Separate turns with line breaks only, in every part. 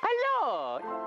Halo!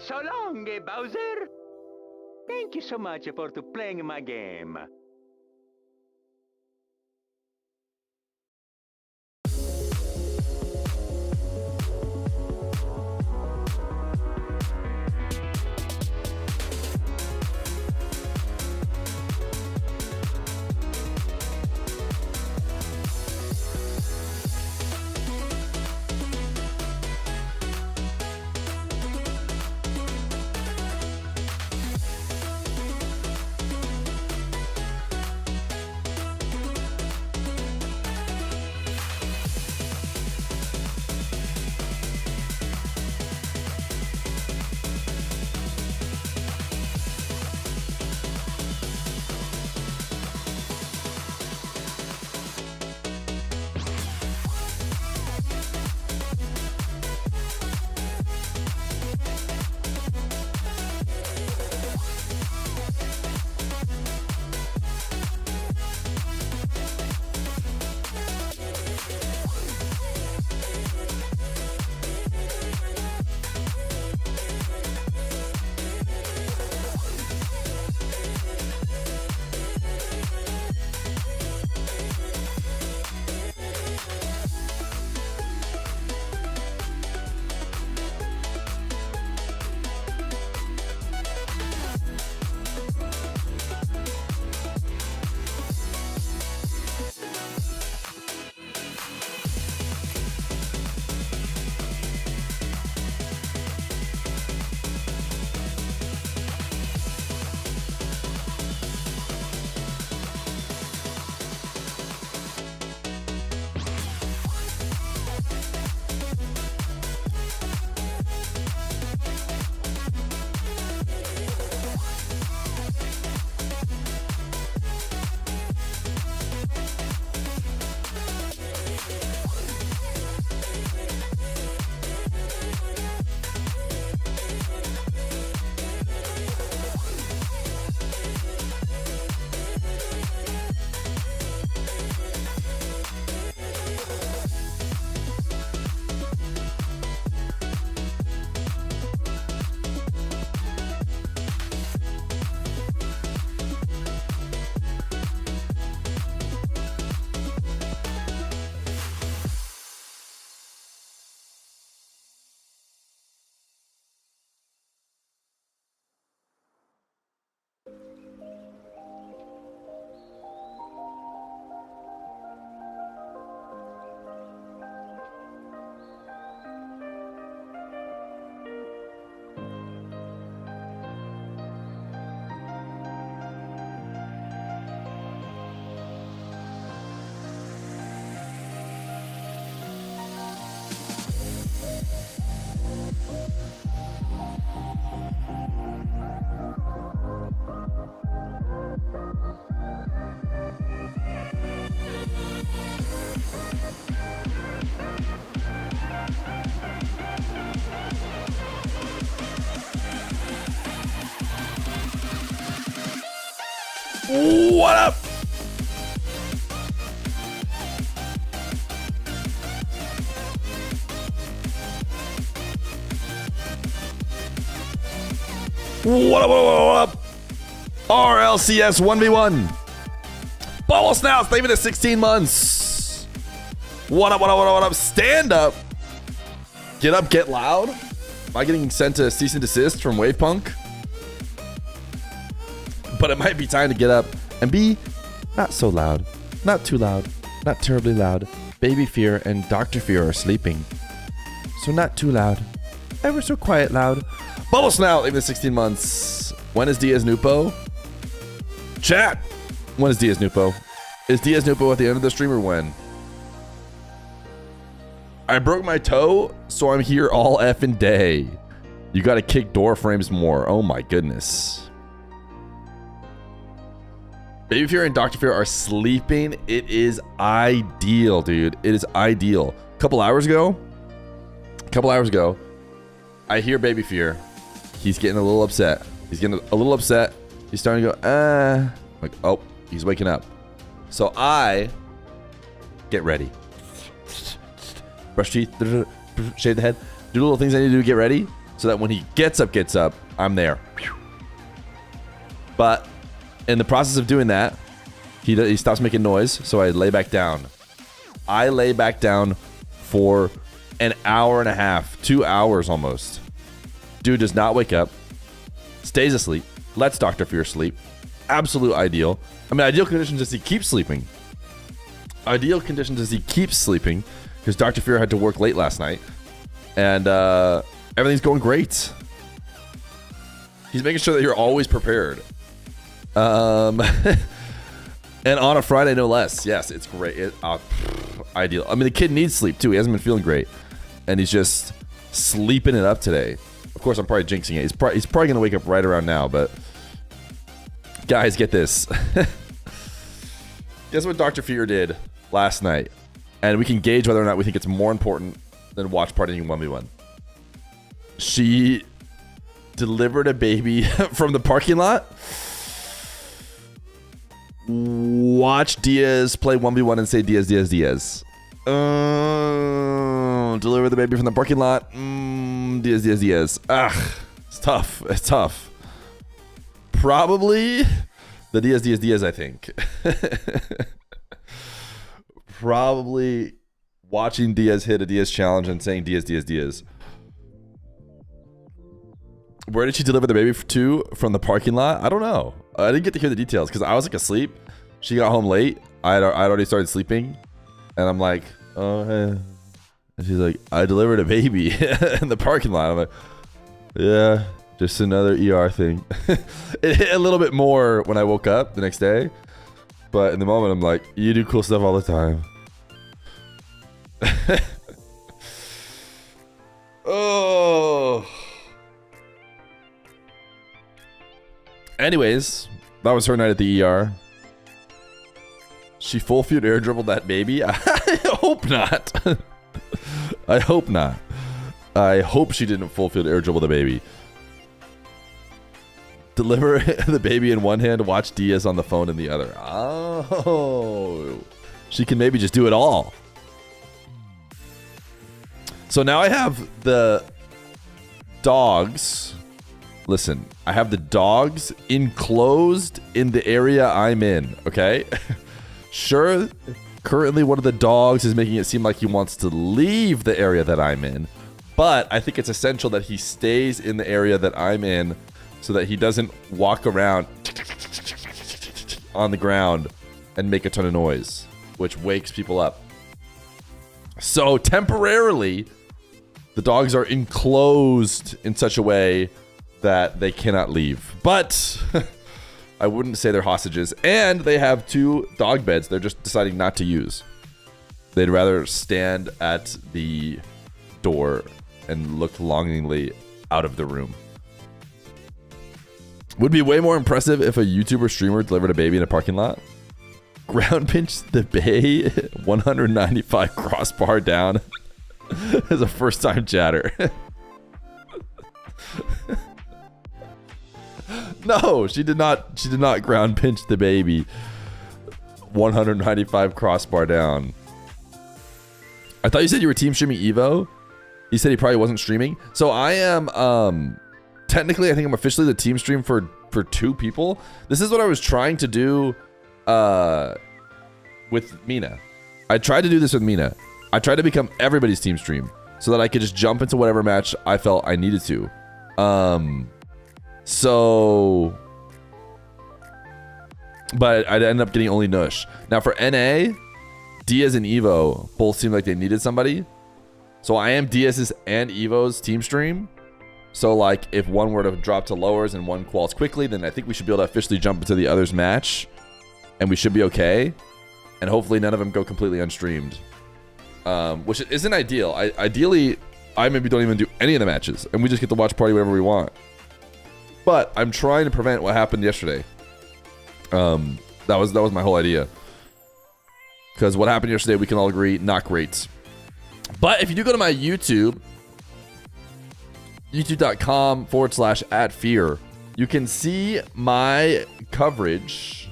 So long, Bowser. Thank you so much for playing my game.
What up? What up, what up? RLCS 1v1. Bubble Snouts, leaving it 16 months. What up, what up, what up, what up? Stand up. Get up, get loud. Am I getting sent a cease and desist from Wavepunk? But it might be time to get up and be not so loud, not too loud, not terribly loud. Baby Feer and Dr. Feer are sleeping. So not too loud, ever so quiet loud. Bubble Snout, leaving the 16 months. When is Diaz Nupo? Chat, when is Diaz Nupo? Is Diaz Nupo at the end of the stream or when? I broke my toe, so I'm here all effing day. You gotta kick door frames more. Oh my goodness. Baby Fear and Dr. Fear are sleeping. It is ideal, dude. It is ideal. A couple hours ago, I hear Baby Fear. He's getting a little upset. He's starting to go, like, oh, he's waking up. So I get ready. Brush teeth, shave the head, do little things I need to do to get ready so that when he gets up, I'm there. But in the process of doing that, he stops making noise, so I lay back down. I lay back down for an hour and a half, 2 hours almost. Dude does not wake up, stays asleep, lets Dr. Fear sleep. Absolute ideal. I mean, ideal conditions is he keeps sleeping. Ideal conditions is he keeps sleeping because Dr. Fear had to work late last night. And everything's going great. He's making sure that you're always prepared. And on a Friday, no less. Yes, it's great. Ideal. I mean, the kid needs sleep too. He hasn't been feeling great, and he's just sleeping it up today. Of course, I'm probably jinxing it. He's probably gonna wake up right around now. But guys, get this. Guess what Dr. Fear did last night, and we can gauge whether or not we think it's more important than watch partying 1v1. She delivered a baby from the parking lot. Watch Diaz play 1v1 and say Diaz, Diaz, Diaz. Deliver the baby from the parking lot. Diaz, Diaz, Diaz. It's tough. It's tough. Probably the Diaz, Diaz, Diaz, I think. Probably watching Diaz hit a Diaz challenge and saying Diaz, Diaz, Diaz. Where did she deliver the baby to from the parking lot? I don't know. I didn't get to hear the details because I was like asleep. She got home late. I'd already started sleeping. And I'm like, oh, hey. And she's like, I delivered a baby in the parking lot. I'm like, yeah, just another ER thing. It hit a little bit more when I woke up the next day. But in the moment, I'm like, you do cool stuff all the time. Oh. Anyways, that was her night at the ER. She full field air dribbled that baby? I hope not. I hope not. I hope she didn't full field air dribble the baby. Deliver the baby in one hand, watch Diaz on the phone in the other. Oh. She can maybe just do it all. So now I have the dogs. Listen, I have the dogs enclosed in the area I'm in, okay? Sure, currently one of the dogs is making it seem like he wants to leave the area that I'm in, but I think it's essential that he stays in the area that I'm in so that he doesn't walk around on the ground and make a ton of noise, which wakes people up. So temporarily, the dogs are enclosed in such a way that they cannot leave. But I wouldn't say they're hostages. And they have 2 dog beds they're just deciding not to use. They'd rather stand at the door and look longingly out of the room. Would be way more impressive if a YouTuber streamer delivered a baby in a parking lot. Ground pinch the bay 195 crossbar down as a first time chatter. No, she did not ground pinch the baby 195 crossbar down. I thought you said you were team streaming Evo. He said he probably wasn't streaming. So I am technically I think I'm officially the team stream for 2 people. This is what I was trying to do with MENA. I tried to do this with MENA. I tried to become everybody's team stream so that I could just jump into whatever match I felt I needed to. But I ended up getting only Nush. Now for NA, Diaz and Evo both seemed like they needed somebody. So I am Diaz's and Evo's team stream. So like if one were to drop to lowers and one quals quickly, then I think we should be able to officially jump into the other's match. And we should be okay. And hopefully none of them go completely unstreamed. Which isn't ideal. Ideally, I maybe don't even do any of the matches. And we just get to watch party whatever we want. But I'm trying to prevent what happened yesterday. That was my whole idea. Because what happened yesterday, we can all agree, not great. But if you do go to my YouTube, youtube.com/@Feer, you can see my coverage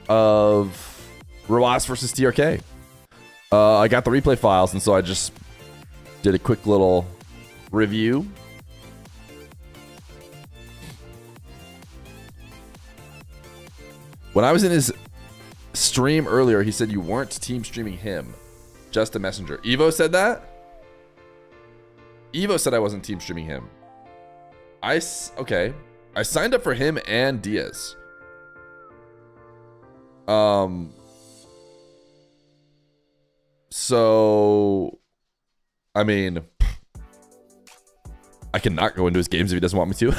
of Rawas versus TRK. I got the replay files, and so I just did a quick little review. When I was in his stream earlier, he said you weren't team streaming him, just a messenger. Evo said that? Evo said I wasn't team streaming him. Okay. I signed up for him and Diaz. So, I mean, I can not go into his games if he doesn't want me to.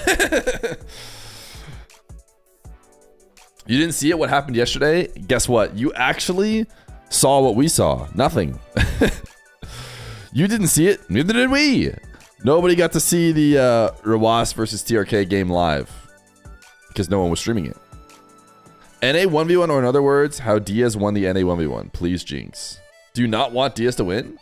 You didn't see it? What happened yesterday? Guess what? You actually saw what we saw. Nothing. You didn't see it. Neither did we. Nobody got to see the Rawas versus TRK game live because no one was streaming it. NA 1v1, or in other words, how Diaz won the NA 1v1. Please, Jinx. Do you not want Diaz to win?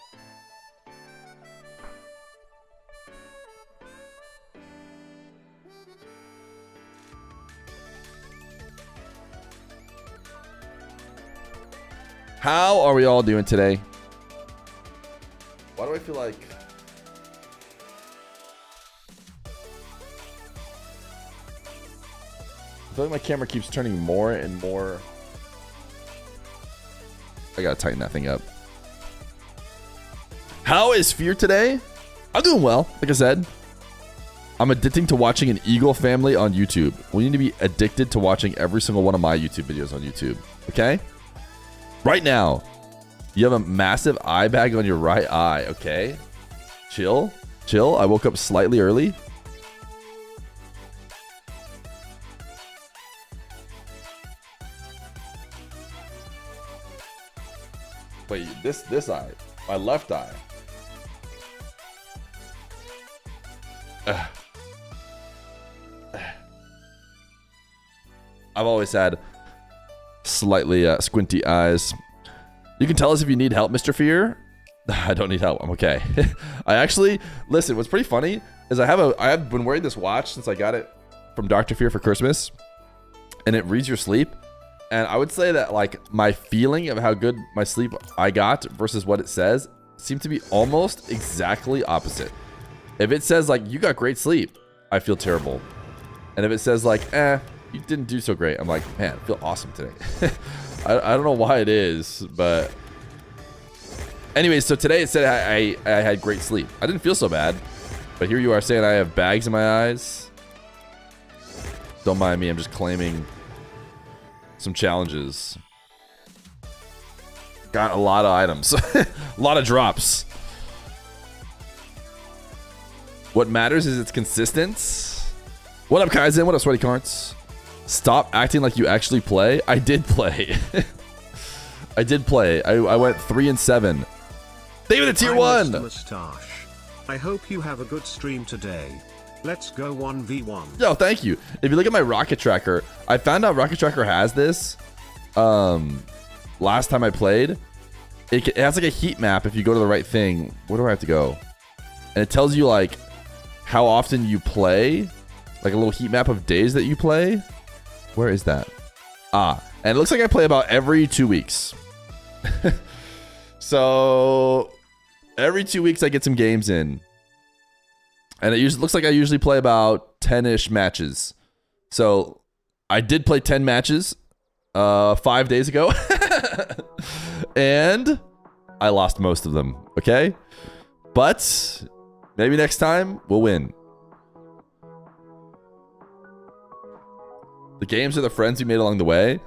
How are we all doing today? Why do I feel like... I feel like my camera keeps turning more and more... I gotta tighten that thing up. How is Fear today? I'm doing well, like I said. I'm addicting to watching an Eagle family on YouTube. We need to be addicted to watching every single one of my YouTube videos on YouTube, okay? Right now, you have a massive eye bag on your right eye, okay? Chill, chill. I woke up slightly early. Wait, this eye, my left eye. I've always had slightly squinty eyes. You can tell us if you need help, Mr. Fear. I don't need help. I'm okay. I actually, listen, what's pretty funny is I have been wearing this watch since I got it from Dr. Fear for Christmas, and it reads your sleep. And I would say that like my feeling of how good my sleep I got versus what it says seem to be almost exactly opposite. If it says like you got great sleep, I feel terrible. And if it says like, you didn't do so great, I'm like, man, I feel awesome today. I don't know why it is, but anyways, so today it said I had great sleep. I didn't feel so bad, but here you are saying I have bags in my eyes. Don't mind me, I'm just claiming some challenges. Got a lot of items, a lot of drops. What matters is it's consistent. What up, Kaizen? What up, Sweaty Carts? Stop acting like you actually play. I did play. I did play. I went 3-7. David, a tier 1.
Mustache. I hope you have a good stream today. Let's go 1v1.
Yo, thank you. If you look at my rocket tracker, I found out rocket tracker has this. Last time I played, it has like a heat map. If you go to the right thing, where do I have to go? And it tells you like how often you play, like a little heat map of days that you play. Where is that? And it looks like I play about every 2 weeks. So every 2 weeks I get some games in. And it usually looks like I usually play about 10-ish matches. So I did play 10 matches 5 days ago. And I lost most of them, okay? But maybe next time we'll win. The games are the friends you made along the way.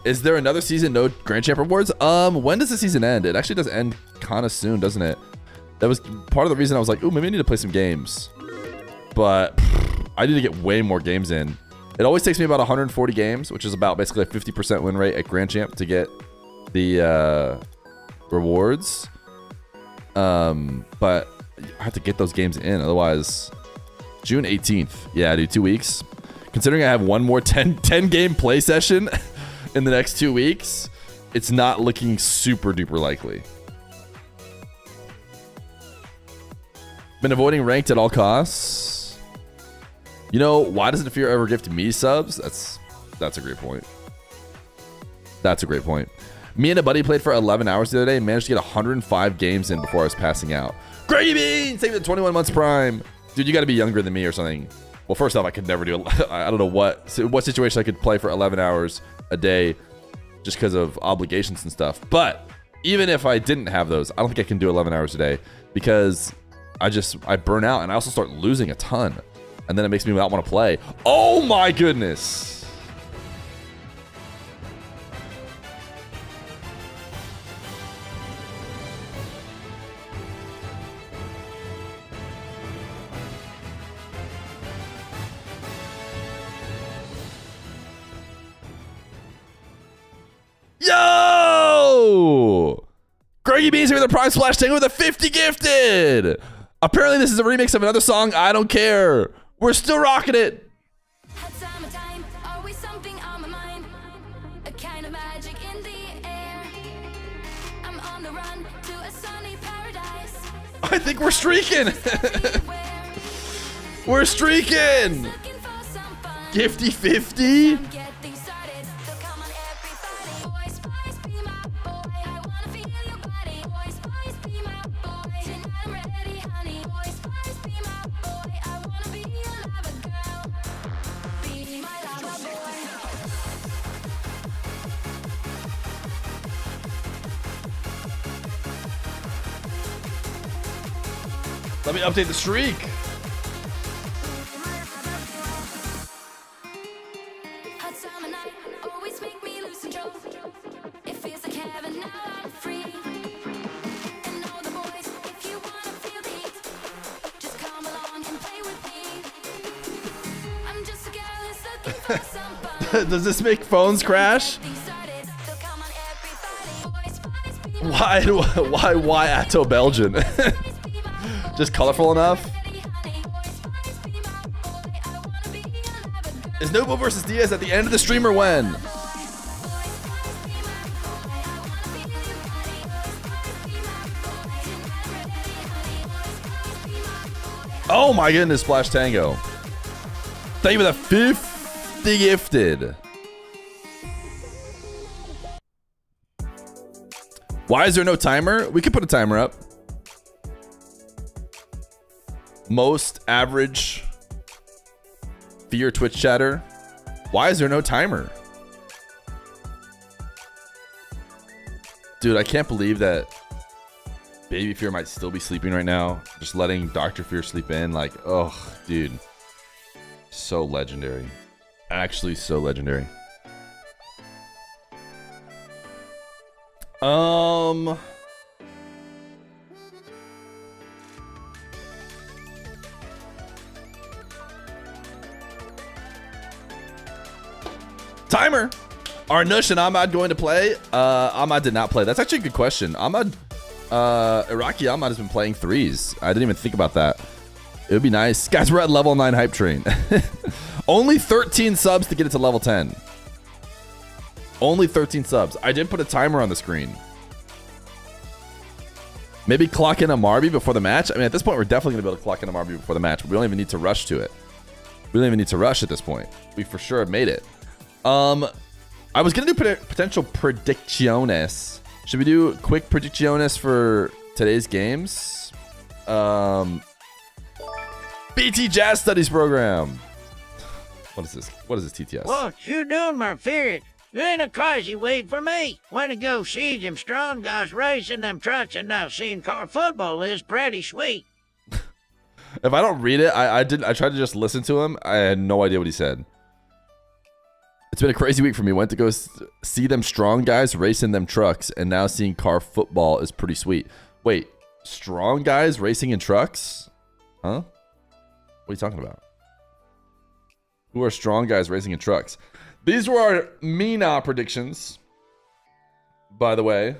Is there another season, no Grand Champ rewards? When does the season end? It actually does end kind of soon, doesn't it? That was part of the reason I was like, ooh, maybe I need to play some games. But I need to get way more games in. It always takes me about 140 games, which is about basically a 50% win rate at Grand Champ to get the rewards. But I have to get those games in, otherwise... June 18th. Yeah, dude, 2 weeks. Considering I have one more 10 game play session in the next 2 weeks, it's not looking super duper likely. Been avoiding ranked at all costs. You know, why doesn't Feer ever gift me subs? That's a great point. That's a great point. Me and a buddy played for 11 hours the other day and managed to get 105 games in before I was passing out. Greggy Bean! Save the 21 months prime. Dude, you got to be younger than me or something. Well, first off, I could never do it. I don't know what situation I could play for 11 hours a day just because of obligations and stuff. But even if I didn't have those, I don't think I can do 11 hours a day because I burn out and I also start losing a ton. And then it makes me not want to play. Oh my goodness. Yo! Greggy Beans here with a Prime Splash Tango with a 50 gifted! Apparently this is a remix of another song, I don't care. We're still rocking it. I think we're streaking. We're streaking. Gifty 50. Let me update the streak. Does this make phones crash? Why Atto Belgian? Just colorful enough? Is Noble versus Diaz at the end of the stream or when? Oh my goodness, Splash Tango. Thank you for the 50 gifted. Why is there no timer? We could put a timer up. Most average Feer Twitch chatter. Why is there no timer? Dude, I can't believe that Baby Feer might still be sleeping right now. Just letting Dr. Feer sleep in. Like, oh, dude. So legendary. Actually, so legendary. Timer. Are Nush and Ahmad going to play? Ahmad did not play. That's actually a good question. Ahmad Iraqi Ahmad has been playing threes. I didn't even think about that. It would be nice. Guys, we're at level 9 hype train. Only 13 subs to get it to level 10. Only 13 subs. I did put a timer on the screen. Maybe clock in a Marby before the match. I mean, at this point, we're definitely going to be able to clock in a Marby before the match. But we don't even need to rush to it. We don't even need to rush at this point. We for sure have made it. I was going to do potential predicciones. Should we do quick predicciones for today's games? BT Jazz Studies Program. What is this? What is this TTS?
What you doing, my Feer? You ain't a crazy wait for me. Want to go see them strong guys racing them trucks, and now seeing car football is pretty sweet.
If I don't read it, I tried to just listen to him. I had no idea what he said. It's been a crazy week for me. Went to go see them strong guys racing them trucks, and now seeing car football is pretty sweet. Wait, strong guys racing in trucks? Huh? What are you talking about? Who are strong guys racing in trucks? These were our MENA predictions, by the way.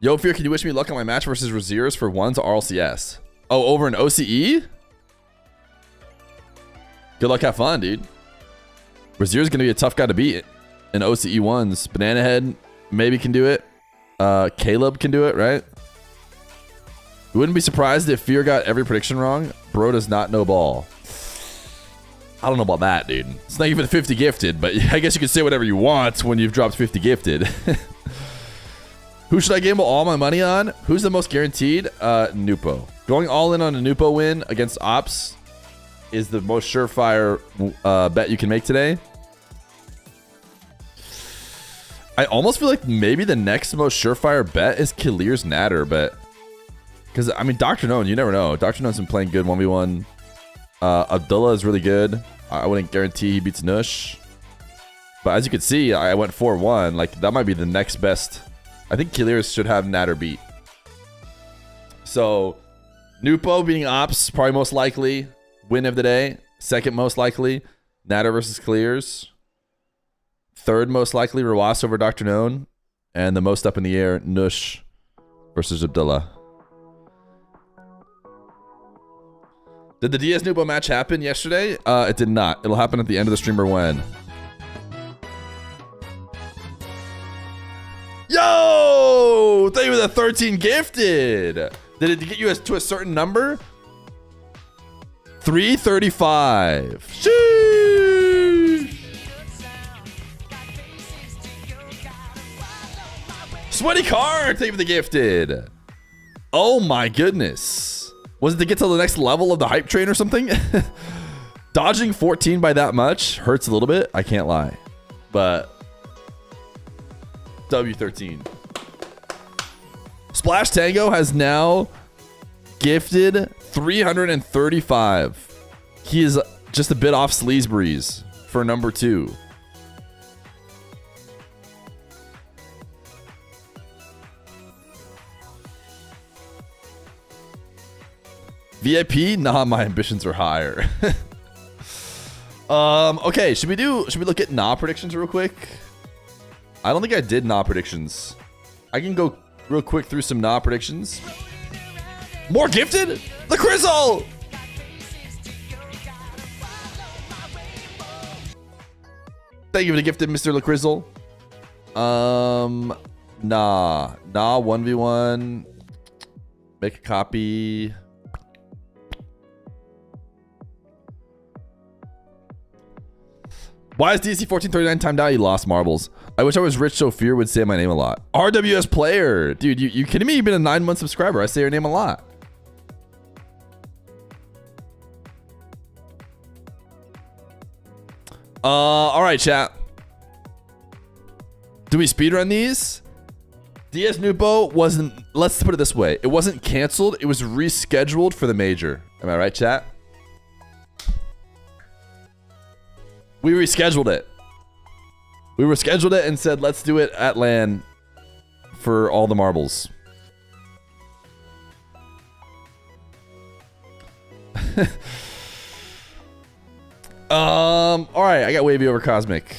Yo, Feer, can you wish me luck on my match versus Raziers for one's RLCS? Oh, over an OCE? Good luck, have fun, dude. Raziers is going to be a tough guy to beat in OCE ones. Banana Head maybe can do it. Caleb can do it, right? We wouldn't be surprised if Feer got every prediction wrong. Bro does not know ball. I don't know about that, dude. It's not even 50 gifted, but I guess you can say whatever you want when you've dropped 50 gifted. Who should I gamble all my money on? Who's the most guaranteed? Nupo. Going all in on a Nupo win against Ops is the most surefire bet you can make today. I almost feel like maybe the next most surefire bet is Kilir's Natter, but because I mean Dr. Known, you never know. Dr. Known's been playing good 1v1. Abdullah is really good. I wouldn't guarantee he beats Nush, but as you can see, I went 4-1. Like that might be the next best. I think Kilir's should have Natter beat. So Nupo beating Ops probably most likely win of the day. Second most likely Natter versus Clears. Third most likely Rawas over Dr. Known. And the most up in the air Nush versus Abdullah. Did the DS Nupo match happen yesterday? It did not. It'll happen at the end of the stream or when. Yo! Thank you for the 13 gifted. Did it get you to a certain number? 335. Sheesh. Sweaty card. Thank you for the gifted. Oh my goodness. Was it to get to the next level of the hype train or something? Dodging 14 by that much hurts a little bit. I can't lie. But W13. Splash Tango has now gifted 335. He is just a bit off Sleazebreeze for number 2. VIP? Nah, my ambitions are higher. Okay, should we look at nah predictions real quick? I don't think I did nah predictions. I can go real quick through some nah predictions. More gifted? The Crizzle! Thank you for the gifted, Mr. LaCrizzle. Nah, 1v1. Make a copy. Why is DC 1439 timed out? You lost marbles. I wish I was rich so Feer would say my name a lot. RWS player. Dude, you kidding me? You've been a 9-month subscriber. I say your name a lot. All right, chat. Do we speedrun these? DS Nupo wasn't, let's put it this way. It wasn't canceled. It was rescheduled for the major. Am I right, chat? We rescheduled it. We rescheduled it and said, let's do it at LAN for all the marbles. All right, I got Wavy over Cosmic.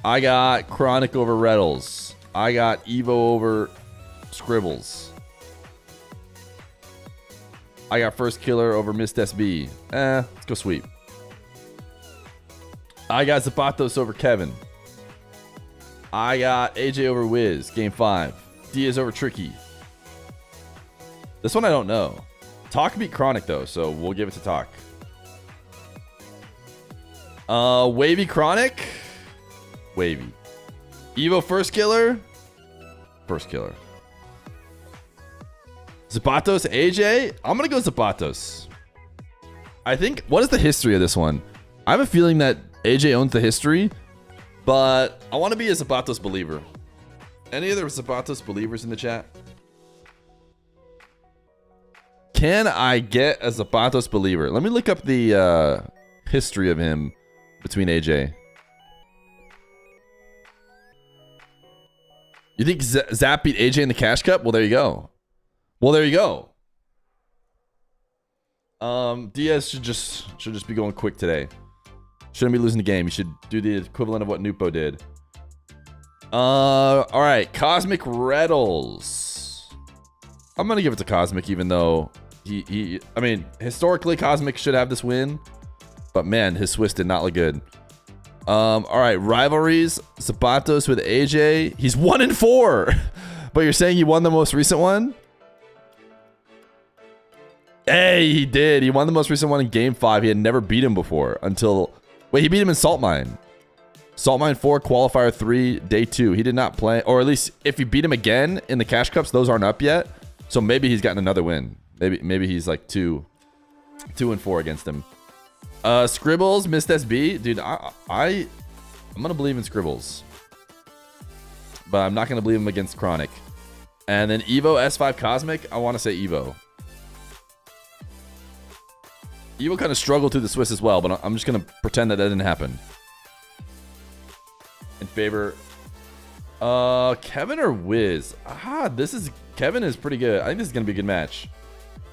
I got Chronic over Reddles. I got Evo over Scribbles. I got First Killer over Mist SB. Let's go sweep. I got Zapatos over Kevin. I got AJ over Wiz. Game 5. Diaz over Tricky. This one I don't know. Talk beat Chronic though, so we'll give it to Talk. Wavy Chronic. Wavy. Evo First Killer. First Killer. Zapatos AJ. I'm gonna go Zapatos. I think. What is the history of this one? I have a feeling that AJ owns the history, but I want to be a Zapatos believer. Any other Zapatos believers in the chat? Can I get a Zapatos believer? Let me look up the history of him between AJ. You think Zap beat AJ in the Cash Cup? Well, there you go. Well, there you go. Diaz should just be going quick today. Shouldn't be losing the game. You should do the equivalent of what Nupo did. All right, Cosmic Reddles. I'm gonna give it to Cosmic, even though I mean, historically Cosmic should have this win, but man, his Swiss did not look good. All right, rivalries. Zapatos with AJ. He's 1-4, but you're saying he won the most recent one? Hey, he did. He won the most recent one in Game 5. He had never beat him before until... Wait, he beat him in Salt Mine. Salt Mine 4, Qualifier 3, Day 2. He did not play... Or at least if you beat him again in the Cash Cups, those aren't up yet. So maybe he's gotten another win. Maybe he's like 2-4 against him. Scribbles, Mist SB. Dude, I'm going to believe in Scribbles. But I'm not going to believe him against Chronic. And then Evo S5 Cosmic. I want to say Evo. Evo kind of struggled through the Swiss as well, but I'm just going to pretend that didn't happen. In favor... Kevin or Wiz? Kevin is pretty good. I think this is going to be a good match.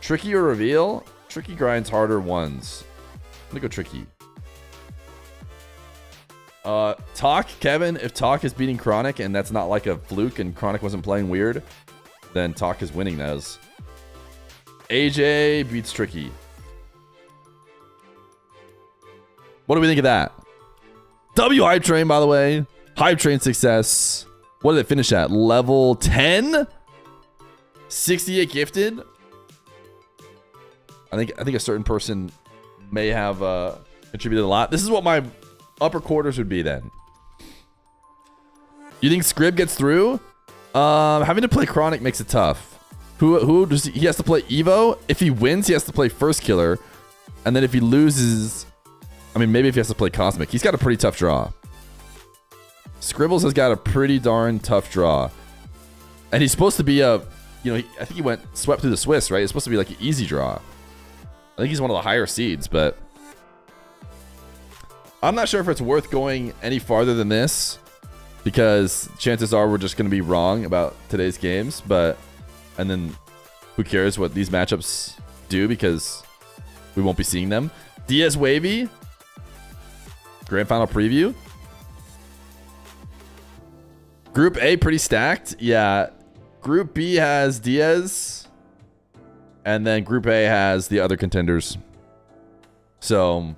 Tricky or Reveal? Tricky grinds harder ones. I'm going to go Tricky. Talk, Kevin. If Talk is beating Chronic and that's not like a fluke and Chronic wasn't playing weird, then Talk is winning those. AJ beats Tricky. What do we think of that? W Hype Train, by the way. Hype Train success. What did it finish at? Level 10? 68 gifted? I think a certain person may have contributed a lot. This is what my upper quarters would be then. You think Scrib gets through? Having to play Chronic makes it tough. Who does he has to play Evo? If he wins, he has to play First Killer. And then if he loses... I mean, maybe if he has to play Cosmic. He's got a pretty tough draw. Scribbles has got a pretty darn tough draw. And he's supposed to be a... You know, I think he went swept through the Swiss, right? It's supposed to be like an easy draw. I think he's one of the higher seeds, but... I'm not sure if it's worth going any farther than this. Because chances are we're just going to be wrong about today's games. But... And then who cares what these matchups do because we won't be seeing them. Diaz Wavy. Grand Final Preview. Group A pretty stacked. Yeah. Group B has Diaz. And then Group A has the other contenders. So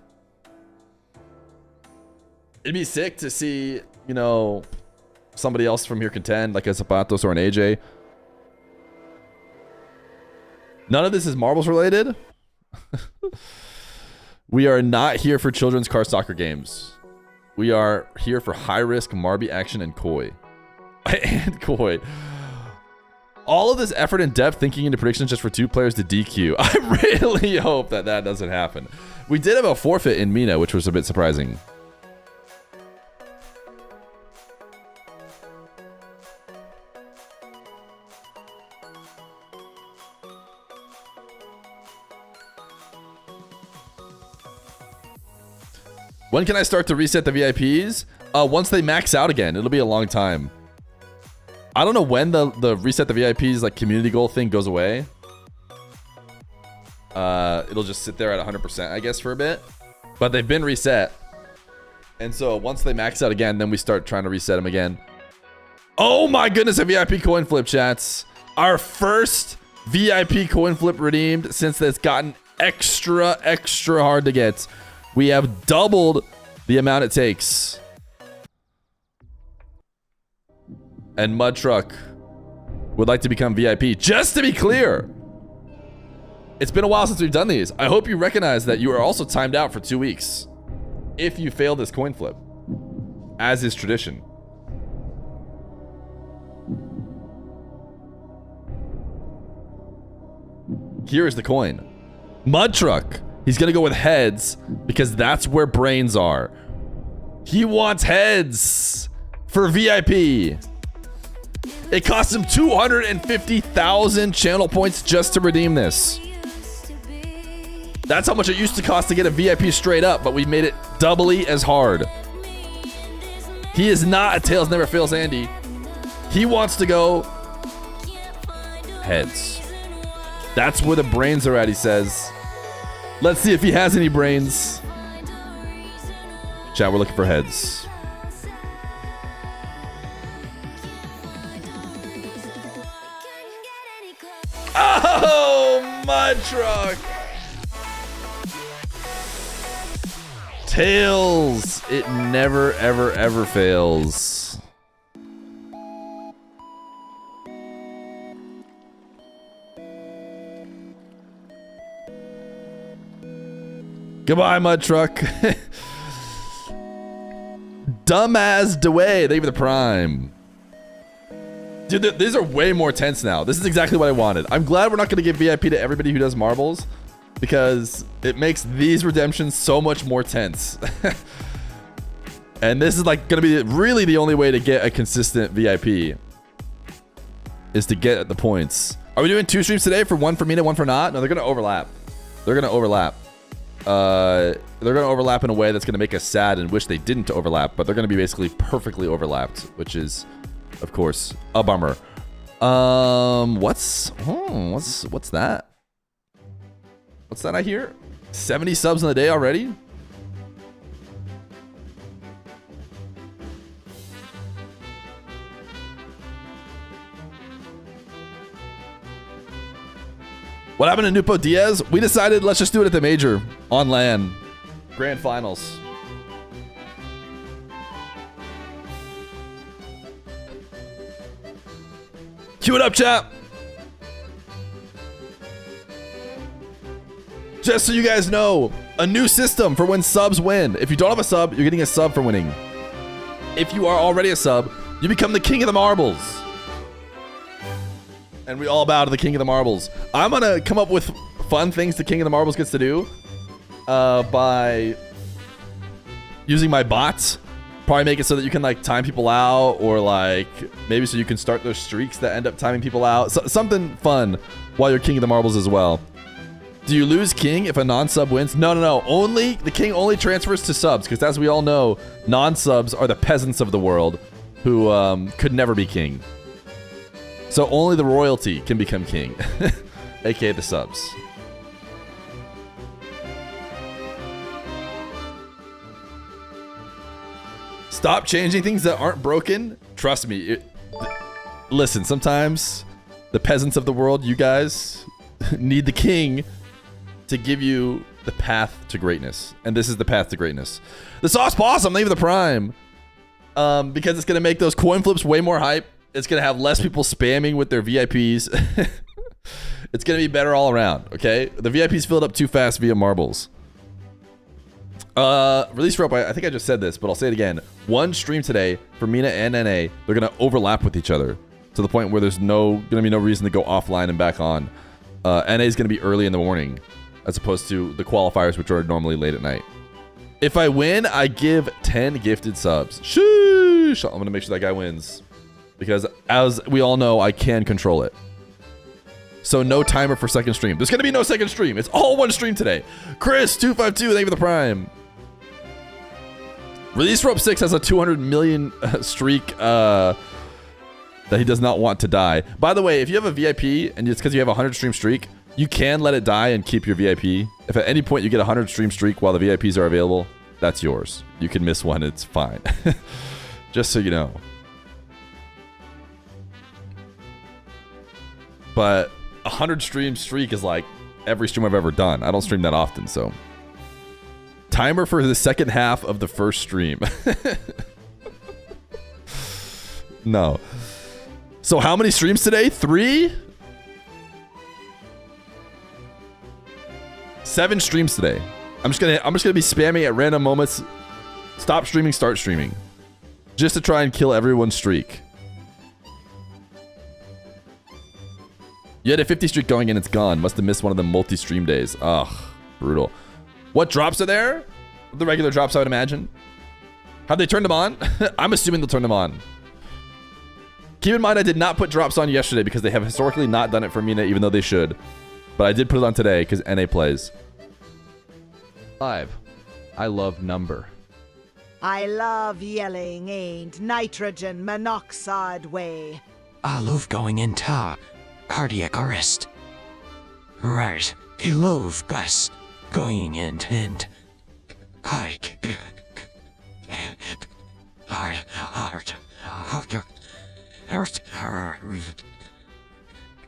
it'd be sick to see, you know, somebody else from here contend, like a Zapatos or an AJ. None of this is marbles related. We are not here for children's car soccer games. We are here for high risk Marby action and Koi. And Koi. All of this effort and depth thinking into predictions just for 2 players to DQ. I really hope that doesn't happen. We did have a forfeit in MENA, which was a bit surprising. When can I start to reset the VIPs? Once they max out again. It'll be a long time. I don't know when the reset the VIPs like community goal thing goes away. It'll just sit there at 100%, I guess, for a bit. But they've been reset. And so once they max out again, then we start trying to reset them again. Oh my goodness, a VIP coin flip, chats. Our first VIP coin flip redeemed since it's gotten extra hard to get. We have doubled the amount it takes. And Mud Truck would like to become VIP. Just to be clear, it's been a while since we've done these. I hope you recognize that you are also timed out for 2 weeks if you fail this coin flip, as is tradition. Here is the coin. Mud Truck. He's gonna go with heads because that's where brains are. He wants heads for VIP. It cost him 250,000 channel points just to redeem this. That's how much it used to cost to get a VIP straight up, but we made it doubly as hard. He is not a Tails Never Fails Andy. He wants to go heads. That's where the brains are at, he says. Let's see if he has any brains. Chat, we're looking for heads. Oh, Mud Truck. Tails. It never, ever fails. Goodbye, Mud Truck. Dumbass Dewey. Thank you for the prime. Dude, these are way more tense now. This is exactly what I wanted. I'm glad we're not going to give VIP to everybody who does marbles, because it makes these redemptions so much more tense. And this is like going to be really the only way to get a consistent VIP is to get the points. Are we doing 2 streams today? For one for MENA, one for not? No, they're going to overlap. They're going to overlap. They're going to overlap in a way that's going to make us sad and wish they didn't overlap, but they're going to be basically perfectly overlapped, which is, of course, a bummer. What's that? What's that I hear? 70 subs in the day already? What happened to Nupo Diaz? We decided let's just do it at the major on LAN. Grand finals. Cue it up, chat. Just so you guys know, a new system for when subs win. If you don't have a sub, you're getting a sub for winning. If you are already a sub, you become the king of the marbles. And we all bow to the king of the marbles. I'm gonna come up with fun things the king of the marbles gets to do by using my bots. Probably make it so that you can like time people out, or like maybe so you can start those streaks that end up timing people out. So, something fun while you're king of the marbles as well. Do you lose king if a non-sub wins? No. Only the king only transfers to subs, because as we all know, non-subs are the peasants of the world who could never be king. So only the royalty can become king, aka the subs. Stop changing things that aren't broken. Trust me. Listen, sometimes the peasants of the world, you guys, need the king to give you the path to greatness. And this is the path to greatness. The sauce possum, leave the prime. Because it's going to make those coin flips way more hype. It's going to have less people spamming with their VIPs. It's going to be better all around, okay? The VIPs filled up too fast via marbles. Release rope, I think I just said this, but I'll say it again. One stream today for MENA and NA. They're going to overlap with each other to the point where there's going to be no reason to go offline and back on. NA is going to be early in the morning as opposed to the qualifiers, which are normally late at night. If I win, I give 10 gifted subs. Sheesh! I'm going to make sure that guy wins. Because as we all know, I can control it. So no timer for second stream. There's going to be no second stream. It's all one stream today. Chris252, thank you for the prime. Release Rope 6 has a 200 million streak that he does not want to die. By the way, if you have a VIP and it's because you have a 100 stream streak, You can let it die and keep your VIP. If at any point you get a 100 stream streak while the VIPs are available, that's yours. You can miss one, it's fine. Just so you know. But 100 stream streak is like every stream I've ever done. I don't stream that often, so. Timer for the second half of the first stream. No. So how many streams today? 3? 7 streams today. I'm just gonna be spamming at random moments. Stop streaming, start streaming. Just to try and kill everyone's streak. You had a 50 streak going and it's gone. Must have missed one of the multi-stream days. Ugh, brutal. What drops are there? The regular drops, I would imagine. Have they turned them on? I'm assuming they'll turn them on. Keep in mind, I did not put drops on yesterday because they have historically not done it for MENA, even though they should. But I did put it on today because NA plays.
5. I love number.
I love yelling ain't nitrogen monoxide way.
I love going into cardiac arrest. Right. I love gas going into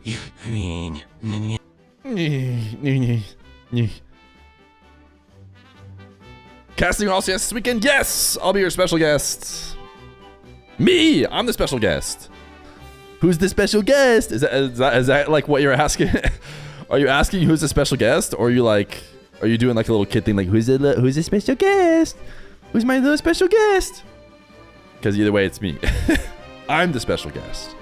you mean
Casting RLCS this weekend? Yes! I'll be your special guest. Me! I'm the special guest. Who's the special guest? Is that like what you're asking? Are you asking who's the special guest? Or are you like, are you doing like a little kid thing like, who's the special guest? Who's my little special guest? Because either way, it's me. I'm the special guest.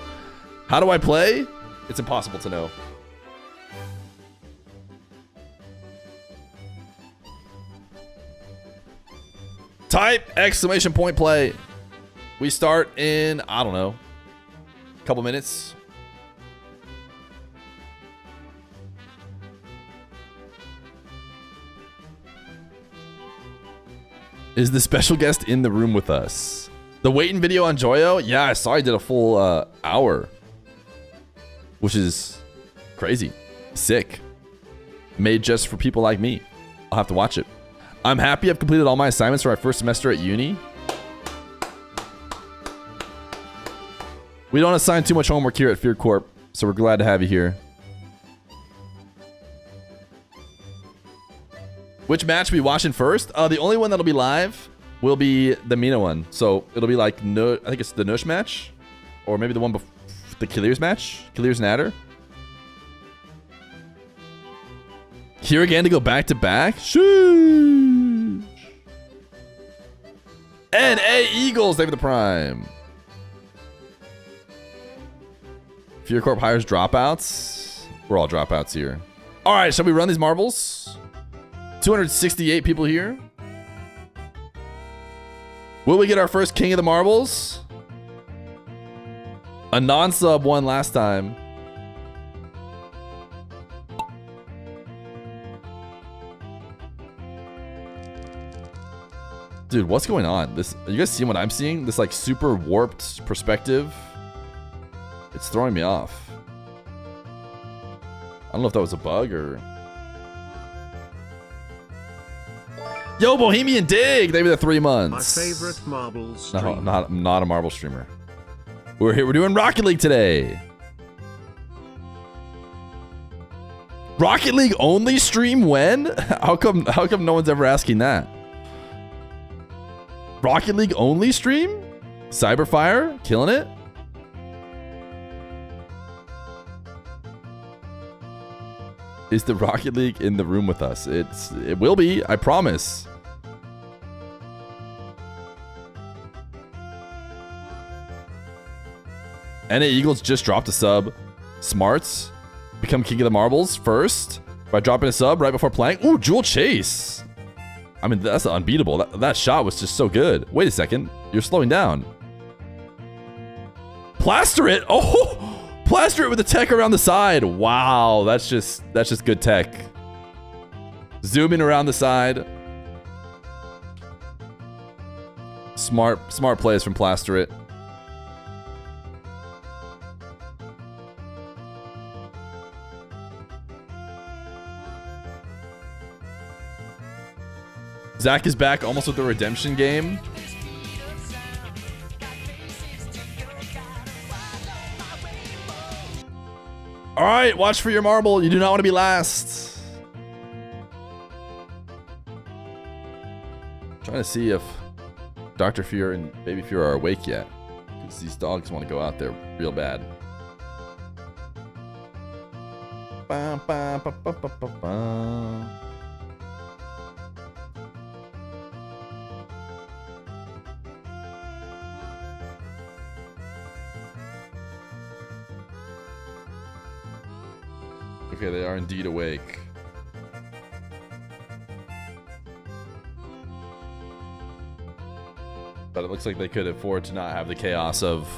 How do I play? It's impossible to know. Type exclamation point play. We start in, I don't know, a couple minutes. Is the special guest in the room with us? The waiting video on Joyo? Yeah, I saw he did a full hour. Which is crazy. Sick. Made just for people like me. I'll have to watch it. I'm happy I've completed all my assignments for my first semester at uni. We don't assign too much homework here at Fear Corp, so we're glad to have you here. Which match are we watching first? The only one that'll be live will be the MENA one. So it'll be like, I think it's the Nush match. Or maybe the one before the Killiers match. Killiers and Adder. Here again to go back to back. Sheesh. NA Eagles, David the Prime. Fear Corp hires dropouts. We're all dropouts here. All right, shall we run these marbles? 268 people here. Will we get our first King of the Marbles? A non-sub won last time. Dude, what's going on? Are you guys seeing what I'm seeing? This like super warped perspective. It's throwing me off. I don't know if that was a bug or... Yo, Bohemian Dig! They were the 3 months.
My favorite marble
No,
stream.
not a marble streamer. We're here. We're doing Rocket League today. Rocket League only stream when? How come no one's ever asking that? Rocket League only stream? Cyberfire killing it? Is the Rocket League in the room with us? It will be, I promise. NA Eagles just dropped a sub. Smarts become King of the Marbles first by dropping a sub right before playing. Ooh, Jewel Chase. I mean, that's unbeatable. That shot was just so good. Wait a second. You're slowing down. Plaster it. Oh, plaster it with the tech around the side. Wow, that's just good tech. Zooming around the side. Smart plays from Plaster it. Zach is back almost with the redemption game. All right, watch for your marble. You do not want to be last. Trying to see if Dr. Feer and Baby Feer are awake yet, because these dogs want to go out there real bad. Ba, ba, ba, ba, ba, ba, ba. Okay, they are indeed awake. But it looks like they could afford to not have the chaos of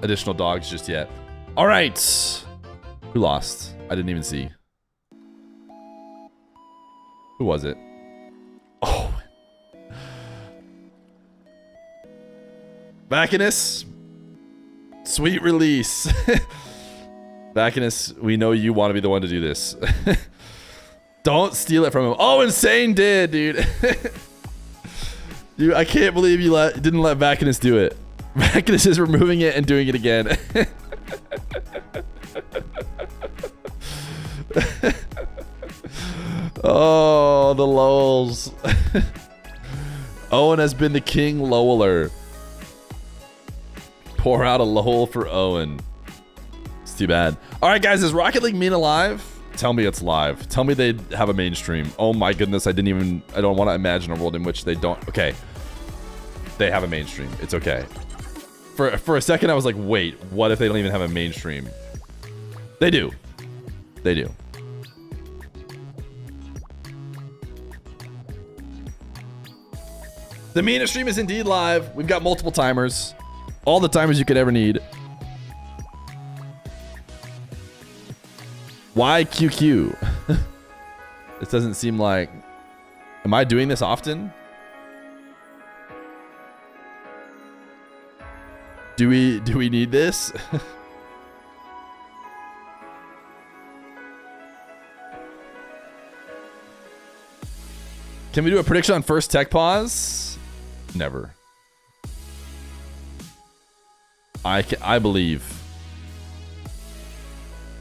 additional dogs just yet. All right. Who lost? I didn't even see. Who was it? Oh. Bacchus. Sweet release. Bacchus, we know you want to be the one to do this. Don't steal it from him. Oh, Insane did, dude. Dude, I can't believe you didn't let Bacchus do it. Bacchus is removing it and doing it again. Oh, the lulls. Owen has been the king loweler. Pour out a lull for Owen. It's too bad. All right, guys, is Rocket League MENA live? Tell me it's live. Tell me they have a mainstream. Oh my goodness, I don't want to imagine a world in which they don't. Okay. They have a mainstream. It's okay. For a second, I was like, wait, what if they don't even have a mainstream? They do. They do. The MENA stream is indeed live. We've got multiple timers. All the timers you could ever need. Why QQ? This doesn't seem like... Am I doing this often? Do we need this? Can we do a prediction on first tech pause? Never. I believe.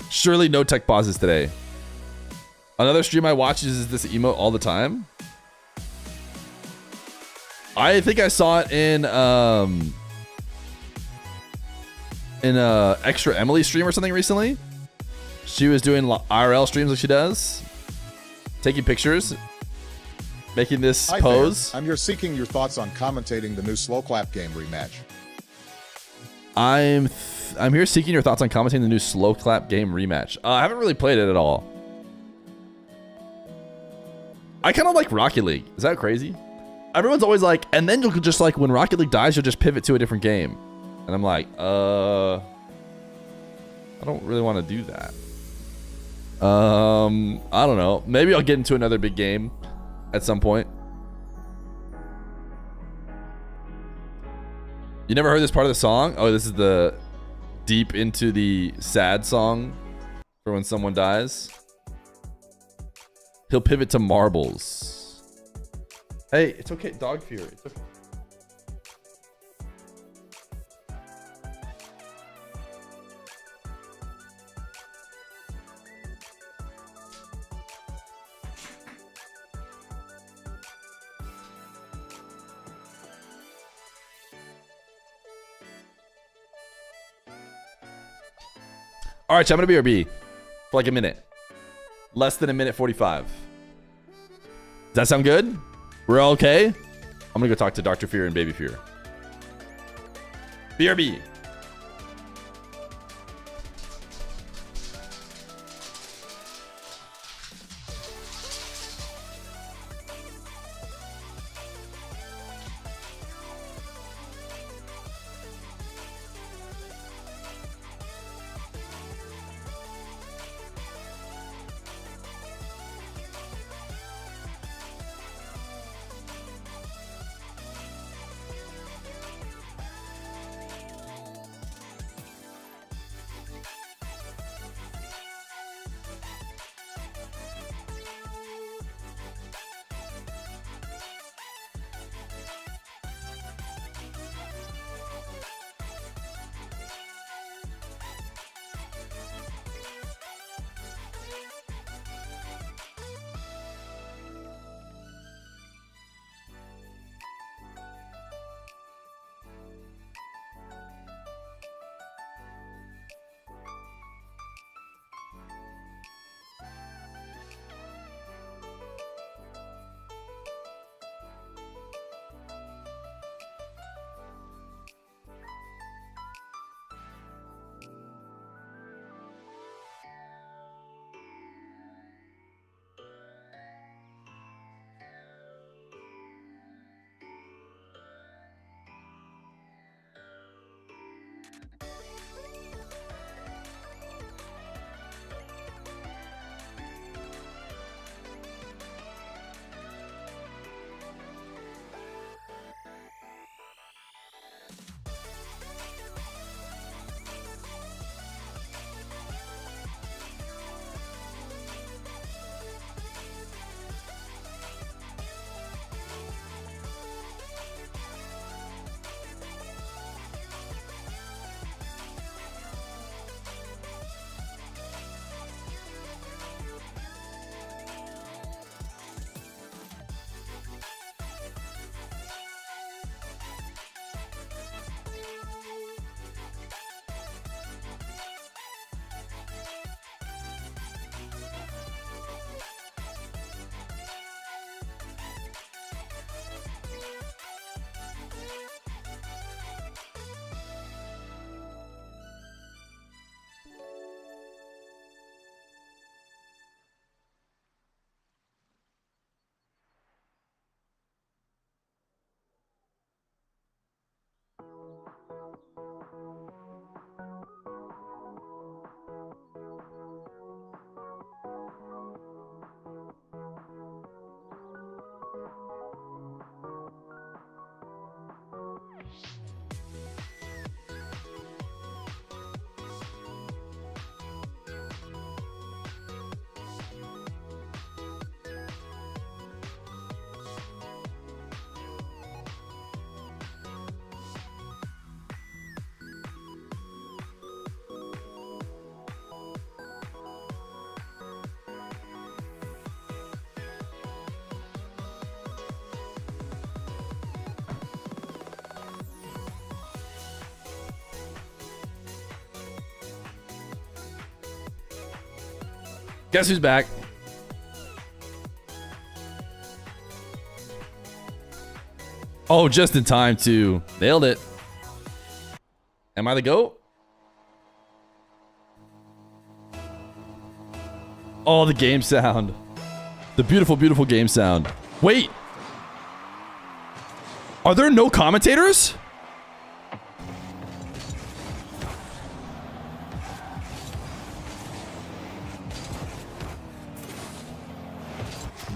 Surely no tech pauses today. Another stream I watch is this emote all the time. I think I saw it in extra Emily stream or something recently. She was doing IRL streams like she does, taking pictures, making this
Hi,
pose.
Feer. I'm here seeking your thoughts on commentating the new slow clap game rematch.
I'm here seeking your thoughts on commentating the new slow clap game rematch. I haven't really played it at all. I kind of like Rocket League. Is that crazy? Everyone's always like, and then you'll just like, when Rocket League dies, you'll just pivot to a different game. And I'm like, I don't really want to do that. I don't know. Maybe I'll get into another big game at some point. You never heard this part of the song? Oh, this is the deep into the sad song for when someone dies. He'll pivot to marbles. Hey, it's okay. Dog Fear. It's okay. All right, so I'm gonna BRB for like a minute. Less than a minute 45. Does that sound good? We're all okay? I'm gonna go talk to Dr. Feer and Baby Feer. BRB. Guess who's back? Oh, just in time to nailed it. Am I the GOAT? Oh, the game sound. The beautiful, beautiful game sound. Wait. Are there no commentators?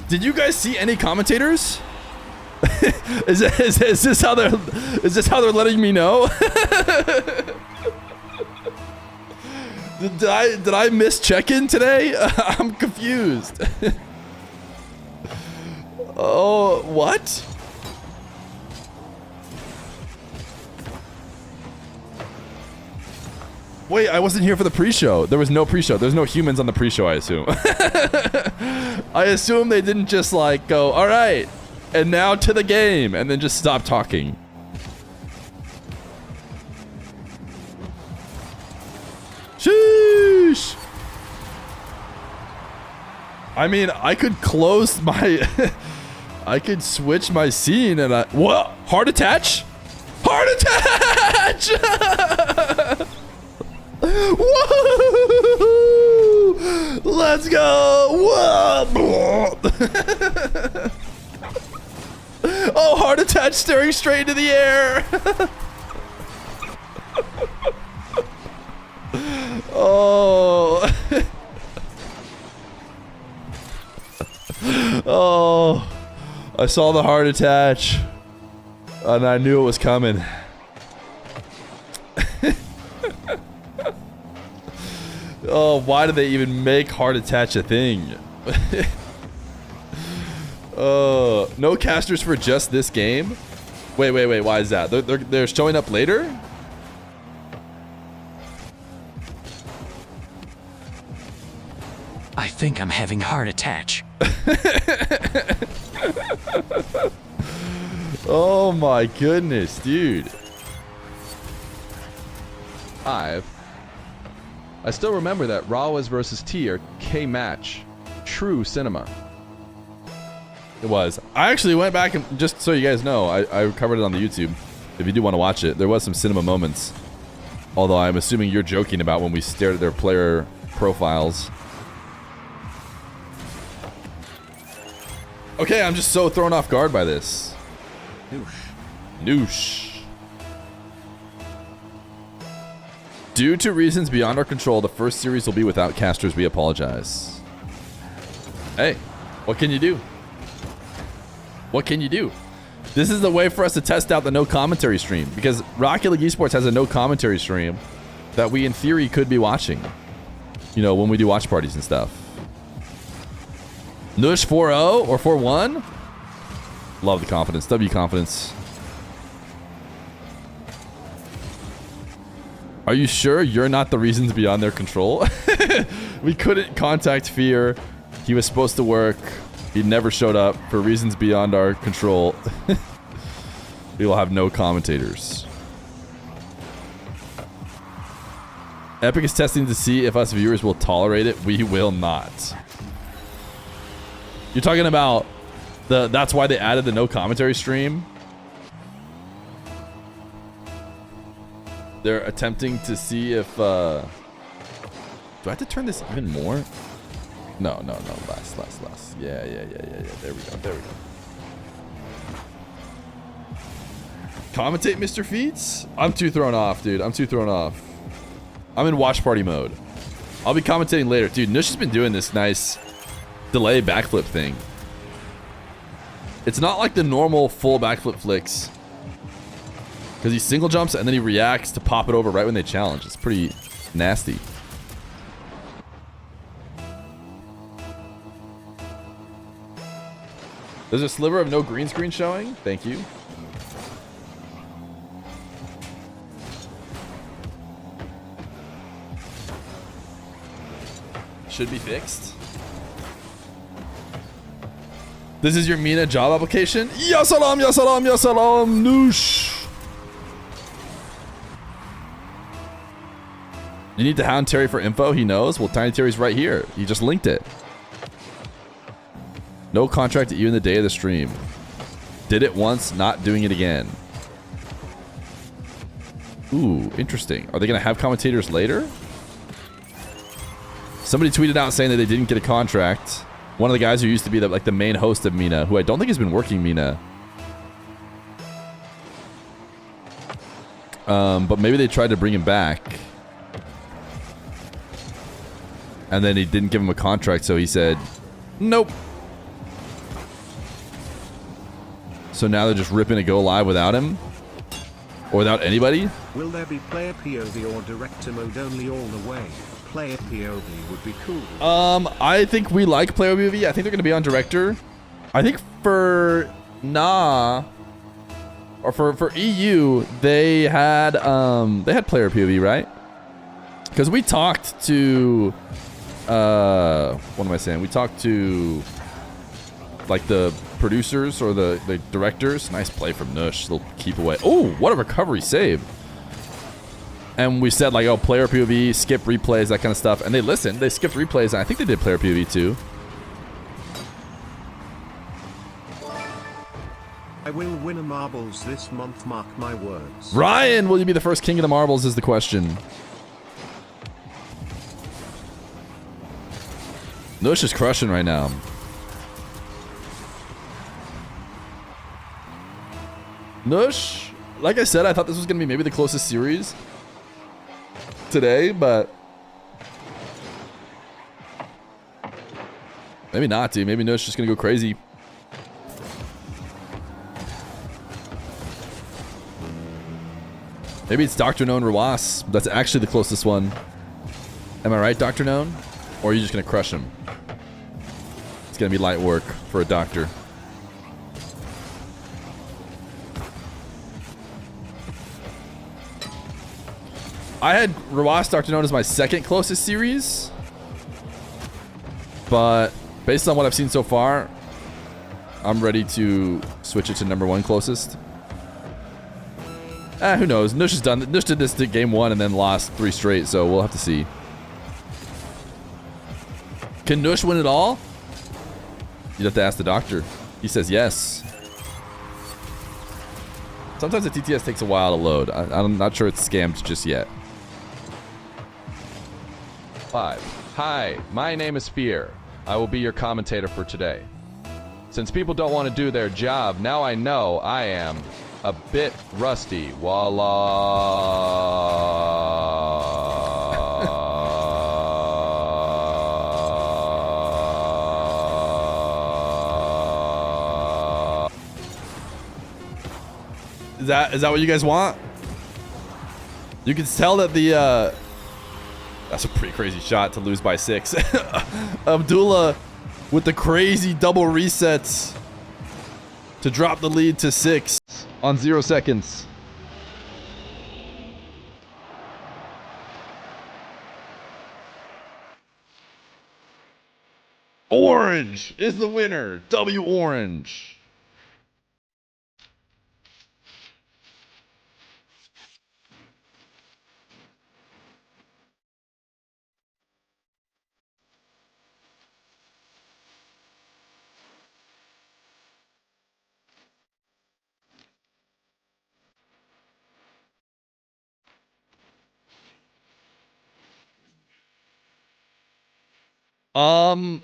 Did you guys see any commentators? is this how they're letting me know? did I miss check-in today? I'm confused. Oh, what? Wait, I wasn't here for the pre-show. There was no pre-show. There's no humans on the pre-show, I assume. I assume they didn't just like go, all right, and now to the game, and then just stop talking. Sheesh. I mean, I could close my... I could switch my scene and I... What? Heart attach? Heart attach! Whoa! Let's go! Whoa! Oh, heart attach staring straight into the air! Oh. Oh. I saw the heart attach. And I knew it was coming. Oh, why did they even make heart attach a thing? No casters for just this game? Wait, why is that? They're showing up later?
I think I'm having heart attach.
Oh my goodness, dude.
I still remember that Raw was versus Tier K match. True cinema.
It was. I actually went back and, just so you guys know, I covered it on the YouTube. If you do want to watch it, there was some cinema moments. Although I'm assuming you're joking about when we stared at their player profiles. Okay, I'm just so thrown off guard by this. Noosh. Due to reasons beyond our control, the first series will be without casters. We apologize. Hey, what can you do? What can you do? This is the way for us to test out the no commentary stream, because Rocket League Esports has a no commentary stream that we in theory could be watching. You know, when we do watch parties and stuff. Nush 4-0 or 4-1? Love the confidence. W confidence. Are you sure you're not the reasons beyond their control? We couldn't contact Feer. He was supposed to work. He never showed up for reasons beyond our control. We will have no commentators. Epic is testing to see if us viewers will tolerate it. We will not. You're talking about that's why they added the no commentary stream? They're attempting to see if do I have to turn this even more? No, less. Yeah. There we go. Commentate, Mr. Feats? I'm too thrown off, dude. I'm in watch party mode. I'll be commentating later. Dude, Nush has been doing this nice delay backflip thing. It's not like the normal full backflip flicks. Because he single jumps and then he reacts to pop it over right when they challenge. It's pretty nasty. There's a sliver of no green screen showing. Thank you. Should be fixed. This is your MENA job application? Ya salam, noosh. You need to hound Terry for info? He knows? Well, Tiny Terry's right here. He just linked it. No contract at you in the day of the stream. Did it once, not doing it again. Ooh, interesting. Are they going to have commentators later? Somebody tweeted out saying that they didn't get a contract. One of the guys who used to be the main host of MENA, who I don't think has been working MENA. But maybe they tried to bring him back. And then he didn't give him a contract, so he said, nope. So now they're just ripping a go live without him? Or without anybody?
Will there be player POV or director mode only all the way? Player POV would be cool.
I think we like player POV. I think they're going to be on director. I think for or for EU, they had player POV, right? Because we talked to what am I saying? We talked to like the producers or the directors. Nice play from Nush. They'll keep away. Oh, what a recovery save. And we said like, oh, player POV, skip replays, that kind of stuff. And they listened. They skipped replays. And I think they did player POV too.
I will win a marbles this month, mark my words.
Ryan, will you be the first king of the marbles is the question. Nush is crushing right now. Nush, like I said, I thought this was going to be maybe the closest series today, but maybe not, dude. Maybe Nush is just going to go crazy. Maybe it's Dr. Known Rawas. That's actually the closest one. Am I right, Dr. Known? Or are you just going to crush him? It's going to be light work for a doctor. I had Rawas Dr. Known as my second closest series. But based on what I've seen so far, I'm ready to switch it to number one closest. Who knows? Nush is done. Nush did this to game one and then lost 3 straight, so we'll have to see. Can Nush win it all? You'd have to ask the doctor. He says yes. Sometimes the TTS takes a while to load. I'm not sure it's scammed just yet.
5. Hi, my name is Feer. I will be your commentator for today. Since people don't want to do their job, now I know I am a bit rusty.
Is that what you guys want? You can tell that the that's a pretty crazy shot to lose by 6. Abdullah with the crazy double resets to drop the lead to 6 on 0 seconds. Orange is the winner. W Orange.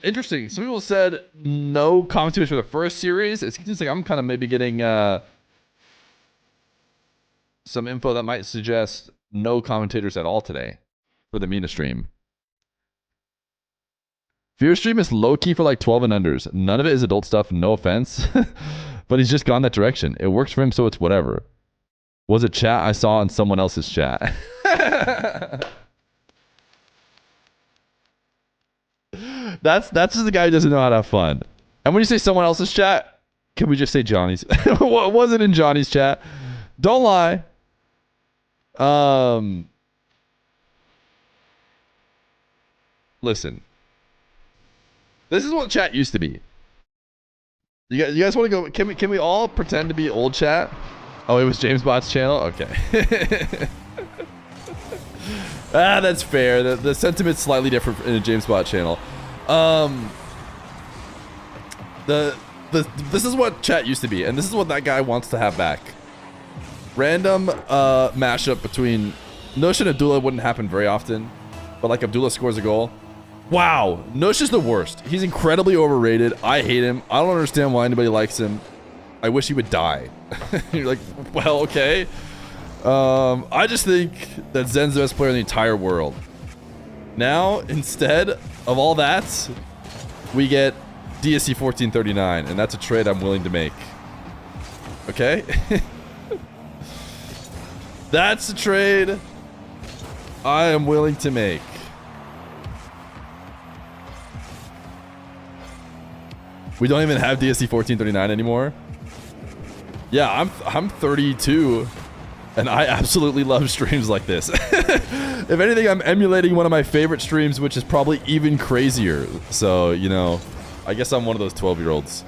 Interesting. Some people said no commentators for the first series. It seems like I'm kind of maybe getting some info that might suggest no commentators at all today for the MENA stream. Fear stream is low-key for like 12 and unders. None of it is adult stuff, no offense. But he's just gone that direction. It works for him, so it's whatever. Was it chat I saw in someone else's chat? That's just the guy who doesn't know how to have fun. And when you say someone else's chat, can we just say Johnny's? Was it in Johnny's chat? Don't lie. Listen. This is what chat used to be. You guys want to go? Can we all pretend to be old chat? Oh, it was James Bot's channel? Okay. That's fair. The sentiment's slightly different in a James Bot channel. This is what chat used to be, and this is what that guy wants to have back. Random mashup between Nush and Abdullah wouldn't happen very often, but like Abdullah scores a goal. Wow, Nush is the worst. He's incredibly overrated. I hate him. I don't understand why anybody likes him. I wish he would die. You're like, well, okay. I just think that Zen's the best player in the entire world. Now, instead of all that, we get DSC 1439, and that's a trade I'm willing to make. Okay? That's a trade I am willing to make. We don't even have DSC 1439 anymore. Yeah, I'm 32, and I absolutely love streams like this. If anything, I'm emulating one of my favorite streams, which is probably even crazier. So, you know, I guess I'm one of those 12-year-olds.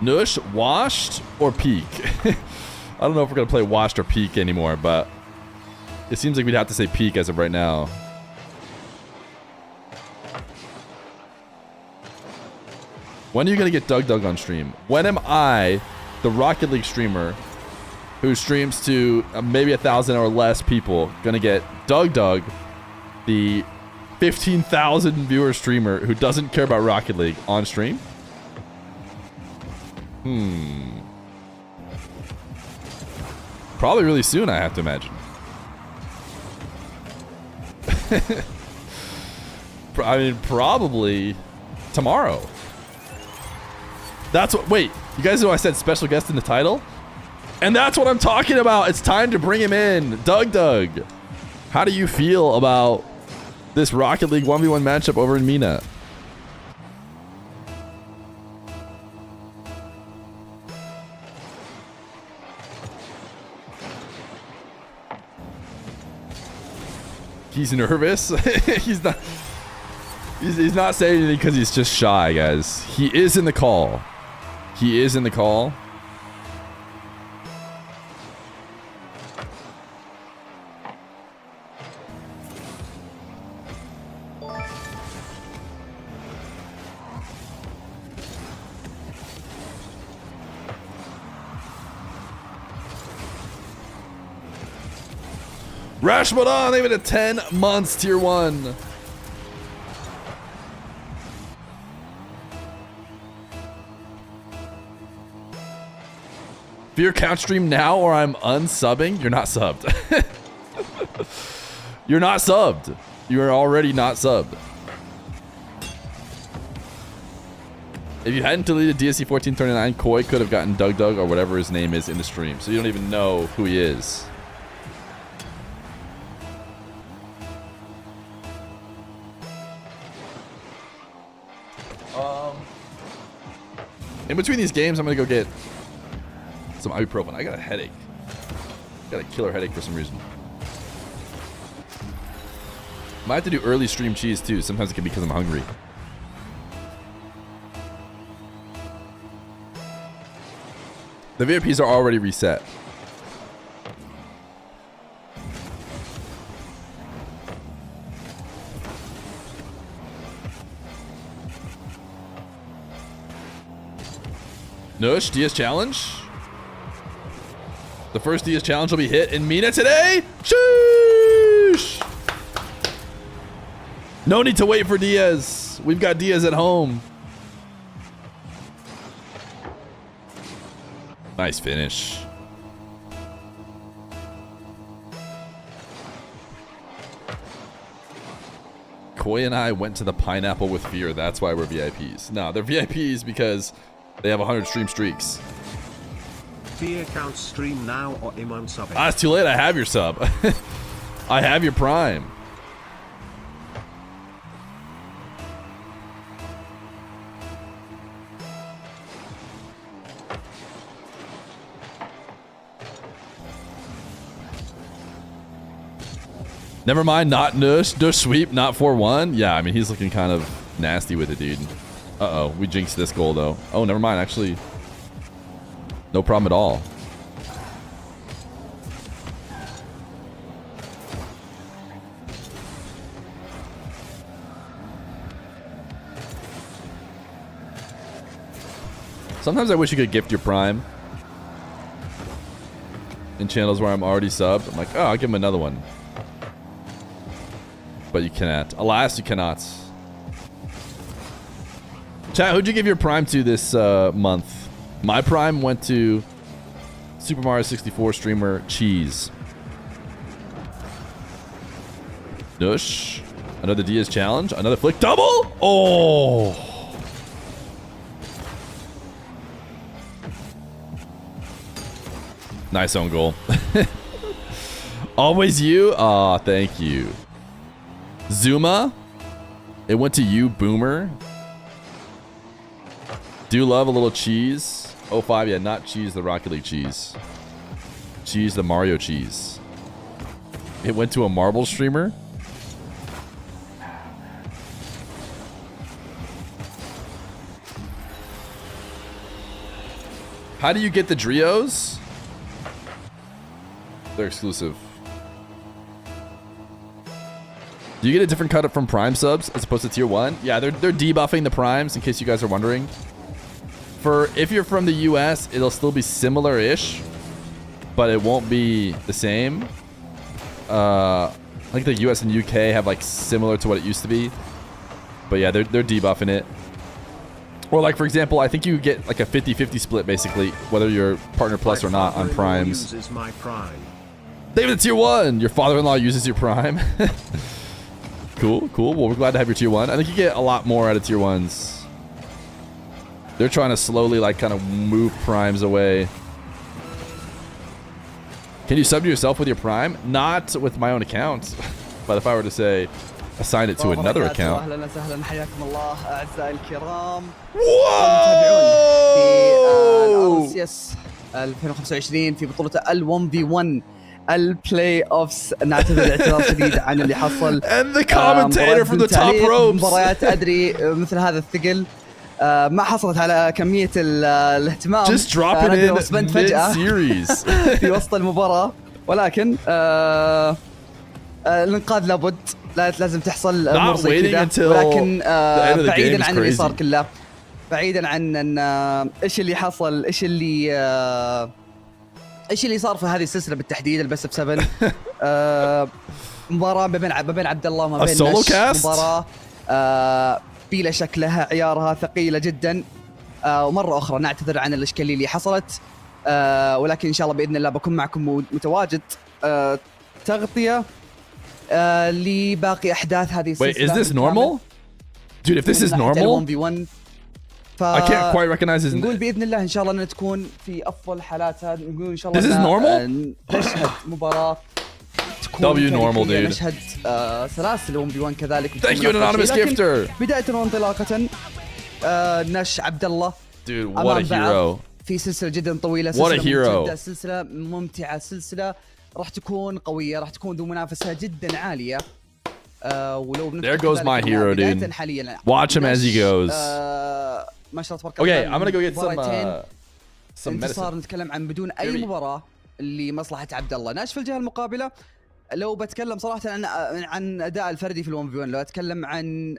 Nush, washed, or peak? I don't know if we're going to play washed or peak anymore, but it seems like we'd have to say peak as of right now. When are you going to get Doug on stream? When am I, the Rocket League streamer, who streams to maybe 1,000 or less people, going to get Doug, the 15,000 viewer streamer who doesn't care about Rocket League, on stream? Probably really soon, I have to imagine. I mean, probably tomorrow. That's what. Wait, you guys know I said special guest in the title? And that's what I'm talking about. It's time to bring him in. Doug. How do you feel about this Rocket League 1v1 matchup over in MENA? He's nervous. He's not. He's not saying anything because he's just shy, guys. He is in the call. He is in the call. Rashmadan, leave it at 10 months, tier 1. Fear count stream now or I'm unsubbing? You're not subbed. You're not subbed. You are already not subbed. If you hadn't deleted DSC 1439, Koi could have gotten Doug or whatever his name is in the stream. So you don't even know who he is. In between these games, I'm gonna go get some ibuprofen. I got a headache. Got a killer headache for some reason. Might have to do early stream cheese too. Sometimes it can be because I'm hungry. The VIPs are already reset. Nush, DS challenge. The first DS challenge will be hit in MENA today. Sheesh! No need to wait for Diaz. We've got Diaz at home. Nice finish. Koi and I went to the Pineapple with Fear. That's why we're VIPs. No, they're VIPs because they have 100 stream streaks.
Fear counts stream now or I'm unsubbing.
Ah, it's too late. I have your sub. I have your prime. Never mind, not Nush. Nush sweep, not 4-1. Yeah, I mean, he's looking kind of nasty with it, dude. Uh-oh, we jinxed this goal, though. Oh, never mind, actually. No problem at all. Sometimes I wish you could gift your Prime in channels where I'm already subbed. I'm like, oh, I'll give him another one. But you cannot. Alas, you cannot. Chat, who'd you give your Prime to this month? My Prime went to Super Mario 64 streamer Cheese. Dush. Another Diaz challenge. Another flick double. Oh. Nice own goal. Always you? Aw, thank you. Zuma? It went to you, Boomer. Do love a little cheese. 05, yeah, not cheese, the Rocket League cheese. Cheese, the Mario cheese. It went to a marble streamer. How do you get the Drios? They're exclusive. Do you get a different cut up from Prime subs as opposed to tier 1? Yeah, they're debuffing the Primes in case you guys are wondering. For if you're from the US, it'll still be similar-ish, but it won't be the same. I think the US and UK have like similar to what it used to be. But yeah, they're debuffing it. Or like, for example, I think you get like a 50-50 split basically, whether you're Partner Plus or not on Primes.
Uses my Prime.
David, tier 1. Your father-in-law uses your Prime. Cool, cool. Well, we're glad to have your tier 1. I think you get a lot more out of tier 1s. They're trying to slowly, like, kind of move Primes away. Can you sub to yourself with your Prime? Not with my own account. But if I were to say, assign it to another account.
اهلا وسهلا حياكم الله اعزائي الكرام. في RLCS 2025 في بطولة ال1v1 البلاي اوفس. نعتذر اعتذار شديد عن اللي حصل.
And the commentator from the top ropes.
مباريات ادري مثل هذا الثقل ما حصلت على كمية الاهتمام.
Just drop it in mid-series.
في وسط المباراة، ولكن الانقاذ لابد، لازم تحصل امور زي كذا. ولكن بعيدا عن اللي صار كله، بعيدا عن ان ايش اللي حصل، ايش اللي صار في هذه السلسله بالتحديد البس ب 7. مباراه ما بين عبد الله وما بين نش. مباراه بلا شك لها عيارها ثقيله جدا. ومره اخرى نعتذر عن الاشكاليه اللي حصلت، ولكن ان شاء الله باذن الله بكون معكم متواجد تغطيه لباقي احداث هذه السلسله.
Wait, is this normal? Dude, if this is normal, I can't quite recognize his.
نقول باذن الله ان شاء الله ان تكون في افضل حالاتها. نقول ان شاء الله
This is normal.
نشهد مباراه تكون
W normal, dude.
نشهد سلاسل 1v1 كذلك.
Thank you, anonymous gifter.
بدايه وانطلاقه نش عبد الله.
Dude, what a hero.
في سلسله جدا طويله.
What a hero.
سلسله ممتعه، سلسله راح تكون قويه، راح تكون ذو منافسه جدا عاليه. ولو
There goes my hero, dude. Watch him as he goes.
ما شاء الله تبارك الله.
Okay, I'm gonna go get some medicine.
صار نتكلم عن بدون اي مباراه لمصلحه عبد الله. ناش في الجهه المقابله، لو بتكلم صراحه عن اداء الفردي في ال1v1، لو اتكلم عن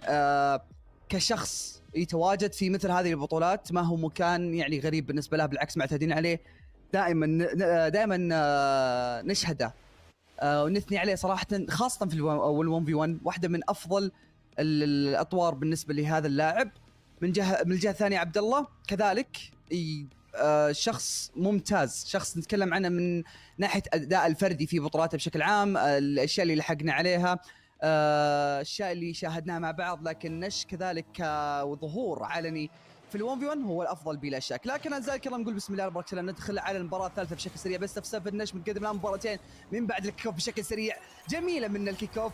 كشخص يتواجد في مثل هذه البطولات، ما هو مكان يعني غريب بالنسبه له، بالعكس معتادين عليه، دائما نشهده ونثني عليه صراحه، خاصه في ال1v1. واحده من افضل الاطوار بالنسبه لهذا اللاعب. من الجهه الثانيه عبد الله كذلك شخص ممتاز، شخص نتكلم عنه من ناحيه اداء الفردي في بطولاته بشكل عام، الاشياء اللي لحقنا عليها، الاشياء اللي شاهدناها مع بعض. لكن نش كذلك وظهور علني في ال1v1 هو الافضل بلا شك. لكن اعزائي الكرام نقول بسم الله الرحمن الرحيم، ندخل على المباراه الثالثه بشكل سريع. بس في النش متقدم الان مباراتين من بعد الكيك اوف بشكل سريع. جميله من الكيك اوف،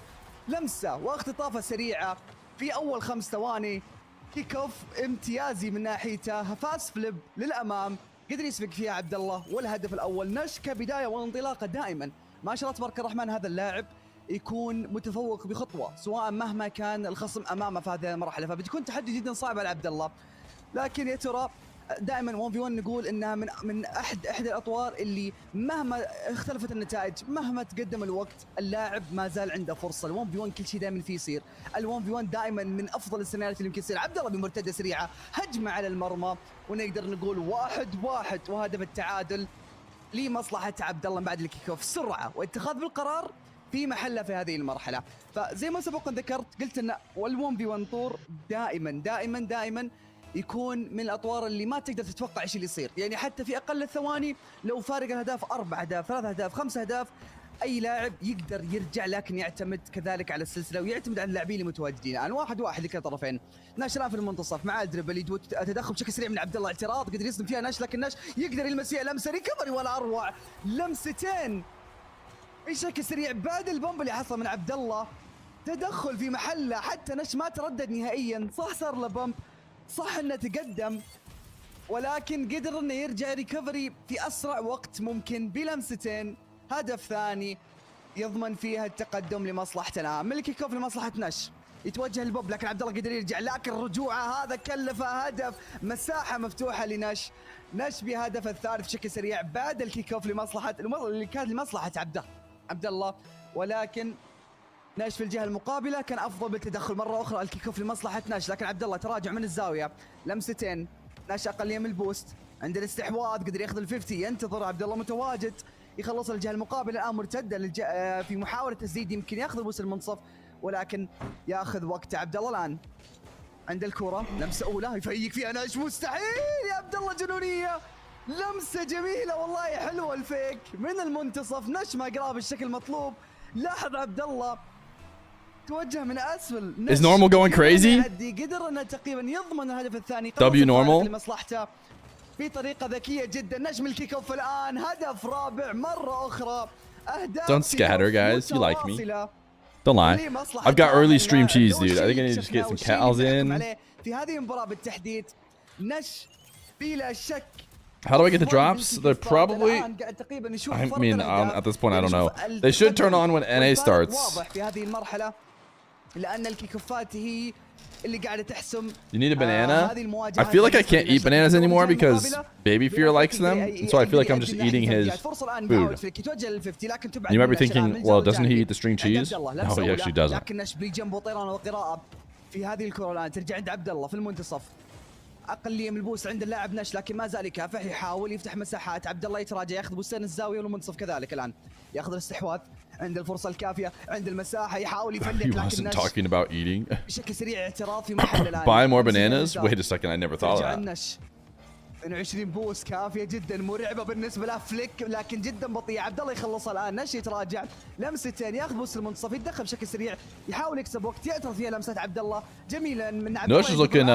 لمسه واختطافه سريعه في اول 5 ثواني. كيك اوف امتيازي من ناحيته، فاست فليب للامام قدر يسبق فيها عبد الله، والهدف الاول. نش كبدايه وانطلاقه دائما ما شاء الله تبارك الرحمن، هذا اللاعب يكون متفوق بخطوه، سواء مهما كان الخصم امامه في هذه المرحله، فبتكون تحدي جدا صعب على عبد الله. لكن يا ترى دائما 1v1 نقول انها من احدى الاطوار اللي مهما اختلفت النتائج، مهما تقدم الوقت، اللاعب ما زال عنده فرصه. ال1v1 كل شيء دائما فيه يصير. ال1v1 دائما من افضل السيناريوهات اللي يمكن يصير. عبد الله بمرتده سريعه، هجمه على المرمى، ونقدر نقول 1-1 وهدف التعادل لمصلحه عبد الله بعد الكيك اوف. سرعه واتخاذ بالقرار في محله في هذه المرحله. فزي ما سبقا ذكرت قلت ان ال1v1 طور دائما يكون من الاطوار اللي ما تقدر تتوقع ايش اللي يصير. يعني حتى في اقل الثواني لو فارق الاهداف 4 اهداف 3 اهداف 5 اهداف، اي لاعب يقدر يرجع، لكن يعتمد كذلك على السلسله ويعتمد على اللاعبين المتواجدين. الان 1-1 لكلا طرفين. ناش الان في المنتصف مع الدربل، تدخل بشكل سريع من عبد الله، اعتراض قدر يصدم فيها ناش، لكن ناش يقدر يلمس فيها لمسه ريكفري ولا اروع، لمستين بشكل سريع بعد البومب اللي حصل من عبد الله. تدخل في محله، حتى نش ما تردد نهائيا. صح صار له بومب، صح انه تقدم، ولكن قدر انه يرجع ريكفري في اسرع وقت ممكن بلمستين. هدف ثاني يضمن فيها التقدم لمصلحته. الان من الكيك اوف لمصلحه نش، يتوجه البوب، لكن عبد الله قدر يرجع، لكن رجوعه هذا كلفه هدف. مساحه مفتوحه لنش، نش بهدف الثالث بشكل سريع بعد الكيك اوف لمصلحه اللي كان لمصلحه عبد الله، ولكن ناش في الجهه المقابله كان افضل بالتدخل مره اخرى. الكيك اوف لمصلحه ناش، لكن عبد الله تراجع من الزاويه، لمستين. ناش اقليه من البوست، عند الاستحواذ قدر ياخذ ال50، ينتظر عبد الله متواجد يخلص الجهه المقابله. الان مرتده في محاوله تسديد، يمكن ياخذ البوست المنصف، ولكن ياخذ وقت عبد الله. الان عند الكره لمسه اولى يفيق فيها ناش، مستحيل يا عبد الله، جنونيه، لمسه جميله والله، حلوه الفيك من المنتصف. نش ما قراه بالشكل المطلوب. لاحظ عبد الله توجه من اسفل.
Is normal going crazy?
قدر انه تقريبا يضمن الهدف الثاني
W normal
لمصلحته بطريقه ذكيه جدا. نجم الكيك اوف الان هدف رابع مره اخرى. اهداف
Don't scatter, guys. You like me. Don't lie. I've got early stream cheese, dude. I think I need to just get some cows in.
في هذه المباراه بالتحديد نش بلا شك.
How do I get the drops? They're probably... I mean, at this point, I don't know. They should turn on when NA starts.
واضح في هذه المرحله لان الكيكوفات هي اللي قاعده تحسم.
You need a banana? I feel like I can't eat bananas anymore because Baby Feer likes them, and so I feel like I'm just eating his food. You might be thinking, well, doesn't he eat the string cheese? No, he actually doesn't.
لكن نش بجنبه طيران وقراءه في هذه الكره. الان ترجع عند عبد الله في المنتصف، اقليه من البوست عند اللاعب نش، لكن ما زال يكافح، يحاول يفتح مساحات. عبد الله يتراجع، ياخذ بوستين الزاويه والمنتصف كذلك. الان ياخذ الاستحواذ، عند الفرصه الكافيه، عند المساحه، يحاول يفلت،
He
لكن
wasn't talking about eating.
بشكل سريع اعتراض في محل. الان
Buy more bananas? Wait a second, I never thought of that.
نش 22 بوست كافيه جدا، مرعبه بالنسبه له. فليك لكن جدا بطيء. عبد الله يخلصها الان. نش يتراجع، لمستين، ياخذ بوست المنتصف، يتدخل بشكل سريع، يحاول يكسب وقت، يعترض فيها لمسات عبد الله جميلا من عبد الله.
Nosh is looking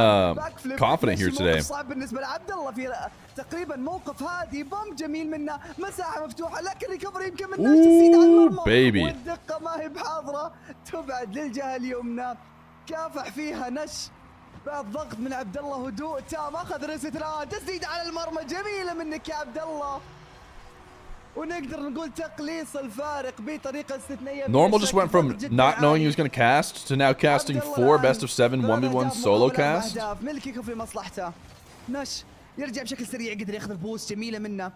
confident here today.
صعب بالنسبه لعبد الله في تقريبا موقف هادي. بوم جميل منه، مساحه مفتوحه، لكن ريكفري يمكن من نش تسديد على المرمى، والدقه ما هي بحاضره، تبعد للجهه اليمنى. كافح فيها نش بعد ضغط من عبد الله، هدوء تام، اخذ ريست الان، تسديد على المرمى جميله منك يا عبد الله، ونقدر نقول تقليص الفارق بطريقه استثنائيه.
Normal just went from not knowing he was going to cast to now casting 4 best of 7 1v1 solo cast.
ملكي في مصلحته. نش يرجع بشكل سريع، قدر ياخذ البوست جميله منه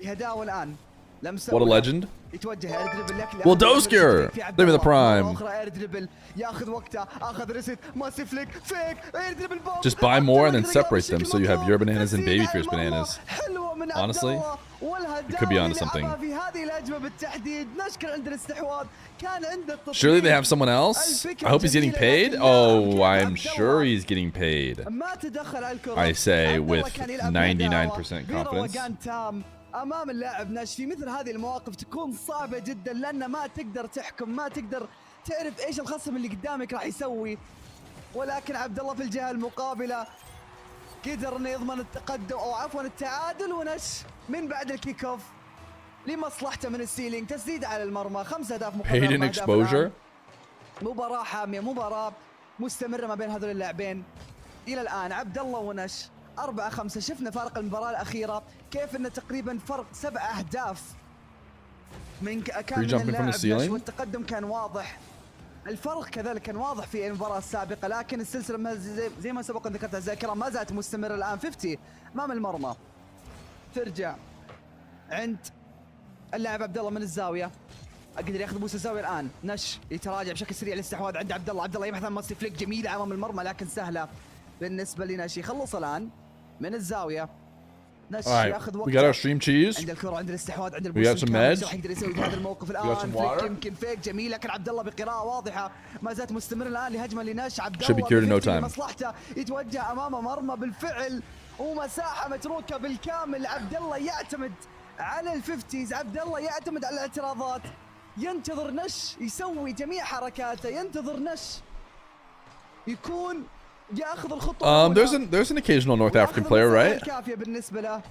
بهداوه. الان لمسه
What a legend.
يتوجه اير دريبل،
Well, Dosker! Give me the prime.
اخرى اير دريبل، ياخذ وقته، اخذ ريست، ماسي فليك، فيك، اير دريبل بوم.
Just buy more and then separate them so you have your bananas and Baby Feer's bananas. Honestly, you could be onto something.
في هذه الهجمه بالتحديد نش كان عنده الاستحواذ، كان عنده التطبيق.
Surely they have someone else? I hope he's getting paid. Oh, I'm sure he's getting paid.
ما تدخل على الكرة.
I say with 99% confidence.
امام اللاعب ناش في مثل هذه المواقف تكون صعبه جدا، لان ما تقدر تحكم، ما تقدر تعرف ايش الخصم اللي قدامك راح يسوي. ولكن عبد الله في الجهه المقابله قدر انه يضمن التقدم، او عفوا التعادل، ونش من بعد الكيك اوف لمصلحته من السيلينج. تسديد على المرمى، 5 اهداف مقابل
Paid in exposure.
مباراه حاميه، مباراه مستمره ما بين هذول اللاعبين الى الان. عبد الله ونش 4-5. شفنا فارق المباراة الأخيرة كيف أنه تقريبا فرق 7 أهداف من كان
Free jumping from the ceiling.
والتقدم كان واضح. الفرق كذلك كان واضح في المباراة السابقة، لكن السلسلة زي ما سبق ذكرت أعزائي الكرام ما زالت مستمرة الآن. 50 أمام المرمى، ترجع عند اللاعب عبد الله من الزاوية، قدر ياخذ بوس الزاوية الآن. نش يتراجع بشكل سريع الاستحواذ عند عبد الله. عبد الله يبحث عن ماستي فليك جميلة أمام المرمى لكن سهلة بالنسبة لنش. يخلص الآن من الزاوية. نش ياخذ وقت.
We got our stream cheese.
عند الكرة، عند الاستحواذ، عند
We got some meds.
يقدر يسوي في هذا الموقف الآن. فليك يمكن فيك جميل لكن عبد الله بقراءة واضحة ما زالت مستمرة الآن لهجمة لنش. عبد الله
Should be cured in no time.
مصلحته يتوجه أمام مرمى بالفعل ومساحة متروكة بالكامل. عبد الله يعتمد على الفيفتيز، عبد الله يعتمد على الاعتراضات، ينتظر نش يسوي جميع حركاته، ينتظر نش يكون ياخذ الخطوة.
There's an occasional North African player, right?
كافية بالنسبة له.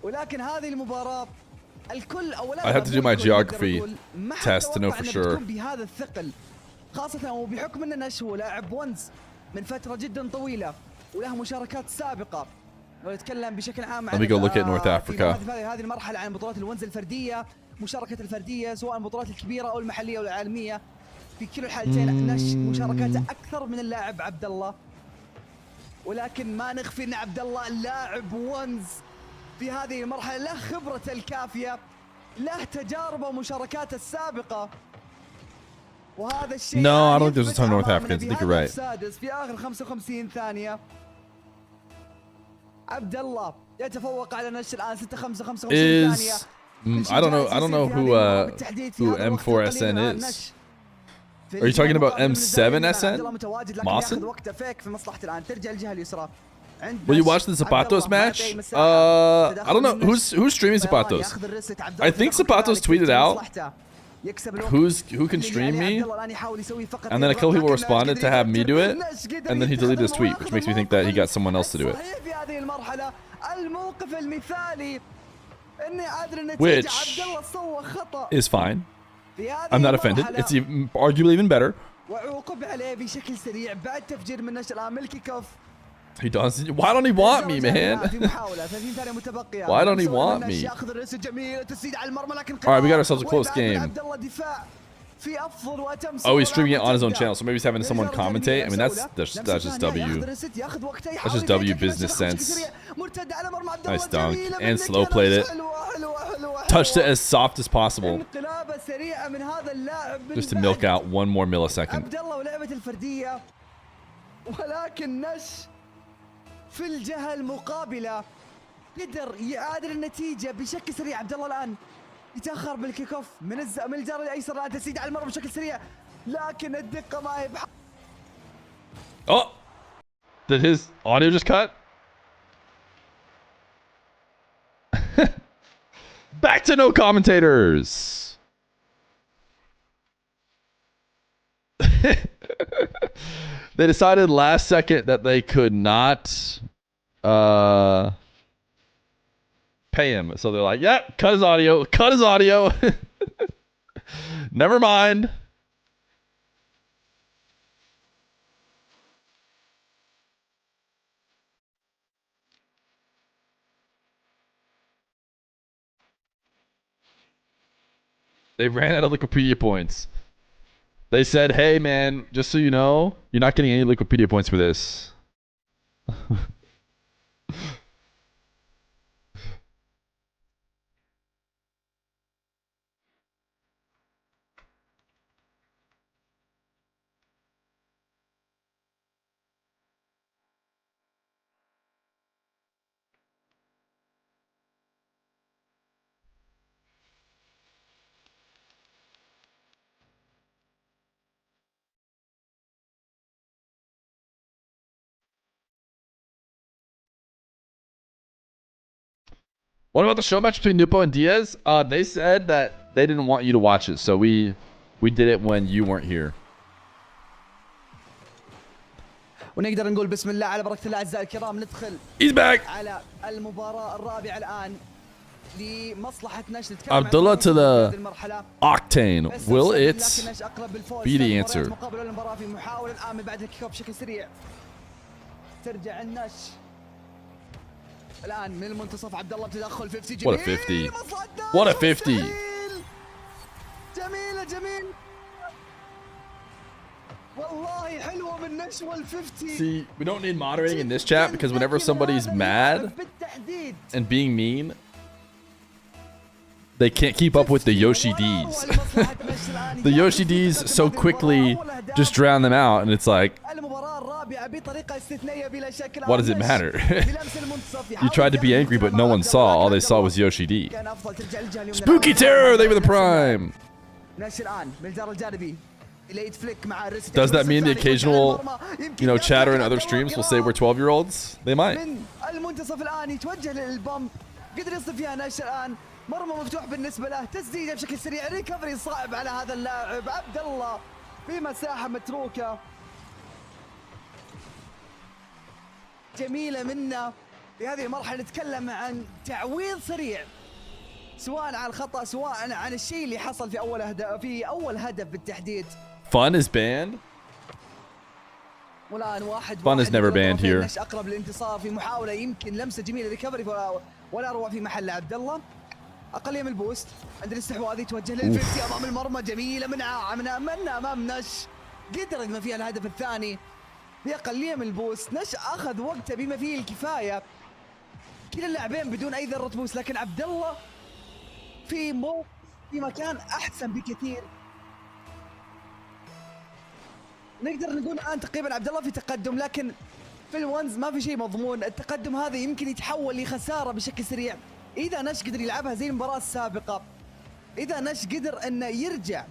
ولكن هذه المباراة الكل اولا
I have to do my geography test to know for sure.
بهذا الثقل خاصة وبحكم ان نش هو لاعب ونز من فترة جدا طويلة وله مشاركات سابقة. لو نتكلم بشكل عام عن
Let me go look at North Africa.
هذه المرحلة عن بطولات الونز الفردية، مشاركة الفردية سواء البطولات الكبيرة او المحلية او العالمية، في كلا الحالتين نش مشاركاته اكثر من اللاعب عبد الله. ولكن ما نخفي ان عبد الله لاعب ونز في هذه المرحلة، له خبرته الكافية، له تجاربه ومشاركاته السابقة، وهذا الشيء
No, I don't think there's a ton of North Africans. I think you're right.
السادس في آخر 55 ثانية. عبد الله يتفوق على نش الآن 6-5-55 ثانية.
I don't know who M4SN is. Are you talking about M7SN? Mawson? Will you watch the Zapatos match? I don't know. Who's streaming Zapatos? I think Zapatos tweeted out who can stream me, and then a couple people responded to have me do it, and then he deleted his tweet, which makes me think that he got someone else to do it. Which is fine. I'm not offended. It's arguably even better. He does. Why don't he want me, man? Why don't he want me? Alright, we got ourselves a close game. Oh, he's streaming it on his own channel, so maybe he's having someone commentate. I mean, that's just W. That's just W business sense. Nice dunk. And slow played it. Touched it as soft as possible. Just to milk out one more millisecond.
في الجهة المقابلة قدر يعادل النتيجة بشكل سريع. عبد الله الآن يتأخر بالكيك اوف من الجار الأيسر، الآن تسديد على المرمى بشكل سريع لكن الدقة ما هي
Oh! Did his audio just cut? Back to no commentators! They decided last second that they could not pay him. So they're like, yeah, cut his audio. Cut his audio. Never mind. They ran out of Wikipedia points. They said, hey, man, just so you know, you're not getting any Wikipedia points for this. What about the show match between Nupo and Diaz? They said that they didn't want you to watch it, so we did it when you weren't here.
ونقدر نقول بسم الله على بركة الله أعزائي الكرام ندخل
He's back.
على المباراة الرابعة الآن لمصلحة نشر.
Abdullah to the Octane. Will it be the answer?
مقابل المباراة في محاولة الآن من بعد الكيك اوف بشكل سريع. ترجع النش الان من المنتصف عبد الله بتدخل 50
What a 50. What a 50.
جميلة جميل والله حلوة من نشوة ال 50.
See, we don't need moderating in this chat because whenever somebody's mad and being mean, they can't keep up with the Yoshi Ds. The Yoshi Ds so quickly just drown them out, and it's like, what does it matter? You tried to be angry, but no one saw. All they saw was Yoshi D. Spooky Terror, they were the prime. Does that mean the occasional, chatter in other streams will say we're 12-year-olds? They might.
مرمى مفتوح بالنسبة له، تسديده بشكل سريع، ريكفري صعب على هذا اللاعب عبد الله في مساحة متروكة جميلة منا. في هذه المرحلة نتكلم عن تعويض سريع سواء عن الخطأ سواء عن الشيء اللي حصل في أول هدف بالتحديد.
Fun is banned.
والآن واحد
Fun is never banned here.
أقرب للانتصار في محاولة يمكن لمسة جميلة ريكفري ولا أروع في محل عبد الله. أقلية من البوست عند الاستحواذ يتوجه للفيكسي أمام المرمى جميلة من أمام نش قدر يضمن فيها الهدف الثاني بأقلية من البوست. نش أخذ وقته بما فيه الكفاية كلا اللاعبين بدون أي ذرة بوست لكن عبد الله في مكان أحسن بكثير. نقدر نقول الآن تقريبا عبد الله في تقدم لكن في الونز ما في شيء مضمون. التقدم هذا يمكن يتحول لخسارة بشكل سريع إذا نش قدر يلعبها زي المباراة السابقة. إذا نش قدر أنه يرجع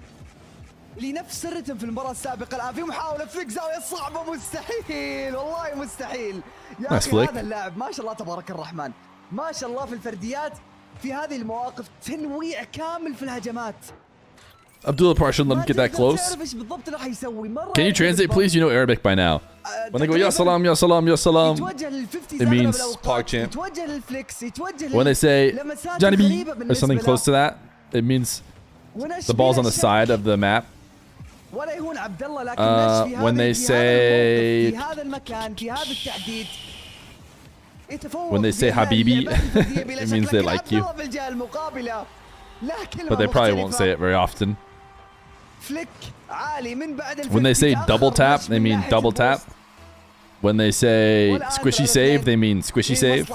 لنفس الرتم في المباراة السابقة. الآن في محاولة فليك زاوية صعبة مستحيل والله مستحيل يا أخي. هذا اللاعب ما شاء الله تبارك الرحمن ما شاء الله في الفرديات في هذه المواقف تنويع كامل في الهجمات.
Abdullah probably shouldn't let him get that close. Can you translate, please? You know Arabic by now. When they go, Ya salam, Ya salam, Ya salam, it means PogChamp. When they say Johnny B or something close to that, it means the ball's on the side of the map. When they say Habibi, it means they like you. But they probably won't say it very often. When they say double tap, they mean double tap. When they say squishy save, they mean squishy save.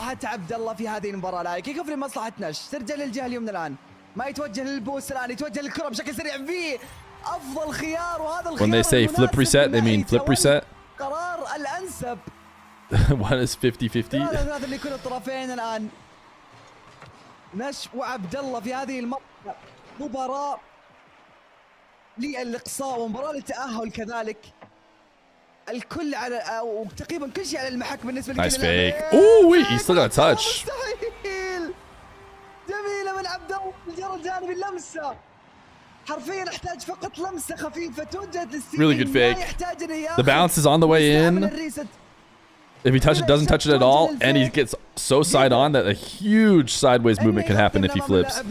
When they say flip reset, they mean flip reset. One is 50-50.
نش وعبد الله في هذه المباراة مباراة للإقصاء ومباراة للتأهل كذلك. الكل على أو تقريبا كل شيء على المحك بالنسبة لكل
Nice fake. Ooh, wait, he still got a touch.
مستحيل. جميلة من عبد الله الجرى الجانبي اللمسة. حرفيا احتاج فقط لمسة خفيفة توجهت للسين.
Really good fake. The bounce is on the way in. If he doesn't touch it at all, and he gets so side on that a huge sideways movement can happen if he flips.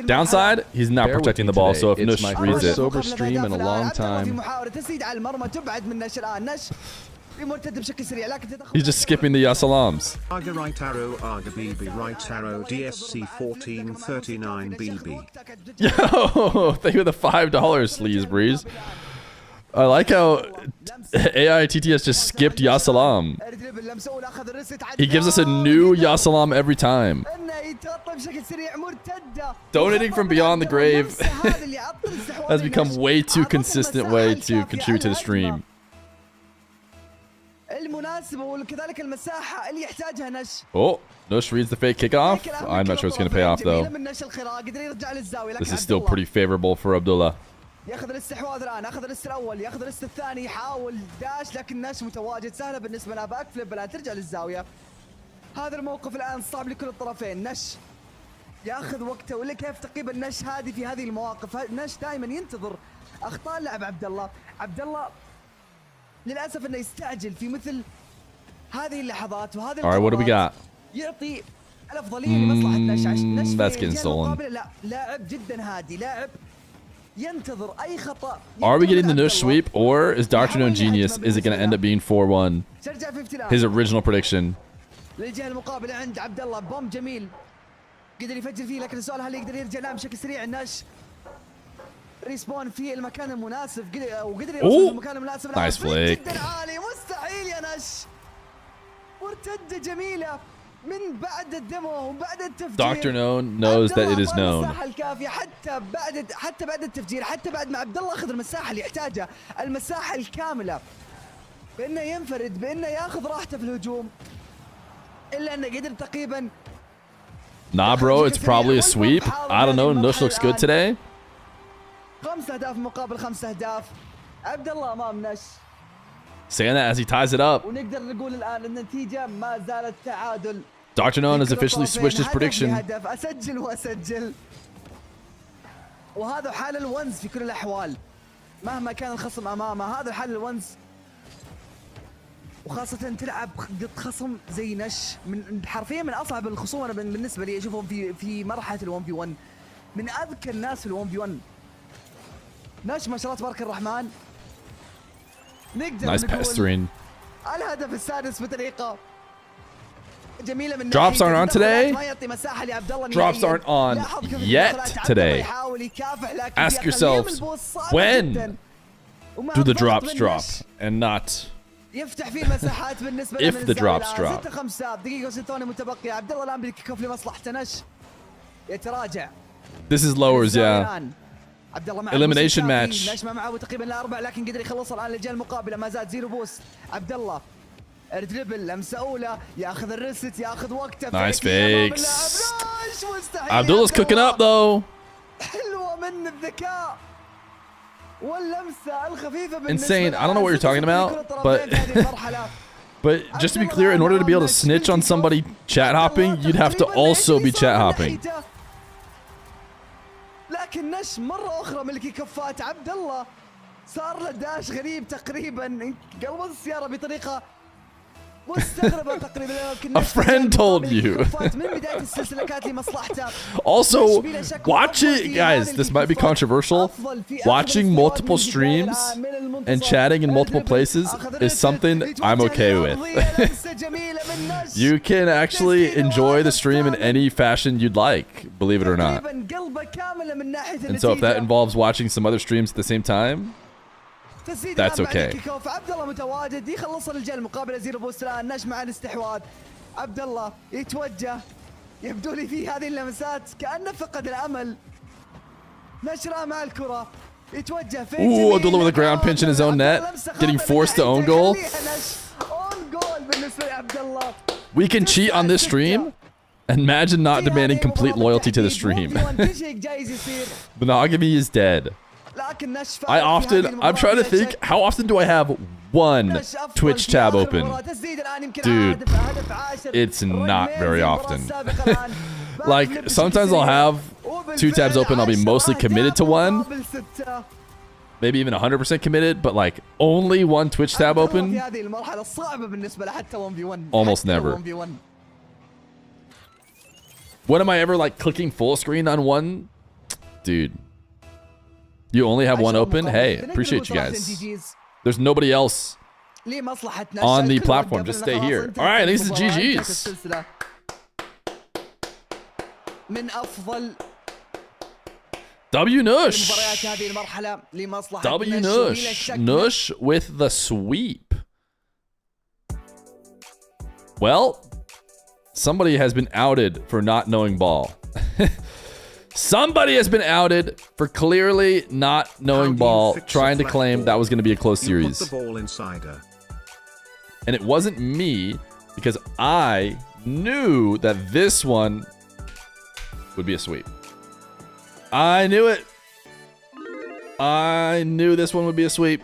Downside, he's not protecting the ball, so if Nush reads it.
Sober stream in a long time.
He's just skipping the Yasalams.
Arga right arrow, Arga BB right arrow, DSC 1439 BB.
Yo, thank you for the $5, Sleaze Breeze. I like how AITTS just skipped Yasalam. He gives us a new Yasalam every time. Donating from beyond the grave has become way too consistent way to contribute to the stream. Oh, Nush reads the fake kickoff. I'm not sure it's going to pay off though. This is still pretty favorable for Abdullah.
ياخذ الاستحواذ الان اخذ الاست الاول ياخذ الاست الثاني يحاول داش لكن نش متواجد سهله بالنسبه له باك فليب الان ترجع للزاويه. هذا الموقف الان صعب لكل الطرفين. نش ياخذ وقته ولا كيف تقريبا نش هادي في هذه المواقف. نش دائما ينتظر اخطاء اللاعب عبد الله. عبد الله للاسف انه يستعجل في مثل هذه اللحظات وهذه
القرارات.
يعطي الافضليه لمصلحه نش. نش
That's getting stolen.
لا لاعب جدا هادي لاعب ينتظر اي خطا.
Are we getting the Nush sweep, or is Dr. Known Genius, is it going to end up being 4-1? His original prediction.
للجهه المقابله عند عبد الله بوم جميل قدر يفجر فيه، لكن السؤال هل يقدر يرجع لها بشكل سريع؟ الناش ريسبون في المكان المناسب وقدر يوصل في المكان المناسب.
نايس فليك
جدا عالي، مستحيل يا نش. مرتده جميله من بعد الدمو وبعد التفجير.
Dr. Known knows that it is known.
المساحه الكافيه حتى بعد التفجير، حتى بعد ما عبد الله اخذ المساحه اللي يحتاجها، المساحه الكامله، بانه ينفرد، بانه ياخذ راحته في الهجوم، الا انه قدر تقريبا.
Nah, bro, it's probably a sweep. I don't know. Nush looks good today.
5 أهداف مقابل 5 أهداف. عبد الله امام نش.
Saying that as he ties it up.
ونقدر نقول الان النتيجه ما زالت تعادل.
Dr. Known has officially switched his prediction.
هدف اسجل واسجل. وهذا حال الونز في كل الاحوال. مهما كان الخصم امامه، هذا حال الونز. وخاصة تلعب ضد خصم زي نش، من حرفيا من اصعب الخصوم انا بالنسبة لي اشوفهم في مرحلة ال1 في 1. من اذكى الناس في ال1 في 1. نش ما شاء الله تبارك الرحمن. نقدر نقول الهدف السادس بطريقة جميلة من
Drops aren't on today.
ما يعطي مساحة لعبد الله.
Drops aren't on yet today. Ask yourselves, when do the drops drop and not
يفتح فيه المساحات بالنسبة
if the drops drop.
6-5 دقيقة و6 ثواني متبقية. عبد الله الآن بالكيك اوف لمصلحة نش. يتراجع.
This is lowers, yeah.
عبد الله
Elimination match.
نش ما معه تقريبا ل4 لكن قدر يخلص الآن للجهة المقابلة. ما زاد 0 بوست. عبد الله دربل لمسة أولى، ياخذ الريست، ياخذ وقته.
Nice fakes. Abdullah's cooking up though.
حلوة من الذكاء واللمسة الخفيفة.
Insane. I don't know what you're talking about, but just to be clear, in order to be able to snitch on somebody chat hopping, you'd have to also be chat hopping.
لكن نش مرة أخرى من الكيكوفات. عبد الله صار له داش غريب تقريبا، قلب السيارة بطريقة مستغربة تقريبا.
A friend told you.
من بداية السلسلة كانت لمصلحته.
Also, watching, guys, this might be controversial. Watching multiple streams and chatting in multiple places is something I'm okay with. You can actually enjoy the stream in any fashion you'd like, believe it or not. And so if that involves watching some other streams at the same time, that's okay.
عبد الله متواجد يخلص الجهة المقابلة. 0 بوست الآن. نش مع الاستحواذ. عبد الله يتوجه، يبدو لي في هذه اللمسات كأنه فقد الأمل. نشرة مع الكرة يتوجه في.
Ooh, Abdullah with a ground pinch in his own net, getting forced to own goal. We can cheat on this stream. Imagine not demanding complete loyalty to the stream. Monogamy is dead. I'm trying to think, how often do I have one Twitch tab open? Dude, it's not very often. Like, sometimes I'll have 2 tabs open, I'll be mostly committed to one. Maybe even 100% committed, but like, only one Twitch tab open? Almost never. When am I ever like clicking full screen on one? Dude. You only have one open? Hey, appreciate you guys. There's nobody else on the platform. Just stay here. All right, these are GG's. W Nush. W Nush. Nush with the sweep. Well, somebody has been outed for not knowing ball. Somebody has been outed for clearly not knowing ball, trying to claim that was going to be a close series. And it wasn't me, because I knew that this one would be a sweep. I knew it. I knew this one would be a sweep.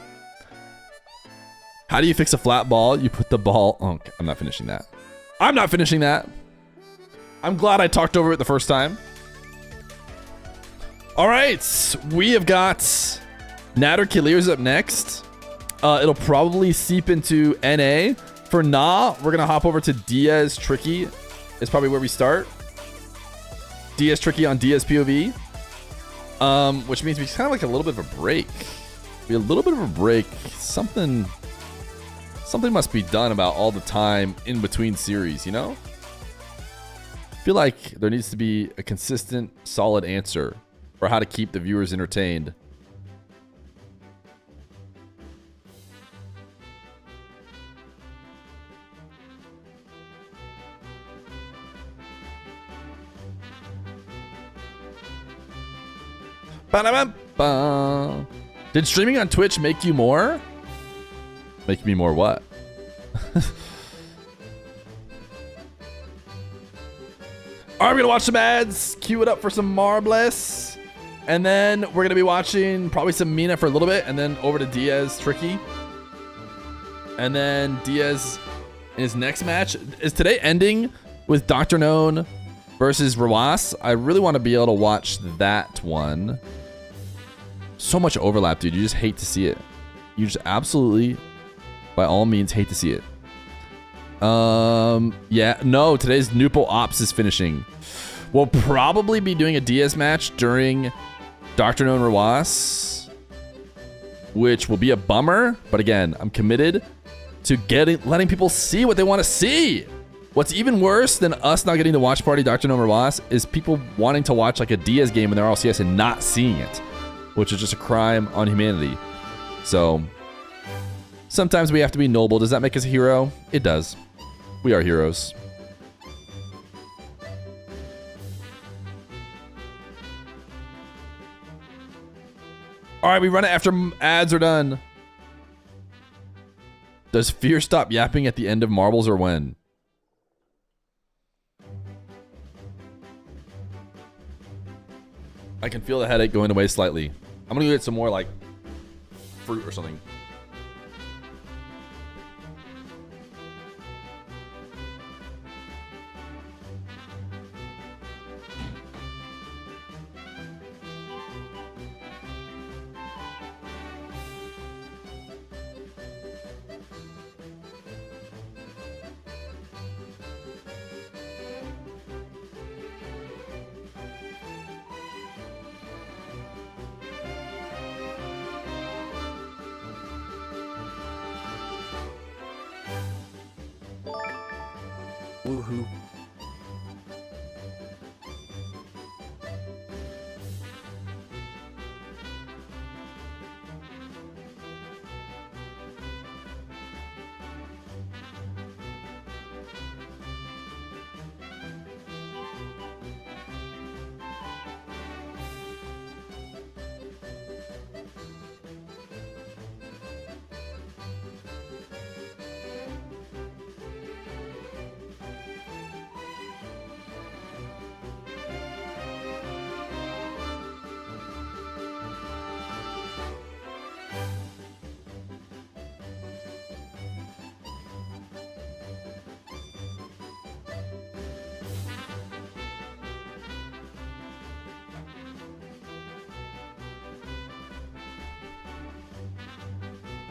How do you fix a flat ball? You put the ball... Oh, okay. I'm not finishing that. I'm not finishing that. I'm glad I talked over it the first time. All right, we have got Natter Killiers up next. It'll probably seep into NA. For Nah, we're going to hop over to Diaz Tricky. It's probably where we start. Diaz Tricky on Diaz POV. Which means we kind of like a little bit of a break. We have a little bit of a break. Something Something must be done about all the time in between series, you know? I feel like there needs to be a consistent, solid answer for how to keep the viewers entertained. Ba-da-ba-ba. Did streaming on Twitch make you more? Make me more what? Alright, we're gonna watch some ads, cue it up for some Marbles, and then we're gonna be watching probably some MENA for a little bit, and then over to Diaz Tricky. And then Diaz in his next match. Is today ending with Dr. Known versus Rawas? I really want to be able to watch that one. So much overlap, dude. You just hate to see it. You just absolutely, by all means, hate to see it. Yeah, no, today's Nupo Ops is finishing. We'll probably be doing a Diaz match during Dr. Known Rawas, which will be a bummer. But again, I'm committed to letting people see what they want to see. What's even worse than us not getting to watch party Dr. Known Rawas is people wanting to watch like a Diaz game in their RLCS and not seeing it, which is just a crime on humanity. So sometimes we have to be noble. Does that make us a hero? It does. We are heroes. All right, we run it after ads are done. Does Fear stop yapping at the end of Marbles or when? I can feel the headache going away slightly. I'm gonna get some more like fruit or something.
Woohoo.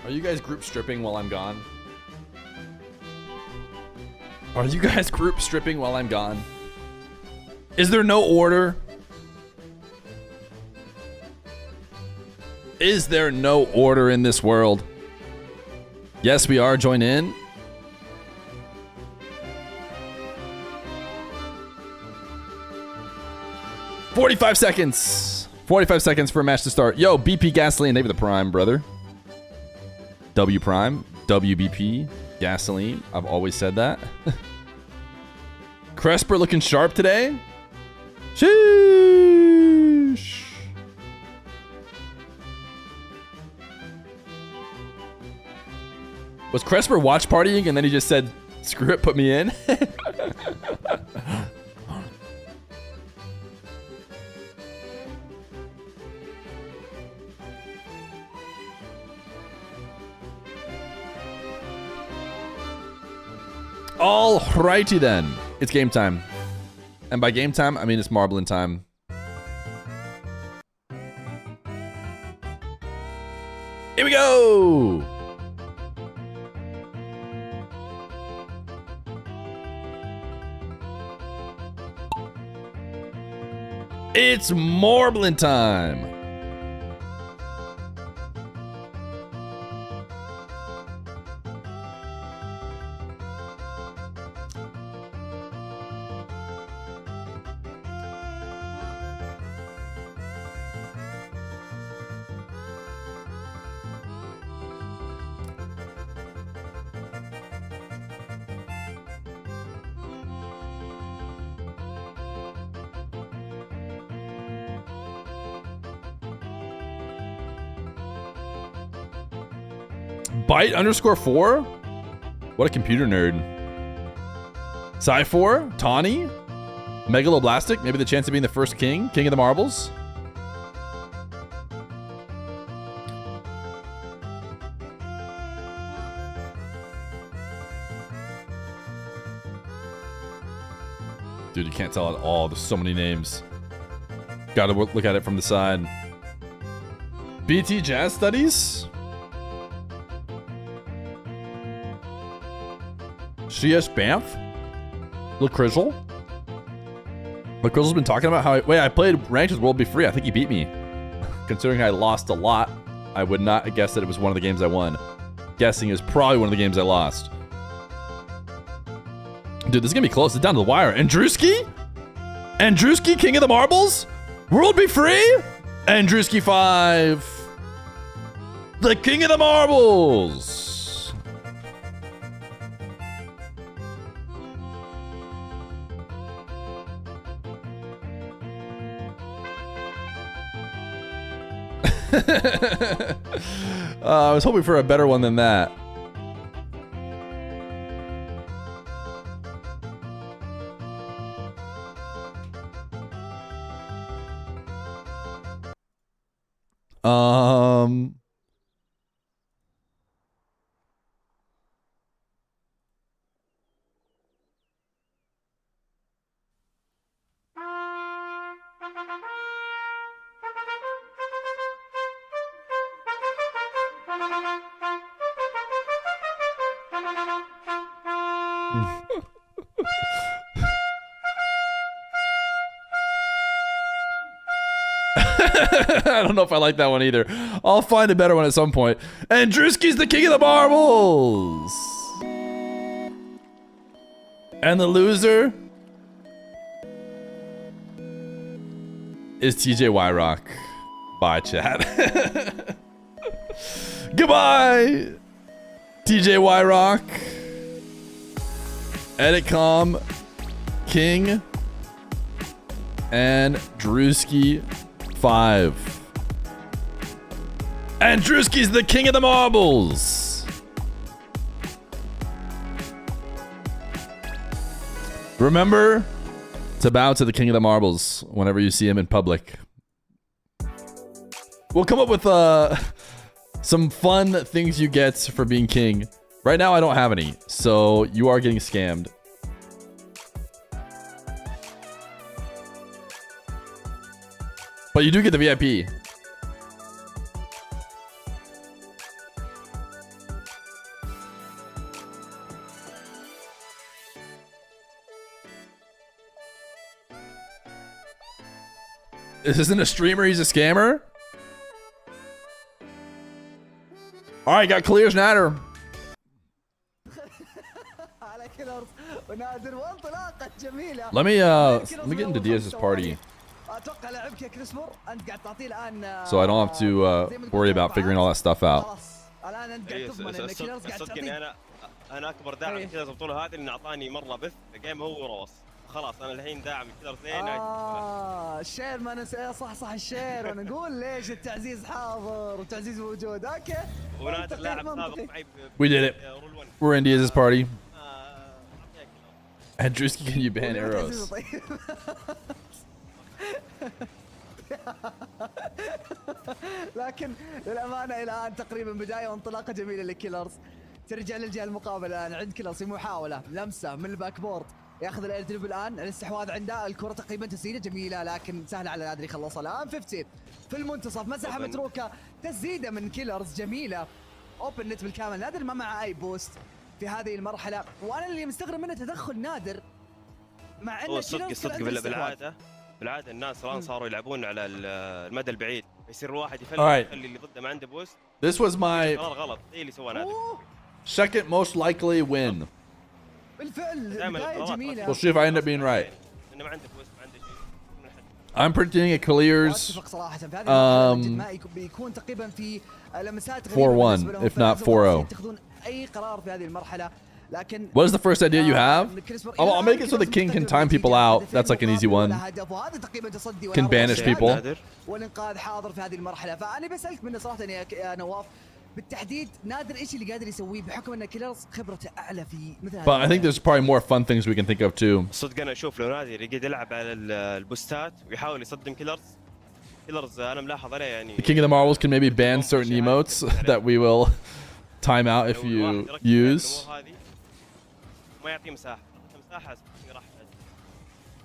Are you guys group stripping while I'm gone? Are you guys group stripping while I'm gone? Is there no order? Is there no order in this world? Yes, we are. Join in. "45 seconds. 45 seconds for a match to start." Yo, BP Gasoline, they were the prime, brother. W Prime, WBP, Gasoline. I've always said that. Cresper looking sharp today. Sheesh. Was Cresper watch partying and then he just said, screw it, put me in? Alrighty then. It's game time. And by game time, I mean it's marbling time. Here we go! It's marbling time! Byte_4? What a computer nerd. Psy4? Tawny? Megaloblastic? Maybe the chance of being the first king? King of the marbles? Dude, you can't tell at all. There's so many names. Gotta look at it from the side. BT Jazz Studies? CS Banff? Look, Crizzle? Look, Crizzle's been talking about how I played ranked with World Be Free. I think he beat me. Considering I lost a lot, I would not have guessed that it was one of the games I won. Guessing is probably one of the games I lost. Dude, this is gonna be close. It's down to the wire. Andrewski? Andrewski, King of the Marbles? World Be Free? Andrewski 5. The King of the Marbles. I was hoping for a better one than that. I don't know if I like that one either. I'll find a better one at some point. And Drewski's the King of the Marbles. And the loser is TJ Wyrock. Bye, chat. Goodbye, TJ Wyrock. Editcom, King, and Drewski 5. And Drewski's the King of the Marbles. Remember to bow to the King of the Marbles whenever you see him in public. We'll come up with some fun things you get for being king. Right now, I don't have any, so you are getting scammed. But you do get the VIP. This isn't a streamer, he's a scammer? Alright, got clears Natter. Let me get into Diaz's party. So I don't have to worry about figuring all that stuff out.
انا اكبر داعم لكيلرز البطوله هذه اللي اعطاني مره بث جيم هو وروس خلاص انا الحين داعم كيلرز لين
الشير ما ننسى صح الشير ونقول ليش التعزيز حاضر والتعزيز موجود اوكي
ونادر لاعب سابق معي.
We did it. We're in Diaz's party. And Drewski, can you ban arrows?
لكن للامانه الى الان تقريبا بدايه وانطلاقه جميله للكيلرز. ترجع للجهه المقابله الان عند كيلرز في محاوله لمسه من الباك بورد ياخذ الاير دريب الان الاستحواذ عنده الكره تقريبا تسديده جميله لكن سهله على نادر يخلصها الان 50 في المنتصف مساحه متروكه تسديده من كيلرز جميله اوبن نت بالكامل. نادر ما معه اي بوست في هذه المرحله وانا اللي مستغرب منه تدخل نادر مع انه
صدق بالعاده الناس الان صاروا يلعبون على المدى البعيد يصير واحد يفلت يخلي اللي ضده ما عنده بوست.
This was my
غلط اللي سواه نادر.
Second most likely win.
بالفعل بدايه جميله.
We'll see if I end up being right. I'm predicting it clears 4-1 if not 4-0.
يتخذون اي قرار في هذه المرحله لكن
What is the first idea you have? I'll make it so the king can time people out. That's like an easy one. Can banish people.
والانقاذ حاضر في هذه المرحله فانا بسالك منه صراحه يا نواف بالتحديد نادر ايش اللي قادر يسويه بحكم ان كيلرز خبرته اعلى في مثل هذا.
But I think there's probably more fun things we can think of too.
صدق انا اشوف لو نادر يقعد يلعب على البوستات ويحاول يصدم كيلرز انا ملاحظ عليه يعني.
The King of the Marvels can maybe ban certain emotes that we will time out if you use.
ما يعطيه مساحه راح.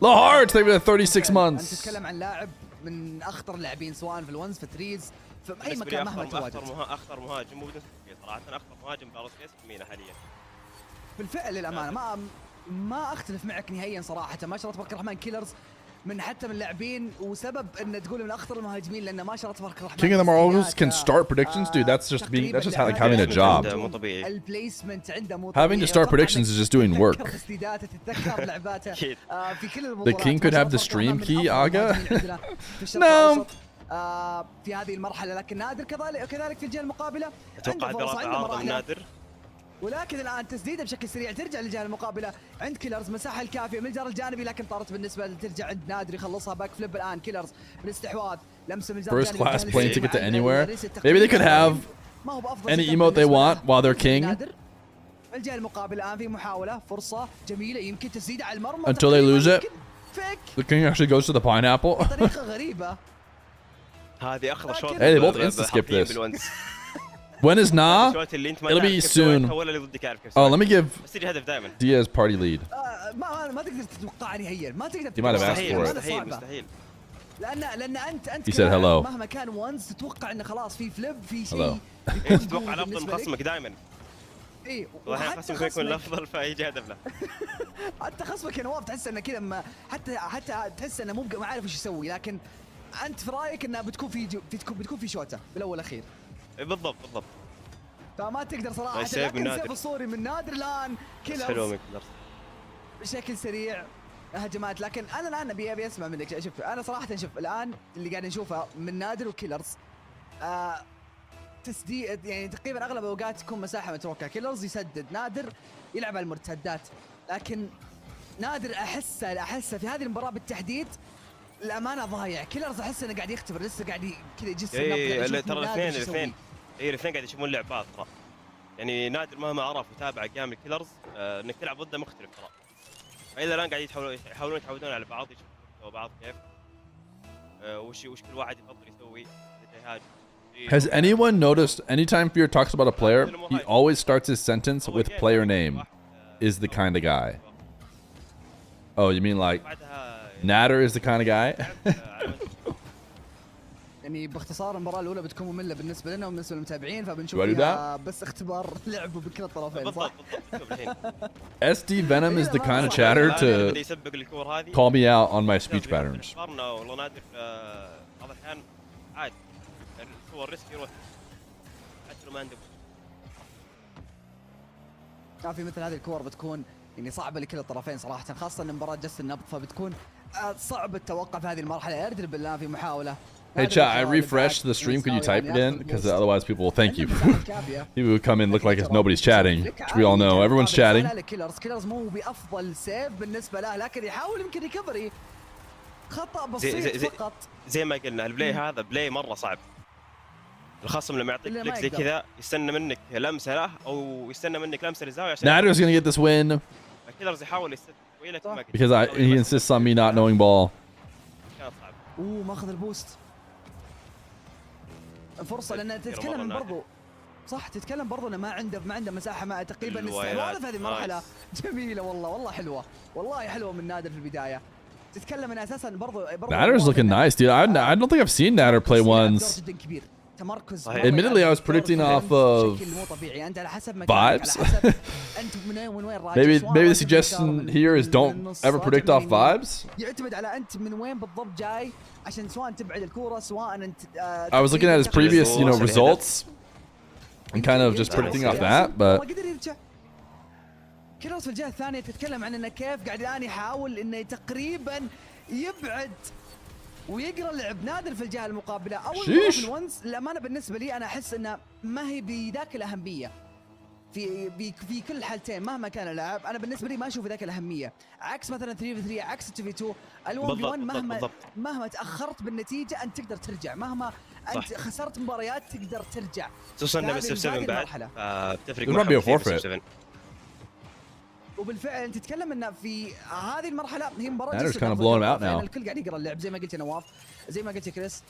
Low hearts, they've been 36
انت
months.
تتكلم عن لاعب من اخطر اللاعبين سواء في الونز في الثريز في اي مكان مهما تواجد.
اخطر مهاجم مو بدون تفكير صراحه، اخطر مهاجم في RLCS في مينا حاليا.
بالفعل للامانه ما اختلف معك نهائيا صراحه. ما شاء الله تبارك الرحمن كيلرز من حتى من اللاعبين وسبب ان تقول من اخطر المهاجمين لانه ما شاء الله تبارك الرحمن.
King of the Marvels can start predictions, dude. That's just like having a job.
البليسمنت عنده مو
Having to start predictions is just doing work.
تتذكر لعباته في كل
The
المباريات.
king could have the stream key, Aga.
No. في هذه المرحله لكن نادر كذلك في الجهه المقابله
اتوقع عرض نادر،
ولكن الان تسديده بشكل سريع ترجع للجهه المقابله عند كيلرز مساحه الكافيه من الجدار الجانبي لكن طارت بالنسبه ترجع عند نادر يخلصها باك فليب. الان كيلرز بالاستحواذ لمسه من الجدار
First class plane ticket to anywhere. Maybe they could have any emote they want while they're king.
الجهه المقابله الان في محاوله فرصه جميله يمكن تسديده على المرمى
Until they lose it. The king actually goes to the pineapple.
بطريقه غريبه.
هذه اخر شوط.
Hey, they both insta skip this. When is Nah? It'll be soon. Oh, let me give Diaz party lead.
ما تقدر تتوقع نهائيا. ما تقدر.
He might have asked for it.
مستحيل.
لان انت
He said hello.
مهما كان وانز تتوقع انه خلاص في فليب في
Hello.
شيء.
تتوقع الافضل من خصمك دائما.
اي
خصمك يكون الافضل فيجي هدف له.
حتى خصمك يا نواف تحس انه كذا حتى تحس انه مو عارف ايش يسوي لكن انت في رايك انه بتكون في شوطه بالاول والاخير.
بالضبط.
فما تقدر صراحه. لكن سيف الصوري من نادر الان كيلرز بشكل سريع هجمات. لكن انا الان ابي اسمع منك. شوف انا صراحه الان اللي قاعد نشوفه من نادر وكيلرز تسديد يعني تقريبا اغلب الاوقات تكون مساحه متروكه. كيلرز يسدد، نادر يلعب على المرتدات. لكن نادر احسه في هذه المباراه بالتحديد الامانه ضايع. كيلرز احس انه قاعد يختبر لسه قاعد كذا يجس
النبض. ترى الاثنين قاعد يشوفون لعب بعض ترى. يعني نادر مهما عرف وتابع جيم الكيلرز انك تلعب ضده مختلف ترى. فإذا الان قاعد يحاولون يتعودون على بعض يشوفون بعض كيف وش كل واحد يفضل يسوي يهاجم.
Has anyone noticed anytime Feer talks about a player, he always starts his sentence with player name is the kind of guy. Oh, you mean like Nader is the kind of guy?
يعني باختصار المباراة الأولى بتكون مملة بالنسبة لنا وبالنسبة للمتابعين فبنشوف فيها بس اختبار لعب بكل الطرفين صح؟
SD Venom is the kind of chatter to call me out on my speech patterns.
والله نادر بعض الأحيان عادي هو الريسك يروح حتى لو ما عنده.
في مثل هذه الكور بتكون يعني صعبة لكل الطرفين صراحة خاصة ان مباراة جس النبض فبتكون صعب التوقع في هذه المرحلة. يردل بالله في محاولة.
Hey chat, I refreshed the stream. Could you type it in? Because otherwise people will thank you. People would come in look like nobody's chatting, which we all know. Everyone's chatting.
كيلرز مو بأفضل سيف بالنسبة له لكن يحاول يمكن ريكفري. خطأ بسيط فقط.
زي ما قلنا البلاي هذا بلاي مرة صعب. الخصم لما يعطيك كليك زي كذا يستنى منك لمسة له أو يستنى منك لمسة للزاوية عشان.
Nader's gonna get this win.
كيلرز يحاول يستدعي.
Because he insists on me not knowing ball.
ماخذ البوست. فرصة لأن تتكلم برضو صح تتكلم برضو انه ما عنده مساحة ما تقريبا استحواذ في هذه المرحلة جميلة والله حلوة والله حلوة من نادر في البداية. تتكلم ان اساسا برضو
Nader's looking nice, dude. I don't think I've seen Nader play once. Admittedly, I was predicting off of vibes. maybe the suggestion here is don't ever predict off vibes.
يعتمد على انت من وين بالضبط جاي عشان سواء تبعد الكورة سواء انت
I was looking at his previous, results and kind of just predicting off that, but
كيلرز في الجهة الثانية تتكلم عن انه كيف قاعد الان يحاول انه تقريبا يبعد ويقرا لعب نادر في الجهه المقابله. اول مباراه في الونز للامانه بالنسبه لي انا احس انها ما هي بذاك الاهميه في كل الحالتين مهما كان اللاعب. انا بالنسبه لي ما اشوف ذاك الاهميه عكس مثلا 3v3 عكس 2v2 ال1v1 مهما تاخرت بالنتيجه انت تقدر ترجع مهما انت خسرت مباريات تقدر ترجع
خصوصا انه بس 7 بعد بتفرق
There might be a forfeit.
وبالفعل انت تتكلم ان في هذه المرحله هي مباراه
Nader's kind of blowing him out now.
الكل قاعد يقرا اللعب زي ما قلت يا نواف، زي ما قلت يا كريس.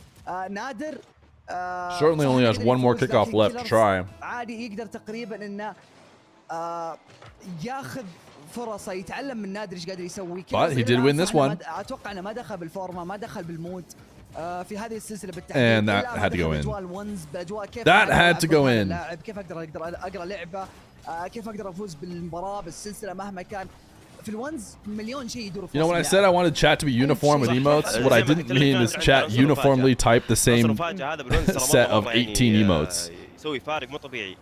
نادر
Certainly only has one more kickoff left to try.
عادي يقدر تقريبا انه ياخذ فرصه يتعلم من نادر ايش قادر يسوي.
But he did win this one.
اتوقع انه ما دخل بالفورمه، ما دخل بالمود في هذه السلسله بالتحديد.
And that had to go in.
كيف
That had to go in.
لاعب كيف اقدر اقرا لعبه، كيف اقدر افوز بالمباراه بالسلسله مهما كان. في الونز مليون شيء يدور.
You know, when I said I wanted chat to be uniform with emotes, what I didn't mean is chat uniformly type the same set of 18 emotes.
يسوي فارق مو طبيعي.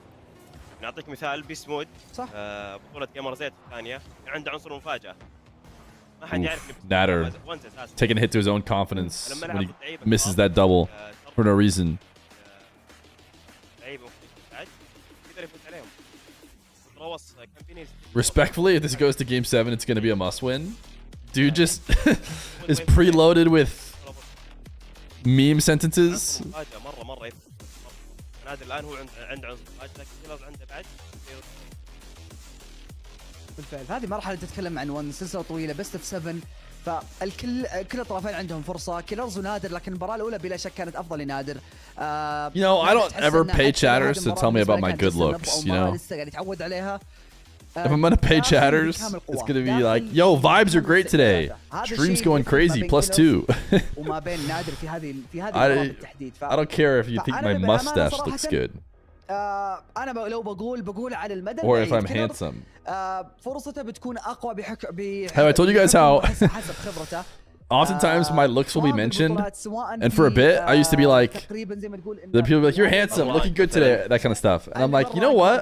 نعطيك مثال بيست مود
صح.
بطولة جيمر زيت الثانية عنده عنصر مفاجأة. ما حد يعرف
Nader taking a hit to his own confidence when he misses that double for no reason. Respectfully, if this goes to game 7, it's going to be a must-win. Dude just is preloaded with meme sentences.
بالفعل هذه مرحله تتكلم عن ون سلسله طويله بست في 7، فالكل كل الطرفين عندهم فرصه. كيلرز ونادر، لكن المباراه الاولى بلا شك كانت افضل لنادر.
You know, I don't ever pay chatters to tell me about my good looks, you know.
لسه قاعد يتعود عليها.
If I'm gonna pay chatters, it's gonna be like, yo, vibes are great today. Stream's going crazy, +2.
وما بين نادر في هذه المباراه بالتحديد.
I don't care if you think my mustache looks good.
انا لو بقول على المدى
Or if I'm handsome.
فرصته بتكون اقوى
Have I told you guys how
حسب خبرته.
oftentimes my looks will be mentioned, and for a bit I used to be like, the people be like, you're handsome, looking good today, that kind of stuff, and I'm like, you know what?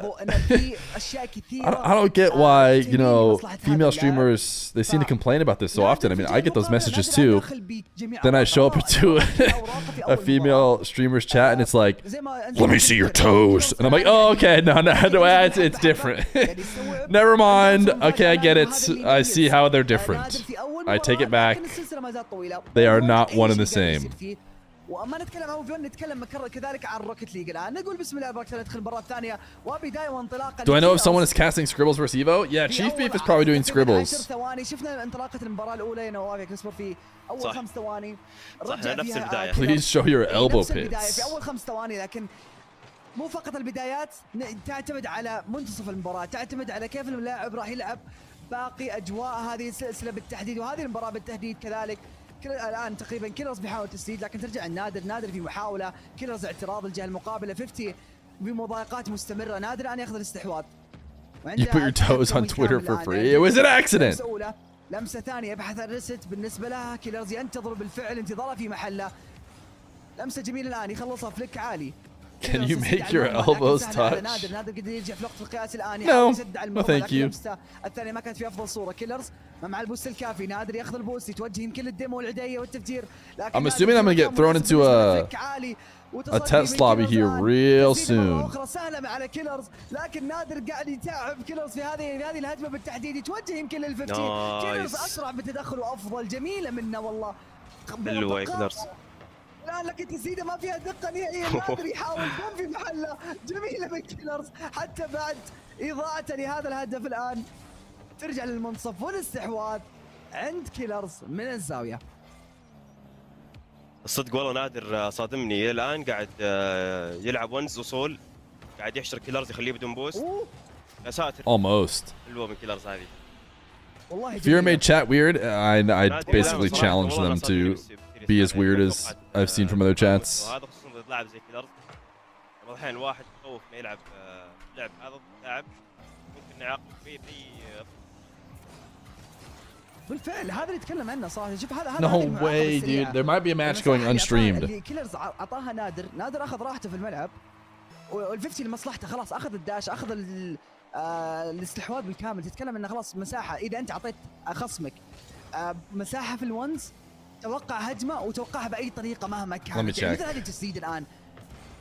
I don't get why, you know, female streamers, they seem to complain about this so often. I mean, I get those messages too. Then I show up to a female streamer's chat and it's like, let me see your toes, and I'm like, oh, okay, no, it's different. Never mind. Okay, I get it. I see how they're different. I take it back. They are not one and the same.
وما نتكلم عن فيون، نتكلم كذلك عن روكيت ليج الان. نقول بسم الله الرحمن الرحيم، ندخل المباراه الثانيه وبدايه وانطلاقه.
Do I know if someone is casting Scribbles versus Evo? Yeah, Chief Beef is probably doing Scribbles.
10 ثواني شفنا انطلاقه المباراه الاولى. نواف يا كريسبر في اول 5 ثواني
رجع نفس البدايه.
Please show your elbow pits.
في اول 5 ثواني، لكن مو فقط البدايات تعتمد على منتصف المباراه، تعتمد على كيف اللاعب راح يلعب باقي اجواء هذه السلسله بالتحديد وهذه المباراه بالتحديد كذلك. الان تقريبا كيلرز بيحاول تسديد، لكن ترجع نادر في محاوله. كيلرز اعتراض الجهه المقابله 50 بمضايقات مستمره. نادر الان ياخذ الاستحواذ.
You put your toes on Twitter for free. It was an accident.
لمسه ثانيه يبحث عن ريست بالنسبه لها. كيلرز ينتظر بالفعل انتظاره في محله. لمسه جميله الان يخلصها فليك عالي.
Can you make your elbows touch?
نادر قدر يرجع في وقت القياس الان.
No, thank you.
الثانيه ما كانت في افضل صوره. كيلرز مع البوست الكافي. نادر ياخذ البوست، يتوجه يمكن للديمو والعديه والتفجير.
I'm assuming I'm gonna get thrown into a test lobby here real soon.
اخرى سهله على كيلرز، لكن نادر قاعد يتعب كيلرز في هذه الهجمه بالتحديد. يتوجه يمكن لل15. كيلرز اسرع بتدخل وافضل. جميله منه والله.
حلوه كيلرز.
الان لكن تسديده ما فيها دقه نهائيا. نادر يحاول يكون في محله. جميله من كيلرز حتى بعد اضاعته لهذا الهدف. الان ترجع للمنصف والاستحواذ عند كيلرز من الزاويه.
الصدق والله نادر صادمني الان. قاعد يلعب ونز وصول، قاعد يحشر كيلرز يخليه بدون بوست. يا ساتر.
Almost.
حلوه من كيلرز هذه.
Fear made chat weird. I basically challenged them to be as weird as I've seen from other chats.
وهذا خصوصا ضد لاعب زي كيلرز. بعض الأحيان الواحد يخوف ما يلعب لعب هذا ضد لاعب ممكن يعاقب فيه
بالفعل. هذا اللي يتكلم عنه صراحه. شوف هذا
No way, dude. There might be a match going unstreamed.
كيلرز اعطاها نادر اخذ راحته في الملعب، وال50 لمصلحته. خلاص اخذ الداش، اخذ الاستحواذ بالكامل. تتكلم انه خلاص مساحه. اذا انت اعطيت خصمك مساحه في الونز، توقع هجمه وتوقعها باي طريقه مهما كانت. يعني مثل هذه التسديد الان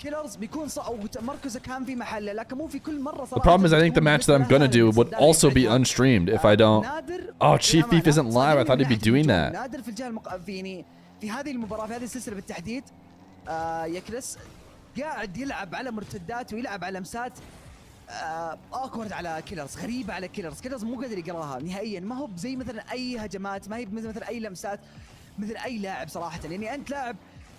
كيلرز بيكون وتمركزه كان في محله، لكن مو في كل مره صراحه.
The problem is I think the match that I'm gonna do would also be unstreamed if I don't. Oh, Chief Beef isn't live. I thought he'd be doing that.
نادر في الجهه في هذه المباراه، في هذه السلسله بالتحديد يا كريس قاعد يلعب على مرتدات ويلعب على لمسات اوكورد على كيلرز، غريبه على كيلرز مو قادر يقراها نهائيا. ما هو زي مثلا اي هجمات، ما هي مثلا اي لمسات مثل اي لاعب صراحه. يعني انت لاعب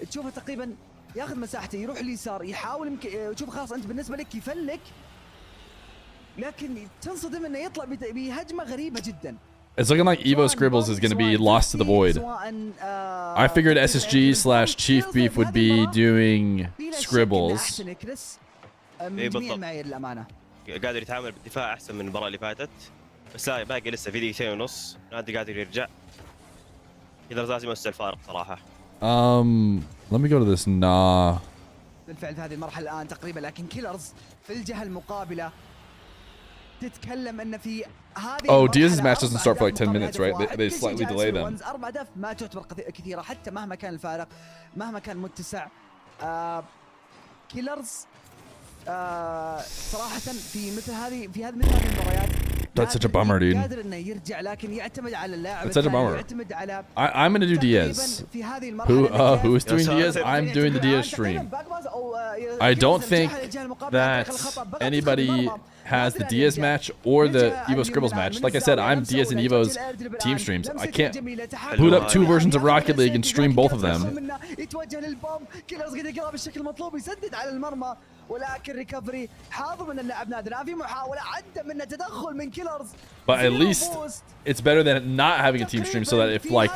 تشوفه تقريبا ياخذ مساحته يروح اليسار يحاول يمكن تشوف خلاص انت بالنسبه لك يفلك، لكن تنصدم انه يطلع بهجمه غريبه جدا.
It's looking like Evo Scribbles is going to be lost to the void. I figured SSG/Chief Beef would be doing Scribbles.
اي بالضبط. قادر يتعامل بالدفاع احسن من المباراه اللي فاتت، بس لا باقي لسه في دقيقتين ونص، نادي قادر يرجع كذا، لازم يوسع الفارق صراحه.
Let me go to this. Nah.
بالفعل في هذه المرحله الان تقريبا، لكن كيلرز في الجهه المقابله تتكلم ان في هذه
Diaz's match doesn't start for like 10 minutes, right? They slightly delay them.
4 اهداف ما تعتبر كثيره حتى مهما كان الفارق، مهما كان متسع. كيلرز صراحه في مثل هذه المباريات
That's such a bummer, dude.
قادر انه يرجع، لكن يعتمد على اللاعب.
That's such a bummer.
يعتمد على
I'm going to do Diaz. Who's doing Diaz? I'm doing the Diaz stream. I don't think that anybody has the Diaz match or the Evo Scribbles match. Like I said, I'm Diaz and Evo's team streams. I can't boot up 2 versions of Rocket League and stream both of them.
يتوجه للبوم، كيلرز قاعد يقرا بالشكل المطلوب، يسدد على المرمى، ولكن ريكفري حاضر من اللاعب نادر. في محاولة عدة منه تدخل من كيلرز.
But at least it's better than not having a team stream, so that if like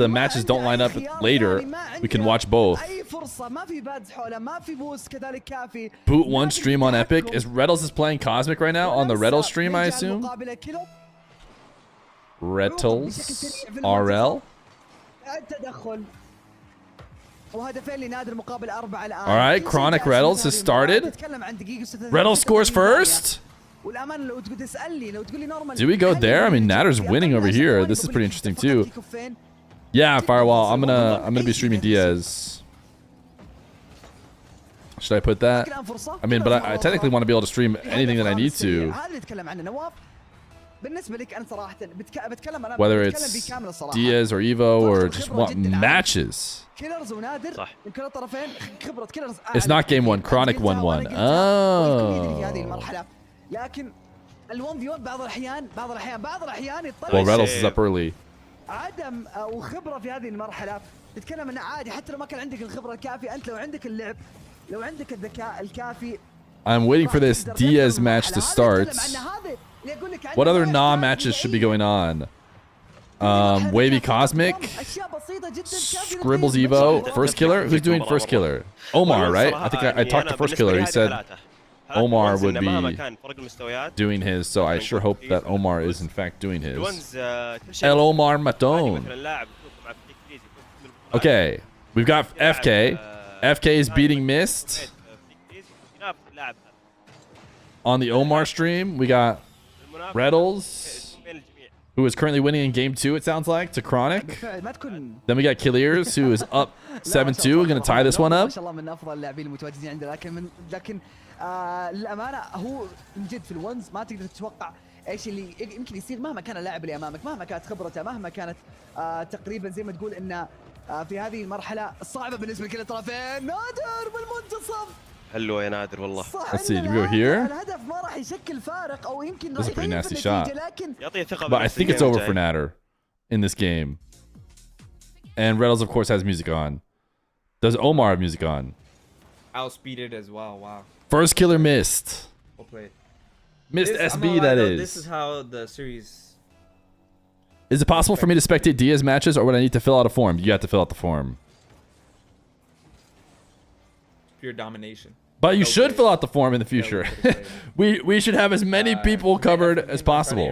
the matches don't line up later, we can watch both.
أي فرصة، ما في بادز حوله، ما في بوست كذلك كافي.
Boot 1 stream on Epic. Is Rettles playing Cosmic right now on the Rettles stream, I assume? Rettles RL.
التدخل وهدفين لنادر مقابل 4 الآن.
All right, Chronic Rettles has started. Rettles scores first.
والأمان لو تسألني، لو تقول لي نورمال.
Do we go there? I mean, Natter's winning over here. This is pretty interesting too. Yeah, Firewall. I'm gonna be streaming Diaz. Should I put that? I mean, but I technically want to be able to stream anything that I need to. Whether it's Diaz or Evo or just want matches. It's not game 1. Chronic 1-1. Oh.
لكن ال1 في 1 بعض الأحيان يضطر.
Well, Rettles is up early.
عدم وخبرة في هذه المرحلة، تتكلم انه عادي حتى لو ما كان عندك الخبرة الكافية، انت لو عندك اللعب، لو عندك الذكاء الكافي.
I'm waiting for this Diaz match to start. What other matches should be going on? Wavy Cosmic, Scribbles Evo, First Killer. Who's doing First Killer? Omar, right? I think I talked to First Killer. He said Omar would be doing his, so I sure hope that Omar is in fact doing his. El Omar Maton. Okay, we've got FK. FK is beating Mist. On the Omar stream, we got Rettles, who is currently winning in game 2, it sounds like, to Chronic. Then we got Killiers, who is up 7-2. We're going to tie this one up.
للأمانة هو من جد في الونز ما تقدر تتوقع ايش اللي يمكن يصير مهما كان اللاعب اللي امامك، مهما كانت خبرته، مهما كانت تقريبا زي ما تقول ان في هذه المرحلة الصعبة بالنسبة لكل الطرفين. نادر بالمنتصف.
حلوة يا نادر والله.
Let's see, did we go here?
الهدف ما راح يشكل فارق او يمكن
راح يغير في النتيجة، لكن but I think it's over for Natter in this game. And Rettles of course has music on. Does Omar have music on?
I'll speed it as well. Wow.
First Killer missed.
We'll play.
Missed SB, that is.
This is how the series.
Is it possible for me to spectate Diaz matches, or would I need to fill out a form? You have to fill out the form.
Pure domination.
But you should fill out the form in the future. we should have as many people covered as possible.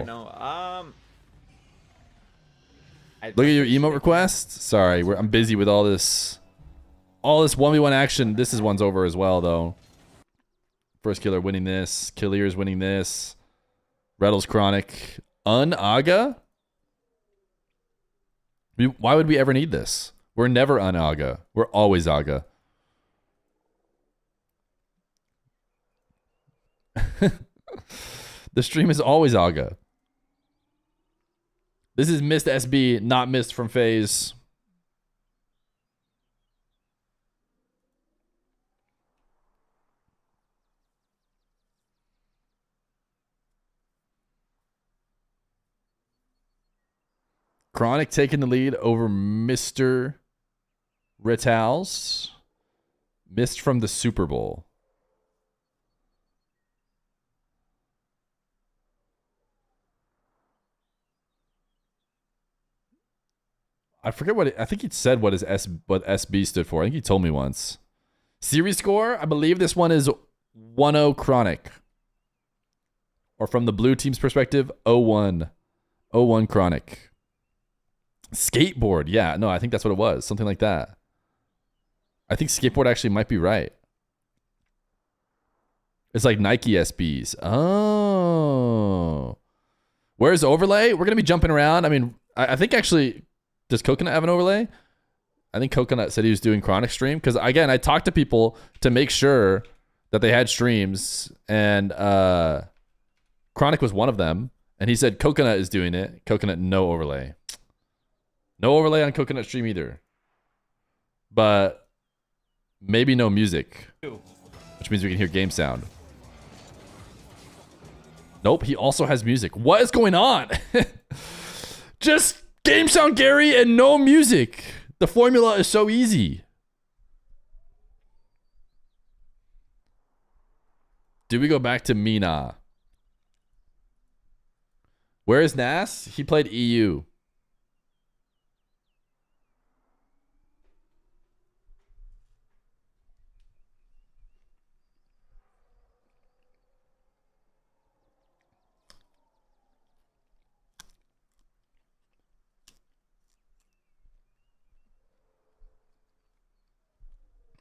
Look at your emote request. Sorry, I'm busy with all this 1v1 action. This one's over as well, though. First Killer winning this. Killiers winning this. Rettles Chronic. Un-Aga? Why would we ever need this? We're never Un-Aga. We're always Aga. The stream is always Aga. This is missed SB, not missed from FaZe. Chronic taking the lead over Mr. Ritals. Missed from the Super Bowl. I forget I think he said what what SB stood for. I think he told me once. Series score, I believe this one is 1-0 Chronic. Or from the blue team's perspective, 0-1. 0-1 Chronic. Skateboard, yeah, no, I think that's what it was. Something like that. I think skateboard actually might be right. It's like Nike SBs. Oh. Where's overlay? We're going to be jumping around. I mean, I think actually, does Coconut have an overlay? I think Coconut said he was doing Chronic stream. Because again, I talked to people to make sure that they had streams. And Chronic was one of them. And he said Coconut is doing it. Coconut, no overlay. No overlay on Coconut stream either. But maybe no music. Which means we can hear game sound. Nope, he also has music. What is going on? Just game sound Gary and no music. The formula is so easy. Do we go back to MENA? Where is Nas? He played EU.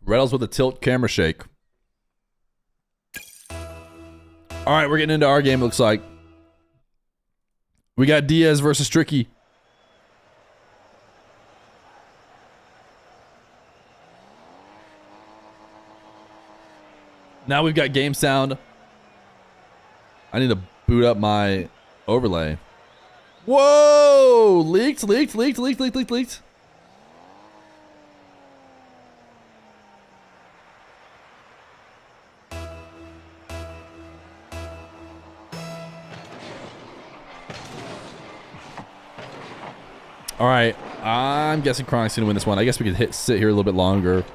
Reynolds with a tilt camera shake. All right, we're getting into our game, it looks like. We got Diaz versus Tricky. Now we've got game sound. I need to boot up my overlay. Whoa! Leaked. All right, I'm guessing Chronic's gonna win this one. I guess we could sit here a little bit longer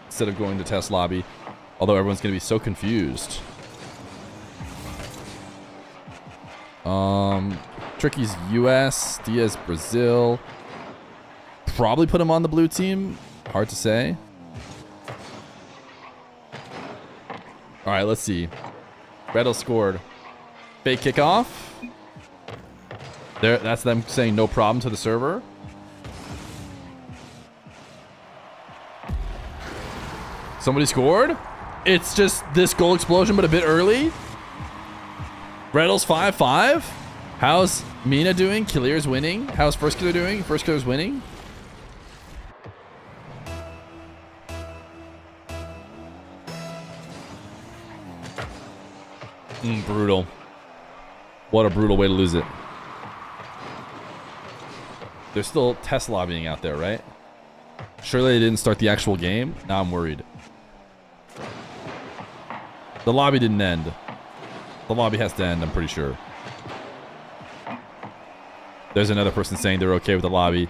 instead of going to test lobby. Although everyone's gonna be so confused. Tricky's US, Diaz Brazil. Probably put him on the blue team. Hard to say. All right, let's see. Reddle scored. Fake kickoff. There, that's them saying no problem to the server. Somebody scored. It's just this goal explosion, but a bit early. Reddle's 5-5. How's MENA doing? Killier's winning. How's First Killer doing? First Killer's winning. Brutal. What a brutal way to lose it. They're still test lobbying out there, right? Surely they didn't start the actual game. Now I'm worried. The lobby didn't end. The lobby has to end, I'm pretty sure. There's another person saying they're okay with the lobby.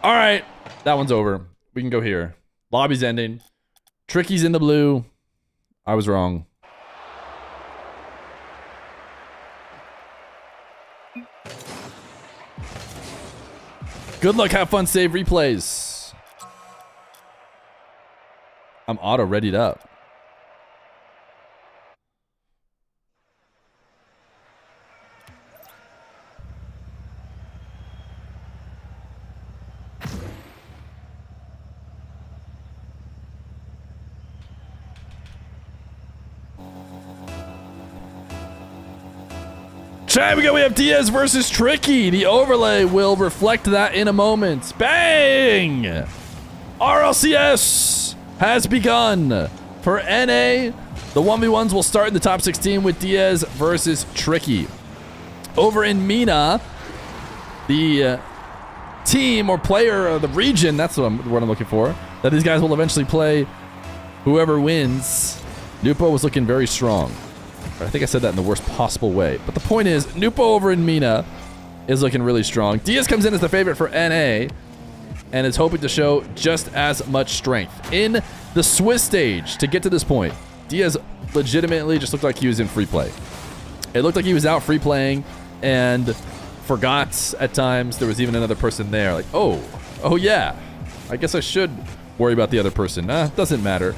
All right, that one's over. We can go here. Lobby's ending. Tricky's in the blue. I was wrong. Good luck, have fun, save, replays. I'm auto readied up. Chat, we have Diaz versus Tricky. The overlay will reflect that in a moment. Bang! RLCS has begun. For NA, the 1v1s will start in the top 16 with Diaz versus Tricky. Over in MENA, the team or player of the region, that's what I'm looking for, that these guys will eventually play whoever wins. Nupo was looking very strong. I think I said that in the worst possible way. But the point is, Nupo over in MENA is looking really strong. Diaz comes in as the favorite for NA and is hoping to show just as much strength. In the Swiss stage, to get to this point, Diaz legitimately just looked like he was in free play. It looked like he was out free playing and forgot at times there was even another person there. Like, oh yeah, I guess I should worry about the other person. Doesn't matter.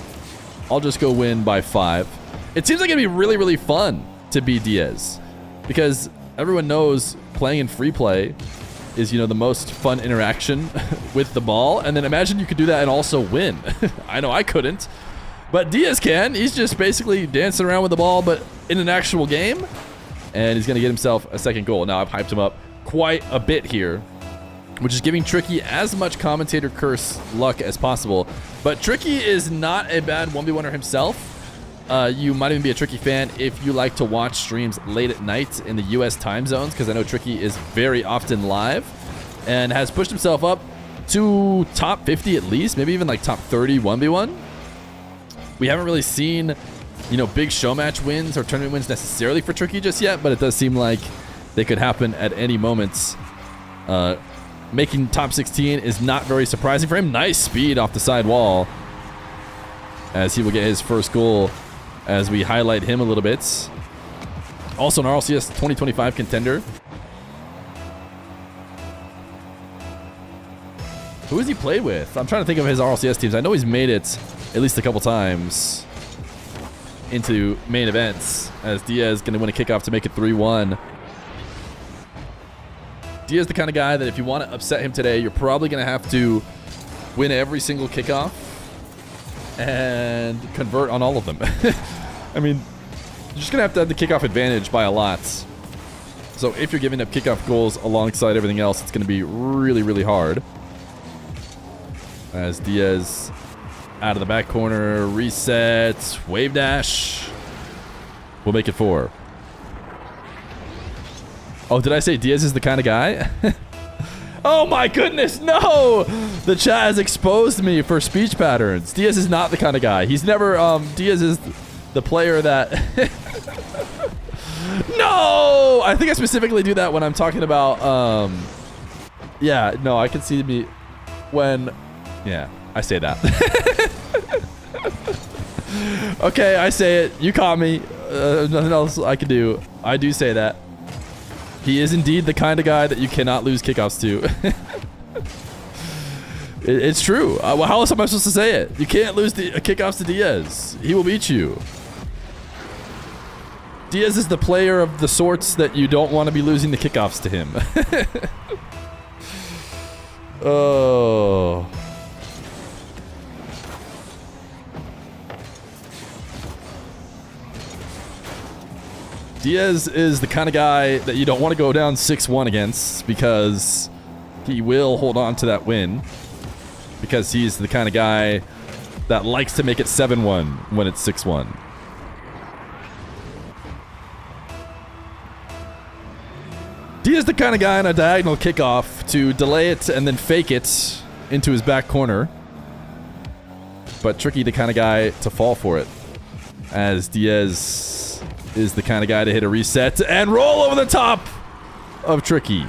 I'll just go win by 5. It seems like it'd be really, really fun to be Diaz because everyone knows playing in free play is, the most fun interaction with the ball. And then imagine you could do that and also win. I know I couldn't, but Diaz can. He's just basically dancing around with the ball, but in an actual game. And he's going to get himself a second goal. Now I've hyped him up quite a bit here, which is giving Tricky as much commentator curse luck as possible. But Tricky is not a bad 1v1er himself. You might even be a Tricky fan if you like to watch streams late at night in the US time zones, because I know Tricky is very often live and has pushed himself up to top 50 at least, maybe even like top 30 1v1. We haven't really seen, big show match wins or tournament wins necessarily for Tricky just yet, but it does seem like they could happen at any moment. Making top 16 is not very surprising for him. Nice speed off the side wall as he will get his first goal as we highlight him a little bit. Also an RLCS 2025 contender. Who has he played with? I'm trying to think of his RLCS teams. I know he's made it at least a couple times into main events, as Diaz going to win a kickoff to make it 3-1. Diaz the kind of guy that if you want to upset him today, you're probably going to have to win every single kickoff and convert on all of them. I mean, you're just going to have the kickoff advantage by a lot. So if you're giving up kickoff goals alongside everything else, it's going to be really, really hard. As Diaz out of the back corner, reset, wave dash. We'll make it 4. Oh, did I say Diaz is the kind of guy? Oh my goodness, no! The chat has exposed me for speech patterns. Diaz is not the kind of guy. He's never, Diaz is the player that... No! I think I specifically do that when I'm talking about, yeah, no, I can see me when... Yeah, I say that. Okay, I say it. You caught me. Nothing else I can do. I do say that. He is indeed the kind of guy that you cannot lose kickoffs to. It's true. Well, how else am I supposed to say it? You can't lose the kickoffs to Diaz. He will beat you. Diaz is the player of the sorts that you don't want to be losing the kickoffs to him. Oh. Diaz is the kind of guy that you don't want to go down 6-1 against, because he will hold on to that win, because he's the kind of guy that likes to make it 7-1 when it's 6-1. Diaz the kind of guy on a diagonal kickoff to delay it and then fake it into his back corner, but Tricky the kind of guy to fall for it, as Diaz is the kind of guy to hit a reset and roll over the top of Tricky.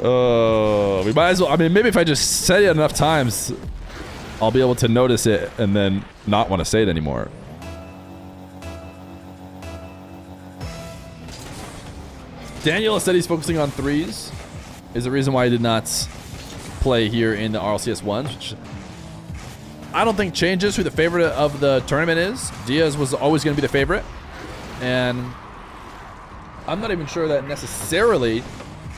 Oh, we might as well. I mean, maybe if I just say it enough times, I'll be able to notice it and then not want to say it anymore. Daniel said he's focusing on 3s. Is the reason why he did not play here in the RLCS 1s, which I don't think changes who the favorite of the tournament is. Diaz was always going to be the favorite, and I'm not even sure that necessarily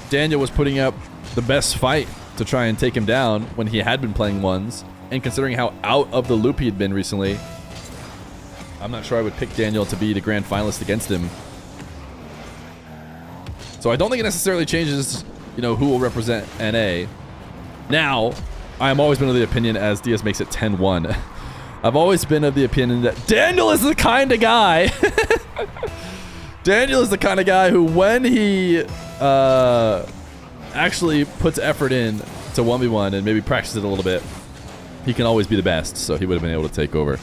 Daniel was putting up the best fight to try and take him down when he had been playing 1s, and considering how out of the loop he had been recently, I'm not sure I would pick Daniel to be the grand finalist against him. So I don't think it necessarily changes, who will represent NA. Now, I am always been of the opinion, as Diaz makes it 10-1, I've always been of the opinion that Daniel is the kind of guy. Daniel is the kind of guy who, when he actually puts effort in to 1v1 and maybe practices it a little bit, he can always be the best. So he would have been able to take over.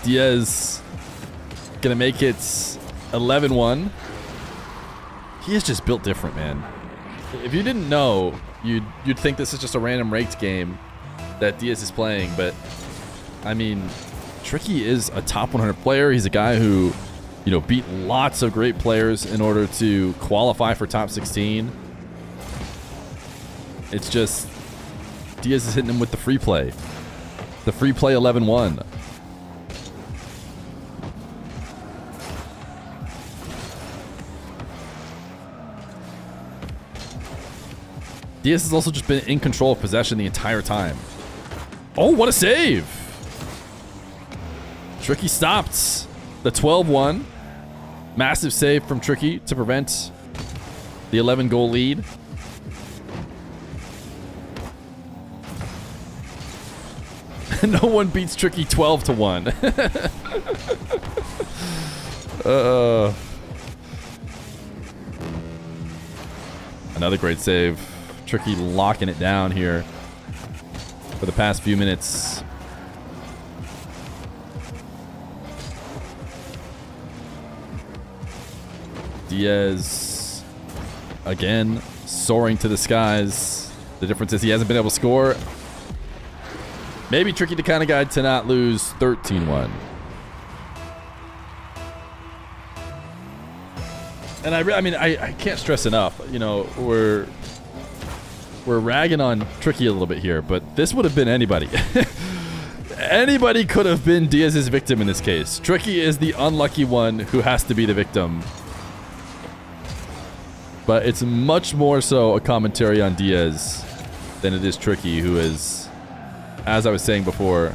Diaz gonna make it 11-1. He is just built different, man. If you didn't know, you'd think this is just a random ranked game that Diaz is playing, but I mean, Tricky is a top 100 player. He's a guy who, you know, beat lots of great players in order to qualify for top 16. It's just Diaz is hitting him with the free play. The free play 11-1. Diaz has also just been in control of possession the entire time. Oh, what a save! Tricky stopped the 12-1. Massive save from Tricky to prevent the 11-goal lead. No one beats Tricky 12-1. Another great save. Tricky locking it down here for the past few minutes. Diaz again soaring to the skies. The difference is he hasn't been able to score. Maybe Tricky the kind of guy to not lose 13-1. And I mean, I can't stress enough, you know, we're ragging on Tricky a little bit here, but this would have been anybody. Anybody could have been Diaz's victim in this case. Tricky is the unlucky one who has to be the victim. But it's much more so a commentary on Diaz than it is Tricky, who is, as I was saying before,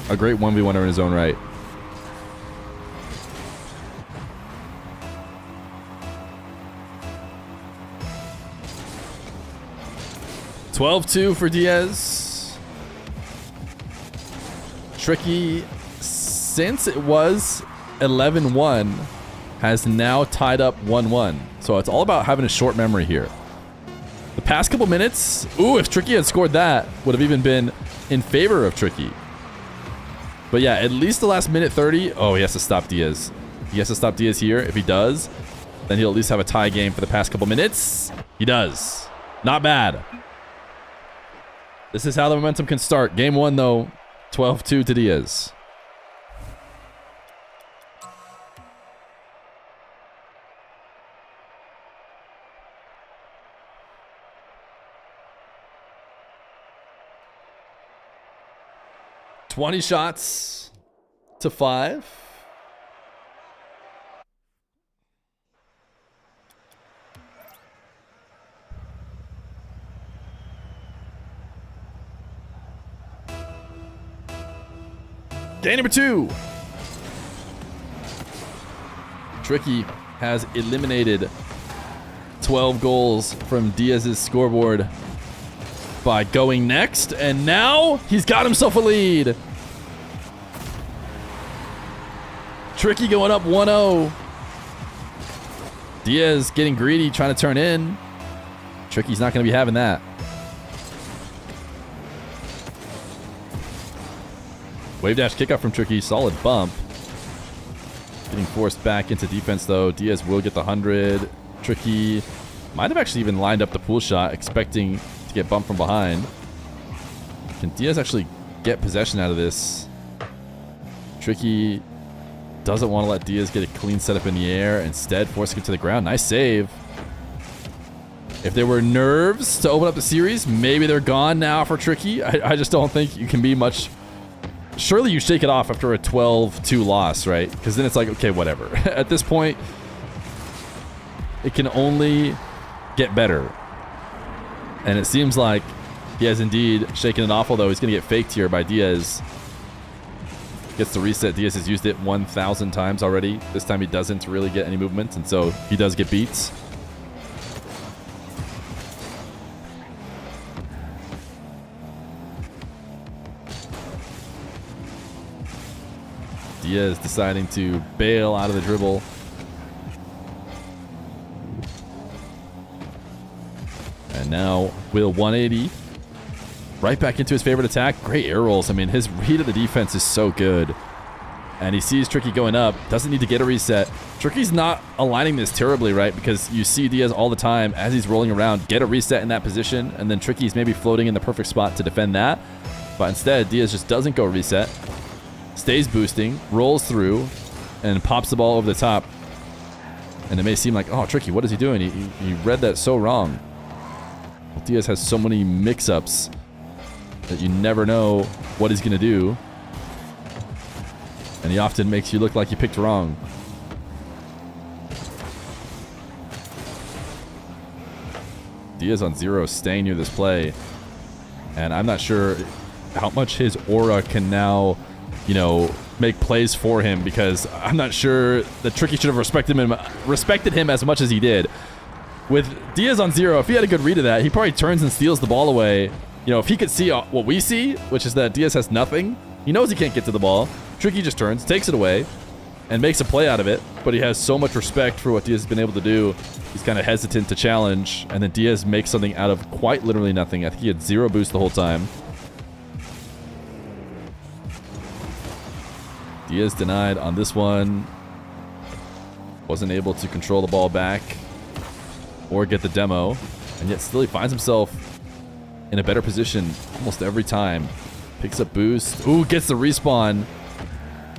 a great 1v1er in his own right. $12-2 for Diaz. Tricky, since it was 11-1, has now tied up 1-1. So it's all about having a short memory here. The past couple minutes, ooh, if Tricky had scored that, would have even been in favor of Tricky. But yeah, at least the last minute 30. Oh, he has to stop Diaz. He has to stop Diaz here. If he does, then he'll at least have a tie game for the past couple minutes. He does. Not bad. This is how the momentum can start. Game 1, though, 12-2 to Diaz. $20 shots to 5. Game number 2. Tricky has eliminated 12 goals from Diaz's scoreboard by going next, and now he's got himself a lead. Tricky going up 1-0. Diaz getting greedy, trying to turn in. Tricky's not going to be having that. Wave dash kickoff from Tricky, solid bump. Getting forced back into defense though. Diaz will get the 100. Tricky might have actually even lined up the pool shot, expecting to get bumped from behind. Can Diaz actually get possession out of this? Tricky doesn't want to let Diaz get a clean setup in the air, instead forcing him to the ground. Nice save. If there were nerves to open up the series, maybe they're gone now for Tricky. I just don't think you can be much. Surely you shake it off after a 12-2 loss, right? Because then it's like, okay, whatever. At this point, it can only get better. And it seems like he has indeed shaken it off, although he's going to get faked here by Diaz. Gets the reset. Diaz has used it 1,000 times already. This time he doesn't really get any movement, and so he does get beats. Diaz deciding to bail out of the dribble. And now Will 180. Right back into his favorite attack. Great air rolls. I mean, his read of the defense is so good. And he sees Tricky going up. Doesn't need to get a reset. Tricky's not aligning this terribly, right? Because you see Diaz all the time as he's rolling around, get a reset in that position, and then Tricky's maybe floating in the perfect spot to defend that. But instead, Diaz just doesn't go reset. Stays boosting, rolls through, and pops the ball over the top. And it may seem like, oh, Tricky, what is he doing? He read that so wrong. Diaz has so many mix-ups that you never know what he's going to do. And he often makes you look like you picked wrong. Diaz on 0, staying near this play. And I'm not sure how much his aura can now, you know, make plays for him, because I'm not sure that Tricky should have respected him as much as he did. With Diaz on 0, if he had a good read of that, he probably turns and steals the ball away. You know, if he could see what we see, which is that Diaz has nothing, he knows he can't get to the ball. Tricky just turns, takes it away, and makes a play out of it. But he has so much respect for what Diaz has been able to do. He's kind of hesitant to challenge, and then Diaz makes something out of quite literally nothing. I think he had 0 boost the whole time. Diaz denied on this one. Wasn't able to control the ball back or get the demo, and yet still he finds himself in a better position almost every time. Picks up boost. Ooh, gets the respawn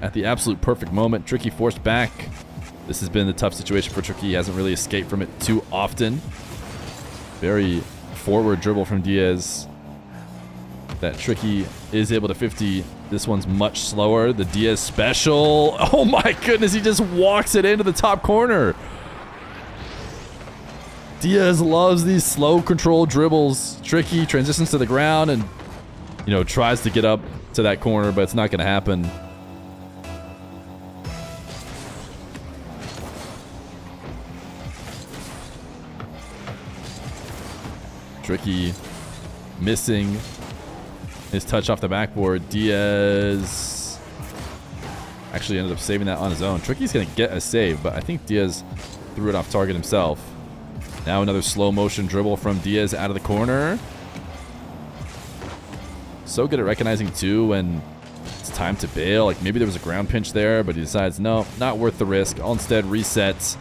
at the absolute perfect moment. Tricky forced back. This has been the tough situation for Tricky. He hasn't really escaped from it too often. Very forward dribble from Diaz that Tricky is able to 50. This one's much slower. The Diaz special. Oh my goodness, he just walks it into the top corner. Diaz loves these slow control dribbles. Tricky transitions to the ground and, you know, tries to get up to that corner, but it's not going to happen. Tricky missing his touch off the backboard. Diaz actually ended up saving that on his own. Tricky's going to get a save, but I think Diaz threw it off target himself. Now another slow motion dribble from Diaz out of the corner. So good at recognizing too when it's time to bail. Like maybe there was a ground pinch there, but he decides, no, not worth the risk. I'll instead reset.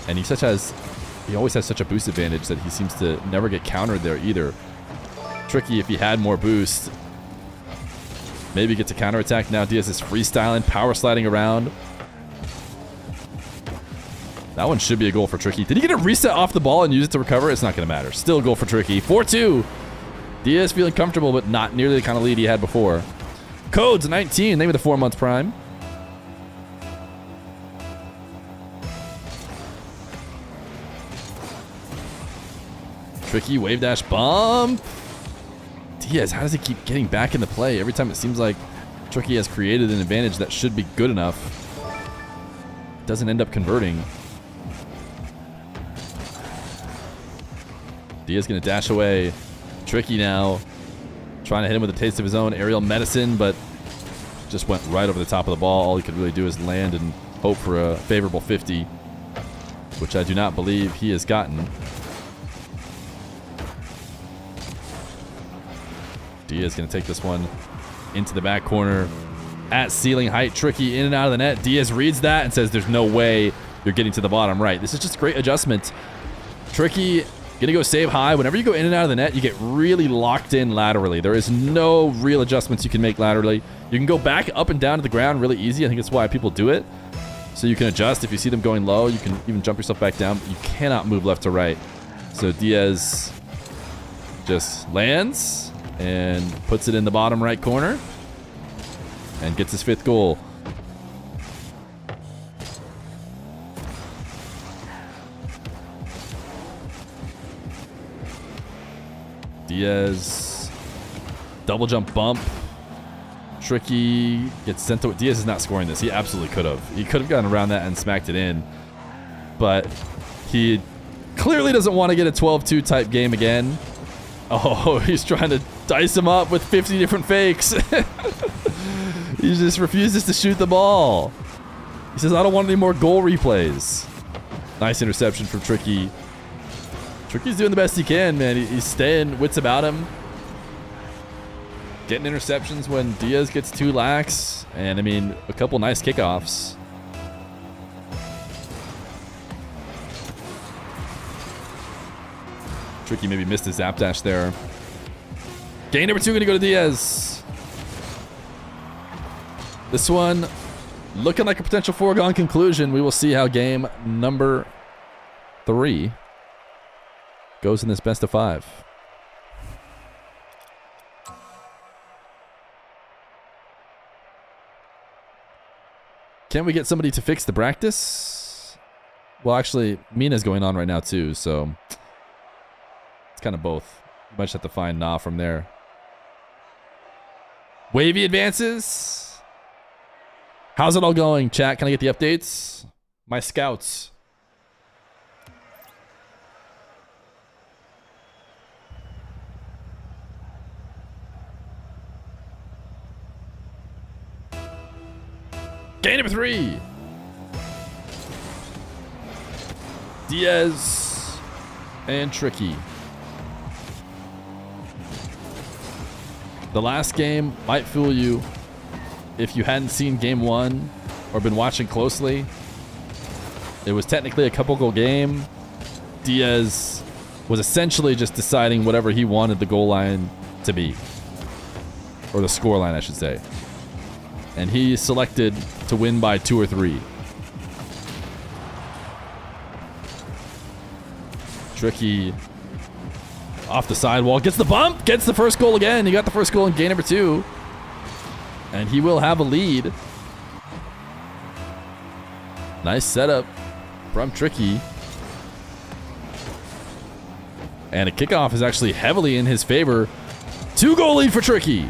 And he always has such a boost advantage that he seems to never get countered there either. Tricky, if he had more boost, maybe gets a counterattack. Now Diaz is freestyling, power sliding around. That one should be a goal for Tricky. Did he get a reset off the ball and use it to recover? It's not going to matter. Still a goal for Tricky. 4-2. Diaz feeling comfortable, but not nearly the kind of lead he had before. Codes 19, name of the 4-month prime. Tricky wave dash bump. Diaz, how does he keep getting back in the play? Every time it seems like Tricky has created an advantage that should be good enough. Doesn't end up converting. Diaz gonna dash away. Tricky now. Trying to hit him with a taste of his own aerial medicine, but just went right over the top of the ball. All he could really do is land and hope for a favorable 50, which I do not believe he has gotten. Diaz going to take this one into the back corner at ceiling height. Tricky in and out of the net. Diaz reads that and says, there's no way you're getting to the bottom right. This is just a great adjustment. Tricky going to go save high. Whenever you go in and out of the net, you get really locked in laterally. There is no real adjustments you can make laterally. You can go back up and down to the ground really easy. I think that's why people do it. So you can adjust. If you see them going low, you can even jump yourself back down. But you cannot move left to right. So Diaz just lands and puts it in the bottom right corner and gets his 5th goal. Diaz, double jump bump. Tricky gets sent to... Diaz is not scoring this. He absolutely could have. He could have gotten around that and smacked it in. But he clearly doesn't want to get a 12-2 type game again. Oh, he's trying to dice him up with 50 different fakes. He just refuses to shoot the ball. He says, I don't want any more goal replays. Nice interception from Tricky. Tricky's doing the best he can, man. He's staying wits about him. getting interceptions when Diaz gets 2 lax, and I mean, a couple nice kickoffs. Tricky maybe missed his zap dash there. Gain number 2 going to go to Diaz. This one looking like a potential foregone conclusion. We will see how game number 3 goes in this best of 5. Can we get somebody to fix the practice? Well, actually, MENA's going on right now too, so it's kind of both. You might just have to find Nah from there. Wavy advances. How's it all going, chat? Can I get the updates? My scouts. Game number 3. Diaz and Tricky. The last game might fool you if you hadn't seen game 1 or been watching closely. It was technically a couple goal game. Diaz was essentially just deciding whatever he wanted the goal line to be. Or the score line, I should say. And he selected to win by 2 or 3. Tricky off the sidewall, gets the bump, gets the first goal again. He got the first goal in game number 2. And he will have a lead. Nice setup from Tricky. And a kickoff is actually heavily in his favor. 2-goal lead for Tricky.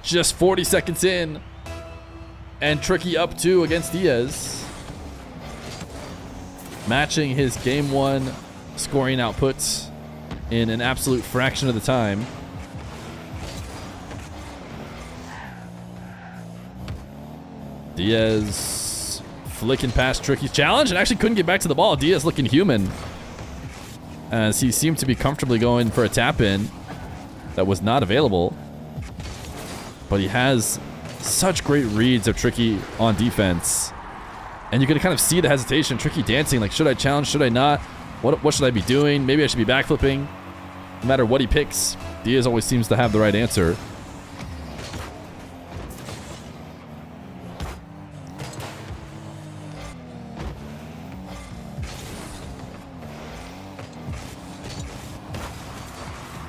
Just 40 seconds in. And Tricky up 2 against Diaz. Matching his game 1 scoring outputs in an absolute fraction of the time. Diaz flicking past Tricky's challenge and actually couldn't get back to the ball. Diaz looking human as he seemed to be comfortably going for a tap in that was not available. But he has such great reads of Tricky on defense. And you can kind of see the hesitation. Tricky dancing like, should I challenge? Should I not? What should I be doing? Maybe I should be backflipping. No matter what he picks, Diaz always seems to have the right answer.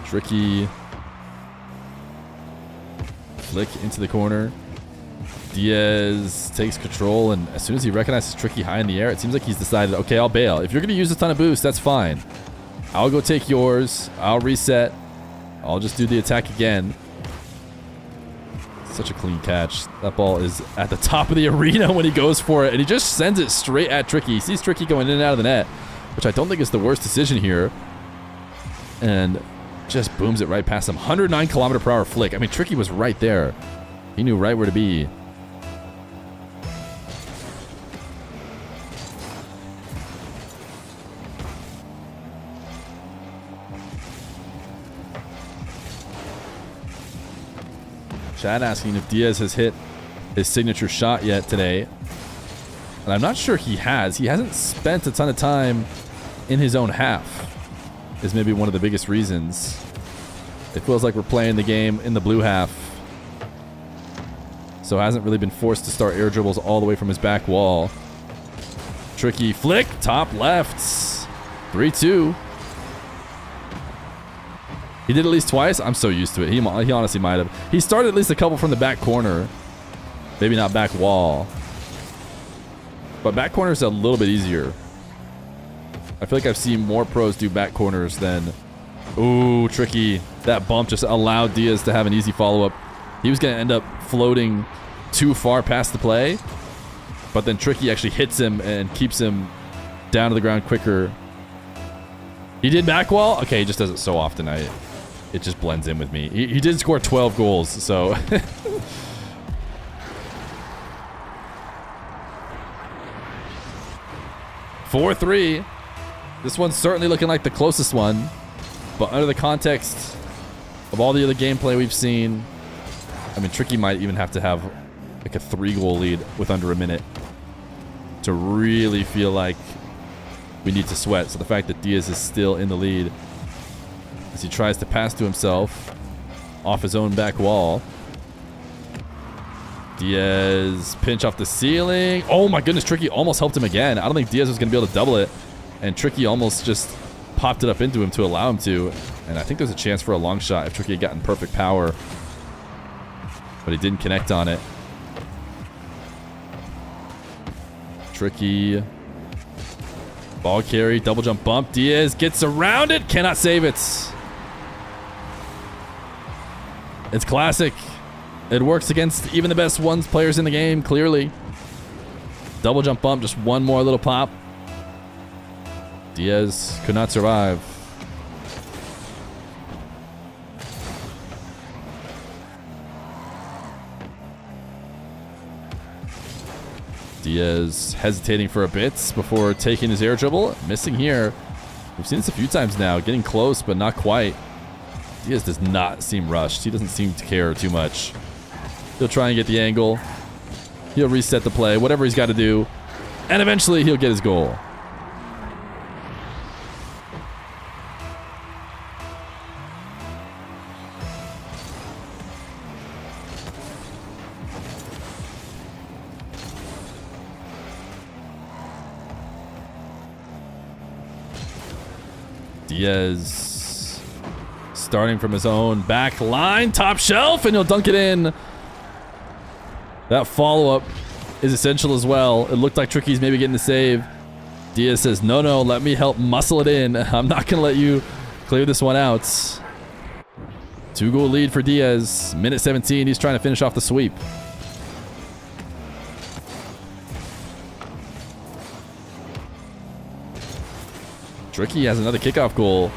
Tricky flick into the corner. Diaz takes control, and as soon as he recognizes Tricky high in the air, it seems like he's decided, okay, I'll bail. If you're going to use a ton of boost, that's fine. I'll go take yours. I'll reset. I'll just do the attack again. Such a clean catch. That ball is at the top of the arena when he goes for it, and he just sends it straight at Tricky. He sees Tricky going in and out of the net, which I don't think is the worst decision here. And just booms it right past him. 109 km/h flick. I mean, Tricky was right there. He knew right where to be. Chad asking if Diaz has hit his signature shot yet today. And I'm not sure he has. He hasn't spent a ton of time in his own half. Is maybe one of the biggest reasons. It feels like we're playing the game in the blue half. So hasn't really been forced to start air dribbles all the way from his back wall. Tricky flick, top left. 3-2. He did at least twice. I'm so used to it. He honestly might have. He started at least a couple from the back corner. Maybe not back wall. But back corner is a little bit easier. I feel like I've seen more pros do back corners than... Ooh, Tricky. That bump just allowed Diaz to have an easy follow-up. He was going to end up floating too far past the play. But then Tricky actually hits him and keeps him down to the ground quicker. He did back wall? Okay, he just does it so often. It just blends in with me. He did score 12 goals, so... 4-3. This one's certainly looking like the closest one. But under the context of all the other gameplay we've seen, I mean, Tricky might even have to have like a 3-goal lead with under a minute to really feel like we need to sweat. So the fact that Diaz is still in the lead as he tries to pass to himself off his own back wall. Diaz pinch off the ceiling. Oh my goodness, Tricky almost helped him again. I don't think Diaz was going to be able to double it. And Tricky almost just popped it up into him to allow him to. And I think there's a chance for a long shot if Tricky had gotten perfect power. But he didn't connect on it. Tricky. Ball carry, double jump bump. Diaz gets around it. Cannot save it. It's classic. It works against even the best ones players in the game, clearly. Double jump bump, just one more little pop. Diaz could not survive. Diaz hesitating for a bit before taking his air dribble. Missing here. We've seen this a few times now. Getting close, but not quite. Diaz does not seem rushed. He doesn't seem to care too much. He'll try and get the angle. He'll reset the play, whatever he's got to do. And eventually he'll get his goal. Diaz starting from his own back line, top shelf, and he'll dunk it in. That follow-up is essential as well. It looked like Tricky's maybe getting the save. Diaz says, no, let me help muscle it in. I'm not going to let you clear this one out. 2-goal lead for Diaz. Minute 17, he's trying to finish off the sweep. Tricky has another kickoff goal.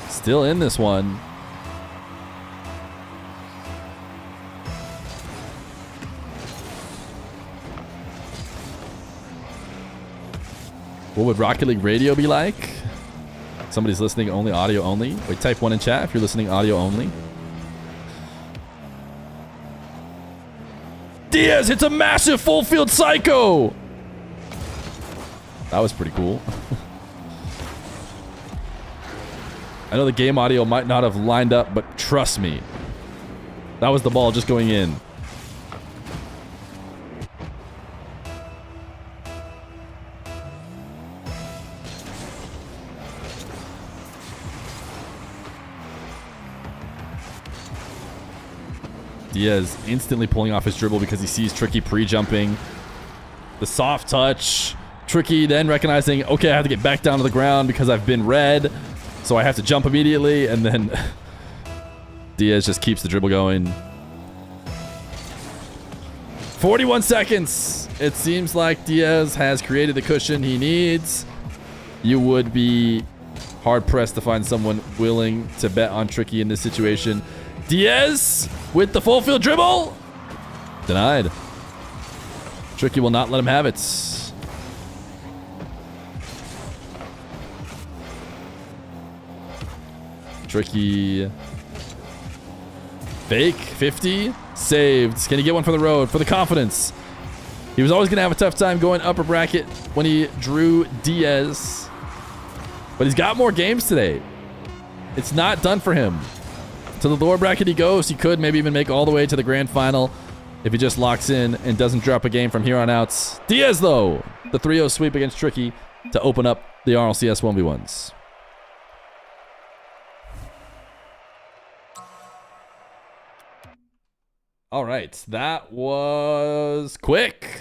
Still in this one. What would Rocket League Radio be like? Somebody's listening only audio only. Wait, type 1 in chat if you're listening audio only. Diaz hits a massive full field psycho. That was pretty cool. I know the game audio might not have lined up, but trust me, that was the ball just going in. Diaz instantly pulling off his dribble because he sees Tricky pre-jumping. The soft touch. Tricky then recognizing, okay, I have to get back down to the ground because I've been red, so I have to jump immediately, and then Diaz just keeps the dribble going. 41 seconds. It seems like Diaz has created the cushion he needs. You would be hard-pressed to find someone willing to bet on Tricky in this situation. Diaz with the full field dribble. Denied. Tricky will not let him have it. Tricky. Fake. 50. Saved. Can he get one for the road? For the confidence. He was always going to have a tough time going upper bracket when he drew Diaz. But he's got more games today. It's not done for him. To the lower bracket he goes. He could maybe even make all the way to the grand final if he just locks in and doesn't drop a game from here on out. Diaz, though. The 3-0 sweep against Tricky to open up the RLCS 1v1s. All right, that was quick.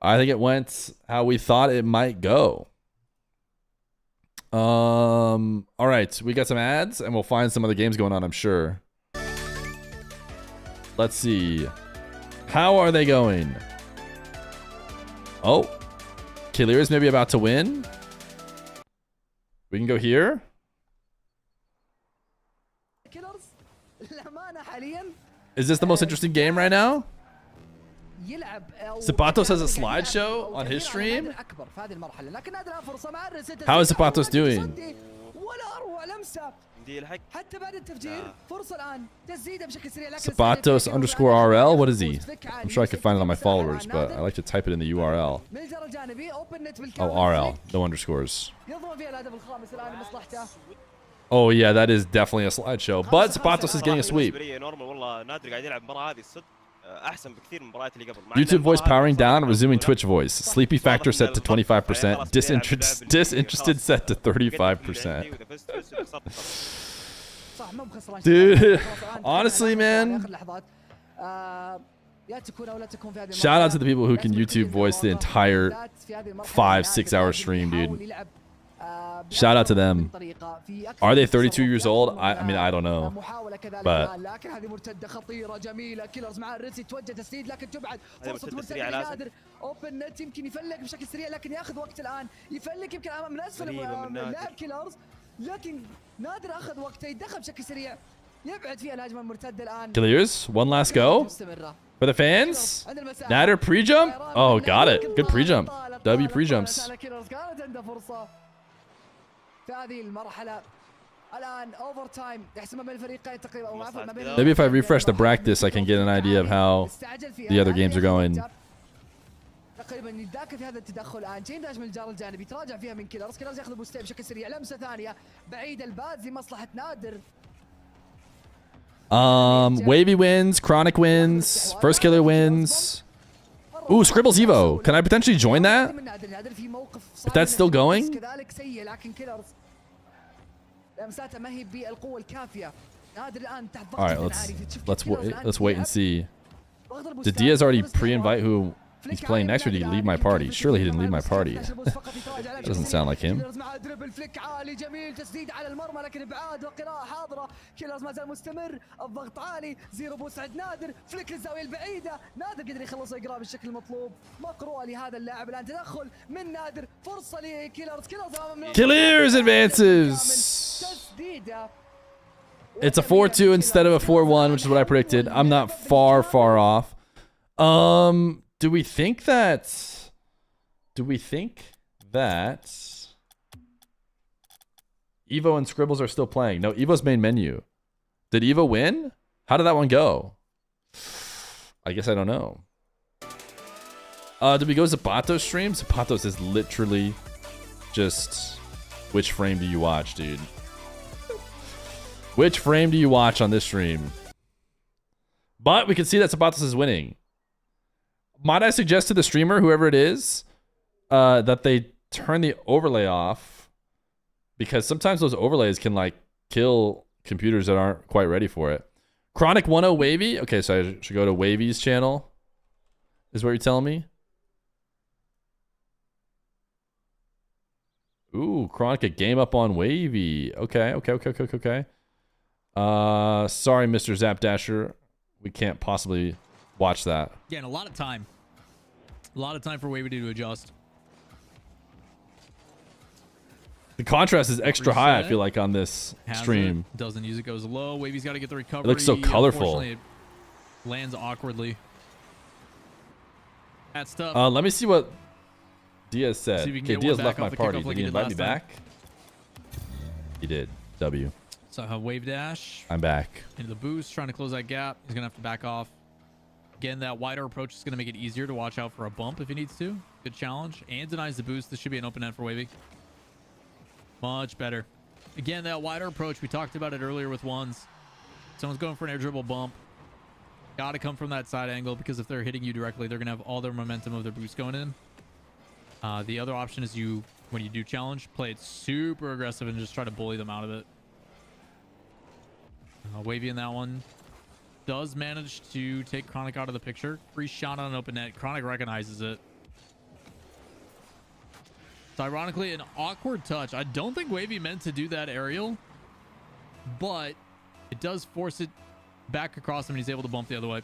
I think it went how we thought it might go. All right, we got some ads, and we'll find some other games going on, I'm sure. Let's see. How are they going? Oh, Kalira's maybe about to win. We can go here. Is this the most interesting game right now? Zapatos has a slideshow on his stream? How is Zapatos doing? Zapatos underscore RL? What is he? I'm sure I could find it on my followers, but I like to type it in the URL. Oh, RL. No underscores. Oh, yeah, that is definitely a slideshow. But Zapatos is getting a sweep. YouTube voice powering down, resuming Twitch voice. Sleepy factor set to 25%. Disinterested set to 35%. Dude, honestly, man. Shout out to the people who can YouTube voice the entire 5-6 hour stream, dude. Shout out to them. Are they 32 years old? I mean, I don't know. But Killers, one last go for the fans. Nader pre-jump. Oh, got it. Good pre-jump. W pre-jumps. Maybe if I refresh the practice, I can get an idea of how the other games are going.
تقريبا يتذاكر في هذا التدخل الان جاي داش من الجار الجانبي تراجع فيها من كيلرز ياخذ بوستين بشكل سريع لمسه ثانيه بعيد الباز لمصلحه نادر.
Wavy wins, Chronic wins, First Killer wins. Ooh, Scribbles Evo. Can I potentially join that? If that's still going? Alright, let's wait and see. Did Diaz already pre-invite who he's playing next, or did he leave my party? Surely he didn't leave my party. Doesn't sound like him. Killers advances. It's a 4-2 instead of a 4-1, which is what I predicted. I'm not far off. Do we think that Evo and Scribbles are still playing? No, Evo's main menu. Did Evo win? How did that one go? I guess I don't know. Did we go Zapatos stream? Zapatos is literally just... Which frame do you watch, dude? Which frame do you watch on this stream? But we can see that Zapatos is winning. Might I suggest to the streamer, whoever it is, that they turn the overlay off, because sometimes those overlays can like kill computers that aren't quite ready for it. Chronic 10 Wavy. Okay, so I should go to Wavy's channel. Is what you're telling me? Ooh, Chronic a game up on Wavy. Okay. Sorry, Mr. Zapdasher. We can't possibly watch that.
Yeah, and a lot of time. A lot of time for Wavy to adjust.
The contrast is extra high, I feel like, on this stream.
Doesn't use it, goes low. Wavy's got to get the recovery.
It looks so colorful.
It lands awkwardly. That's tough.
Let me see what Diaz said. Okay, Diaz left my party. Did he invite me back? He did. W.
So I have wave dash.
I'm back.
Into the boost, trying to close that gap. He's going to have to back off. Again, that wider approach is going to make it easier to watch out for a bump if he needs to. Good challenge. And denies the boost. This should be an open end for Wavy. Much better. Again, that wider approach. We talked about it earlier with ones. Someone's going for an air dribble bump. Got to come from that side angle, because if they're hitting you directly, they're going to have all their momentum of their boost going in. The other option is when you do challenge, play it super aggressive and just try to bully them out of it. Wavy in that one. Does manage to take Chronic out of the picture. Free shot on an open net. Chronic recognizes it. It's ironically an awkward touch. I don't think Wavy meant to do that aerial, but it does force it back across him, and he's able to bump the other way.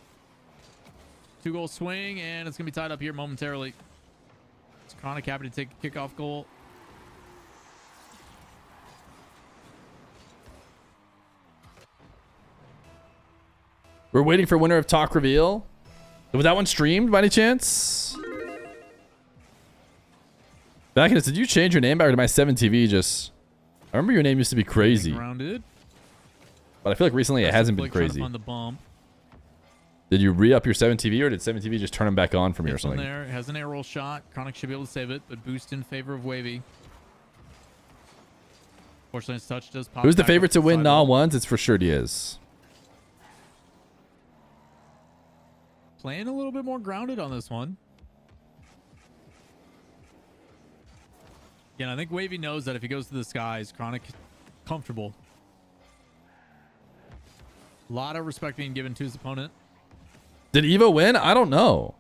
2-goal swing, and it's going to be tied up here momentarily. It's Chronic happy to take a kickoff goal.
We're waiting for winner of talk reveal. Was that one streamed by any chance? Back in it, did you change your name back to my 7TV? Just, I remember your name used to be crazy.
Grounded.
But I feel like recently it hasn't been crazy.
On the bump.
Did you re-up your 7TV or did 7TV just turn him back on for me or something?
There has an air roll shot. Chronic should be able to save it, but boost in favor of Wavy. Fortunately, his touch does pop.
Who's the
back
favorite
up
to win
sidewall.
Nah ones? It's for sure Diaz.
Playing a little bit more grounded on this one. Again, I think Wavy knows that if he goes to the skies, Chronic comfortable. A lot of respect being given to his opponent.
Did Evo win? I don't know.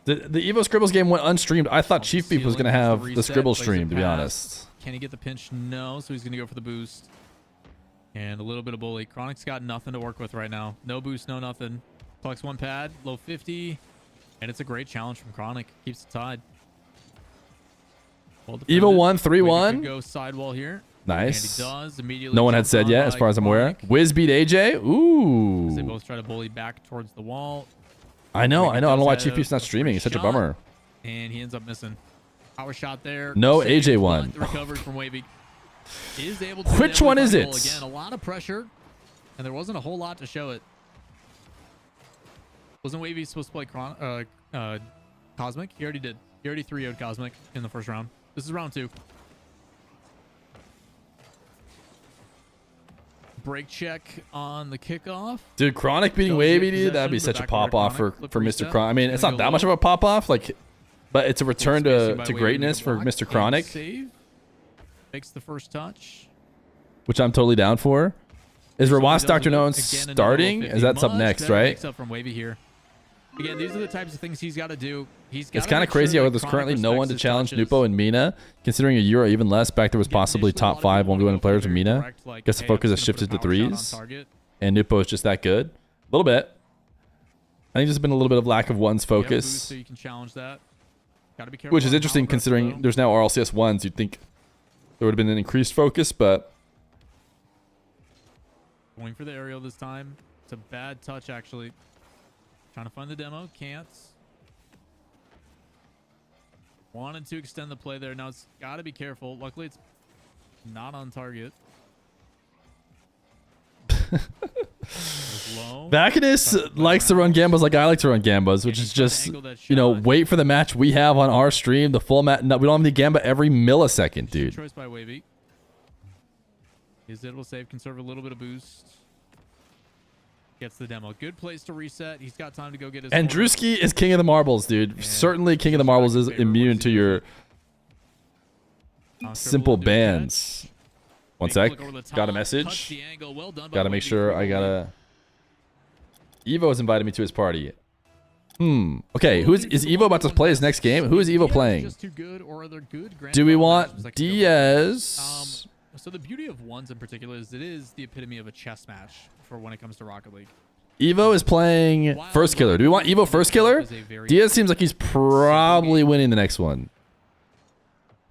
The Evo Scribbles game went unstreamed. I thought Chief Beef was going to have the Scribbles stream, to be honest.
Can he get the pinch? No, so he's going to go for the boost. And a little bit of bully. Chronic's got nothing to work with right now. No boost, no nothing. Flex one pad, low 50. And it's a great challenge from Chronic. Keeps it tied. Well
Evo won 3-1.
Go sidewall here.
Nice.
And he does immediately.
No one had said yet, as far as I'm aware. Wiz beat AJ. Ooh.
They both try to bully back towards the wall.
I know. I don't know why Chief Beef's not streaming. It's such a bummer.
And he ends up missing. Power shot there.
No, AJ won.
Recovered from Wavy. Is able to
Which one is it?
Again, a lot of pressure, and there wasn't a whole lot to show it. Wasn't Wavy supposed to play Cosmic? He already did. He already 3-0'd Cosmic in the first round. This is round 2. Break check on the kickoff.
Dude, Chronic beating Wavy, dude, that'd be such a pop-off for Mr. Chronic. I mean, it's not that much of a pop-off, like, but it's a return to greatness for Mr. Chronic.
Save. Makes the first touch.
Which I'm totally down for. Is Rawas Dr. Known starting? Is that's up next, right?
Makes up from Wavy here. Again, these are the types of things he's got to do.
It's kind of crazy how there's currently no one to challenge Nupo and MENA. Considering a year or even less back there was possibly top 5 1v1 players in MENA. Guess the focus has shifted to 3s. And Nupo is just that good. A little bit. I think there's been a little bit of lack of one's focus.
So you can challenge that. Gotta be careful.
Which is interesting considering there's now RLCS 1s. You'd think there would have been an increased focus, but...
Going for the aerial this time. It's a bad touch, actually. Trying to find the demo. Can't. Wanted to extend the play there. Now it's got to be careful. Luckily, it's not on target.
Bacchus likes to run gambos like I like to run gambos, which is just, you know, wait for the match we have on our stream. The full match. No, we don't have the gamba every millisecond, dude.
Choice by Wavy. Is able to save, conserve a little bit of boost. Gets the demo. Good place to reset. He's got time to go get his.
And Drewski is king of the marbles, dude. Certainly king of the marbles is immune to your simple bans. One sec. Got a message. Gotta make sure I gotta... Evo has invited me to his party. Okay, is Evo about to play his next game? Who is Evo playing? Do we want Diaz?
So the beauty of ones in particular is it is the epitome of a chess match for when it comes to Rocket League.
Evo is playing First Killer. Do we want Evo First Killer? Diaz seems like he's probably winning the next one.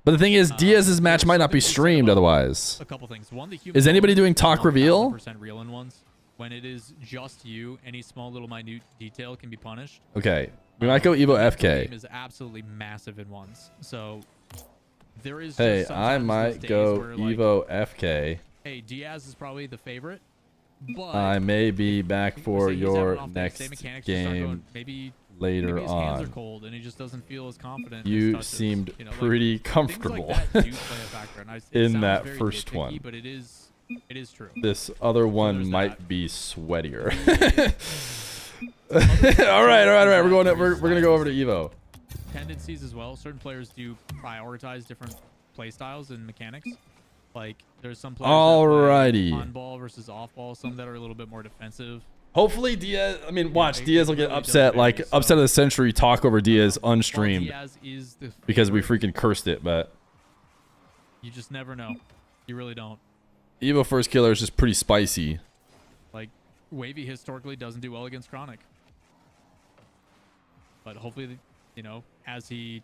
But the thing is, Diaz's match might not be streamed otherwise.
A couple things. One,
is anybody doing talk reveal?
% real in ones. When it is just you, any small little minute detail can be punished.
Okay, we might go Evo FK.
The game is absolutely massive in ones. So there is.
Hey, I might go
where,
Evo FK.
Hey, Diaz is probably the favorite. But
I may be back for your next game later
his
on.
Hands are cold and he just doesn't feel as confident.
You seemed pretty comfortable in that first one.
But it is true.
This other one might be sweatier. all right. We're gonna go over to Evo.
Tendencies as well. Certain players do prioritize different play styles and mechanics. Like there's some players that play on ball versus off ball, some that are a little bit more defensive.
Hopefully Diaz, I mean, watch, Diaz will get upset, like upset of the century talk over Diaz unstreamed because we freaking cursed it, but
you just never know. You really don't.
Evo First Killer is just pretty spicy.
Like Wavy historically doesn't do well against Chronic. But hopefully, you know, as he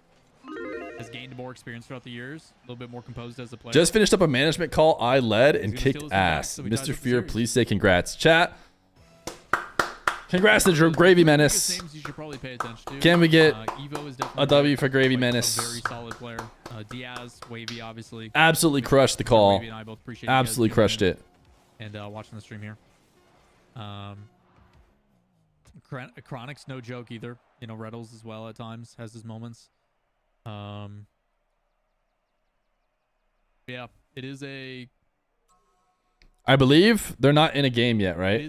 has gained more experience throughout the years, a little bit more composed as a player.
Just finished up a management call. I led and kicked ass. Mr. Feer, please say congrats. Chat. Congrats to Gravy Menace.
Names you should probably pay attention to.
Can we get
Evo is definitely
a W for Gravy
like,
Menace?
A very solid player. Diaz, Wavy, obviously.
Absolutely crushed the call.
Wavy and I both appreciate you
Absolutely
guys
crushed
tuning
it.
in and watching the stream here. Chronic's no joke either. You know, Reddles as well at times has his moments. Yeah, it is a.
I believe they're not in a game yet, right?
It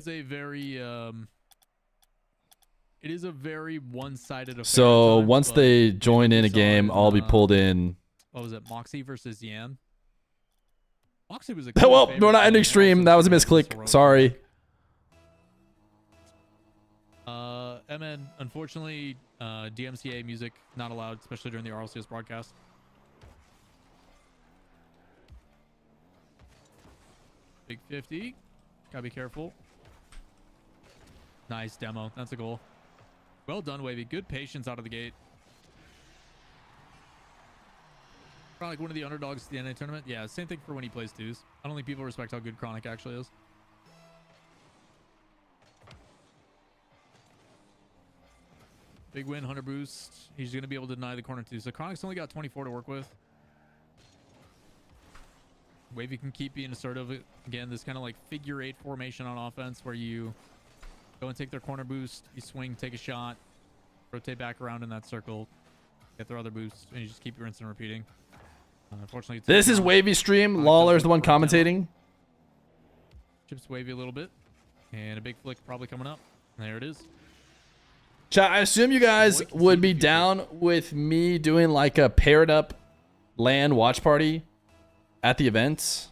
is a very one-sided affair.
So
at times,
once
but
they join in a
saw
game,
in,
I'll be pulled in.
What was it? Moxie versus Yan. Moxie was a
Well,
favorite
we're not
team,
ending stream.
also
That was a
streamed
misclick.
heroic.
Sorry.
MN, unfortunately, DMCA music not allowed, especially during the RLCS broadcast. Big 50. Gotta be careful. Nice demo. That's a goal. Well done, Wavy. Good patience out of the gate. Chronic, one of the underdogs to the NA tournament. Yeah, same thing for when he plays twos. I don't think people respect how good Chronic actually is. Big win, 100 boost. He's going to be able to deny the corner too. So Chronic's only got 24 to work with. Wavy can keep being assertive. Again, this kind of like figure 8 formation on offense where you go and take their corner boost, you swing, take a shot, rotate back around in that circle, get their other boost, and you just keep rinsing and repeating. Unfortunately,
This is Wavy stream. Lawler's the one commentating.
Chips Wavy a little bit. And a big flick probably coming up. And there it is.
Chat, I assume you guys would be down with me doing like a paired up LAN watch party at the events.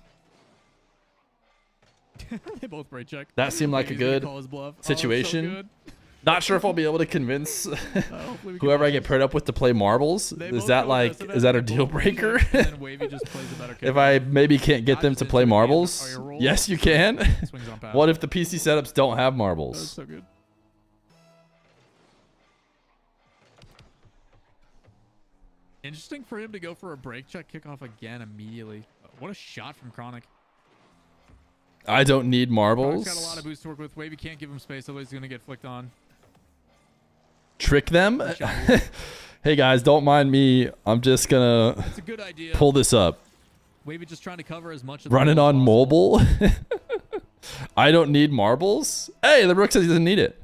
They both break check.
That seemed like a good situation. Not sure if I'll be able to convince whoever I get paired up with to play marbles. Is that like, is that a deal breaker? If I maybe can't get them to play marbles? Yes, you can. What if the PC setups don't have marbles?
That's so good. Interesting for him to go for a break check kickoff again immediately. What a shot from Chronic.
I don't need marbles.
Chronic's got a lot of boost to work with. Wavy can't give him space, otherwise he's going to get flicked on.
Trick them? Hey guys, don't mind me. I'm just going to pull this up.
Wavy just trying to cover as much of
Run it on mobile? I don't need marbles? Hey, the Rook says he doesn't need it.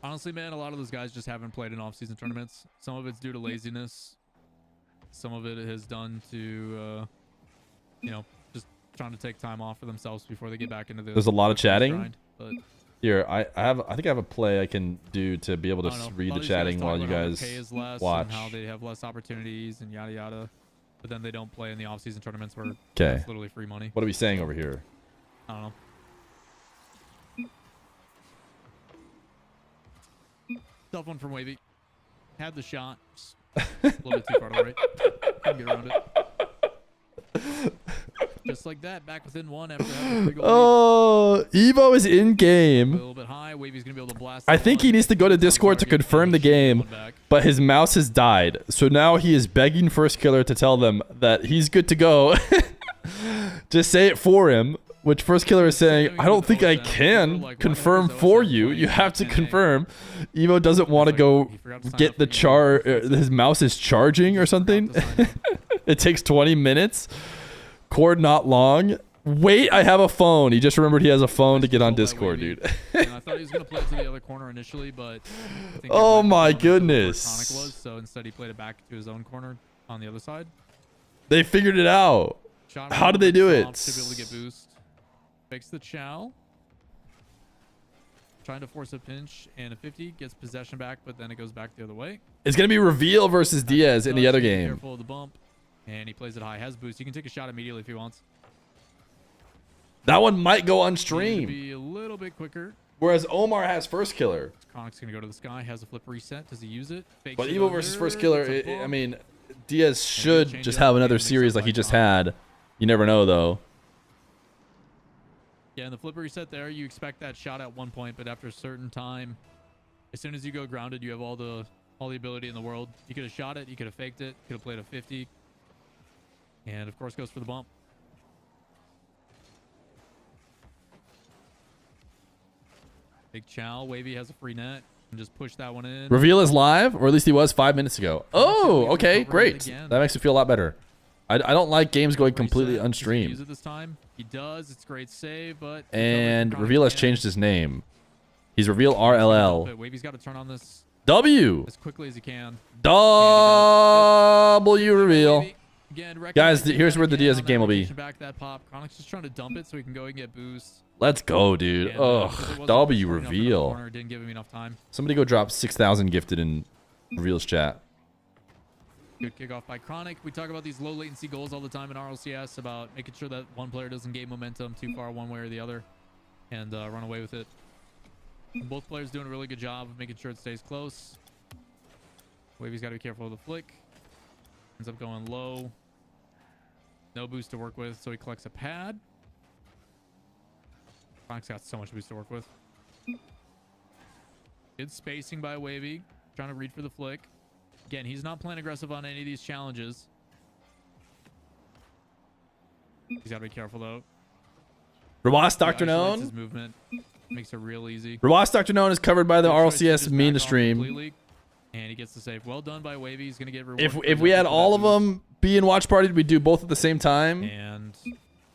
Honestly, man, a lot of those guys just haven't played in off-season tournaments. Some of it's due to laziness. Some of it has done to, you know, just trying to take time off for themselves before they get back into the.
There's a lot of chatting.
Grind, but
Here, I think I have a play I can do to be able to read the chatting while you guys watch.
And how they have less opportunities and yada yada, but then they don't play in the off-season tournaments where
Okay.
it's literally free money.
What are we saying over here?
I don't know. Tough one from Wavy. Had the shot. Just a little bit too far to the right. Couldn't get around it. Just like that, back within one after having a big old lead.
Evo is in
A
game.
little bit high. Wavy's gonna be able to blast.
I think he needs to go to Discord to confirm the game, but his mouse has died. So now he is begging First Killer to tell them that he's good to go. Just say it for him. Which First Killer is saying, I don't think I can confirm for you. You have to confirm. Evo doesn't want to go get the his mouse is charging or something. It takes 20 minutes. Cord not long. Wait, I have a phone. He just remembered he has a phone to get on Discord, dude.
And I thought he was going to play it to the other corner initially, but I think
oh my
Chronic
goodness.
was, so instead he played it back to his own corner on the other side.
They figured it out.
Shot
How did they do it?
Should be able to get boost. Fakes the chow. Trying to force a pinch and a 50. Gets possession back, but then it goes back the other way.
It's going to be Reveal versus Diaz in the other game.
Careful of the bump. And he plays it high. Has boost. He can take a shot immediately if he wants.
That one might go on
Needs to
stream.
be a little bit quicker.
Whereas Omar has First Killer.
Chronic's going to go to the sky. Has a flip reset. Does he use it? Fakes
But
it
Evo versus
under,
First Killer,
gets a bump.
I mean, Diaz should
change
just
it up
have another
and mix
series
up
like he
like
just
Chronic.
had. You never know, though.
Yeah, and the flip reset there, you expect that shot at one point, but after a certain time, as soon as you go grounded, you have all the ability in the world. You could have shot it, you could have faked it, could have played a 50, and of course goes for the bump. Big chow. Wavy has a free net. And just push that one in.
Reveal is live, or at least he was 5 minutes ago. Oh, okay, great. That makes me feel a lot better. I don't like games going completely unstreamed.
Use it this time. He does. It's a great save, but
And Reveal has changed his name. He's Reveal RLL.
Wavy's got to turn on this
W.
as quickly as he can.
W Reveal.
Again,
Guys, here's where the Diaz game will be.
Back that pop. Chronic's just trying to dump it so he can go and get boost.
Let's go, dude.
And,
Ugh, W Reveal.
Corner, didn't give him enough time.
Somebody go drop 6,000 gifted in Reveal's chat.
Good kickoff by Chronic. We talk about these low latency goals all the time in RLCS about making sure that one player doesn't gain momentum too far one way or the other and run away with it. Both players doing a really good job of making sure it stays close. Wavy's got to be careful of the flick. Ends up going low. No boost to work with, so he collects a pad. Chronic's got so much boost to work with. Good spacing by Wavy. Trying to read for the flick. Again, he's not playing aggressive on any of these challenges. He's got to be careful, though.
Rawas Dr. Known.
His movement makes it real easy.
Rawas Dr. Known is covered by the RLCS MENA stream.
And he gets the save. Well done by Wavy. He's going to get rewarded.
If we had all of them be in watch party, we'd do both at the same time.
And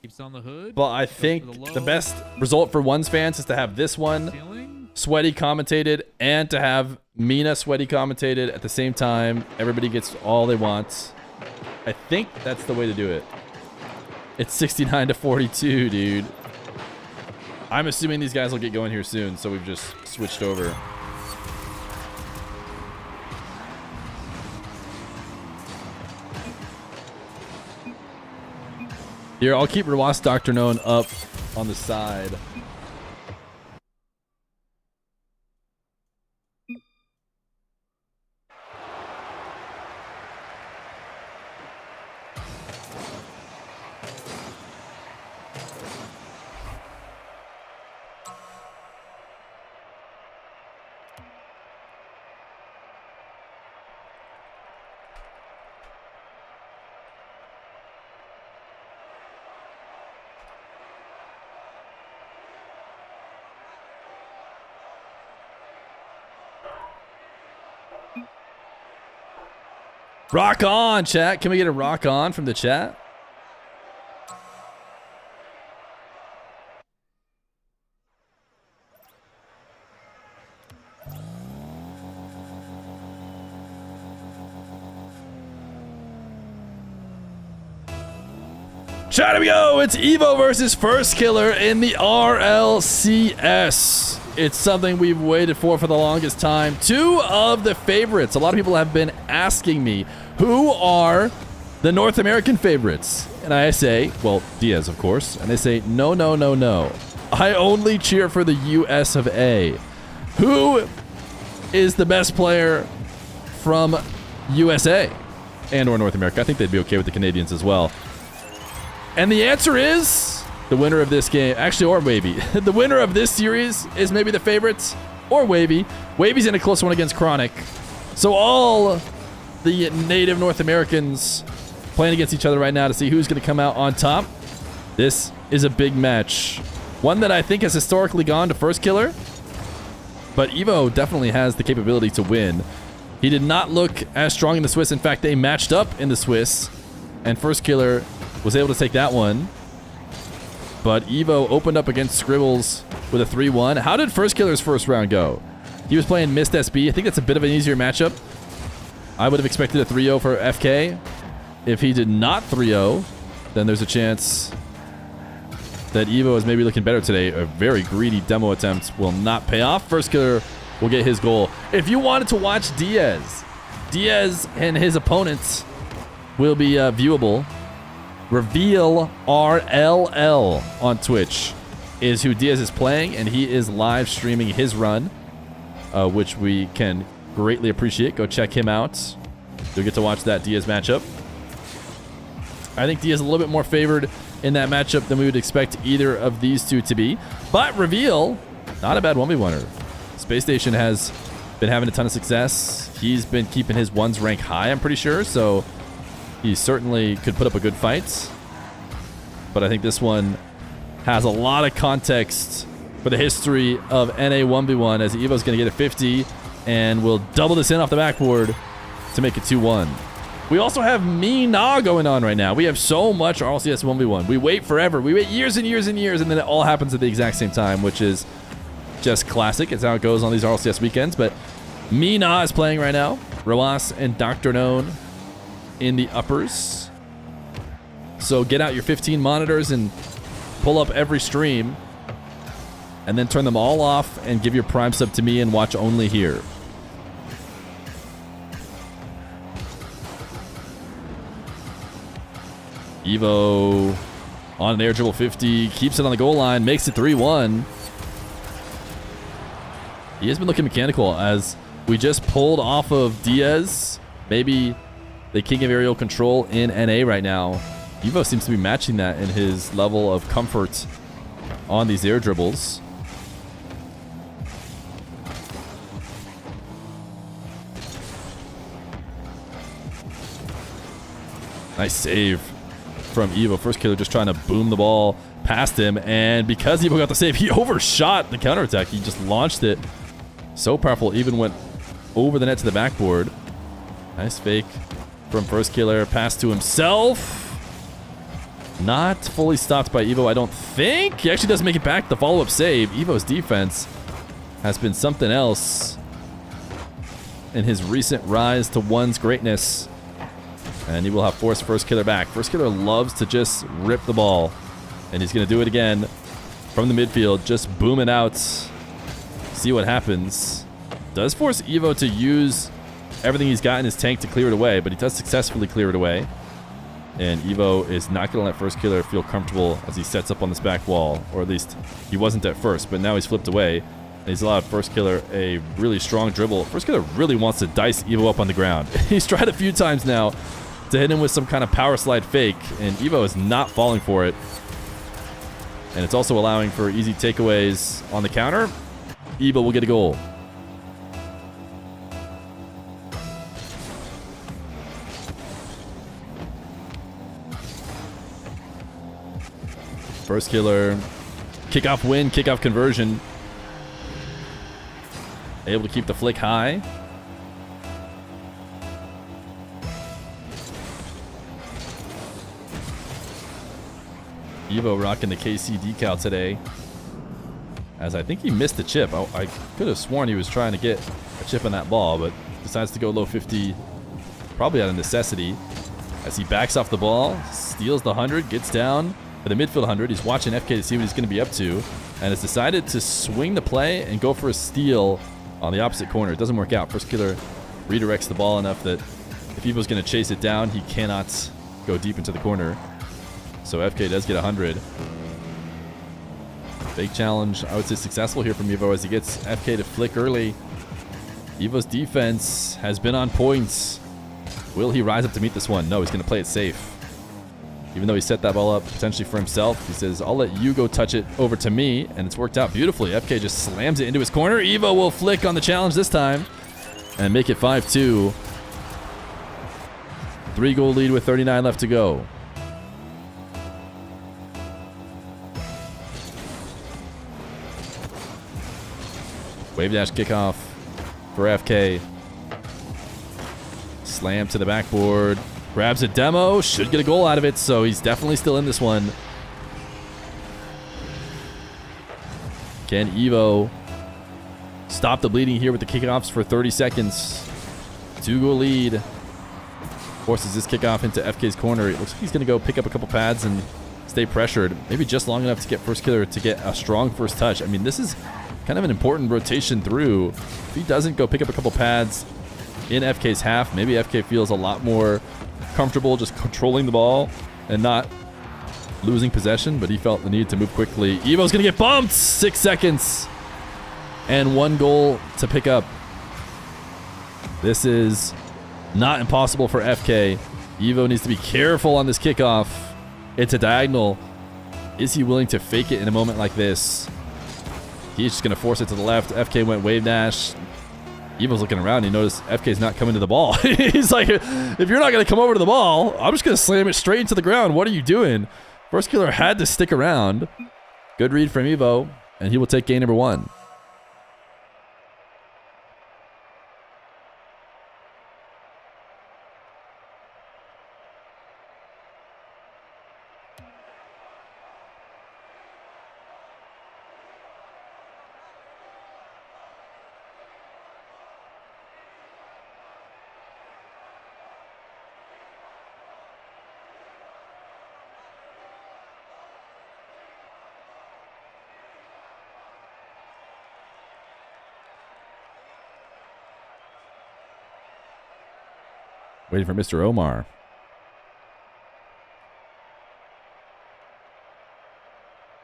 keeps on the hood.
But I think the best result for one's fans is to have this one sweaty commentated and to have MENA sweaty commentated at the same time. Everybody gets all they want. I think that's the way to do it. It's 69 to 42, dude. I'm assuming these guys will get going here soon, so we've just switched over. Here, I'll keep Rawas Dr. Known up on the side. Rock on, chat. Can we get a rock on from the chat? Chat, here we go. It's Evo versus First Killer in the RLCS. It's something we've waited for the longest time. Two of the favorites. A lot of people have been asking me, who are the North American favorites? And I say, well, Diaz, of course. And they say, no, no, no, no. I only cheer for the US of A. Who is the best player from USA and or North America? I think they'd be okay with the Canadians as well. And the answer is the winner of this game, actually, or Wavy. The winner of this series is maybe the favorites or Wavy. Wavy's in a close one against Chronic. So all the native North Americans playing against each other right now to see who's going to come out on top. This is a big match. One that I think has historically gone to First Killer. But Evo definitely has the capability to win. He did not look as strong in the Swiss. In fact, they matched up in the Swiss. And First Killer was able to take that one. But Evo opened up against Scribbles with a 3-1. How did First Killer's first round go? He was playing Mist SB. I think that's a bit of an easier matchup. I would have expected a 3-0 for FK. If he did not 3-0, then there's a chance that Evo is maybe looking better today. A very greedy demo attempt will not pay off. First Killer will get his goal. If you wanted to watch Diaz and his opponents will be viewable. Reveal RLL on Twitch is who Diaz is playing, and he is live streaming his run, which we can greatly appreciate. Go check him out. You'll get to watch that Diaz matchup. I think Diaz is a little bit more favored in that matchup than we would expect either of these two to be. But Reveal, not a bad 1v1er. Space Station has been having a ton of success. He's been keeping his ones rank high, I'm pretty sure, so he certainly could put up a good fight. But I think this one has a lot of context for the history of NA 1v1 as Evo's going to get a 50 and we'll double this in off the backboard to make it 2-1. We also have MENA going on right now. We have so much RLCS 1v1. We wait forever. We wait years and years and years, and then it all happens at the exact same time, which is just classic. It's how it goes on these RLCS weekends. But MENA is playing right now. Roas and Dr. Known in the uppers. So get out your 15 monitors and pull up every stream. And then turn them all off and give your Prime sub to me and watch only here. Evo on an air dribble 50, keeps it on the goal line, makes it 3-1. He has been looking mechanical as we just pulled off of Diaz, maybe the king of aerial control in NA right now. Evo seems to be matching that in his level of comfort on these air dribbles. Nice save from Evo. First killer just trying to boom the ball past him, and because Evo got the save, he overshot the counterattack. He just launched it. So powerful, even went over the net to the backboard. Nice fake from first killer. Pass to himself. Not fully stopped by Evo, I don't think. He actually does make it back. The follow-up save. Evo's defense has been something else in his recent rise to one's greatness. And he will have forced first killer back. First killer loves to just rip the ball. And he's going to do it again from the midfield. Just boom it out. See what happens. Does force Evo to use everything he's got in his tank to clear it away. But he does successfully clear it away. And Evo is not going to let first killer feel comfortable as he sets up on this back wall. Or at least he wasn't at first. But now he's flipped away. And he's allowed first killer a really strong dribble. First killer really wants to dice Evo up on the ground. He's tried a few times now to hit him with some kind of power slide fake, and Evo is not falling for it. And it's also allowing for easy takeaways on the counter. Evo will get a goal. First killer, kickoff win, kickoff conversion. Able to keep the flick high. Evo rocking the KC decal today, as I think he missed the chip. I could have sworn he was trying to get a chip on that ball, but decides to go low 50, probably out of necessity, as he backs off the ball, steals the 100, gets down for the midfield 100. He's watching FK to see what he's going to be up to, and has decided to swing the play and go for a steal on the opposite corner. It doesn't work out. First killer redirects the ball enough that if Evo's going to chase it down, he cannot go deep into the corner. So FK does get 100. Big challenge, I would say successful here from Evo as he gets FK to flick early. Evo's defense has been on points. Will he rise up to meet this one? No, he's going to play it safe. Even though he set that ball up potentially for himself, he says, I'll let you go touch it over to me, and it's worked out beautifully. FK just slams it into his corner. Evo will flick on the challenge this time and make it 5-2. 3-goal lead with 39 left to go. Wave dash kickoff for FK. Slam to the backboard. Grabs a demo. Should get a goal out of it, so he's definitely still in this one. Can Evo stop the bleeding here with the kickoffs for 30 seconds? 2-goal lead. Forces this kickoff into FK's corner. It looks like he's going to go pick up a couple pads and stay pressured. Maybe just long enough to get first killer to get a strong first touch. I mean, this is kind of an important rotation through. If he doesn't go pick up a couple pads in FK's half, maybe FK feels a lot more comfortable just controlling the ball and not losing possession, but he felt the need to move quickly. Evo's gonna get bumped. 6 seconds and 1 goal to pick up. This is not impossible for FK. Evo needs to be careful on this kickoff. It's a diagonal. Is he willing to fake it in a moment like this? He's just going to force it to the left. FK went wave dash. Evo's looking around. He noticed FK's not coming to the ball. He's like, if you're not going to come over to the ball, I'm just going to slam it straight into the ground. What are you doing? First killer had to stick around. Good read from Evo. and he will take game number 1. Waiting for Mr. Omar.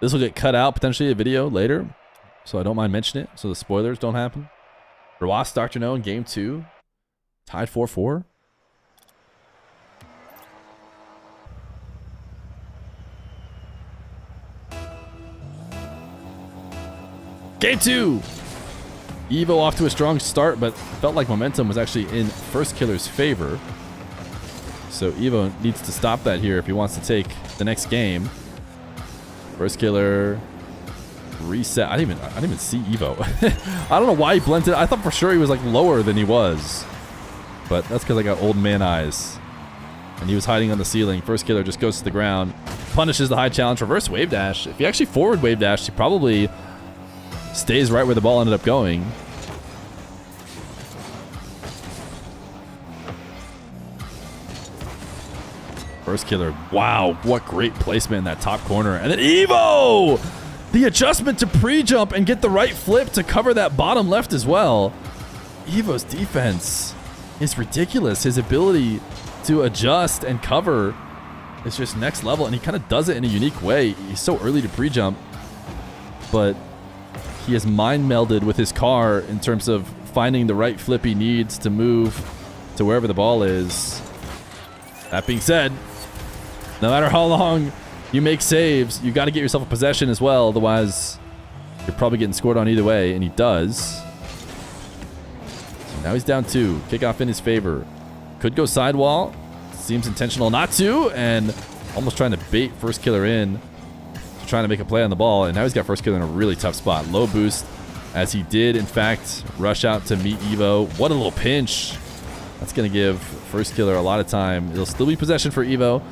This will get cut out, potentially a video later, so I don't mind mentioning it, so the spoilers don't happen. Rawas, Dr. No in game 2. Tied 4-4. Game 2! Evo off to a strong start, but felt like momentum was actually in First Killer's favor. So Evo needs to stop that here if he wants to take the next game. First Killer reset. I didn't even see Evo. I don't know why he blended. I thought for sure he was like lower than he was, but that's because I got old man eyes. And he was hiding on the ceiling. First Killer just goes to the ground, punishes the high challenge, reverse wave dash. If he actually forward wave dash, he probably stays right where the ball ended up going. First Killer, wow, what great placement in that top corner. And then Evo! The adjustment to pre-jump and get the right flip to cover that bottom left as well. Evo's defense is ridiculous. His ability to adjust and cover is just next level, and he kind of does it in a unique way. He's so early to pre-jump, but he has mind melded with his car in terms of finding the right flip he needs to move to wherever the ball is. That being said, no matter how long you make saves, you got to get yourself a possession as well. Otherwise, you're probably getting scored on either way, and he does. So now he's down 2. Kickoff in his favor. Could go sidewall. Seems intentional not to, and almost trying to bait First Killer in, trying to make a play on the ball, and now he's got First Killer in a really tough spot. Low boost, as he did, in fact, rush out to meet Evo. What a little pinch. That's going to give First Killer a lot of time. It'll still be possession for Evo,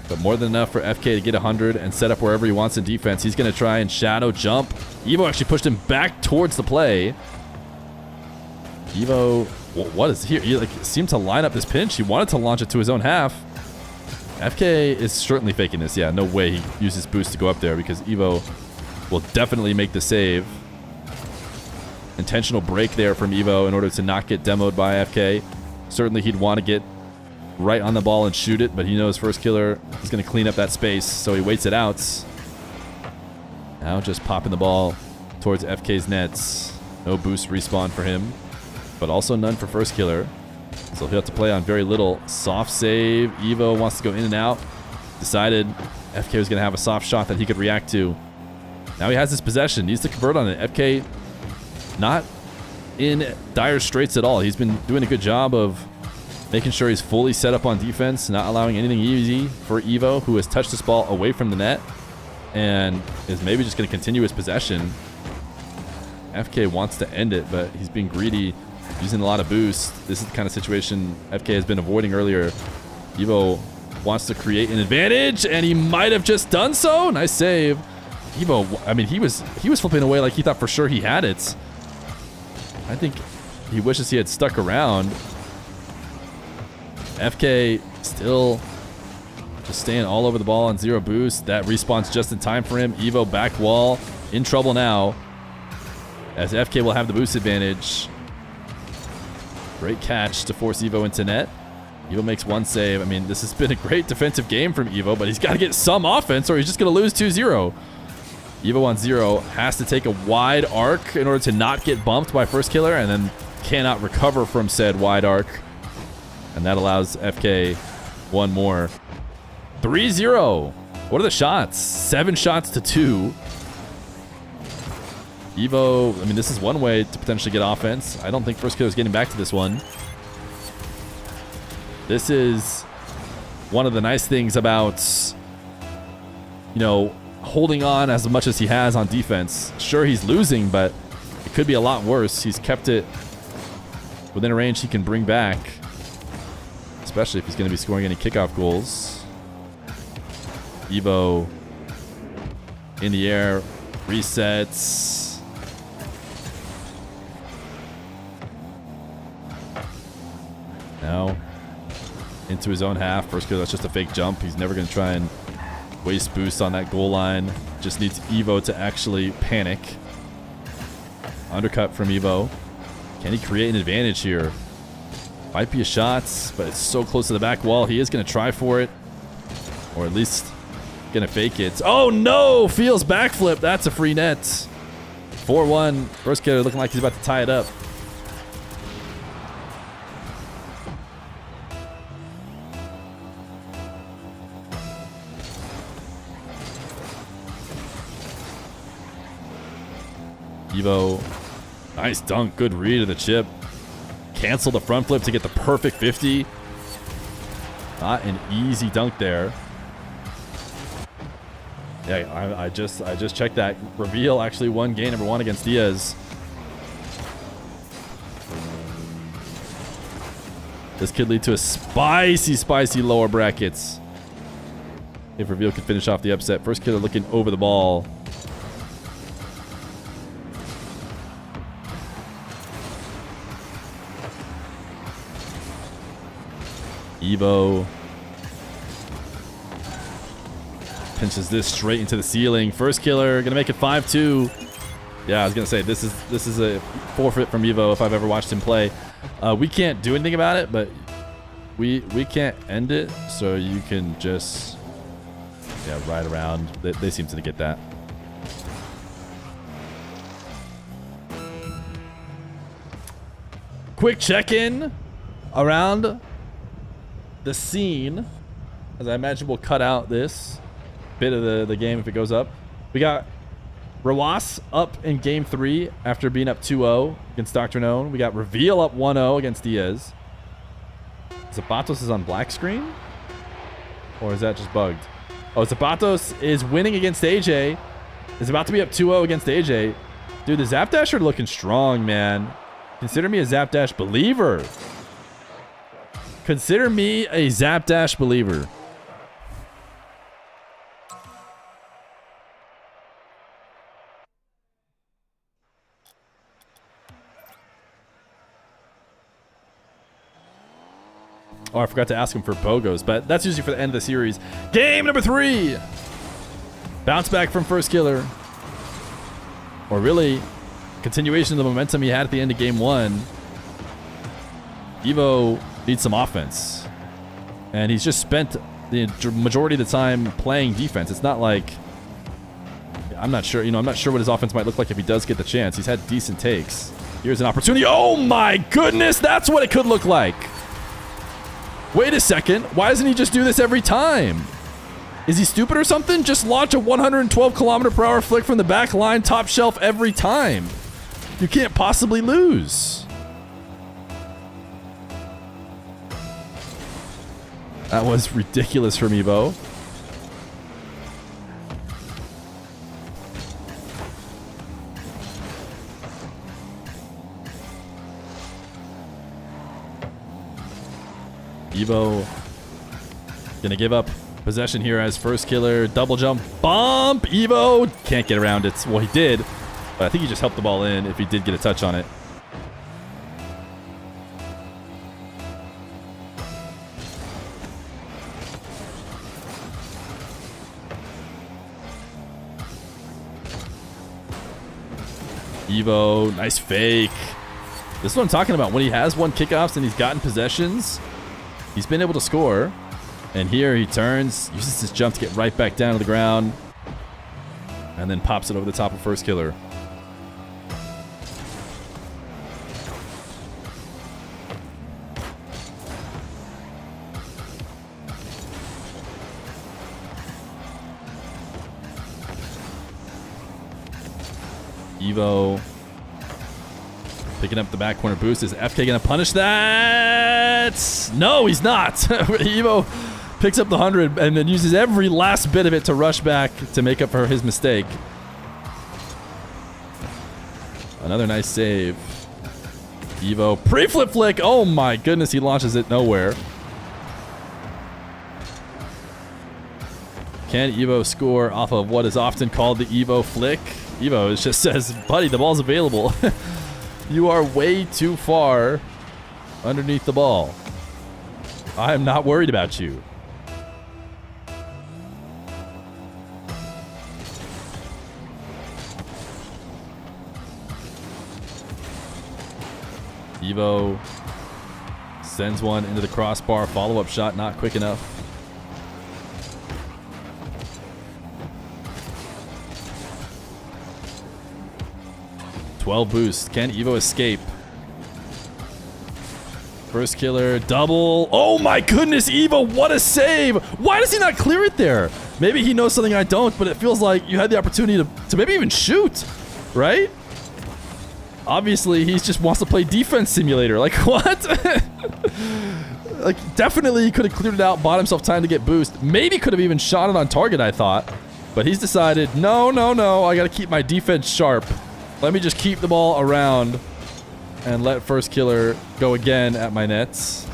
but more than enough for FK to get 100 and set up wherever he wants in defense. He's going to try and shadow jump. Evo actually pushed him back towards the play. Evo, what is here? He seemed to line up this pinch. He wanted to launch it to his own half. FK is certainly faking this. Yeah, no way he uses boost to go up there because Evo will definitely make the save. Intentional break there from Evo in order to not get demoed by FK. Certainly he'd want to get right on the ball and shoot it, but he knows First Killer is going to clean up that space, so he waits it out. Now just popping the ball towards FK's nets. No boost respawn for him, but also none for First Killer. So he'll have to play on very little. Soft save. Evo wants to go in and out. Decided FK was going to have a soft shot that he could react to. Now he has his possession. Needs to convert on it. FK not in dire straits at all. He's been doing a good job of making sure he's fully set up on defense, not allowing anything easy for Evo, who has touched this ball away from the net and is maybe just going to continue his possession. FK wants to end it, but he's being greedy, using a lot of boost. This is the kind of situation FK has been avoiding earlier. Evo wants to create an advantage, and he might have just done so. Nice save. Evo, I mean, he was flipping away like he thought for sure he had it. I think he wishes he had stuck around. FK still just staying all over the ball on 0 boost. That respawns just in time for him. Evo back wall, in trouble now, as FK will have the boost advantage. Great catch to force Evo into net. Evo makes 1 save. I mean, this has been a great defensive game from Evo, but he's got to get some offense or he's just going to lose 2-0. Evo on 0 has to take a wide arc in order to not get bumped by First Killer, and then cannot recover from said wide arc. And that allows FK 1 more. 3-0. What are the shots? 7 shots to 2. Evo, I mean, this is one way to potentially get offense. I don't think First Killer's getting back to this one. This is one of the nice things about, you know, holding on as much as he has on defense. Sure, he's losing, but it could be a lot worse. He's kept it within a range he can bring back, especially if he's going to be scoring any kickoff goals. Evo in the air, resets. Now into his own half. First kill, that's just a fake jump. He's never going to try and waste boost on that goal line. Just needs Evo to actually panic. Undercut from Evo. Can he create an advantage here? Might be a shot, but it's so close to the back wall. He is going to try for it. Or at least going to fake it. Oh no! Feels backflip. That's a free net. 4-1. First killer looking like he's about to tie it up. Evo, nice dunk, good read of the chip. Cancel the front flip to get the perfect 50. Not an easy dunk there. Yeah, I just checked that. Reveal actually won game number 1 against Diaz. This could lead to a spicy lower brackets. If Reveal could finish off the upset. First killer looking over the ball. Evo pinches this straight into the ceiling. First killer gonna make it 5-2. Yeah, I was gonna say this is a forfeit from Evo if I've ever watched him play. We can't do anything about it, but we can't end it, so you can just ride around. They seem to get that. Quick check-in around the scene, as I imagine we'll cut out this bit of the game if it goes up. We got Rawas up in game 3 after being up 2-0 against Dr. Known. We got Reveal up 1-0 against Diaz. Zapatos is on black screen? Or is that just bugged? Oh, Zapatos is winning against AJ. Is about to be up 2-0 against AJ. Dude, the Zapdash are looking strong, man. Consider me a Zapdash believer. Consider me a Zapdash believer. Oh, I forgot to ask him for Bogos, but that's usually for the end of the series. Game number 3. Bounce back from first killer. Or really, continuation of the momentum he had at the end of game 1. Evo needs some offense, and he's just spent the majority of the time playing defense. It's not like, I'm not sure what his offense might look like if he does get the chance. He's had decent takes. Here's an opportunity. Oh my goodness, that's what it could look like. Wait a second, why doesn't he just do this every time? Is he stupid or something? Just launch a 112 km/h flick from the back line, top shelf every time. You can't possibly lose. That was ridiculous from Evo. Evo gonna give up possession here as first killer. Double jump bump. Evo can't get around it. Well, he did, but I think he just helped the ball in if he did get a touch on it. Evo, nice fake. This is what I'm talking about. When he has won kickoffs and he's gotten possessions, he's been able to score. And here he turns, uses his jump to get right back down to the ground, and then pops it over the top of first killer. Evo picking up the back corner boost. Is FK going to punish that? No, he's not. Evo picks up the 100 and then uses every last bit of it to rush back to make up for his mistake. Another nice save. Evo pre-flip flick. Oh my goodness, he launches it nowhere. Can Evo score off of what is often called the Evo flick? Evo just says, buddy, the ball's available. You are way too far underneath the ball. I am not worried about you. Evo sends one into the crossbar. Follow-up shot not quick enough. $12 boost. Can Evo escape? First killer, double. Oh my goodness, Evo, what a save. Why does he not clear it there? Maybe he knows something I don't, but it feels like you had the opportunity to maybe even shoot, right? Obviously, he just wants to play defense simulator. Like, what? Like, definitely he could have cleared it out, bought himself time to get boost. Maybe could have even shot it on target, I thought. But he's decided, no, I got to keep my defense sharp. Let me just keep the ball around and let first killer go again at my nets.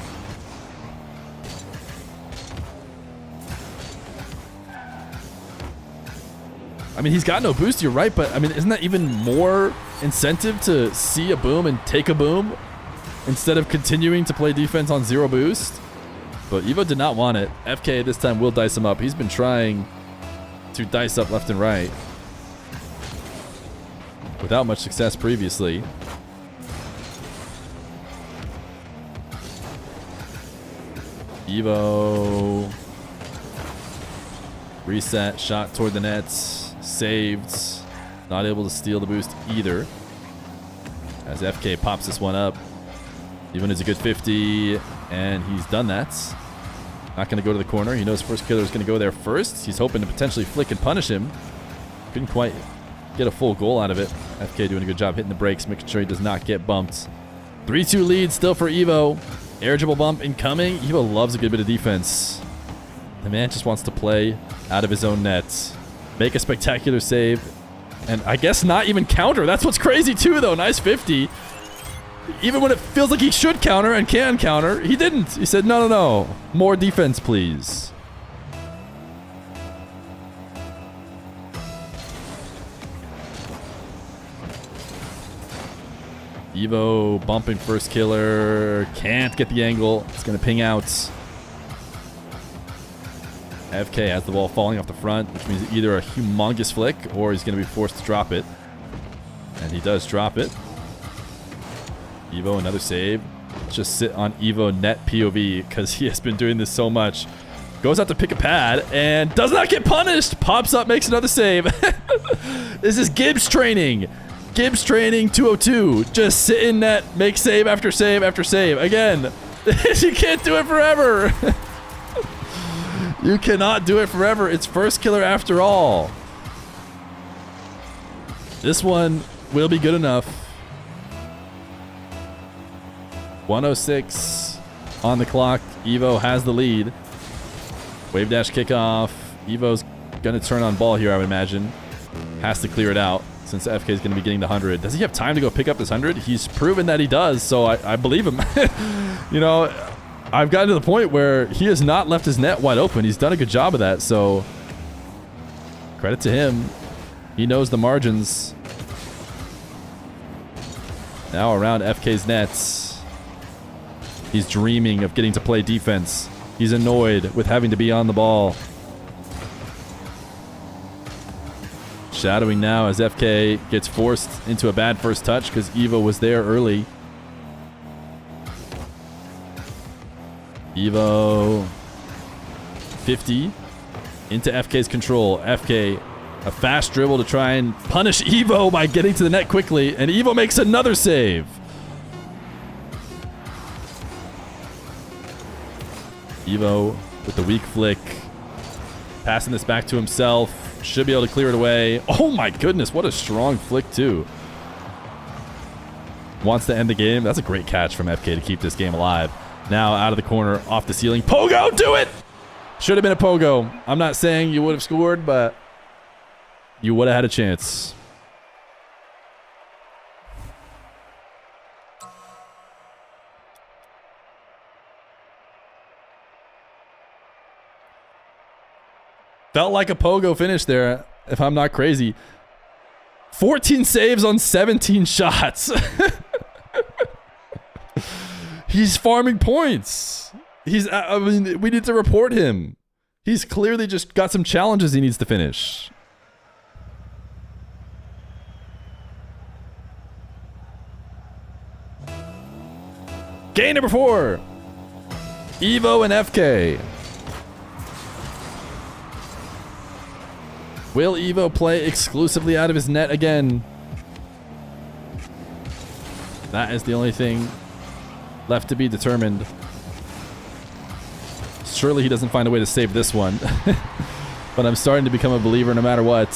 I mean, he's got no boost, you're right, but I mean, isn't that even more incentive to see a boom and take a boom instead of continuing to play defense on 0 boost? But Evo did not want it. FK this time will dice him up. He's been trying to dice up left and right without much success previously. Evo reset, shot toward the nets, saved, not able to steal the boost either. As FK pops this one up, even is a good 50, and he's done that. Not going to go to the corner. He knows first killer is going to go there first. He's hoping to potentially flick and punish him. Couldn't quite get a full goal out of it. FK doing a good job hitting the brakes, making sure he does not get bumped. 3-2 lead still for Evo. Air dribble bump incoming. Evo loves a good bit of defense. The man just wants to play out of his own net. Make a spectacular save. And I guess not even counter. That's what's crazy too, though. Nice 50. Even when it feels like he should counter and can counter, he didn't. He said, no. More defense, please. Evo bumping first killer. Can't get the angle. It's going to ping out. FK has the ball falling off the front, which means either a humongous flick or he's going to be forced to drop it. And he does drop it. Evo, another save. Let's just sit on Evo net POV because he has been doing this so much. Goes out to pick a pad and does not get punished. Pops up, makes another save. This is Gibbs training. Gibbs training 202. Just sit in net, make save after save after save. Again, you can't do it forever. You cannot do it forever. It's first killer after all. This one will be good enough. 106 on the clock. Evo has the lead. Wave dash kickoff. Evo's going to turn on ball here, I would imagine. Has to clear it out since FK is going to be getting the 100. Does he have time to go pick up this 100? He's proven that he does, so I believe him. You know, I've gotten to the point where he has not left his net wide open. He's done a good job of that, so credit to him. He knows the margins. Now around FK's nets. He's dreaming of getting to play defense. He's annoyed with having to be on the ball. Shadowing now as FK gets forced into a bad first touch because Evo was there early. Evo 50 into FK's control. FK, a fast dribble to try and punish Evo by getting to the net quickly, and Evo makes another save. Evo with the weak flick, passing this back to himself. Should be able to clear it away. Oh my goodness, what a strong flick too. Wants to end the game. That's a great catch from FK to keep this game alive. Now out of the corner, off the ceiling. Pogo, do it! Should have been a pogo. I'm not saying you would have scored, but you would have had a chance. Felt like a pogo finish there, if I'm not crazy. 14 saves on 17 shots. He's farming points. I mean, we need to report him. He's clearly just got some challenges he needs to finish. Game number 4. Evo and FK. Will Evo play exclusively out of his net again? That is the only thing left to be determined. Surely he doesn't find a way to save this one. But I'm starting to become a believer no matter what.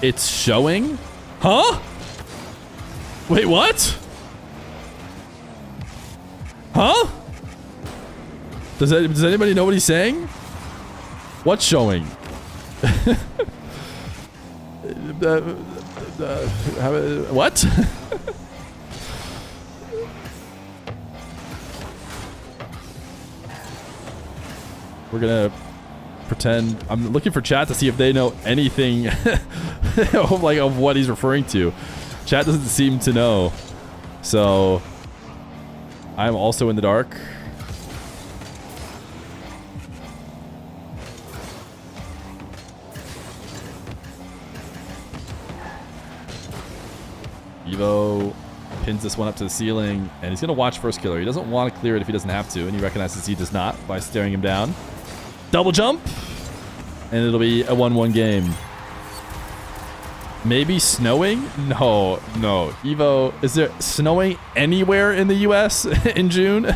It's showing? Huh? Wait, what? Huh? Does anybody know what he's saying? What's showing? What? We're gonna pretend. I'm looking for chat to see if they know anything of what he's referring to. Chat doesn't seem to know, so I'm also in the dark. Evo pins this one up to the ceiling, and he's going to watch first killer. He doesn't want to clear it if he doesn't have to, and he recognizes he does not by staring him down. Double jump, and it'll be a 1-1 game. Maybe snowing? No. Evo, is there snowing anywhere in the US in June?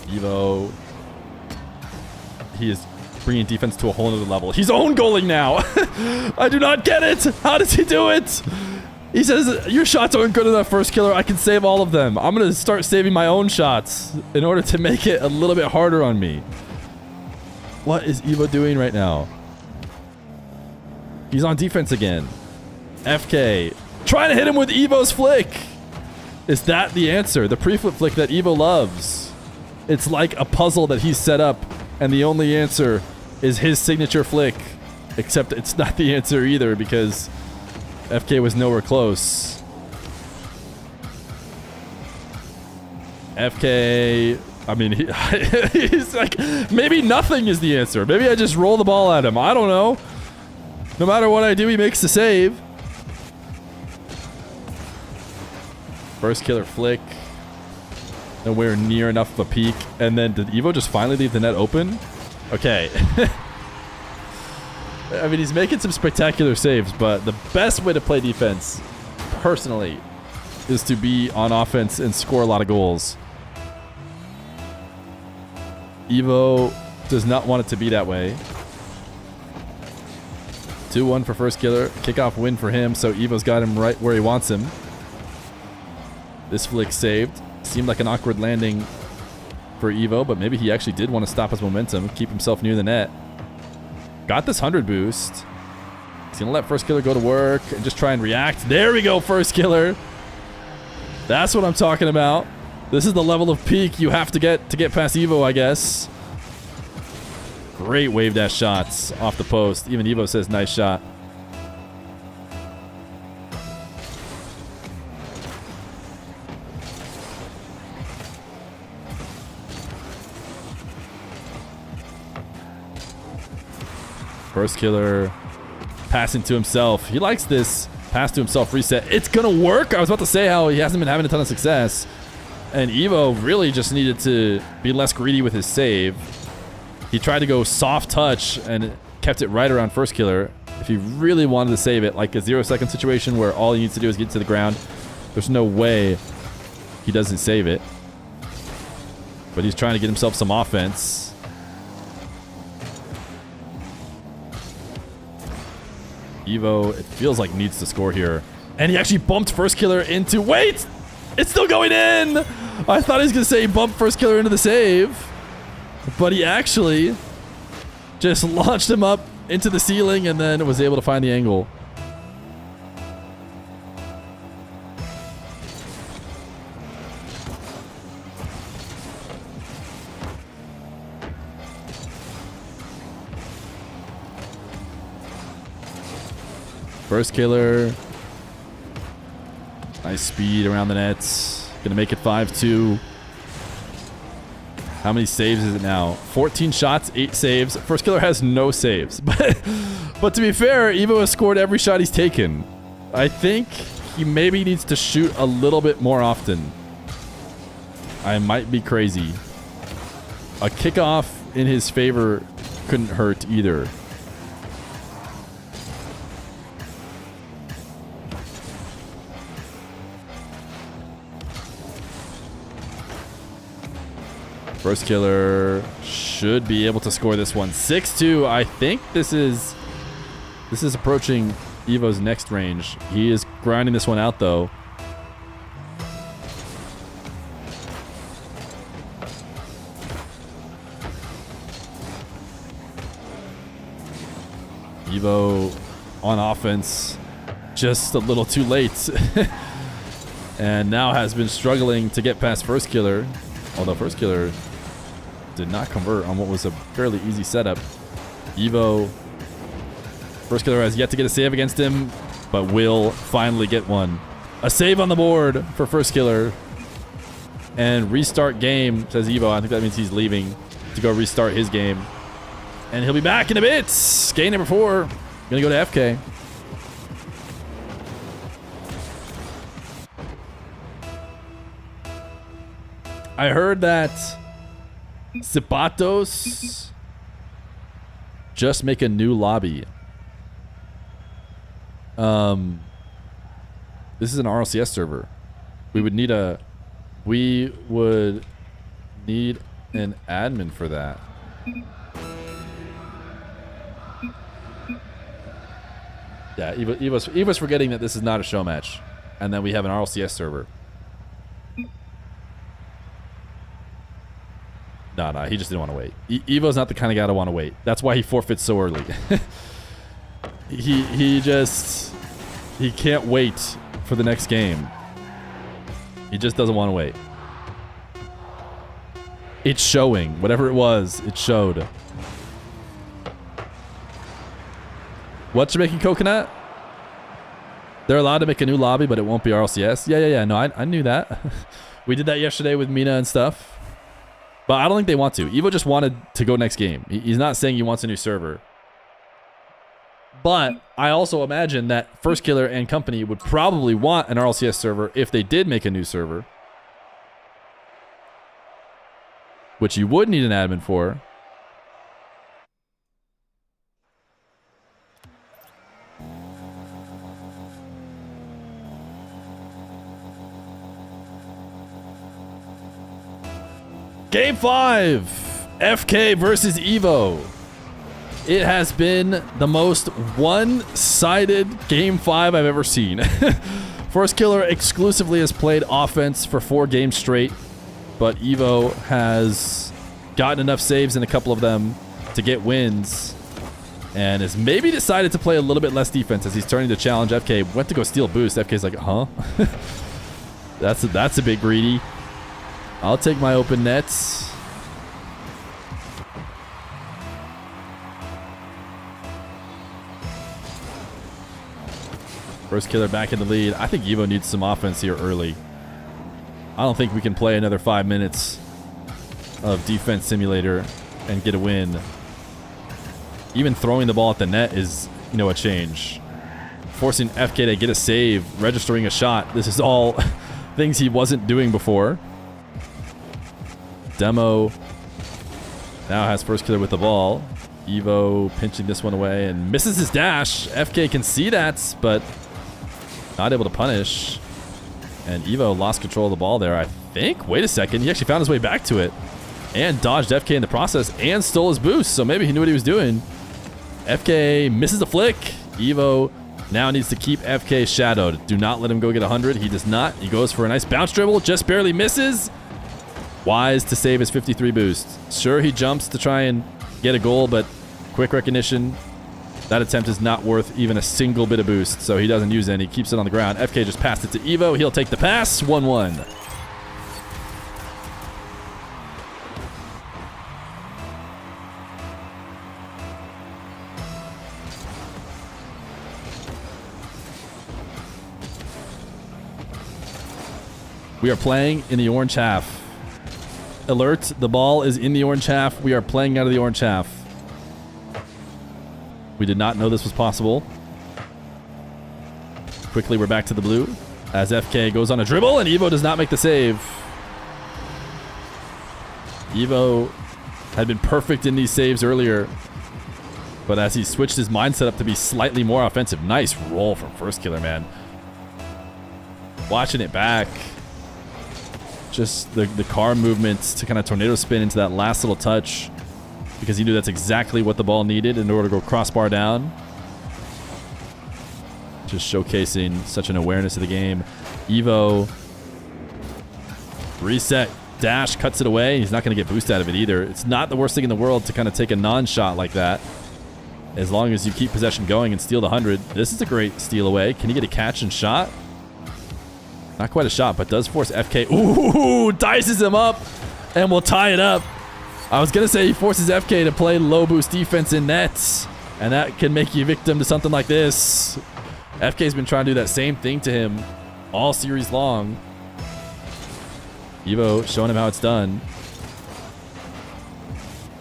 Evo, he is bringing defense to a whole other level. He's own goaling now. I do not get it. How does he do it? He says, your shots aren't good enough, first killer. I can save all of them. I'm going to start saving my own shots in order to make it a little bit harder on me. What is Evo doing right now? He's on defense again. FK, trying to hit him with Evo's flick. Is that the answer? The pre-flip flick that Evo loves. It's like a puzzle that he's set up, and the only answer is his signature flick. Except it's not the answer either, because FK was nowhere close. FK, I mean, he's like, maybe nothing is the answer. Maybe I just roll the ball at him. I don't know. No matter what I do, he makes the save. First killer flick. Nowhere near enough of a peak. And then did Evo just finally leave the net open? Okay. I mean, he's making some spectacular saves, but the best way to play defense, personally, is to be on offense and score a lot of goals. Evo does not want it to be that way. 2-1 for first killer. Kickoff win for him, so Evo's got him right where he wants him. This flick saved. Seemed like an awkward landing for Evo, but maybe he actually did want to stop his momentum, keep himself near the net. Got this 100 boost. He's going to let first killer go to work and just try and react. There we go, first killer. That's what I'm talking about. This is the level of peak you have to get past Evo, I guess. Great wave dash shots off the post. Even Evo says nice shot. First killer passing to himself. He likes this pass to himself reset. It's gonna work. I was about to say how he hasn't been having a ton of success, and Evo really just needed to be less greedy with his save. He tried to go soft touch and kept it right around first killer. If he really wanted to save it, like a 0-second situation where all he needs to do is get to the ground, there's no way he doesn't save it. But he's trying to get himself some offense. Evo, it feels like, needs to score here. And he actually bumped First Killer into... Wait! It's still going in! I thought he was going to say he bumped First Killer into the save. But he actually just launched him up into the ceiling and then was able to find the angle. First Killer. Nice speed around the nets. Gonna make it 5-2. How many saves is it now? 14 shots, 8 saves. First Killer has no saves. But to be fair, Evo has scored every shot he's taken. I think he maybe needs to shoot a little bit more often. I might be crazy. A kickoff in his favor couldn't hurt either. First Killer should be able to score this one. 6-2. I think this is approaching Evo's next range. He is grinding this one out though. Evo on offense, just a little too late. And now has been struggling to get past First Killer. Although First Killer did not convert on what was a fairly easy setup. Evo, First Killer has yet to get a save against him, but will finally get one. A save on the board for First Killer. And restart game, says Evo. I think that means he's leaving to go restart his game. And he'll be back in a bit. Game number 4. Gonna go to FK. I heard that Zapatos just make a new lobby. This is an RLCS server. We would need an admin for that. Yeah, Evo's forgetting that this is not a show match, and then we have an RLCS server. No, he just didn't want to wait. Evo's not the kind of guy to want to wait. That's why he forfeits so early. he can't wait for the next game. He just doesn't want to wait. It's showing. Whatever it was, it showed. What's Jamaican Coconut? They're allowed to make a new lobby, but it won't be RLCS. Yeah. No, I knew that. We did that yesterday with MENA and stuff. But I don't think they want to. Evo just wanted to go next game. He's not saying he wants a new server. But I also imagine that First Killer and company would probably want an RLCS server if they did make a new server. Which you would need an admin for. Game 5, FK versus Evo. It has been the most one-sided Game 5 I've ever seen. First Killer exclusively has played offense for 4 games straight, but Evo has gotten enough saves in a couple of them to get wins, and has maybe decided to play a little bit less defense as he's turning to challenge FK. Went to go steal boost. FK's like, huh? That's a bit greedy. I'll take my open nets. First Killer back in the lead. I think Evo needs some offense here early. I don't think we can play another 5 minutes of defense simulator and get a win. Even throwing the ball at the net is, a change. Forcing FK to get a save, registering a shot. This is all things he wasn't doing before. Demo now has First Killer with the ball. Evo pinching this one away and misses his dash. FK can see that, but not able to punish. And Evo lost control of the ball there, I think. Wait a second. He actually found his way back to it and dodged FK in the process and stole his boost. So maybe he knew what he was doing. FK misses a flick. Evo now needs to keep FK shadowed. Do not let him go get 100. He does not. He goes for a nice bounce dribble. Just barely misses. Wise to save his 53 boost. Sure, he jumps to try and get a goal, but quick recognition. That attempt is not worth even a single bit of boost, so he doesn't use any. He keeps it on the ground. FK just passed it to Evo. He'll take the pass. 1-1. We are playing in the orange half. Alert, the ball is in the orange half. We are playing out of the orange half. We did not know this was possible. Quickly, we're back to the blue as FK goes on a dribble and Evo does not make the save. Evo had been perfect in these saves earlier, but as he switched his mindset up to be slightly more offensive. Nice roll from First Killer, man. Watching it back. Just the car movements to kind of tornado spin into that last little touch because he knew that's exactly what the ball needed in order to go crossbar down. Just showcasing such an awareness of the game. Evo, reset, dash, cuts it away. He's not going to get boost out of it either. It's not the worst thing in the world to kind of take a non-shot like that, as long as you keep possession going and steal the 100. This is a great steal away. Can he get a catch and shot? Not quite a shot, but does force FK. Ooh, dices him up and will tie it up. I was going to say he forces FK to play low boost defense in nets, and that can make you victim to something like this. FK's been trying to do that same thing to him all series long. Evo showing him how it's done.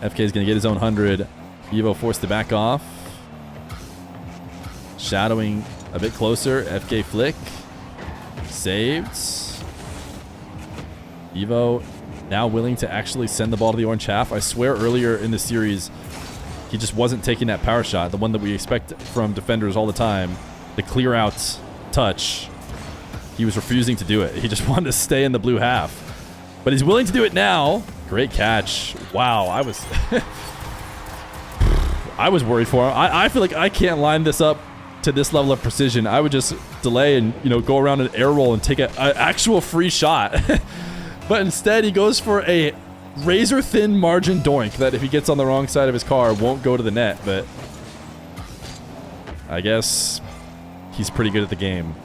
FK's going to get his own 100. Evo forced to back off. Shadowing a bit closer. FK flick. Saved. Evo now willing to actually send the ball to the orange half. I swear earlier in the series, he just wasn't taking that power shot, the one that we expect from defenders all the time, the clear out touch. He was refusing to do it. He just wanted to stay in the blue half. But he's willing to do it now. Great catch. Wow, I was worried for him. I feel like I can't line this up to this level of precision. I would just delay and, you know, go around an air roll and take an actual free shot. But instead he goes for a razor thin margin doink that if he gets on the wrong side of his car won't go to the net. But I guess he's pretty good at the game.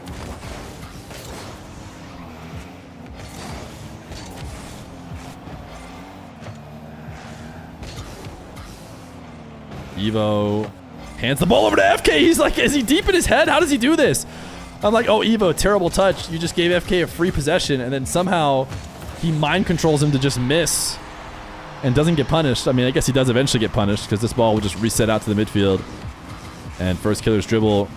Evo hands the ball over to FK. He's like, is he deep in his head? How does he do this? I'm like, oh, Evo, terrible touch. You just gave FK a free possession, and then somehow he mind controls him to just miss and doesn't get punished. I mean, I guess he does eventually get punished because this ball will just reset out to the midfield. And First Killer's dribble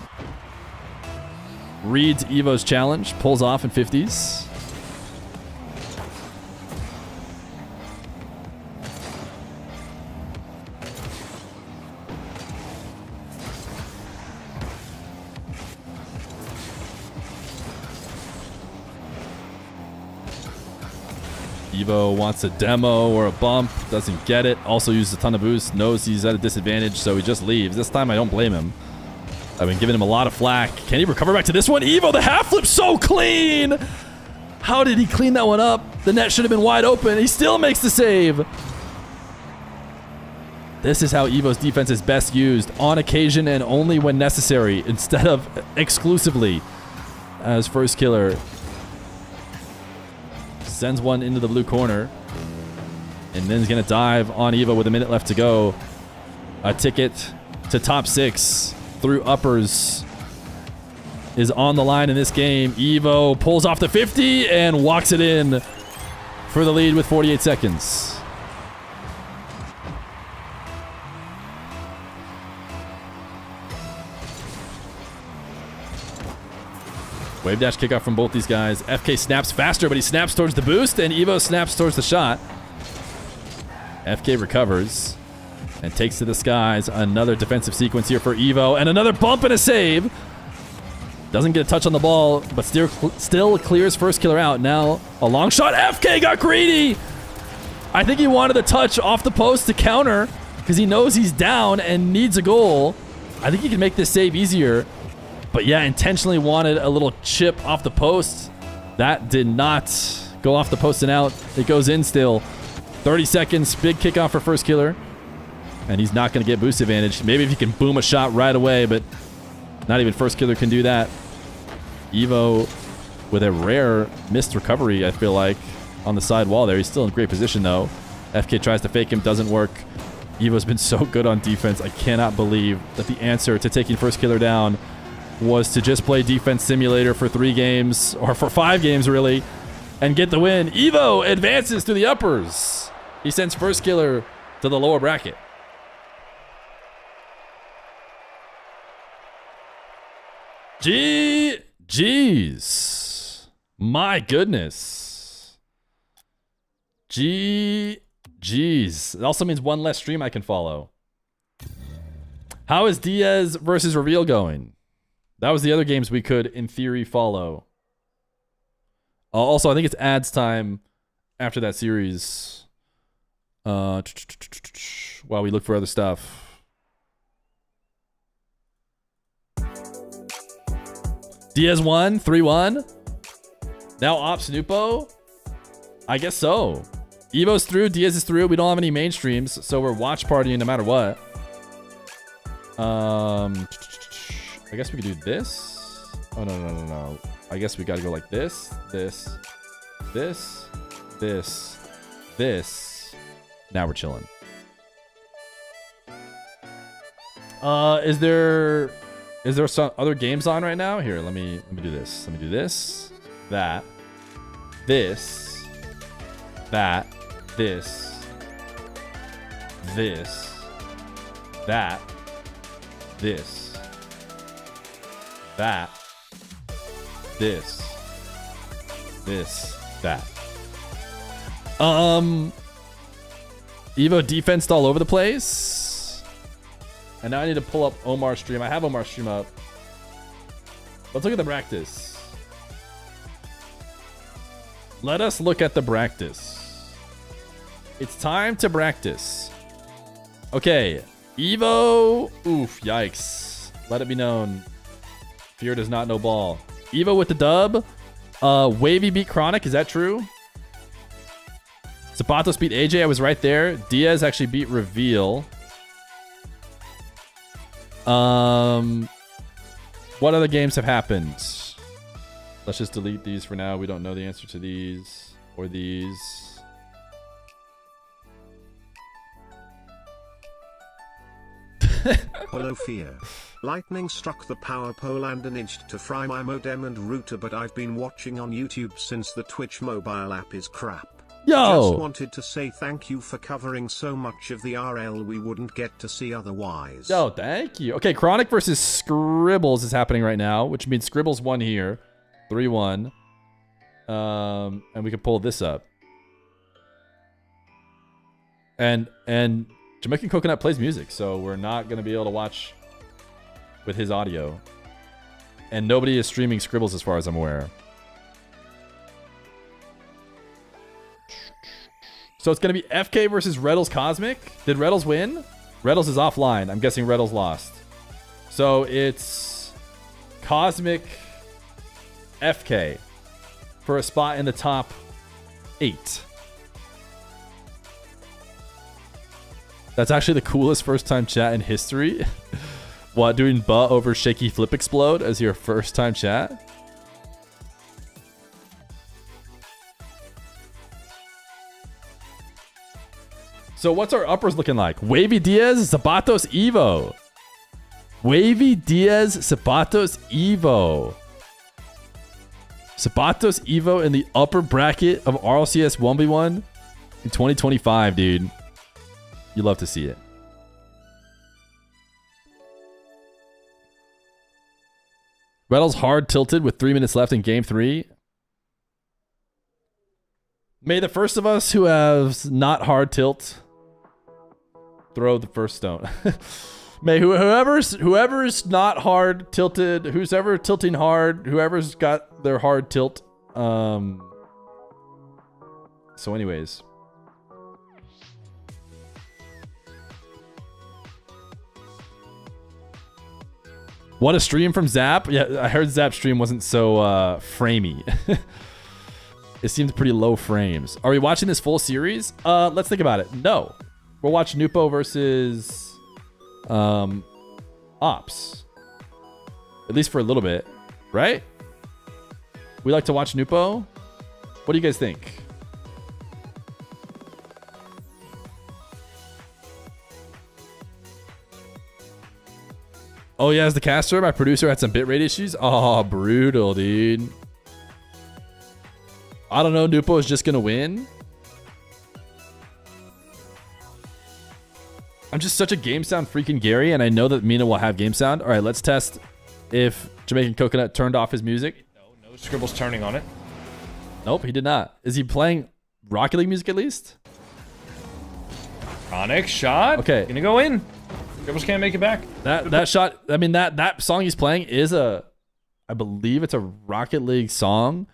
reads Evo's challenge, pulls off in 50s. Evo wants a demo or a bump, doesn't get it. Also uses a ton of boost, knows he's at a disadvantage, so he just leaves. This time I don't blame him. I've been giving him a lot of flack. Can he recover back to this one? Evo, the half flip so clean! How did he clean that one up? The net should have been wide open. He still makes the save. This is how Evo's defense is best used, on occasion and only when necessary, instead of exclusively. As First Killer sends one into the blue corner, and then he's going to dive on Evo with a minute left to go. A ticket to top 6 through uppers is on the line in this game. Evo pulls off the 50 and walks it in for the lead with 48 seconds. Wave dash kickoff from both these guys. FK snaps faster, but he snaps towards the boost, and Evo snaps towards the shot. FK recovers and takes to the skies. Another defensive sequence here for Evo, and another bump and a save. Doesn't get a touch on the ball, but still clears First Killer out. Now a long shot. FK got greedy. I think he wanted a touch off the post to counter because he knows he's down and needs a goal. I think he can make this save easier. But yeah, intentionally wanted a little chip off the post. That did not go off the post and out. It goes in still. 30 seconds. Big kickoff for first killer. And he's not going to get boost advantage. Maybe if he can boom a shot right away, but not even first killer can do that. Evo with a rare missed recovery, I feel like, on the side wall there. He's still in great position, though. FK tries to fake him. Doesn't work. Evo's been so good on defense. I cannot believe that the answer to taking first killer down was to just play defense simulator for 3 games, or for 5 games, really, and get the win. Evo advances to the uppers. He sends first killer to the lower bracket. Jeez. My goodness. Jeez. It also means one less stream I can follow. How is Diaz versus Reveal going? That was the other games we could, in theory, follow. Also, I think it's ads time after that series. While we look for other stuff. Diaz won, 3-1. Now Ops Nupo? I guess so. Evo's through, Diaz is through. We don't have any mainstreams, so we're watch partying no matter what. I guess we could do this. Oh, no. I guess we got to go like this, this. Now we're chilling. Is there some other games on right now? Here, let me do this. Let me do this. That. This. That. This. This. That. This. That. This. This. That. Evo defensed all over the place. And now I need to pull up Omar's stream. I have Omar's stream up. Let's look at the practice. Let us look at the practice. It's time to practice. Okay. Evo. Oof. Yikes. Let it be known. Fear does not know ball. Evo with the dub. Wavy beat Chronic. Is that true? Zapatos beat AJ. I was right there. Diaz actually beat Reveal. What other games have happened? Let's just delete these for now. We don't know the answer to these or these.
Hello Fear. Lightning struck the power pole and managed to fry my modem and router, but I've been watching on YouTube since the Twitch mobile app is crap.
Yo!
Just wanted to say thank you for covering so much of the RL we wouldn't get to see otherwise.
Yo, thank you. Okay, Chronic versus Scribbles is happening right now, which means Scribbles won here. 3-1. And we can pull this up. And Jamaican Coconut plays music, so we're not going to be able to watch with his audio. And nobody is streaming Scribbles as far as I'm aware. So it's going to be FK versus Reddles Cosmic. Did Reddles win? Reddles is offline. I'm guessing Reddles lost. So it's Cosmic FK for a spot in the top 8. That's actually the coolest first time chat in history. What, doing butt over shaky flip explode as your first time chat? So what's our uppers looking like? Wavy Diaz, Zapatos, Evo. Wavy Diaz, Zapatos, Evo. Zapatos, Evo in the upper bracket of RLCS 1v1 in 2025, dude. You love to see it. Reddles hard tilted with 3 minutes left in game 3. May the first of us who has not hard tilt throw the first stone. May whoever's not hard tilted, who's ever tilting hard, whoever's got their hard tilt. So anyways. What a stream from Zap. Yeah, I heard Zap's stream wasn't so framey. It seemed pretty low frames. Are we watching this full series? Let's think about it. No. We'll watch Nupo versus Ops. At least for a little bit, right? We like to watch Nupo. What do you guys think? Oh yeah, as the caster, my producer had some bitrate issues. Oh, brutal, dude. I don't know. Nupo is just gonna win. I'm just such a game sound freaking Gary, and I know that MENA will have game sound. All right, let's test if Jamaican Coconut turned off his music.
No Scribbles turning on it.
Nope, he did not. Is he playing Rocket League music at least?
Chronic shot.
Okay,
gonna go in. Scribbles can't make it back.
That shot. I mean that song he's playing is I believe it's a Rocket League song,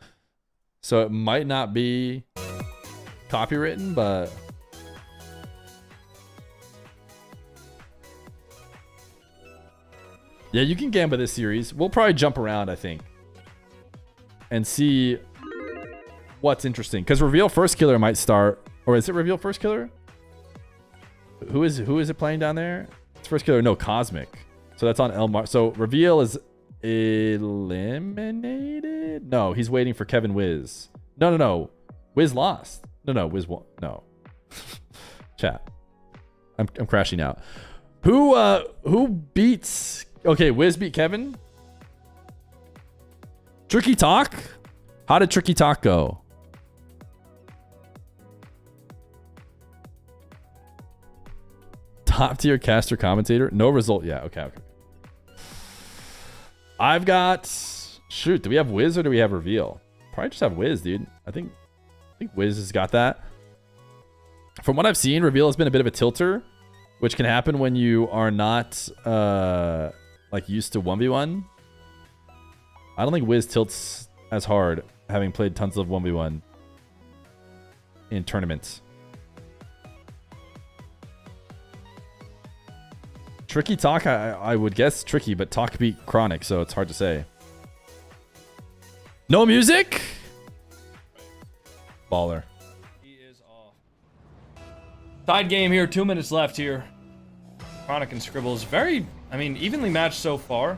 so it might not be copywritten, but. Yeah, you can gamble this series. We'll probably jump around, I think, and see what's interesting. Because Reveal First Killer might start, or is it Reveal First Killer? Who is it playing down there? It's First Killer. No, Cosmic. So that's on Elmar. So Reveal is eliminated. No, he's waiting for Kevin Wiz. No. Wiz lost. No. Wiz won. No. Chat. I'm crashing out. Who beats? Okay, Wiz beat Kevin. Tricky Talk? How did Tricky Talk go? Top tier caster commentator? No result yet. Okay. I've got... Shoot, do we have Wiz or do we have Reveal? Probably just have Wiz, dude. I think Wiz has got that. From what I've seen, Reveal has been a bit of a tilter, which can happen when you are not... like used to 1v1. I don't think Wiz tilts as hard, having played tons of 1v1 in tournaments. Tricky Talk, I would guess Tricky, but Talk beat Chronic, so it's hard to say. No music? Baller.
He is off. Side game here, 2 minutes left here. Chronic and Scribbles, very, evenly matched so far.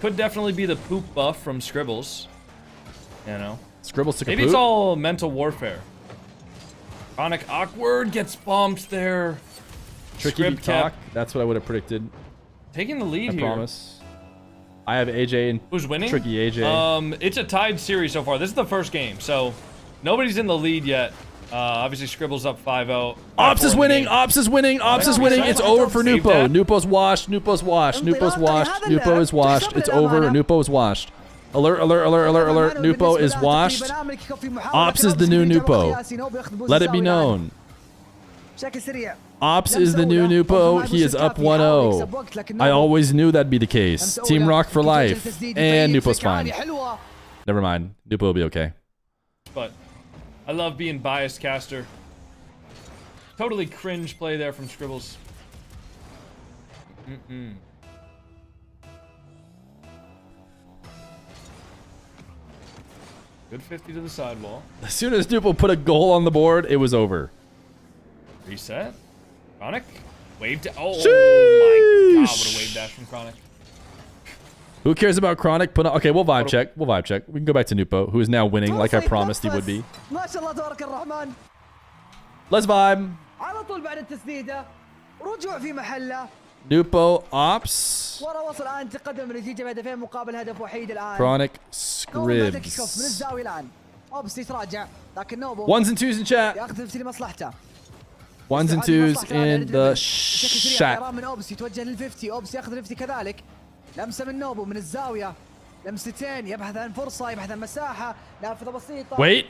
Could definitely be the poop buff from Scribbles. You know?
Scribbles took a
Maybe
poop?
it's all mental warfare. Chronic awkward, gets bumped there.
Tricky beat Talk. That's what I would have predicted.
Taking the lead
I
here.
promise. I have AJ and
who's winning?
Tricky AJ.
It's a tied series so far. This is the first game, so nobody's in the lead yet. Obviously, Scribbles up 5-0.
Ops is winning. Ops is winning. Ops is winning. It's over for Nupo. Nupo's washed. Nupo's washed. Nupo's washed. Nupo is washed. It's over. Nupo is washed. Alert, alert, alert, alert, alert. Nupo is washed. Ops is the new Nupo. Let it be known. Ops is the new Nupo. He is up 1-0. I always knew that'd be the case. Team Rock for life. And Nupo's fine. Never mind. Nupo will be okay.
But I love being biased caster. Totally cringe play there from Scribbles. Good 50 to the sidewall.
As soon as Nupo put a goal on the board, it was over.
Reset. Chronic. Wave dash. Oh my god, what a wave dash from Chronic.
Who cares about Chronic? Okay, we'll vibe check. We'll vibe check. We can go back to Nupo, who is now winning like I promised he would be. Let's vibe. Nupo Ops. Chronic Scribs. Ones and twos in chat. Ones and twos in the chat.
لمسه من نوبو من الزاويه لمستين يبحث عن فرصه يبحث عن مساحه نافذه بسيطه.
Wait,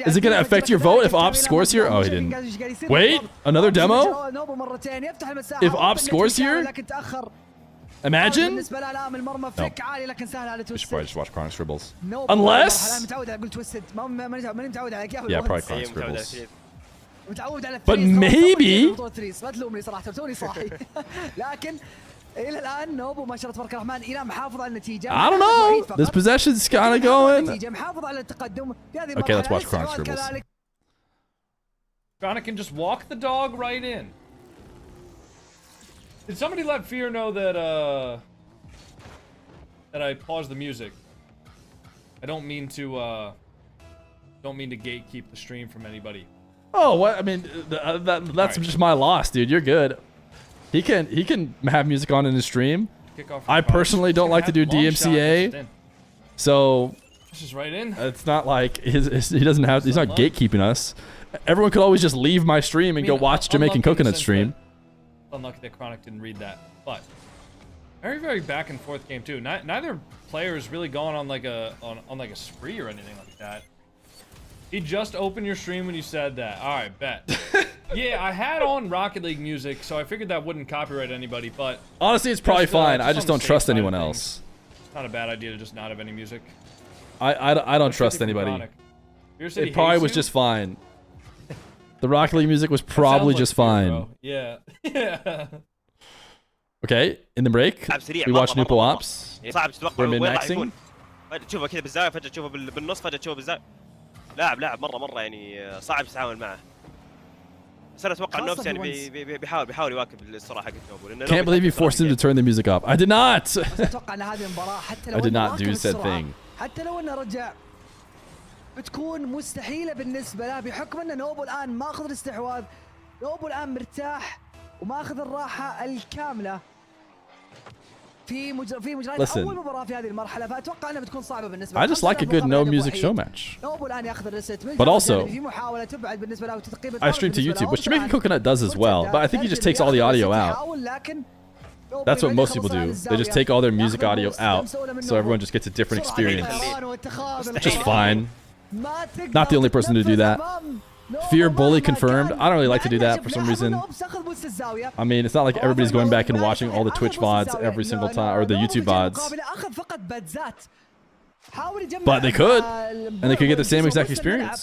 is it gonna affect your vote if Ops scores here? Oh, he didn't. Wait, another demo? If Ops scores here? Imagine? No. We should probably just watch Chronic Scribbles. Unless? Yeah, probably Chronic Scribbles. But maybe
الى الان نوبو ما شاء الله تبارك الرحمن الى محافظ على النتيجه.
I don't know. This possession's kind of going.
محافظ على التقدم في هذه
Okay, let's watch
المرحلة.
Chronic Scribbles.
كذلك
Chronic can just walk the dog right in. Did somebody let Fear know that that I paused the music? I don't mean to gatekeep the stream from anybody.
Oh, what? I mean, that's just my loss, dude. You're good. He can have music on in his stream. I personally don't like to do DMCA, so
This is right in.
it's not like he doesn't have. He's not gatekeeping us. Everyone could always just leave my stream and go watch Jamaican Coconut stream.
Unlucky that Chronic didn't read that, but very, very back and forth game too. Neither player is really going on like a spree or anything like that. He just opened your stream when you said that. All right, bet. Yeah, I had on Rocket League music, so I figured that wouldn't copyright anybody. But
Honestly, it's probably fine. I just
on
don't
the
trust
safe side
anyone
of
else.
things, It's not a bad idea to just not have any music.
I don't trust anybody. It probably was just fine. The Rocket League music was probably just fine.
Yeah. Yeah.
Okay, in the break, we watched Nupo Ops.
صعب تتوقع
We're
وين راح
min-maxing.
يكون. فجأة تشوفه كذا بالزاوية، فجأة تشوفه بالنص، فجأة تشوفه بالزاوية. لاعب مرة يعني صعب تتعامل معه. بس انا اتوقع انه نفسه يعني بيحاول يواكب السرعه حقت نوبو.
Can't believe you forced him to turn the music up. I did not.
اتوقع ان هذه المباراه حتى لو
I did not do said thing.
حتى لو انه رجع بتكون مستحيله بالنسبه له بحكم ان نوبو الان ماخذ الاستحواذ. نوبو الان مرتاح وماخذ الراحه الكامله في مجريات اول مباراه في هذه المرحله، فاتوقع انها بتكون صعبه بالنسبه له.
I just like a good no music show match.
نوبو الان ياخذ الريست
But also,
في محاوله تبعد بالنسبه له وتثقيب
I stream to YouTube, which Jamaican Coconut does as well, but I think he just takes all the audio out. That's what most people do. They just take all their music audio out, so everyone just gets a different experience. Just fine. Not the only person to do that. Fear bully confirmed. I don't really like to do that for some reason. I mean, it's not like everybody's going back and watching all the Twitch VODs every single time, or the YouTube VODs. But they could, and they could get the same exact experience.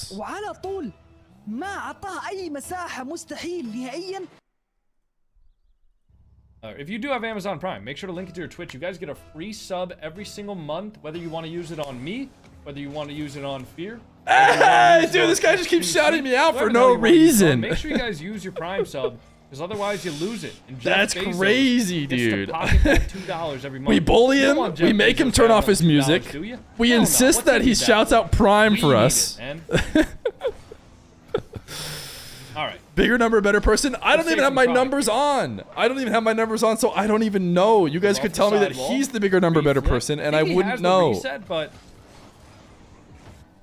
If you do have Amazon Prime, make sure to link it to your Twitch. You guys get a free sub every single month, whether you want to use it on me, whether you want to use it on Fear.
Hey, dude, this guy just keeps shouting me out for no reason.
Make sure you guys use your Prime sub, because otherwise you lose it. And
That's crazy, dude.
$2 every month.
We bully him. We make him turn off his music. We insist that he shouts out Prime for us.
All right.
Bigger number, better person. I don't even have my numbers on. I don't even have my numbers on, so I don't even know. You guys could tell me that he's the bigger number, better person, and I wouldn't know.
Reset, but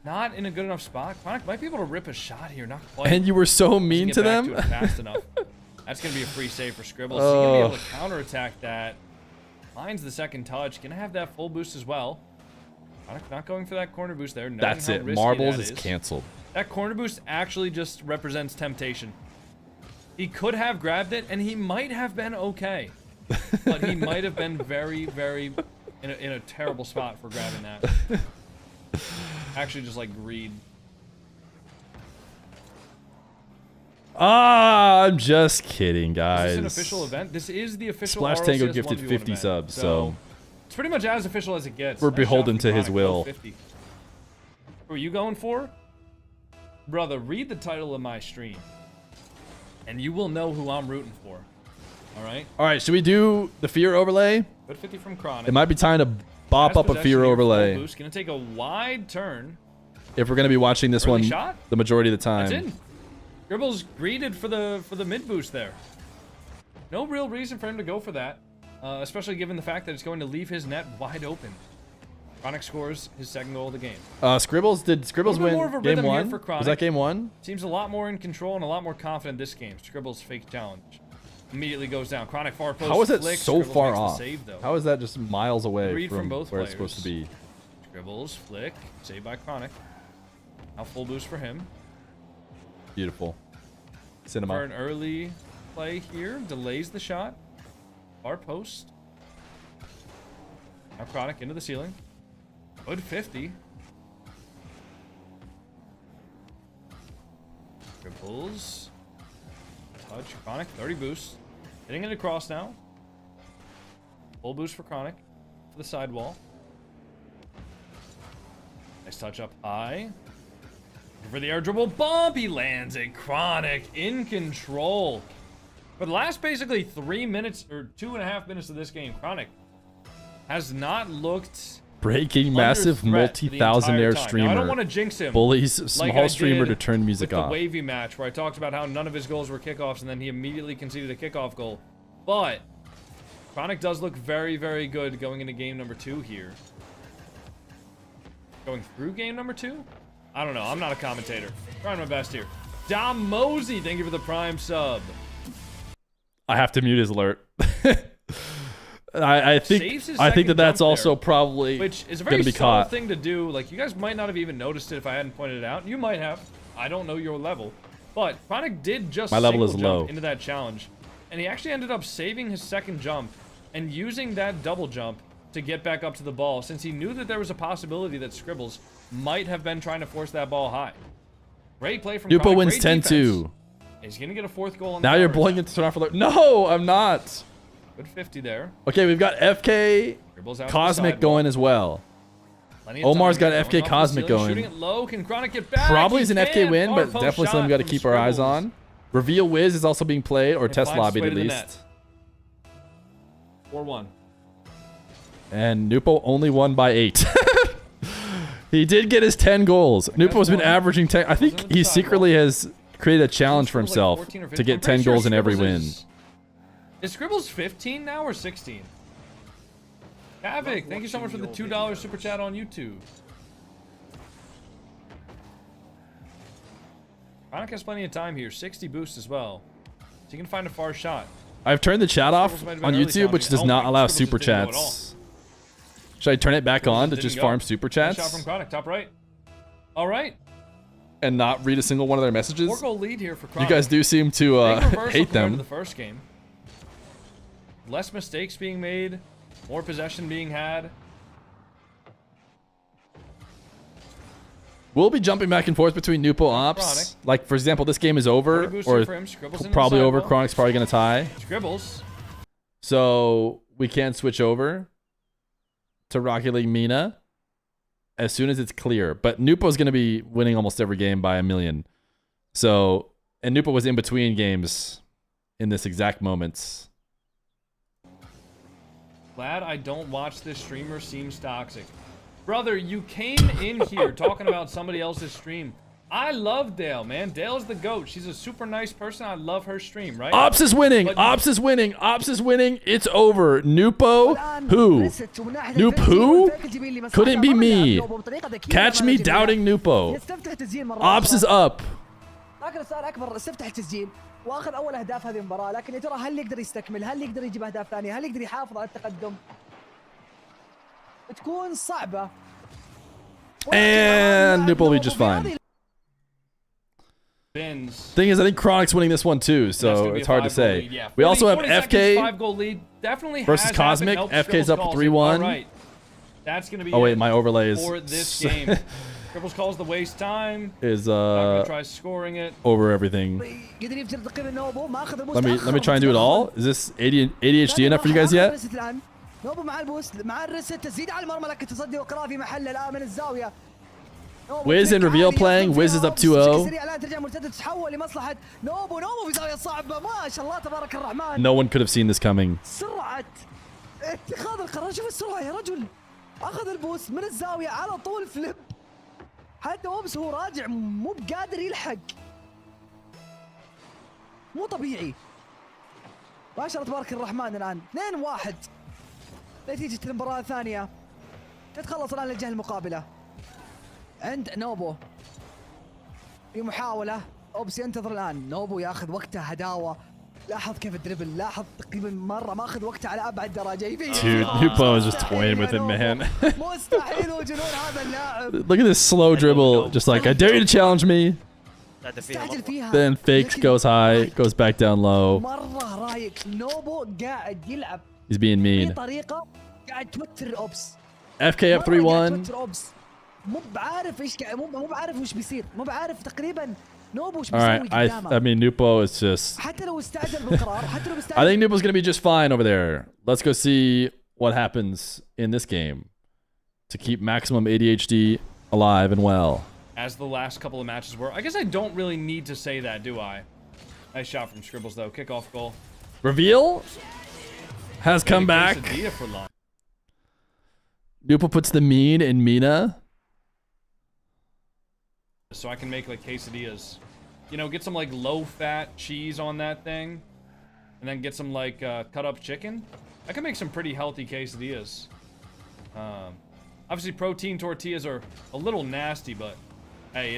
not in a good enough spot. Chronic might be able to rip a shot here, not quite.
And you were so mean to them.
Fast enough. That's gonna be a free save for Scribbles. He's gonna be able to counterattack that. Finds the second touch. Gonna have that full boost as well. Chronic not going for that corner boost there.
That's it. Marbles is canceled.
That corner boost actually just represents temptation. He could have grabbed it, and he might have been okay. But he might have been very, very in a terrible spot for grabbing that. Actually, just like greed.
I'm just kidding, guys.
Is this an official event? This is the official
Splash
RLCS
Tango gifted
1v1
50
event,
subs, so
it's pretty much as official as it gets.
We're
Nice
beholden
shot
to
from
his
Chronic,
will.
50. Who are you going for? Brother, read the title of my stream, and you will know who I'm rooting for. All right?
All right, should we do the Fear overlay?
Good 50 from Chronic.
It might be time to bop up a Fear overlay.
Boost. Gonna take a wide turn.
If we're going to be watching this
Early
one
shot?
the majority of the time.
That's in. Gribbles greeted for the mid boost there. No real reason for him to go for that, especially given the fact that it's going to leave his net wide open. Chronic scores his second goal of the game.
Did Scribbles win game one? Was that game one?
Seems a lot more in control and a lot more confident this game. Scribbles fake challenge. Immediately goes down. Chronic far post.
How is it
flick.
so
Scribbles
far
makes the
off?
save, though.
How is that just miles away
Read
from
both
where
players.
it's supposed to be?
Scribbles, flick, saved by Chronic. Now full boost for him.
Beautiful. Cinema.
For an early play here, delays the shot. Far post. Now Chronic into the ceiling. Good 50. Triples. Touch. Chronic. 30 boost. Hitting it across now. Full boost for Chronic for the sidewall. Nice touch up high. For the air dribble bump, he lands it. Chronic in control. For the last basically 3 minutes or 2.5 minutes of this game, Chronic has not looked
breaking massive multi-thousandaire streamer.
Now, I don't want to jinx him.
Bullies small streamer to turn music
with
off.
The wavy match where I talked about how none of his goals were kickoffs and then he immediately conceded a kickoff goal. But Chronic does look very, very good going into game number 2 here. Going through game number 2? I don't know. I'm not a commentator. Trying my best here. Dom Mosey, thank you for the prime sub.
I have to mute his alert. I think that's also probably
which is a very
be
subtle
caught.
thing to do. Like, you guys might not have even noticed it if I hadn't pointed it out. You might have. I don't know your level. But Chronic did just
My level is
single
low.
jump into that challenge. And he actually ended up saving his second jump and using that double jump to get back up to the ball, since he knew that there was a possibility that Scribbles might have been trying to force that ball high. Great play from
Nupo
Chronic.
wins
Great
10-2.
He's going to get a 4th goal on
Now
the
you're
counter
blowing
attack.
it to turn off alert. No, I'm not.
Good 50 there.
Okay, we've got FK
Dribbles out to the
Cosmic
sidewall.
going as well.
Plenty of
Omar's
time
got
here.
FK
Going off the
Cosmic
ceiling,
going.
Shooting it low. Can Chronic get back?
Probably
He
is an FK
can.
win,
Far
but
post
definitely something we got to
shot
keep
from
our eyes
Scribbles.
on. Reveal Wiz is also being played, or
It
test
finds its
lobbied
way
at
to the
least.
net. 4-1.
And Nupo only won by 8. He did get his 10 goals. Nupo's been averaging 10. I think he secretly has created a challenge for himself to get 10 goals in every win.
Is Scribbles 15 now or 16? Havoc, thank you so much for the $2 super chat on YouTube. Chronic has plenty of time here. 60 boost as well. So you can find a far shot.
I've turned the chat off
Scribbles might have
on
been early
YouTube, which does
challenging.
not
Oh,
allow
Scribbles
super
just didn't go at all.
chats. Should I turn it back on to
Didn't
just
go.
farm super
Nice shot
chats
from Chronic, top right. All right.
and not read a single one of their messages?
4-goal lead here for
You
Chronic.
guys do seem to
Big reversal
hate
compared to
them.
the first game. Less mistakes being made, more possession being had.
We'll be jumping back and forth between Nupo ops.
Chronic.
Like, for example, this game is over,
booster
or
for him. Scribbles into the
probably over.
sidewall.
Chronic's probably going to tie.
Scribbles.
So we can switch over to Rocket League MENA as soon as it's clear. But Nupo's going to be winning almost every game by 1 million. So, and Nupo was in between games in this exact moments.
Glad I don't watch this streamer. Seems toxic. Brother, you came in here talking about somebody else's stream. I love Dale, man. Dale's the GOAT. She's a super nice person. I love her stream, right?
Ops is winning.
But
Ops is winning. Ops is winning. It's over. Nupo, who? Nup who? Couldn't be me. Catch me doubting Nupo. Ops is up.
لكن صار اكبر استفتح التسجيل واخذ اول اهداف هذه المباراه، لكن يا ترى هل يقدر يستكمل؟ هل يقدر يجيب اهداف ثانيه؟ هل يقدر يحافظ على التقدم؟ تكون صعبه.
And Nupo will be just fine. Thing is, I think Chronic's winning this one too, so it's hard to say. We also have FK
5-goal lead. Definitely
versus
has
Cosmic.
happened.
FK's up
Scribbles
3-1.
calls it. All right. That's going to be
Oh wait,
it
my overlay is
for this game. Scribbles calls the waste time.
is
Not gonna try scoring it.
over everything.
قدر يفجر تقريبا نوبو ما اخذ البوست.
Let me try and do it all. Is this ADHD enough for you guys yet?
نوبو مع البوست مع الريست تزيد على المرمى، لكن تصدي وقراء في محله الان من الزاويه.
Wiz and Reveal playing. Wiz is up 2-0.
سريع الان ترجع مرتده تتحول لمصلحه نوبو في زاويه صعبه ما شاء الله تبارك الرحمن.
No one could have seen this coming.
سرعه اتخاذ القرار، شوف السرعه يا رجل. اخذ البوست من الزاويه على طول فليب. حتى اوبس هو راجع مو بقادر يلحق. مو طبيعي. ما شاء الله تبارك الرحمن. الان 2-1 نتيجه المباراه الثانيه. تتخلص الان للجهه المقابله. عند نوبو في محاولة. أوبس ينتظر الآن. نوبو ياخذ وقته هداوة. لاحظ كيف الدربل، لاحظ تقريبا مرة ماخذ وقته على أبعد درجة.
Dude, Nupo is just toying with him, man.
مستحيل وجنون هذا اللاعب.
Look at this slow dribble, just like I dare you to challenge me.
استعجل فيها.
Then fakes, goes high, goes back down low.
مرة رايق. نوبو قاعد يلعب
He's being mean.
بطريقة قاعد توتر أوبس.
FK up 3-1.
مو بعارف ايش مو بعارف وش بيصير، مو بعارف تقريبا نوبو وش
All
بيسوي
right,
قدامه.
I mean Nupo is just.
حتى لو استعجل بالقرار، حتى لو
I
استعجل.
think Nupo's gonna be just fine over there. Let's go see what happens in this game to keep maximum ADHD alive and well.
As the last couple of matches were. I guess I don't really need to say that, do I? Nice shot from Scribbles, though. Kickoff goal.
Reveal has come back. Nupa puts the mean in MENA.
So I can make like quesadillas. You know, get some like low-fat cheese on that thing. And then get some like cut up chicken. I can make some pretty healthy quesadillas. Obviously protein tortillas are a little nasty, but hey,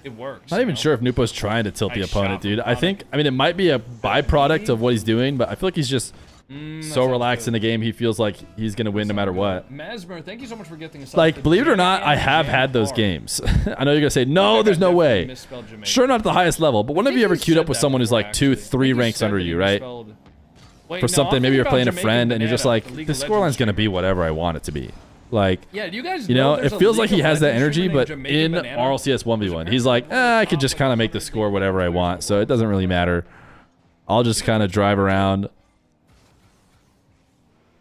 it works.
Not even sure if Nupo's trying to tilt the opponent, dude. I mean, it might be a byproduct of what he's doing, but I feel like he's just so relaxed in the game. He feels like he's going to win no matter what.
Mesmer, thank you so much for getting us.
Like, believe it or not, I have had those games. I know you're going to say, no, there's no way. Sure, not at the highest level, but when have you ever queued up with someone who's like 2-3 ranks under you, right? For something, maybe you're playing a friend and you're just like, the scoreline's going to be whatever I want it to be. Like,
yeah, do you guys
know, it feels like he has that energy, but in RLCS 1v1, he's like, I could just kind of make the score whatever I want, so it doesn't really matter. I'll just kind of drive around.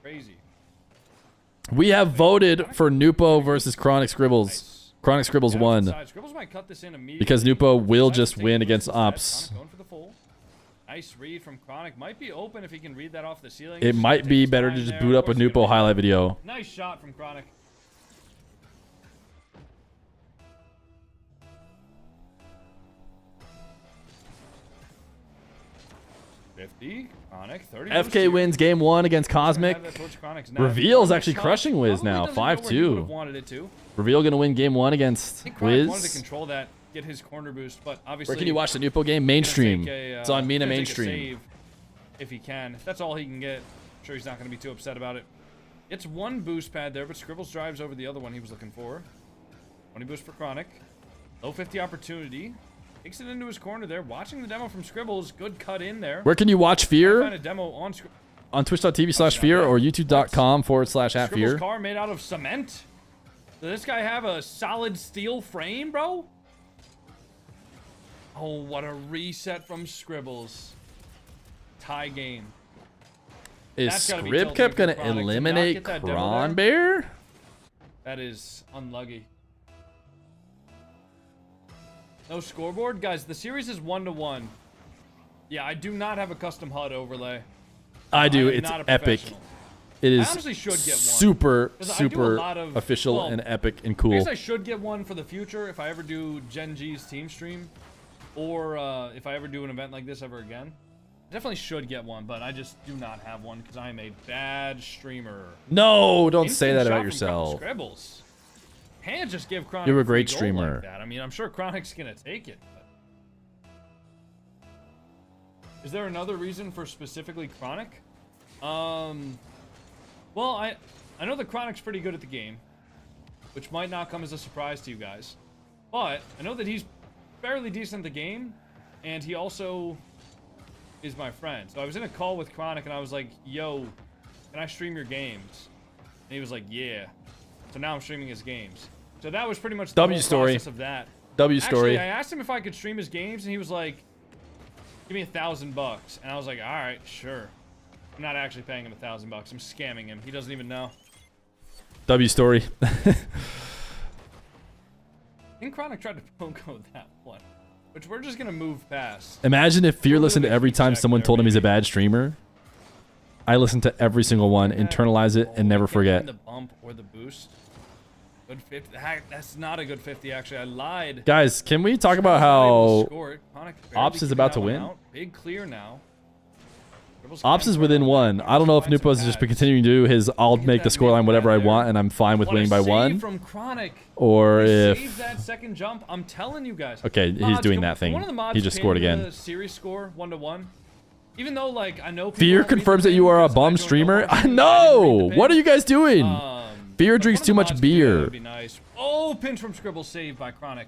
Crazy.
We have voted for Nupo versus Chronic Scribbles. Nice. Chronic Scribbles won. Because Nupo will just win against Ops.
Nice read from Chronic. Might be open if he can read that off the ceiling.
It might be better to just boot up a Nupo highlight video.
Nice shot from Chronic. Chronic, 30.
FK wins game 1 against Cosmic. Reveal's actually crushing Wiz now, 5-2. Reveal gonna win game 1 against Wiz.
Wanted to control that, get his corner boost, but obviously.
Where can you watch the Nupo game? Mainstream. It's on MENA mainstream.
If he can, if that's all he can get, I'm sure he's not going to be too upset about it. It's one boost pad there, but Scribbles drives over the other one he was looking for. 20 boost for Chronic. Low 50 opportunity. Takes it into his corner there. Watching the demo from Scribbles. Good cut in there.
Where can you watch Feer?
Find a demo
on twitch.tv/Feer or youtube.com/@Feer.
Scribbles' car made out of cement. Does this guy have a solid steel frame, bro? Oh, what a reset from Scribbles. Tie game.
Is Scribkept going to eliminate Kronbear?
That is unlucky. No scoreboard? Guys, the series is 1-1. Yeah, I do not have a custom HUD overlay.
I do. It's epic. It is super official and epic and cool.
I guess I should get one for the future if I ever do Gen G's team stream. Or if I ever do an event like this ever again. Definitely should get one, but I just do not have one because I am a bad streamer.
No, don't say that about yourself.
Scribbles. Can't just give Chronic.
You're a great streamer.
Like that. I mean, I'm sure Chronic's gonna take it. But... Is there another reason for specifically Chronic? Well, I know that Chronic's pretty good at the game, which might not come as a surprise to you guys. But I know that he's fairly decent at the game, and he also is my friend. So I was in a call with Chronic, and I was like, yo, can I stream your games? And he was like, yeah. So now I'm streaming his games. So that was pretty much the whole process of that.
Actually,
I asked him if I could stream his games, and he was like, give me $1,000. And I was like, all right, sure. I'm not actually paying him $1,000. I'm scamming him. He doesn't even know.
W story.
I think Chronic tried to pogo that one, which we're just gonna move past.
Imagine if Fear listened to every time someone told him he's a bad streamer. I listen to every single one, internalize it, and never forget.
The bump or the boost. Good 50. That's not a good 50, actually. I lied.
Guys, can we talk about how Ops is about to win?
Big clear now.
Ops is within 1. I don't know if Nupo's just been continuing to do his I'll make the scoreline whatever I want and I'm fine with winning by 1.
From Chronic.
Or if
that second jump, I'm telling you guys.
Okay, he's doing that thing. He just scored again.
Series score 1-1. Even though like I know
Fear confirms that you are a bum streamer. No! What are you guys doing? Fear drinks too much beer.
That'd be nice. Oh, pinch from Scribble saved by Chronic.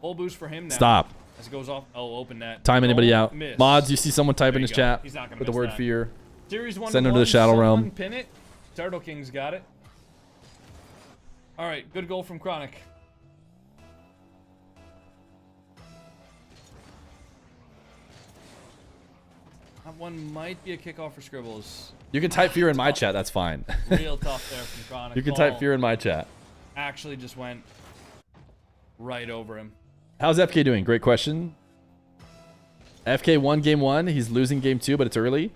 Full boost for him now.
Stop.
As it goes off. Oh, open that.
Time anybody out.
Miss.
Mods, you see someone type in his chat with the word Fear. Send him to the Shadow Realm.
Pin it. Turtle King's got it. All right, good goal from Chronic. That one might be a kickoff for Scribbles.
You can type Fear in my chat. That's fine.
Real tough there from Chronic.
You can
Ball
type Fear in my chat.
actually just went right over him.
How's FK doing? Great question. FK won game 1. He's losing game 2, but it's early.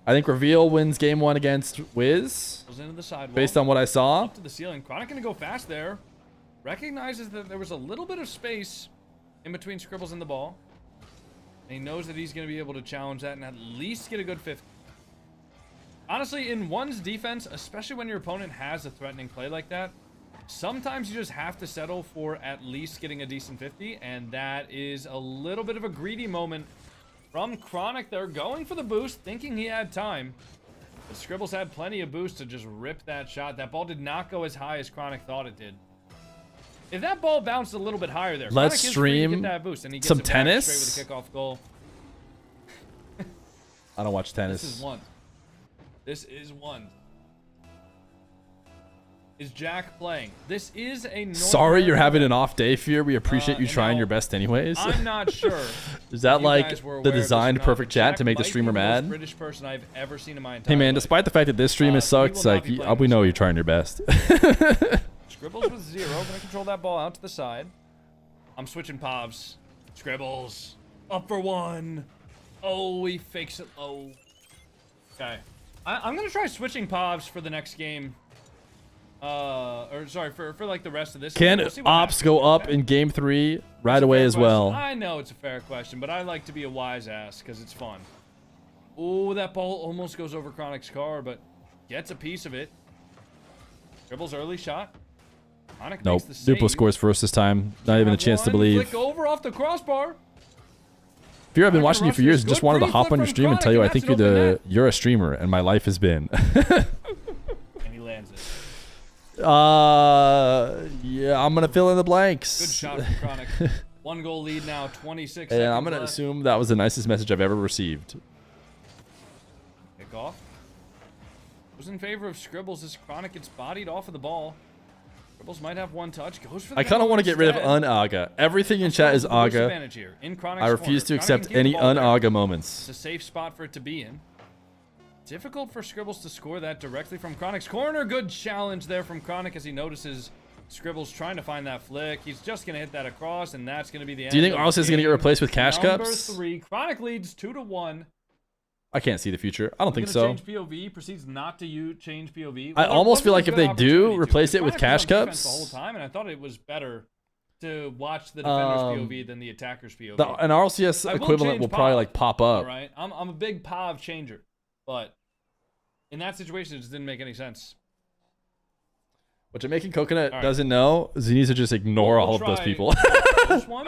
I think Reveal wins game 1 against Wiz.
Goes into the sidewall.
Based on what I saw.
Up to the ceiling. Chronic gonna go fast there. Recognizes that there was a little bit of space in between Scribbles and the ball. And he knows that he's gonna be able to challenge that and at least get a good 50. Honestly, in one's defense, especially when your opponent has a threatening play like that, sometimes you just have to settle for at least getting a decent 50, and that is a little bit of a greedy moment from Chronic. They're going for the boost, thinking he had time. But Scribbles had plenty of boost to just rip that shot. That ball did not go as high as Chronic thought it did. If that ball bounced a little bit higher there,
let's
Chronic is free to
stream
get that boost, and he gets
some
it back
tennis.
straight with a kickoff goal.
I don't watch tennis.
This is one. This is one. Is Jack playing? This is a North
Sorry you're
American
having
event.
an off day, Fear. We appreciate you
and
trying
now,
your best anyways.
I'm not sure.
Is that
if you
like
guys were
the
aware of this or
designed
not,
perfect
but
chat
Jack
to make the
might be
streamer
the most
mad?
British person I've ever seen in my entire
Hey man,
life.
despite the fact that this stream has
he
sucked,
will
like
not be playing
we
this
know
game.
you're trying your best.
Scribbles with 0. Gonna control that ball out to the side. I'm switching Povs. Scribbles. Up for 1. Oh, he fakes it low. Okay. I'm gonna try switching Povs for the next game. Or sorry, for like the rest of this.
Can
We'll see what
ops
happens.
go up in game 3 right
It's a
away
fair
as
question.
well?
I know it's a fair question, but I like to be a wise ass because it's fun. Oh, that ball almost goes over Chronic's car, but gets a piece of it. Dribbles early shot. Chronic
Nope.
makes the
Dupo
save.
scores first this time. Not even a chance to
One
believe.
Flick over off the crossbar.
Fear, I've been
Chronic
watching you
rush
for years.
this.
Just
Good
wanted to
free
hop
flip
on your
from
stream and
Chronic,
tell you I
and
think
that's an open net.
you're a streamer and my life has been.
And he lands it.
Yeah, I'm gonna fill in the blanks.
Good shot from Chronic. 1 goal lead now, 26
And
seconds
I'm gonna
left.
assume that was the nicest message I've ever received.
Pick off. Was in favor of Scribbles as Chronic gets bodied off of the ball. Scribbles might have 1 touch. Goes for the
I kind of
demo
want to get rid of
instead.
unaga. Everything in chat is
Scribbles with the
aga.
disadvantage here. In Chronic's
I refuse to
corner.
accept
Chronic can
any
keep the ball there.
unaga moments.
It's a safe spot for it to be in. Difficult for Scribbles to score that directly from Chronic's corner. Good challenge there from Chronic as he notices Scribbles trying to find that flick. He's just going to hit that across, and that's going to be the end.
Do you think
of
RLCS
the
is gonna get
game.
replaced with cash
Number
cups?
3. Chronic leads 2-1.
I can't see the future. I don't think
Gonna
so.
Change POV. Proceeds not to change POV.
I
Well,
almost
there
feel
wasn't
like
a
if
good
they do
opportunity to,
replace
because
it with
Chronic was
cash
on defense
cups-
the whole time, and I thought it was better to watch the defender's POV than the attacker's POV.
An RLCS
I will
equivalent
change
will probably
POV,
like pop
All
up.
right, I'm a big POV changer, but in that situation, it just didn't make any sense.
What Jamaican Coconut
All right.
doesn't know is he needs to just ignore all of those
try
people.
This one.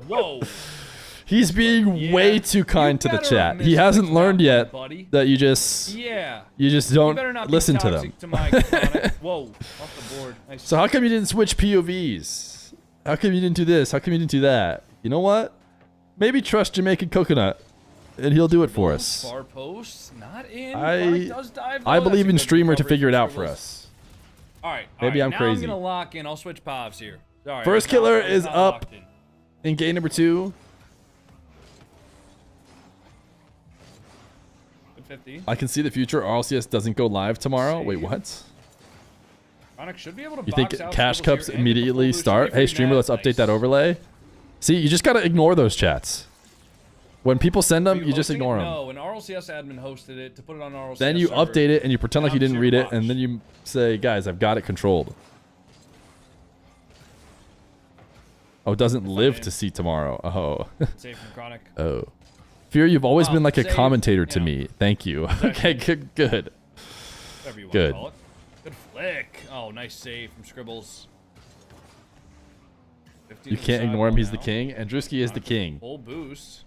Whoa.
He's being way too kind to the
better
chat.
have
He
missed
hasn't
that
learned
one,
yet
buddy.
that you just
Yeah.
don't
better not be
listen to them.
toxic to my Chronic. Whoa, off the board. Nice.
So how come you didn't switch POVs? How come you didn't do this? How come you didn't do that? You know what? Maybe trust Jamaican Coconut, and he'll do it for us.
Far posts, not in. Chronic does dive
I
low. That's
believe
a
in
good
streamer to
recovery
figure it
from
out for
Scribbles.
us.
All right.
Maybe I'm
now
crazy.
I'm gonna lock in. I'll switch Povs here. Sorry,
First
I'm
killer
not
is up
locked in.
in game number 2.
Good 50.
I can see the future. RLCS doesn't go live tomorrow. Wait, what?
Chronic should be able to
You think
box out
cash
Scribbles
cups
here and get the
immediately
full boost.
start?
Should be
Hey,
pretty
streamer, let's
nice.
update that overlay. See, you just gotta ignore those chats. When people send them, you just
Hosting it?
ignore them.
No, an RLCS admin hosted it to put it on RLCS.
Then you
server.
update it and you pretend like you
And I'm
didn't read
zero
it, and then you say, guys, I've got it controlled. Oh, it doesn't live to see tomorrow. Oh.
Save from Chronic.
Oh. Fear, you've always
Wow,
been like a
save,
commentator to
you know.
me. Thank you. Okay, good.
Whatever you want
Good.
to call it. Good flick. Oh, nice save from Scribbles. 50
You
to the
can't ignore him.
sidewall
He's the
now.
king. Andruski is the king.
Full boost.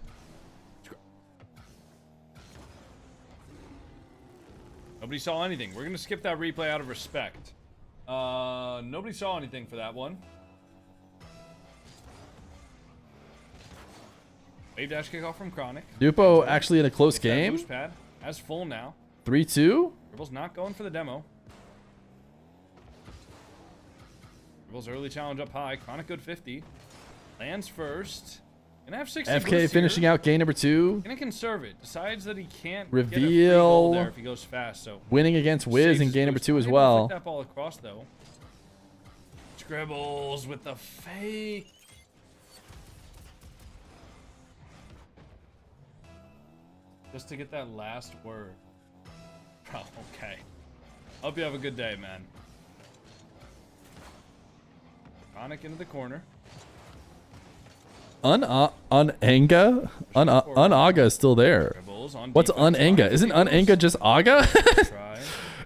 Nobody saw anything. We're going to skip that replay out of respect. Nobody saw anything for that one. Wave dash kickoff from Chronic.
Dupo actually in a close
Takes that
game.
Boost pad. Has full now.
3-2.
Dribble's not going for the demo. Dribble's early challenge up high. Chronic good 50. Lands first. Gonna have 60
FK
boosts
finishing
here.
out game number 2.
Gonna conserve it. Decides that he can't get a free
Reveal.
goal there if he goes fast. So
Winning against Wiz
saves
in
his
game number
boost.
2 as
Able to flick
well.
that ball across though. Scribbles with the fake. Just to get that last word. Oh, okay. Hope you have a good day, man. Chronic into the corner.
Unanga? Unaga is still there. What's Unanga? Isn't Unanga just Aga?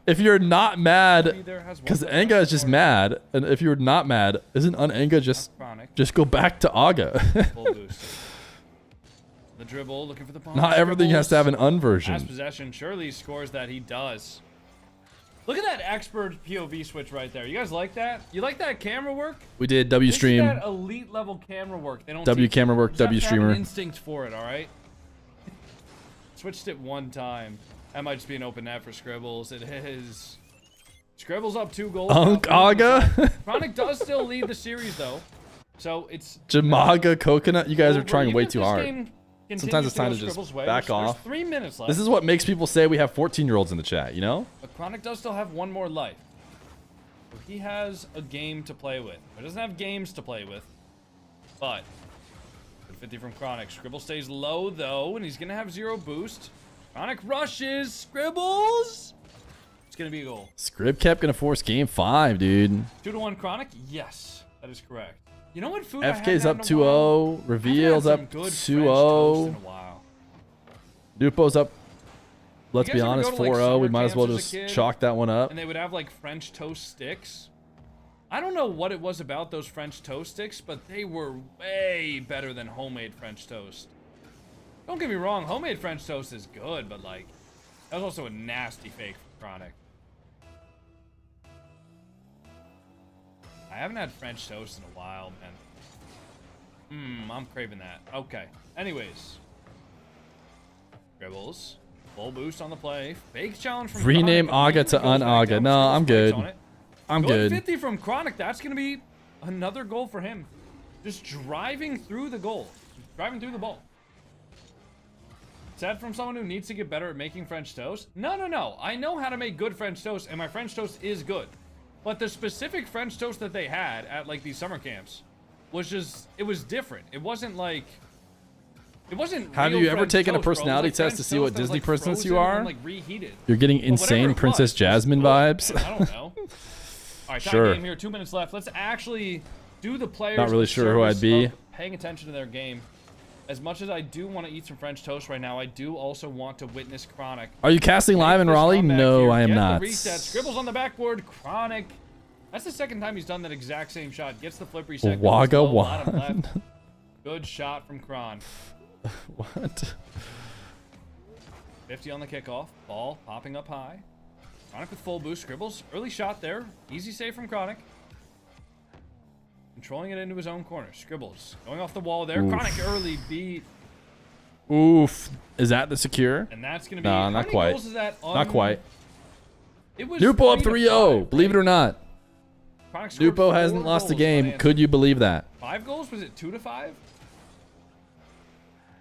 If you're not mad, because Anga is just mad, and if you're not mad, isn't Unanga just go back to Aga?
Full boost. The dribble, looking for the ball.
Not everything has to have an un
Last
version.
possession. Surely scores that. He does. Look at that expert POV switch right there. You guys like that? You like that camera work?
We did W
This is
stream.
that elite level camera work. They don't
W
teach
camera
you.
work,
You just have
W
to have an
streamer.
instinct for it, all right? Switched it one time. That might just be an open net for Scribbles. It is. Scribbles up 2 goals.
Unk Aga?
Chronic does still lead the series though, so it's.
Jamaga Coconut? You guys are trying
Even
way
if
too
this
hard.
game
Sometimes it's time to
continues
just
go Scribbles' way,
back
there's
off.
3 minutes left.
This is what makes people say we have 14-year-olds in the chat, you know?
But Chronic does still have one more life. So he has a game to play with. He doesn't have games to play with, but 50 from Chronic. Scribble stays low though, and he's gonna have 0 boost. Chronic rushes. Scribbles. It's gonna be a goal.
Scrib kept gonna force game 5, dude.
2-1 Chronic. Yes, that is correct. You know what food
FK's
I
up
haven't had in a while?
2-0. Reveal's
I've
up
had some good French toast in
2-0.
a while.
Dupo's up. Let's
You
be
guys ever
honest,
go to, like,
4-0. We
summer
might as well
camps
just
as a kid?
chalk that one up.
And they would have like French toast sticks. I don't know what it was about those French toast sticks, but they were way better than homemade French toast. Don't get me wrong, homemade French toast is good, but like, that was also a nasty fake for Chronic. I haven't had French toast in a while, man. I'm craving that. Okay. Anyways. Dribbles. Full boost on the play. Fake challenge from
Rename
Chronic.
Aga to Un-Aga. No, I'm good. I'm good.
50 from Chronic. That's going to be another goal for him. Just driving through the goal. Driving through the ball. Said from someone who needs to get better at making French toast? No, no, no. I know how to make good French toast, and my French toast is good. But the specific French toast that they had at, like, these summer camps was just, it was different. It wasn't, like, it wasn't
Have
real
you ever
French
taken a
toast, bro. It was,
personality
like,
test
French
to see what
toast that was,
Disney
like,
princess
frozen
you
and
are?
then, like, reheated.
You're getting
But whatever
insane
it
Princess
was
Jasmine
good,
vibes.
man. I don't know. All right, tie
Sure.
game here. 2 minutes left. Let's actually do the players.
Not really
the
sure who I'd
service
be.
of paying attention to their game. As much as I do want to eat some French toast right now, I do also want to witness Chronic.
Are you casting live in
Make this
Raleigh?
comeback
No,
here.
I am
Get the
not.
reset. Scribbles on the backboard. Chronic. That's the second time he's done that exact same shot. Gets the flip reset.
Wagga
goes low, bottom
Wan.
left. Good shot from Kron.
What?
50 on the kickoff. Ball popping up high. Chronic with full boost. Scribbles. Early shot there. Easy save from Chronic. Controlling it into his own corner. Scribbles going off the wall there.
Oof.
Chronic early beat.
Oof. Is that the secure?
And that's going to be...
Nah,
how
not
many
quite.
goals is that
Not quite.
It was
Dupo up
3 to
3-0.
5,
Believe it or not.
Chronic scored
Dupo
4
hasn't lost a
goals
game.
unanswered.
Could you believe that?
5 goals? Was it 2 to 5?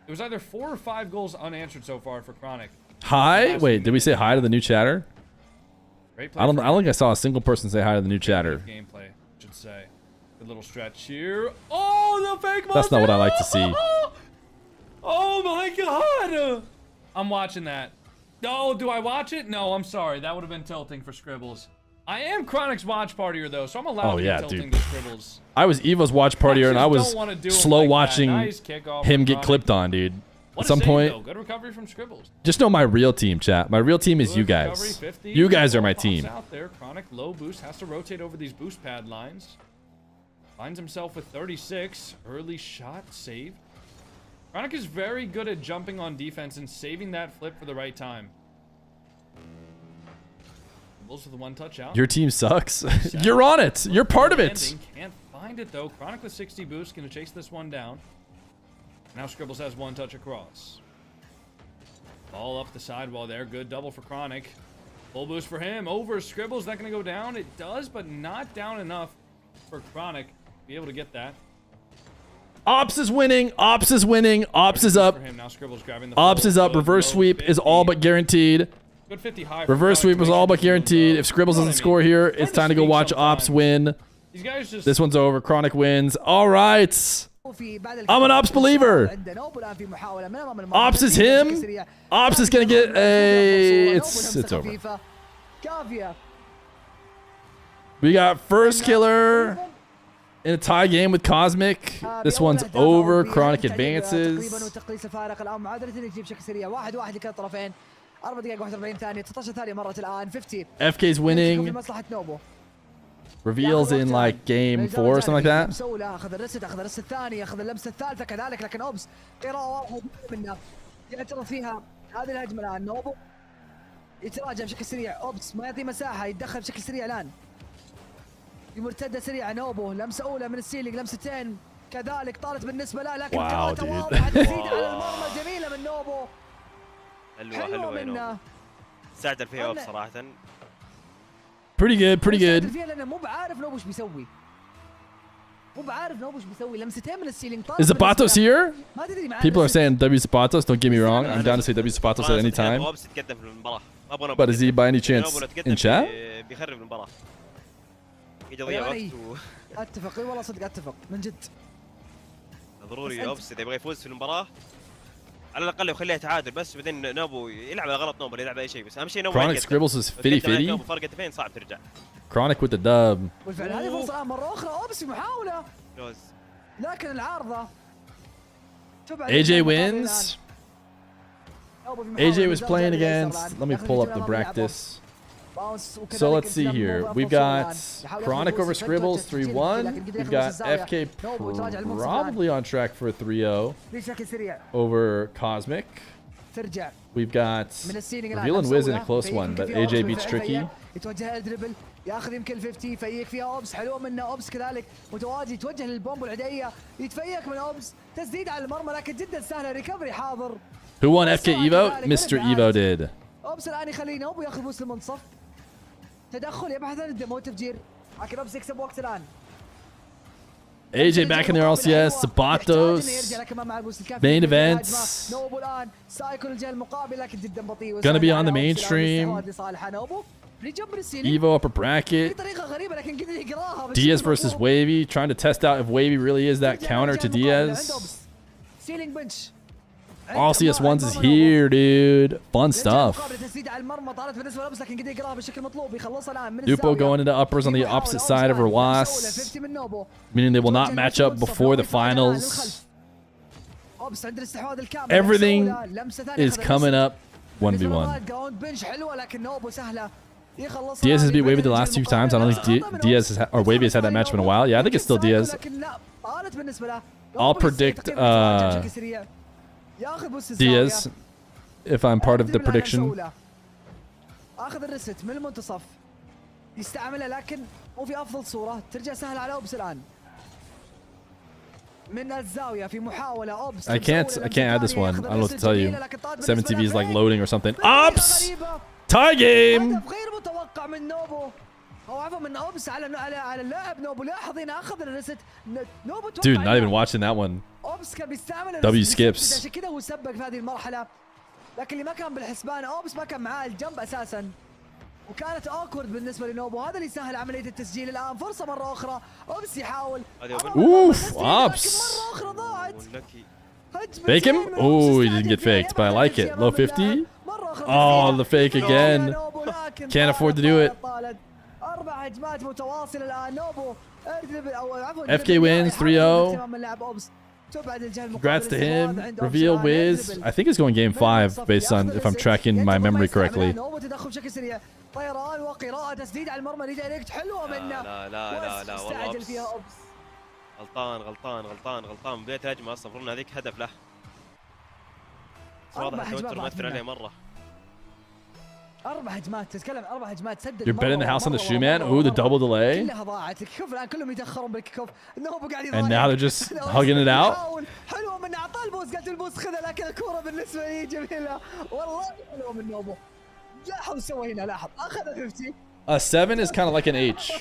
It was either 4 or 5 goals unanswered so far for Chronic.
Hi? Wait, did we say hi to the new chatter?
Great play
I don't
for
think I saw a single person say hi to the new chatter.
gameplay, I should say. Good little stretch here. Oh, the fake
That's not what I like to see.
Oh my god! I'm watching that. No, do I watch it? No, I'm sorry. That would have been tilting for Scribbles. I am Chronic's watch partier though, so I'm allowed
Oh,
to be
yeah,
tilting
dude.
to Scribbles.
I was Evo's watch partier and I was
don't wanna do him
slow
like that.
watching
Nice kickoff
him
from
get
Chronic.
clipped on, dude.
What
At
a
some
save,
point,
though. Good recovery from Scribbles.
just know my real team, chat. My real team is you
Good recovery,
guys.
50.
You guys are my
Pops
team.
Out there. Chronic low boost has to rotate over these boost pad lines. Finds himself with 36. Early shot saved. Chronic is very good at jumping on defense and saving that flip for the right time. Bulls with the one touch out.
Your team sucks. You're on it. You're part of it.
Landing. Can't find it though. Chronic with 60 boosts. Gonna chase this one down. Now Scribbles has one touch across. Ball up the sidewall there. Good double for Chronic. Full boost for him. Over Scribbles. Not gonna go down. It does, but not down enough for Chronic to be able to get that.
Ops is winning. Ops is winning. Ops is up.
For him. Now Scribble's grabbing the
Ops
full
is up.
good
Reverse
low
sweep is
50.
all but guaranteed.
Good 50 high. for
Reverse
Chronic
sweep
to
is
make
all
sure
but
he's doing
guaranteed.
well.
If Scribbles
You know
doesn't
what I mean?
score here,
Kind
it's
of
time to go
speaks
watch Ops
sometimes.
win.
These guys just.
This one's over. Chronic wins. All right. I'm an Ops believer. Ops is him. Ops is gonna get a. It's over. We got first killer in a tie game with Cosmic. This one's over. Chronic advances.
4 دقائق 41 ثانية 19 ثانية مرت الآن 50
FK's winning.
في مصلحة نوبو
Reveals in like game 4 or something like that.
مسؤولة أخذ الرست أخذ الرست الثاني أخذ اللمسة الثالثة كذلك لكن أوبس قراءة واحد منه يعترض فيها هذه الهجمة الآن نوبو يتراجع بشكل سريع أوبس ما يعطي مساحة يتدخل بشكل سريع الآن مرتدة سريعة نوبو لمسة أولى من السيلينج لمستين كذلك طالت بالنسبة له لكن قراءته واضحة تزيد على المرمى جميلة من نوبو حلوة منه
ساعد فيها بصراحة
Pretty good, pretty good.
لأنه مو بعارف نوبو ايش بيسوي مو بعارف نوبو ايش بيسوي لمستين من السيلينج
Is Zapatos here?
ما تدري معاه
People are saying W Zapatos. Don't get me wrong. I'm down to say W Zapatos at any time. But is he by any chance in chat?
بيخرب المباراة يضيع وقت
اتفق والله صدق اتفق من جد
ضروري اوبس اذا يبغى يفوز في المباراة على الاقل يخليها تعادل بس بعدين نوبو يلعب على غلط نوبو يلعب اي شيء بس اهم شيء نوبو
Chronic Scribbles is 50-50.
فرق هدفين صعب ترجع
Chronic with the dub.
والفعل هذه فرصة الآن مرة أخرى أوبس في محاولة
لوز
لكن العارضة
AJ wins. AJ was playing against. Let me pull up the practice. So let's see here. We've got Chronic over Scribbles 3-1. We've got FK probably on track for a 3-0 over Cosmic. We've got Reveal and Wiz in a close one, but AJ beats Tricky.
يتوجه الدربل ياخذ يمكن 50 يفيك فيها اوبس حلوه منه اوبس كذلك متواجد يتوجه للبومب العدائيه يتفيك من اوبس تسديد على المرمى لكن جدا سهله ريكفري حاضر.
Who won FK Evo? Mr. Evo did.
اوبس الان يخليه نوبو ياخذ بوست المنصف تدخل يبحث عن الدمو تفجير لكن اوبس يكسب وقت الان.
AJ back in the RLCS, Zapatos, main events. Gonna be on the mainstream. Evo upper bracket. Diaz versus Wavy, trying to test out if Wavy really is that counter to Diaz. RLCS 1s is here, dude. Fun stuff. Dupo going into uppers on the opposite side of Rawas, meaning they will not match up before the finals. Everything is coming up 1v1. Diaz has beat Wavy the last 2 times. I don't think Diaz has or Wavy has had that matchup in a while. Yeah, I think it's still Diaz. I'll predict Diaz if I'm part of the prediction.
اخذ الريست من المنتصف يستعملها لكن مو في افضل صوره ترجع سهل على اوبس الان من الزاويه في محاوله اوبس
I can't add this one. I don't know what to tell you. 7TV is like loading or something. Ops! Tie game!
غير متوقع من نوبو او عفوا من اوبس على اللاعب نوبو لاحظ هنا اخذ الريست نوبو
Dude, not even watching that one.
اوبس كان بيستعمل
W skips.
عشان كذا هو سبق في هذه المرحله لكن اللي ما كان بالحسبان اوبس ما كان معاه الجنب اساسا وكانت اوكورد بالنسبه لنوبو هذا اللي سهل عمليه التسجيل الان فرصه مره اخرى اوبس يحاول
اوف اوبس
مره اخرى ضاعت
fake him? Oh, he didn't get faked, but I like it. Low 50. Oh, the fake again. Can't afford to do it.
4 هجمات متواصله الان نوبو
FK wins 3-0. Congrats to him. Reveal Wiz. I think it's going game 5 based on if I'm tracking my memory correctly.
طيران وقراءة تسديد على المرمى ريدايركت حلوة منه.
لا والله
فيها أوبس.
غلطان بداية الهجمة اصلا المفروض هذيك هدف له.
4
واضح التوتر مؤثر عليه مرة.
4 هجمات تتكلم 4 هجمات سدد.
You're betting the house on the shoe man. Ooh, the double delay.
كلها ضاعت. الكيك الان كلهم يتأخرون بالكيك اوف. نوبو قاعد
And now they're just hugging it out.
حلوة من اعطاه البوس قالت البوس خذها لكن الكورة بالنسبة لي جميلة. والله حلوة من نوبو. لاحظ سوى هنا لاحظ اخذ 50.
A 7 is kind of like an H.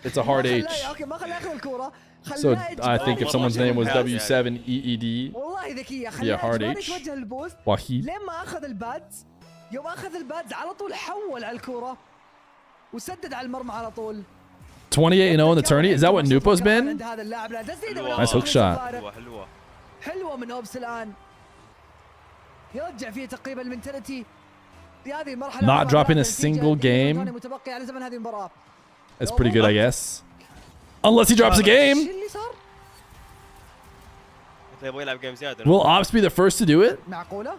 It's a hard H.
اوكي ما خلاه ياخذ الكوره.
So I think if someone's name was W7EED,
والله ذكيه.
yeah, hard
خلاه
H.
يتوجه للبوست.
وحيد.
لين ما اخذ البادز. يوم اخذ البادز على طول حول على الكوره وسدد على المرمى على طول.
28-0 in the tourney. Is that what Nupo's been?
هذا اللاعب لا تسديده.
Nice hook shot.
حلوه
حلوه من اوبس الان. يرجع فيه تقريبا المنتاليتي في هذه المرحله.
Not dropping a single game.
متبقي على زمن هذه المباراه.
That's pretty good, I guess. Unless he drops a game.
ايش اللي صار؟
يبغى يلعب جيم زياده.
Will Ops be the first to do it?
معقوله؟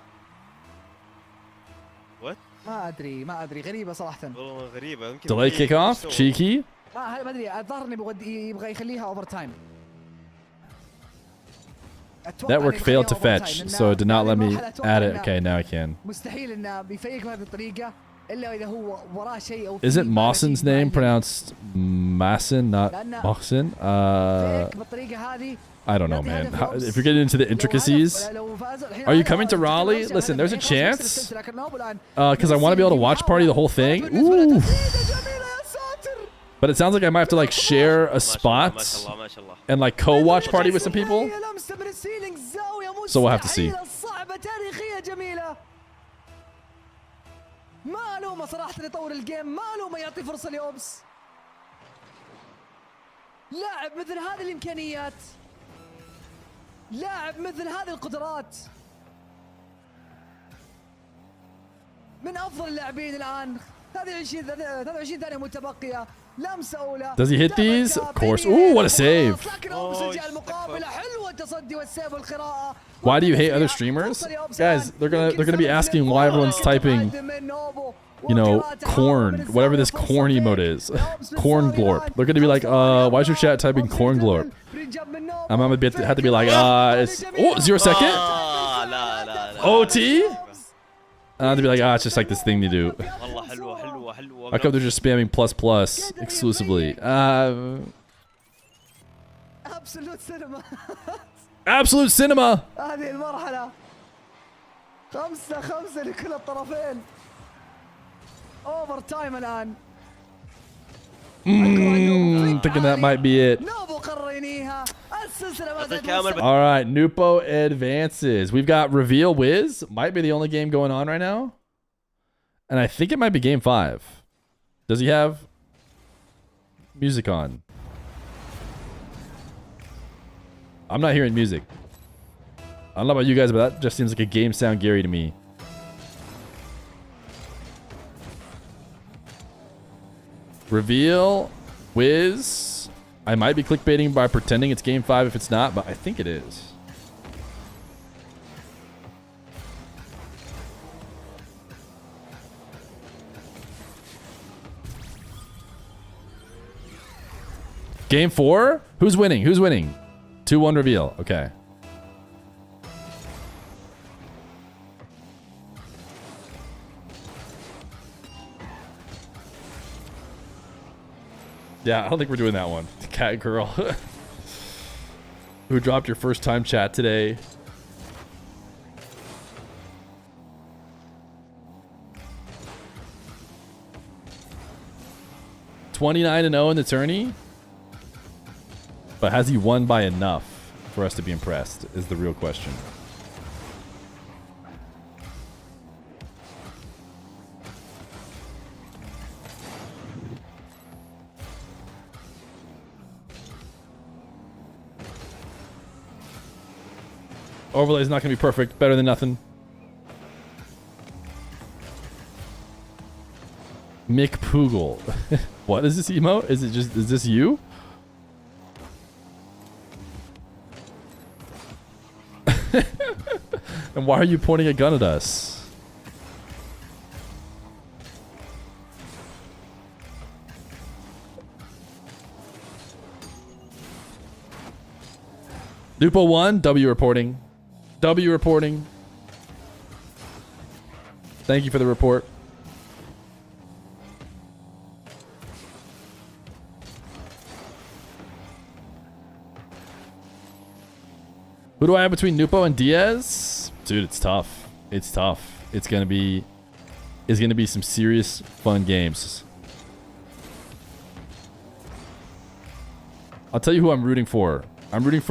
What؟
ما ادري غريبه صراحه.
والله غريبه يمكن.
Delay kickoff, cheeky.
ما ادري الظاهر انه يبغى يخليها اوفر تايم.
Network failed to fetch, so it did not let me add it. Okay, now I can.
مستحيل انه بيفيق بهذه الطريقه الا اذا هو وراه شيء او.
Isn't Mawson's name pronounced Masson, not Mawson?
بالطريقه هذه.
I don't know, man. If you're getting into the intricacies, are you coming to Raleigh? Listen, there's a chance. Because I want to be able to watch party the whole thing. Ooh. But it sounds like I might have to like share a spot and like co-watch party with some people. So we'll have to see.
ما الومه صراحه يطور الجيم، ما الومه يعطي فرصه لاوبس. لاعب مثل هذه الامكانيات، لاعب مثل هذه القدرات، من افضل اللاعبين الان. هذه 23 ثانيه متبقيه. لمسه اولى.
Does he hit these? Of course. Ooh, what a save. Why do you hate other streamers? Guys, they're gonna be asking why everyone's typing, you know, corn, whatever this corn emote is. Corn glorp. They're gonna be like, why is your chat typing corn glorp? I'm gonna have to be like, it's 0 second? OT? And I'll be like, it's just like this thing to do. How come they're just spamming ++ exclusively?
Absolute cinema.
Absolute cinema.
هذه المرحلة 5-5 لكل الطرفين. اوفر تايم الآن.
Thinking that might be it. All right, Nupo advances. We've got Reveal Wiz. Might be the only game going on right now. And I think it might be game 5. Does he have music on? I'm not hearing music. I don't know about you guys, but that just seems like a game sound Gary to me. Reveal Wiz. I might be clickbaiting by pretending it's game 5 if it's not, but I think it is. Game 4? Who's winning? Who's winning? 2-1 reveal. Okay. Yeah, I don't think we're doing that one. Cat girl. Who dropped your first time chat today? $29-0 in the tourney? But has he won by enough for us to be impressed is the real question. Overlay is not going to be perfect. Better than nothing. Mick Poogle. What is this emote? Is this you? And why are you pointing a gun at us? Lupo 1, W reporting. W reporting. Thank you for the report. Who do I have between Nupo and Diaz? Dude, it's tough. It's tough. It's gonna be some serious fun games. I'll tell you who I'm rooting for. I'm rooting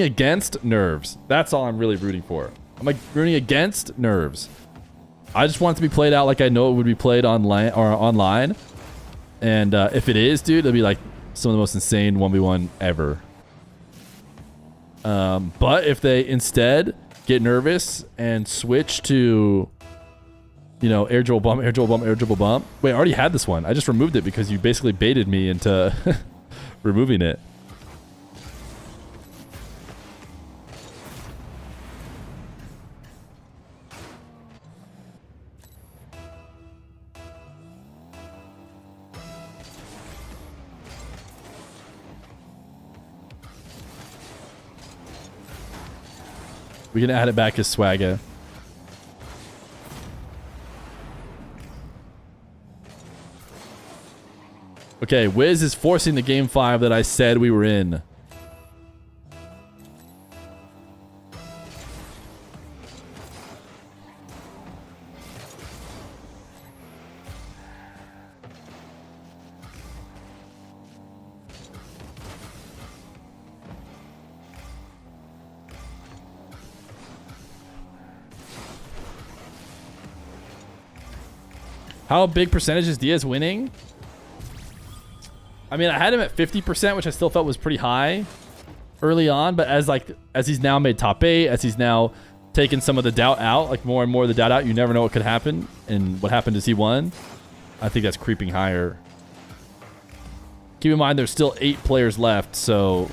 against Nerves. That's all I'm really rooting for. I'm like rooting against Nerves. I just want it to be played out like I know it would be played online. And if it is, dude, it'll be like some of the most insane 1v1 ever. But if they instead get nervous and switch to, you know, air dribble bump, air dribble bump, air dribble bump. Wait, I already had this one. I just removed it because you basically baited me into removing it. We can add it back as swagger. Okay, Wiz is forcing the game 5 that I said we were in. How big percentage is Diaz winning? I mean, I had him at 50%, which I still felt was pretty high early on. But as he's now made top 8, as he's now taken some of the doubt out, like more and more of the doubt out, you never know what could happen. And what happened is he won. I think that's creeping higher. Keep in mind, there's still 8 players left. So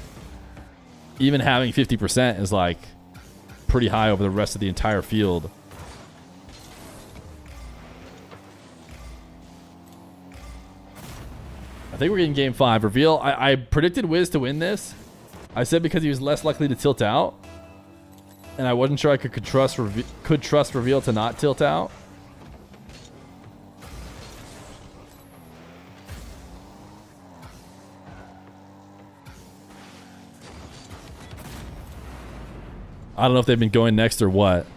even having 50% is like pretty high over the rest of the entire field. I think we're getting game 5. Reveal. I predicted Wiz to win this. I said because he was less likely to tilt out. And I wasn't sure I could trust Reveal to not tilt out. I don't know if they've been going next or what.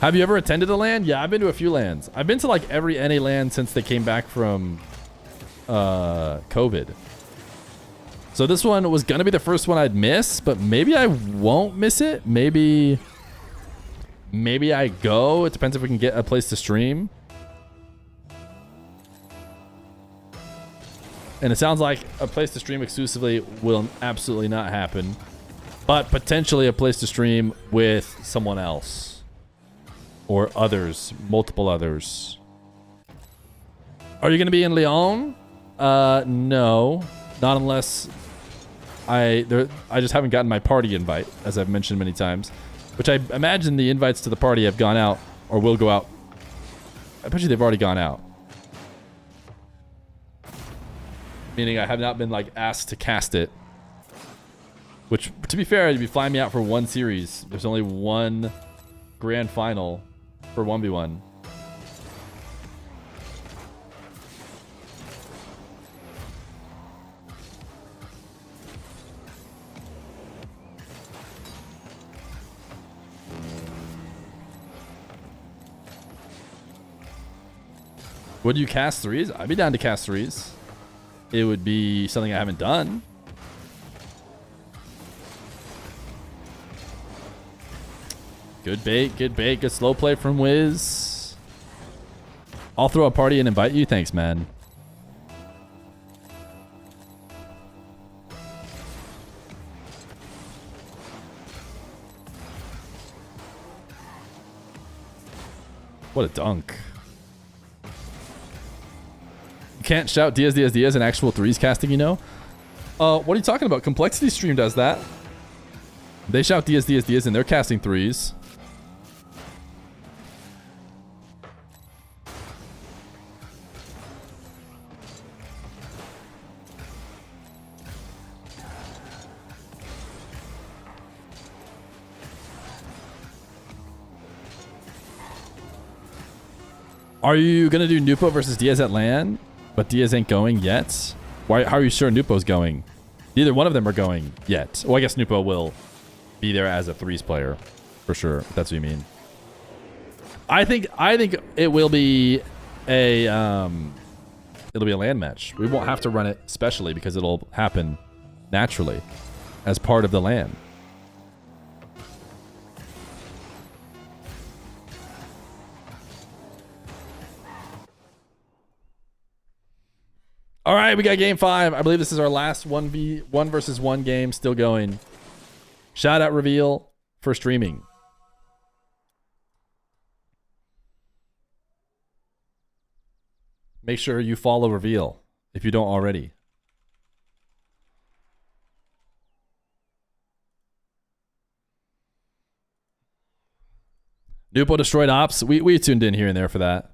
Have you ever attended a LAN? Yeah, I've been to a few LANs. I've been to like every NA LAN since they came back from COVID. So this one was going to be the first one I'd miss, but maybe I won't miss it. Maybe I go. It depends if we can get a place to stream. And it sounds like a place to stream exclusively will absolutely not happen. But potentially a place to stream with someone else. Or others. Multiple others. Are you going to be in Lyon? No. Not unless I just haven't gotten my party invite, as I've mentioned many times. Which I imagine the invites to the party have gone out or will go out. I bet you they've already gone out. Meaning I have not been like asked to cast it. Which, to be fair, you'd be flying me out for one series. There's only one grand final for 1v1. Would you cast 3s? I'd be down to cast 3s. It would be something I haven't done. Good bait, good slow play from Wiz. I'll throw a party and invite you. Thanks, man. What a dunk. You can't shout Diaz, Diaz, Diaz in actual 3s casting, you know? What are you talking about? Complexity Stream does that. They shout Diaz, Diaz, Diaz and they're casting 3s. Are you going to do Nupo versus Diaz at LAN? But Diaz ain't going yet? Why? How are you sure Nupo's going? Neither one of them are going yet. Well, I guess Nupo will be there as a 3s player. For sure, if that's what you mean. I think it will be a it'll be a land match. We won't have to run it specially because it'll happen naturally as part of the LAN. All right, we got game 5. I believe this is our last 1 versus 1 game still going. Shout out Reveal for streaming. Make sure you follow Reveal if you don't already. Nupo destroyed ops. We tuned in here and there for that.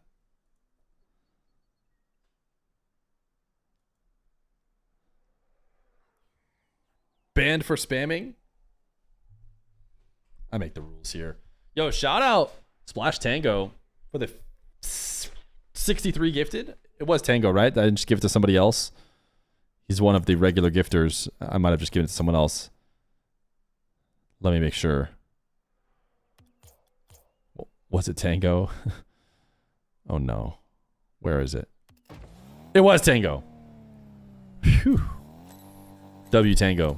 Banned for spamming. I make the rules here. Yo, shout out Splash Tango for the 63 gifted. It was Tango, right? I didn't just give it to somebody else. He's one of the regular gifters. I might have just given it to someone else. Let me make sure. Was it Tango? Oh no. Where is it? It was Tango. Phew. W Tango.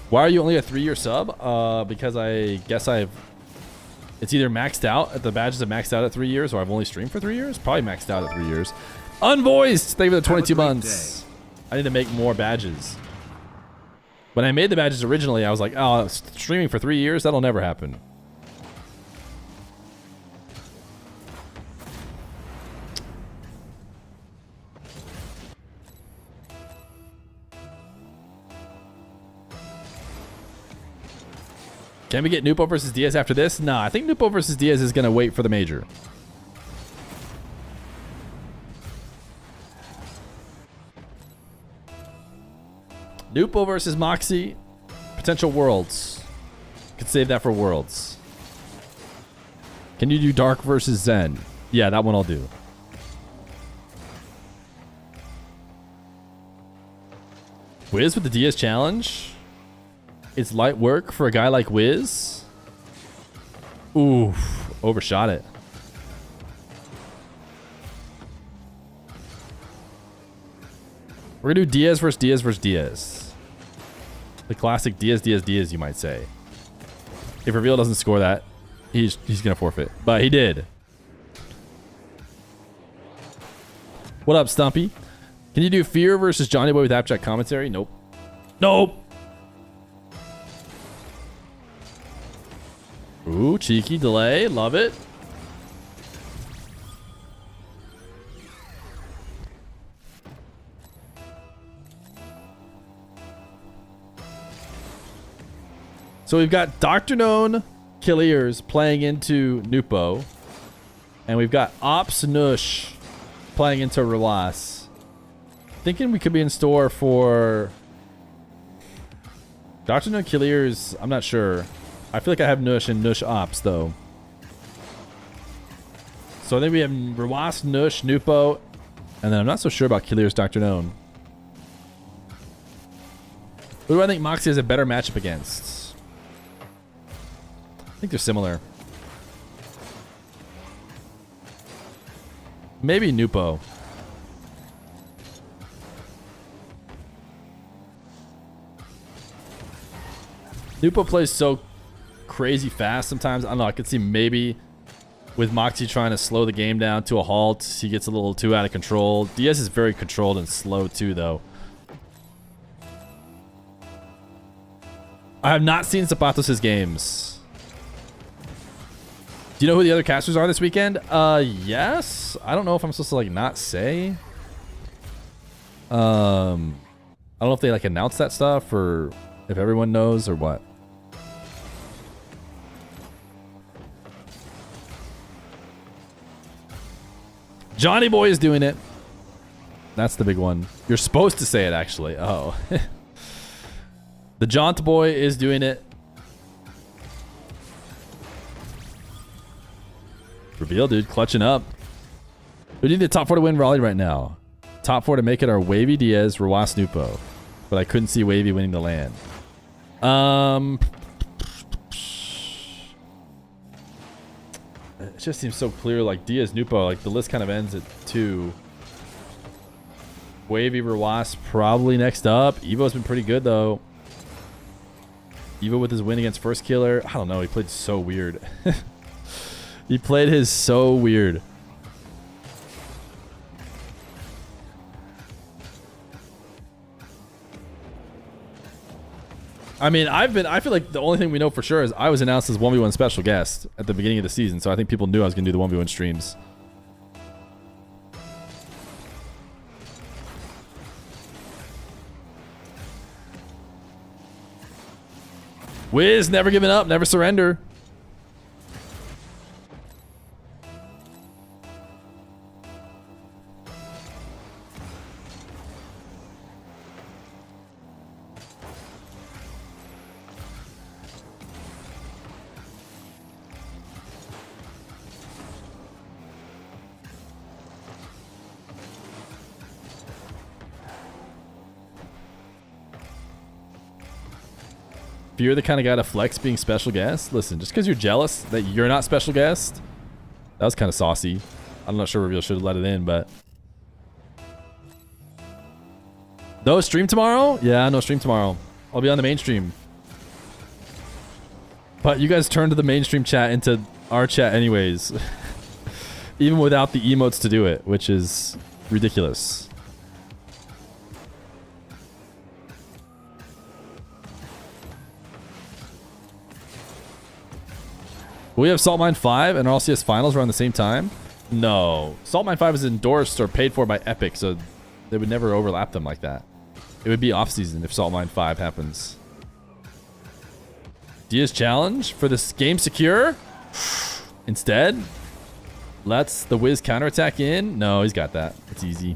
Why are you only a 3-year sub? Because I guess it's either maxed out at the badges have maxed out at 3 years, or I've only streamed for 3 years. Probably maxed out at 3 years. Unvoiced. Thank you for the 22 months. I need to make more badges. When I made the badges originally, I was like, oh, streaming for 3 years? That'll never happen. Can we get Nupo versus Diaz after this? Nah, I think Nupo versus Diaz is going to wait for the major. Nupo versus Moxie. Potential Worlds. Could save that for Worlds. Can you do Dark versus Zen? Yeah, that one I'll do. Wiz with the Diaz challenge. It's light work for a guy like Wiz. Oof, overshot it. We're gonna do Diaz versus Diaz versus Diaz. The classic Diaz, Diaz, Diaz, you might say. If Reveal doesn't score that, he's gonna forfeit. But he did. What up, Stumpy? Can you do Fear versus Johnny Boy with abstract commentary? Nope. Nope. Ooh, cheeky delay. Love it. So we've got Dr. Known Killiers playing into Nupo. And we've got Ops Nush playing into Relas. Thinking we could be in store for Dr. Known Killiers. I'm not sure. I feel like I have Nush and Nush Ops, though. So I think we have Rawas, Nush, Nupo, and then I'm not so sure about Killiers, Dr. Known. Who do I think Moxie has a better matchup against? I think they're similar. Maybe Nupo. Nupo plays so crazy fast sometimes. I don't know. I could see maybe with Moxie trying to slow the game down to a halt, he gets a little too out of control. Diaz is very controlled and slow too, though. I have not seen Zapatos' games. Do you know who the other casters are this weekend? Yes. I don't know if I'm supposed to like not say. I don't know if they like announce that stuff or if everyone knows or what. Johnny Boy is doing it. That's the big one. You're supposed to say it, actually. Oh. The Jaunt Boy is doing it. Reveal, dude. Clutching up. We need the top 4 to win Raleigh right now. Top 4 to make it our Wavy, Diaz, Rawas, Nupo. But I couldn't see Wavy winning the LAN. It just seems so clear. Like Diaz Nupo, like the list kind of ends at 2. Wavy Wasp probably next up. Evo's been pretty good though. Evo with his win against First Killer. I don't know. He played so weird. He played his so weird. I mean, I feel like the only thing we know for sure is I was announced as 1v1 special guest at the beginning of the season, so I think people knew I was going to do the 1v1 streams. Wiz, never giving up, never surrender. If you're the kind of guy to flex being special guest, listen, just because you're jealous that you're not special guest, that was kind of saucy. I'm not sure Reveal should have let it in, but... No stream tomorrow? Yeah, no stream tomorrow. I'll be on the mainstream. But you guys turned to the mainstream chat into our chat anyways. Even without the emotes to do it, which is ridiculous. Will we have Salt Mine 5 and RLCS finals around the same time? No. Salt Mine 5 is endorsed or paid for by Epic, so they would never overlap them like that. It would be off-season if Salt Mine 5 happens. Diaz challenge for this game secure? Instead, lets the Wiz counterattack in? No, he's got that. It's easy.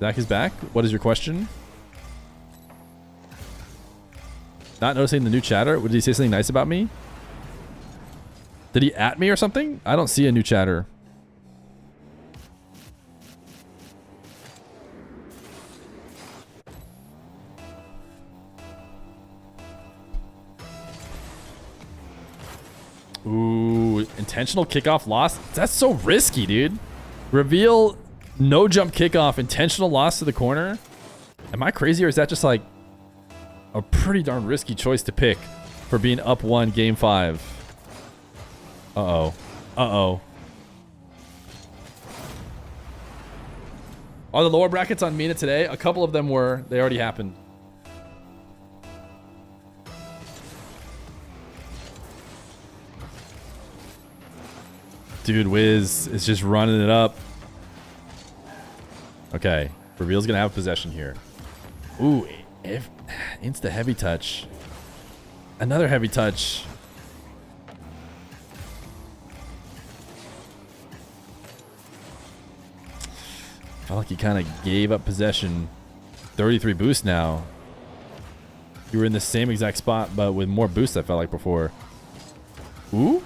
Zach is back. What is your question? Not noticing the new chatter? Did he say something nice about me? Did he at me or something? I don't see a new chatter. Ooh, intentional kickoff loss? That's so risky, dude. Reveal, no jump kickoff, intentional loss to the corner? Am I crazy or is that just like a pretty darn risky choice to pick for being up 1 game 5? Uh-oh. Uh-oh. Are the lower brackets on MENA today? A couple of them were. They already happened. Dude, Wiz is just running it up. Okay. Reveal's going to have possession here. Ooh, if insta heavy touch. Another heavy touch. Felt like he kind of gave up possession. 33 boost now. You were in the same exact spot, but with more boost, I felt like before. Ooh.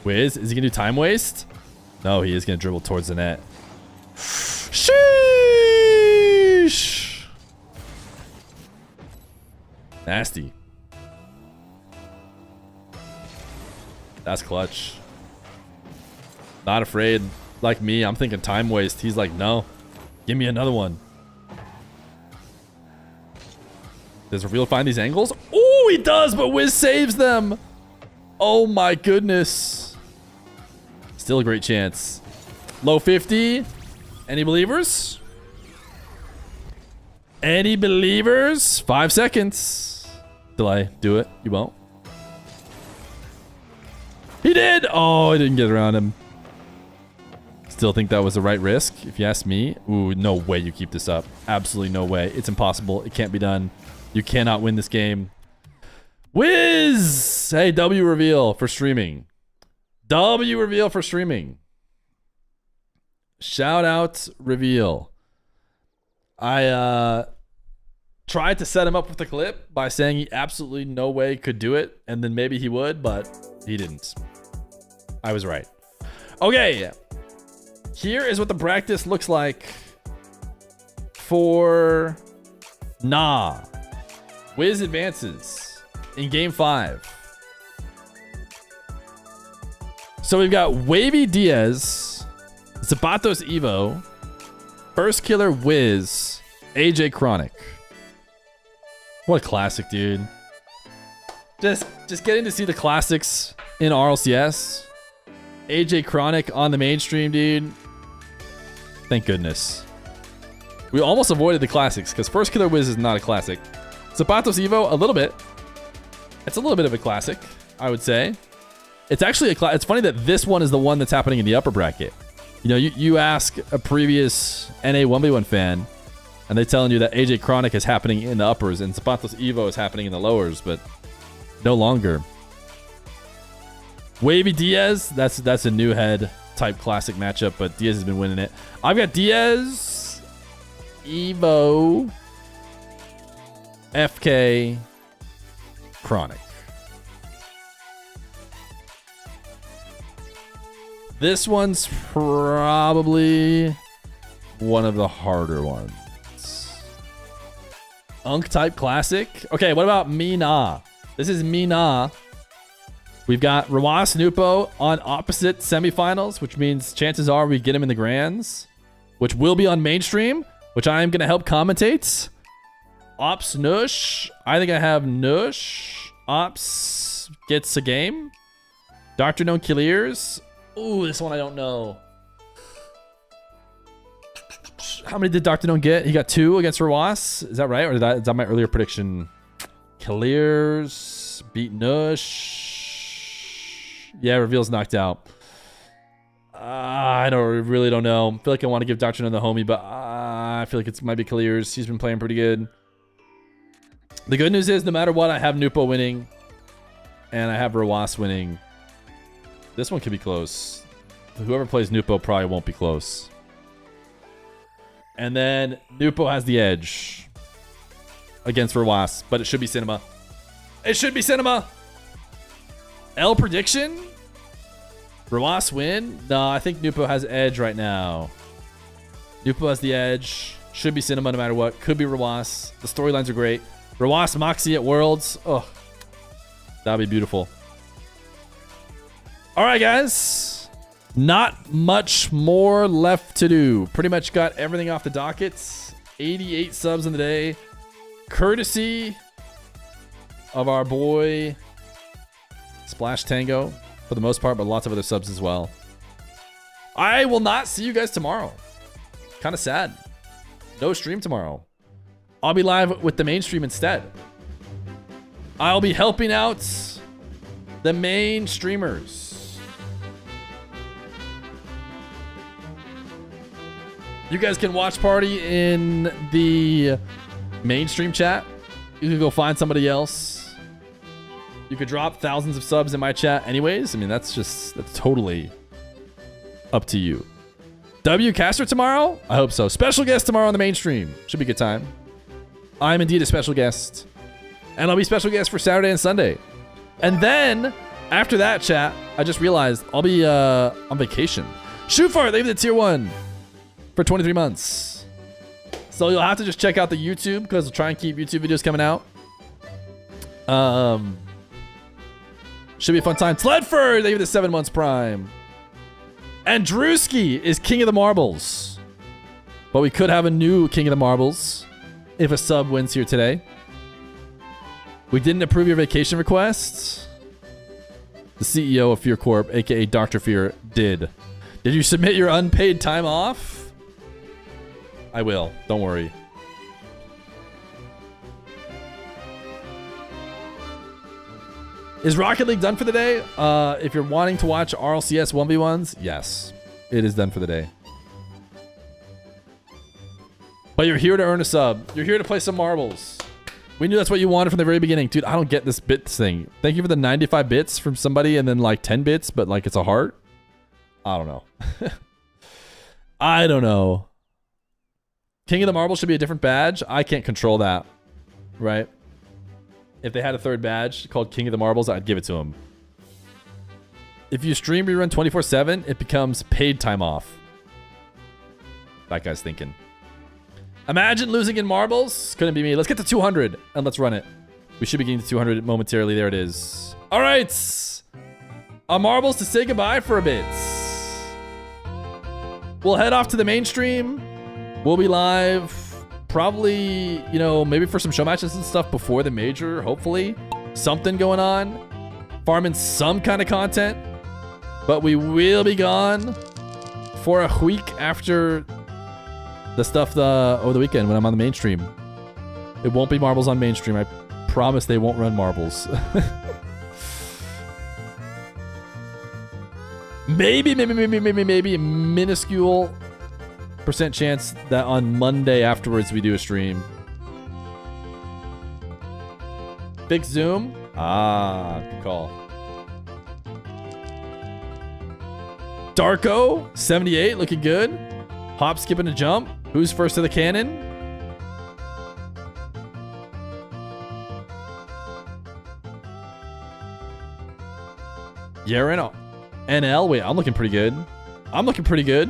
Wiz, is he going to do time waste? No, he is going to dribble towards the net. Sheesh. Nasty. That's clutch. Not afraid. Like me, I'm thinking time waste. He's like, no. Give me another one. Does Reveal find these angles? Oh, he does, but Wiz saves them. Oh my goodness. Still a great chance. Low 50. Any believers? Any believers? 5 seconds. Delay. Do it. You won't. He did. Oh, I didn't get around him. Still think that was the right risk, if you ask me. Ooh, no way you keep this up. Absolutely no way. It's impossible. It can't be done. You cannot win this game. Wiz! Hey, W Reveal for streaming. W Reveal for streaming. Shout out Reveal. I tried to set him up with the clip by saying he absolutely no way could do it, and then maybe he would, but he didn't. I was right. Okay. Here is what the practice looks like for Nah. Wiz advances. in game 5. So we've got Wavy Diaz, Zapatos Evo, First Killer Wiz, AJ Chronic. What a classic, dude. Just getting to see the classics in RLCS. AJ Chronic on the mainstream, dude. Thank goodness. We almost avoided the classics because First Killer Wiz is not a classic. Zapatos Evo, a little bit. It's a little bit of a classic, I would say. It's actually it's funny that this one is the one that's happening in the upper bracket. You know, you ask a previous NA 1v1 fan, and they're telling you that AJ Chronic is happening in the uppers and Zapatos Evo is happening in the lowers, but no longer. Wavy Diaz, that's a new head type classic matchup, but Diaz has been winning it. I've got Diaz, Evo, FK, Chronic. This one's probably one of the harder ones. Unk type classic. Okay, what about MENA? This is MENA. We've got Rawas Nupo on opposite semifinals, which means chances are we get him in the grands, which will be on mainstream, which I am going to help commentate. Ops Nush. I think I have Nush. Ops gets a game. Dr. No Killiers. Ooh, this one I don't know. How many did Dr. No get? He got 2 against Rawas. Is that right? Or is that my earlier prediction? Killiers beat Nush. Yeah, Reveal's knocked out. I really don't know. I feel like I want to give Dr. No the homie, but I feel like it might be Killiers. He's been playing pretty good. The good news is, no matter what, I have Nupo winning. And I have Rawas winning. This one could be close. Whoever plays Nupo probably won't be close. And then Nupo has the edge against Rawas, but it should be Cinema. It should be Cinema. L prediction? Rawas win? No, I think Nupo has edge right now. Nupo has the edge. Should be Cinema no matter what. Could be Rawas. The storylines are great. Rawas Moxie at Worlds. Oh, that'd be beautiful. All right, guys. Not much more left to do. Pretty much got everything off the dockets. 88 subs in the day. Courtesy of our boy Splash Tango for the most part, but lots of other subs as well. I will not see you guys tomorrow. Kind of sad. No stream tomorrow. I'll be live with the mainstream instead. I'll be helping out the main streamers. You guys can watch party in the mainstream chat. You can go find somebody else. You could drop thousands of subs in my chat anyways. I mean, that's totally up to you. W Caster tomorrow? I hope so. Special guest tomorrow on the mainstream. Should be a good time. I'm indeed a special guest. And I'll be special guest for Saturday and Sunday. And then, after that chat, I just realized I'll be on vacation. Shoot for it. Leave the tier 1 for 23 months. So you'll have to just check out the YouTube because we'll try and keep YouTube videos coming out. Should be a fun time. Sledford, they give the 7 months prime. And Drewski is King of the Marbles. But we could have a new King of the Marbles if a sub wins here today. We didn't approve your vacation request. The CEO of Fear Corp, aka Dr. Fear, did. Did you submit your unpaid time off? I will. Don't worry. Is Rocket League done for the day? If you're wanting to watch RLCS 1v1s, yes. It is done for the day. But you're here to earn a sub. You're here to play some marbles. We knew that's what you wanted from the very beginning. Dude, I don't get this bits thing. Thank you for the 95 bits from somebody and then like 10 bits, but like it's a heart. I don't know. I don't know. King of the Marble should be a different badge. I can't control that, right? If they had a third badge called King of the Marbles, I'd give it to them. If you stream rerun 24/7, it becomes paid time off. That guy's thinking. Imagine losing in marbles. Couldn't be me. Let's get to 200 and let's run it. We should be getting to 200 momentarily. There it is. All right. On marbles to say goodbye for a bit. We'll head off to the mainstream. We'll be live probably, you know, maybe for some show matches and stuff before the major, hopefully. Something going on. Farming some kind of content. But we will be gone for a week after the stuff over the weekend when I'm on the mainstream. It won't be marbles on mainstream. I promise they won't run marbles. maybe a minuscule % chance that on Monday afterwards we do a stream. Big Zoom? Ah, good call. Darko, 78, looking good. Hop, skip, and a jump. Who's first to the cannon? Yaren, NL. Wait, I'm looking pretty good. I'm looking pretty good.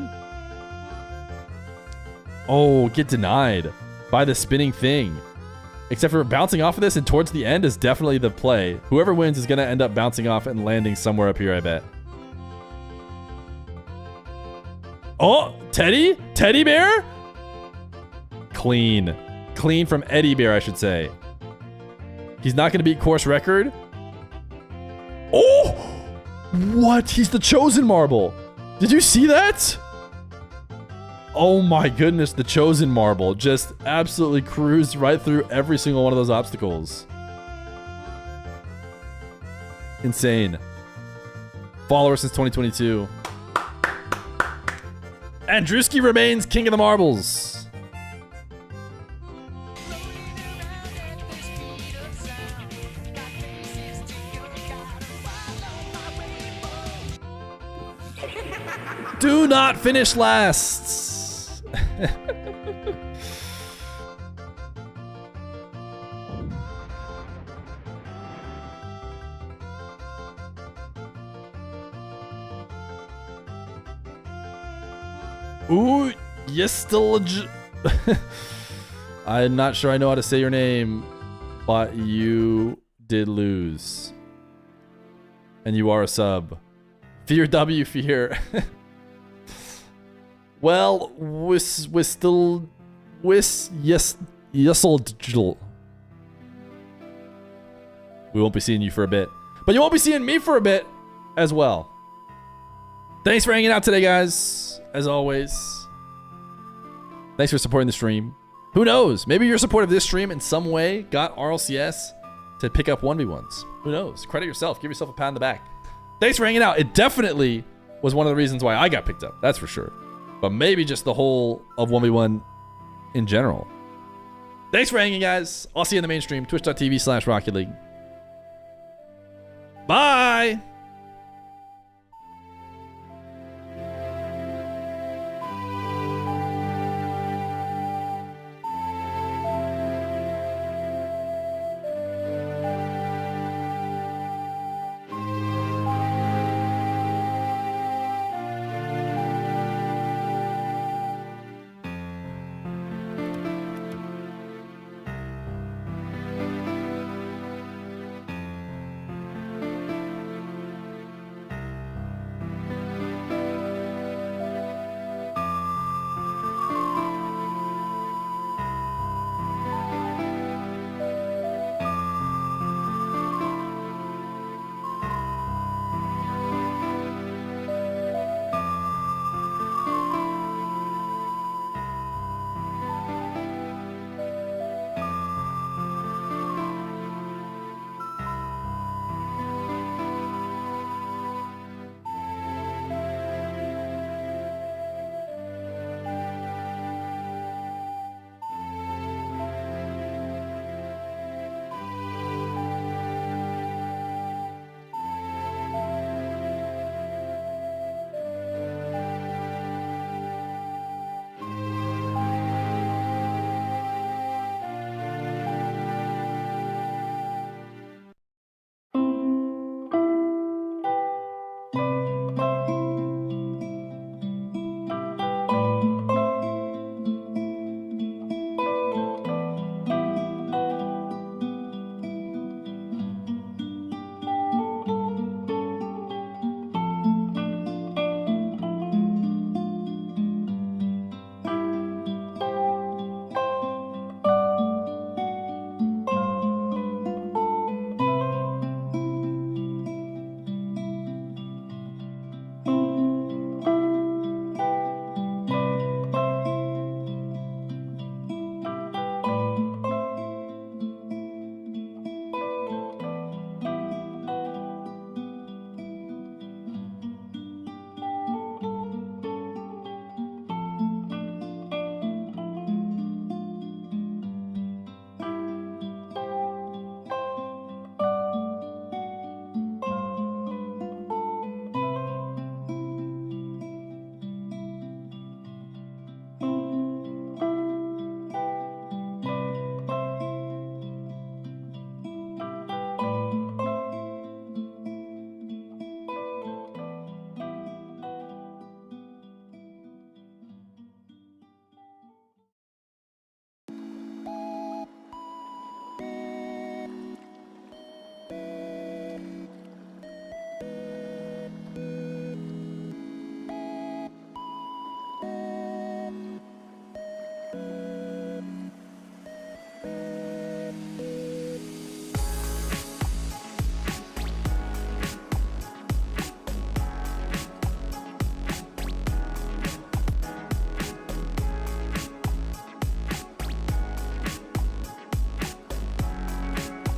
Oh, get denied by the spinning thing. Except for bouncing off of this and towards the end is definitely the play. Whoever wins is going to end up bouncing off and landing somewhere up here, I bet. Oh, Teddy? Teddy Bear? Clean. Clean from Eddie Bear, I should say. He's not going to beat course record. Oh! What? He's the chosen marble. Did you see that? Oh my goodness, the chosen marble just absolutely cruised right through every single one of those obstacles. Insane. Follower since 2022. And Drewski remains king of the marbles. Do not finish last. Ooh, yes, still. I'm not sure I know how to say your name, but you did lose. And you are a sub. Fear W, Fear. Well, we're still. Yes, digital. We won't be seeing you for a bit. But you won't be seeing me for a bit as well. Thanks for hanging out today, guys. As always. Thanks for supporting the stream. Who knows? Maybe your support of this stream in some way got RLCS to pick up 1v1s. Who knows? Credit yourself. Give yourself a pat on the back. Thanks for hanging out. It definitely was one of the reasons why I got picked up. That's for sure. But maybe just the whole of 1v1 in general. Thanks for hanging, guys. I'll see you in the mainstream. Twitch.tv/Rocket League. Bye!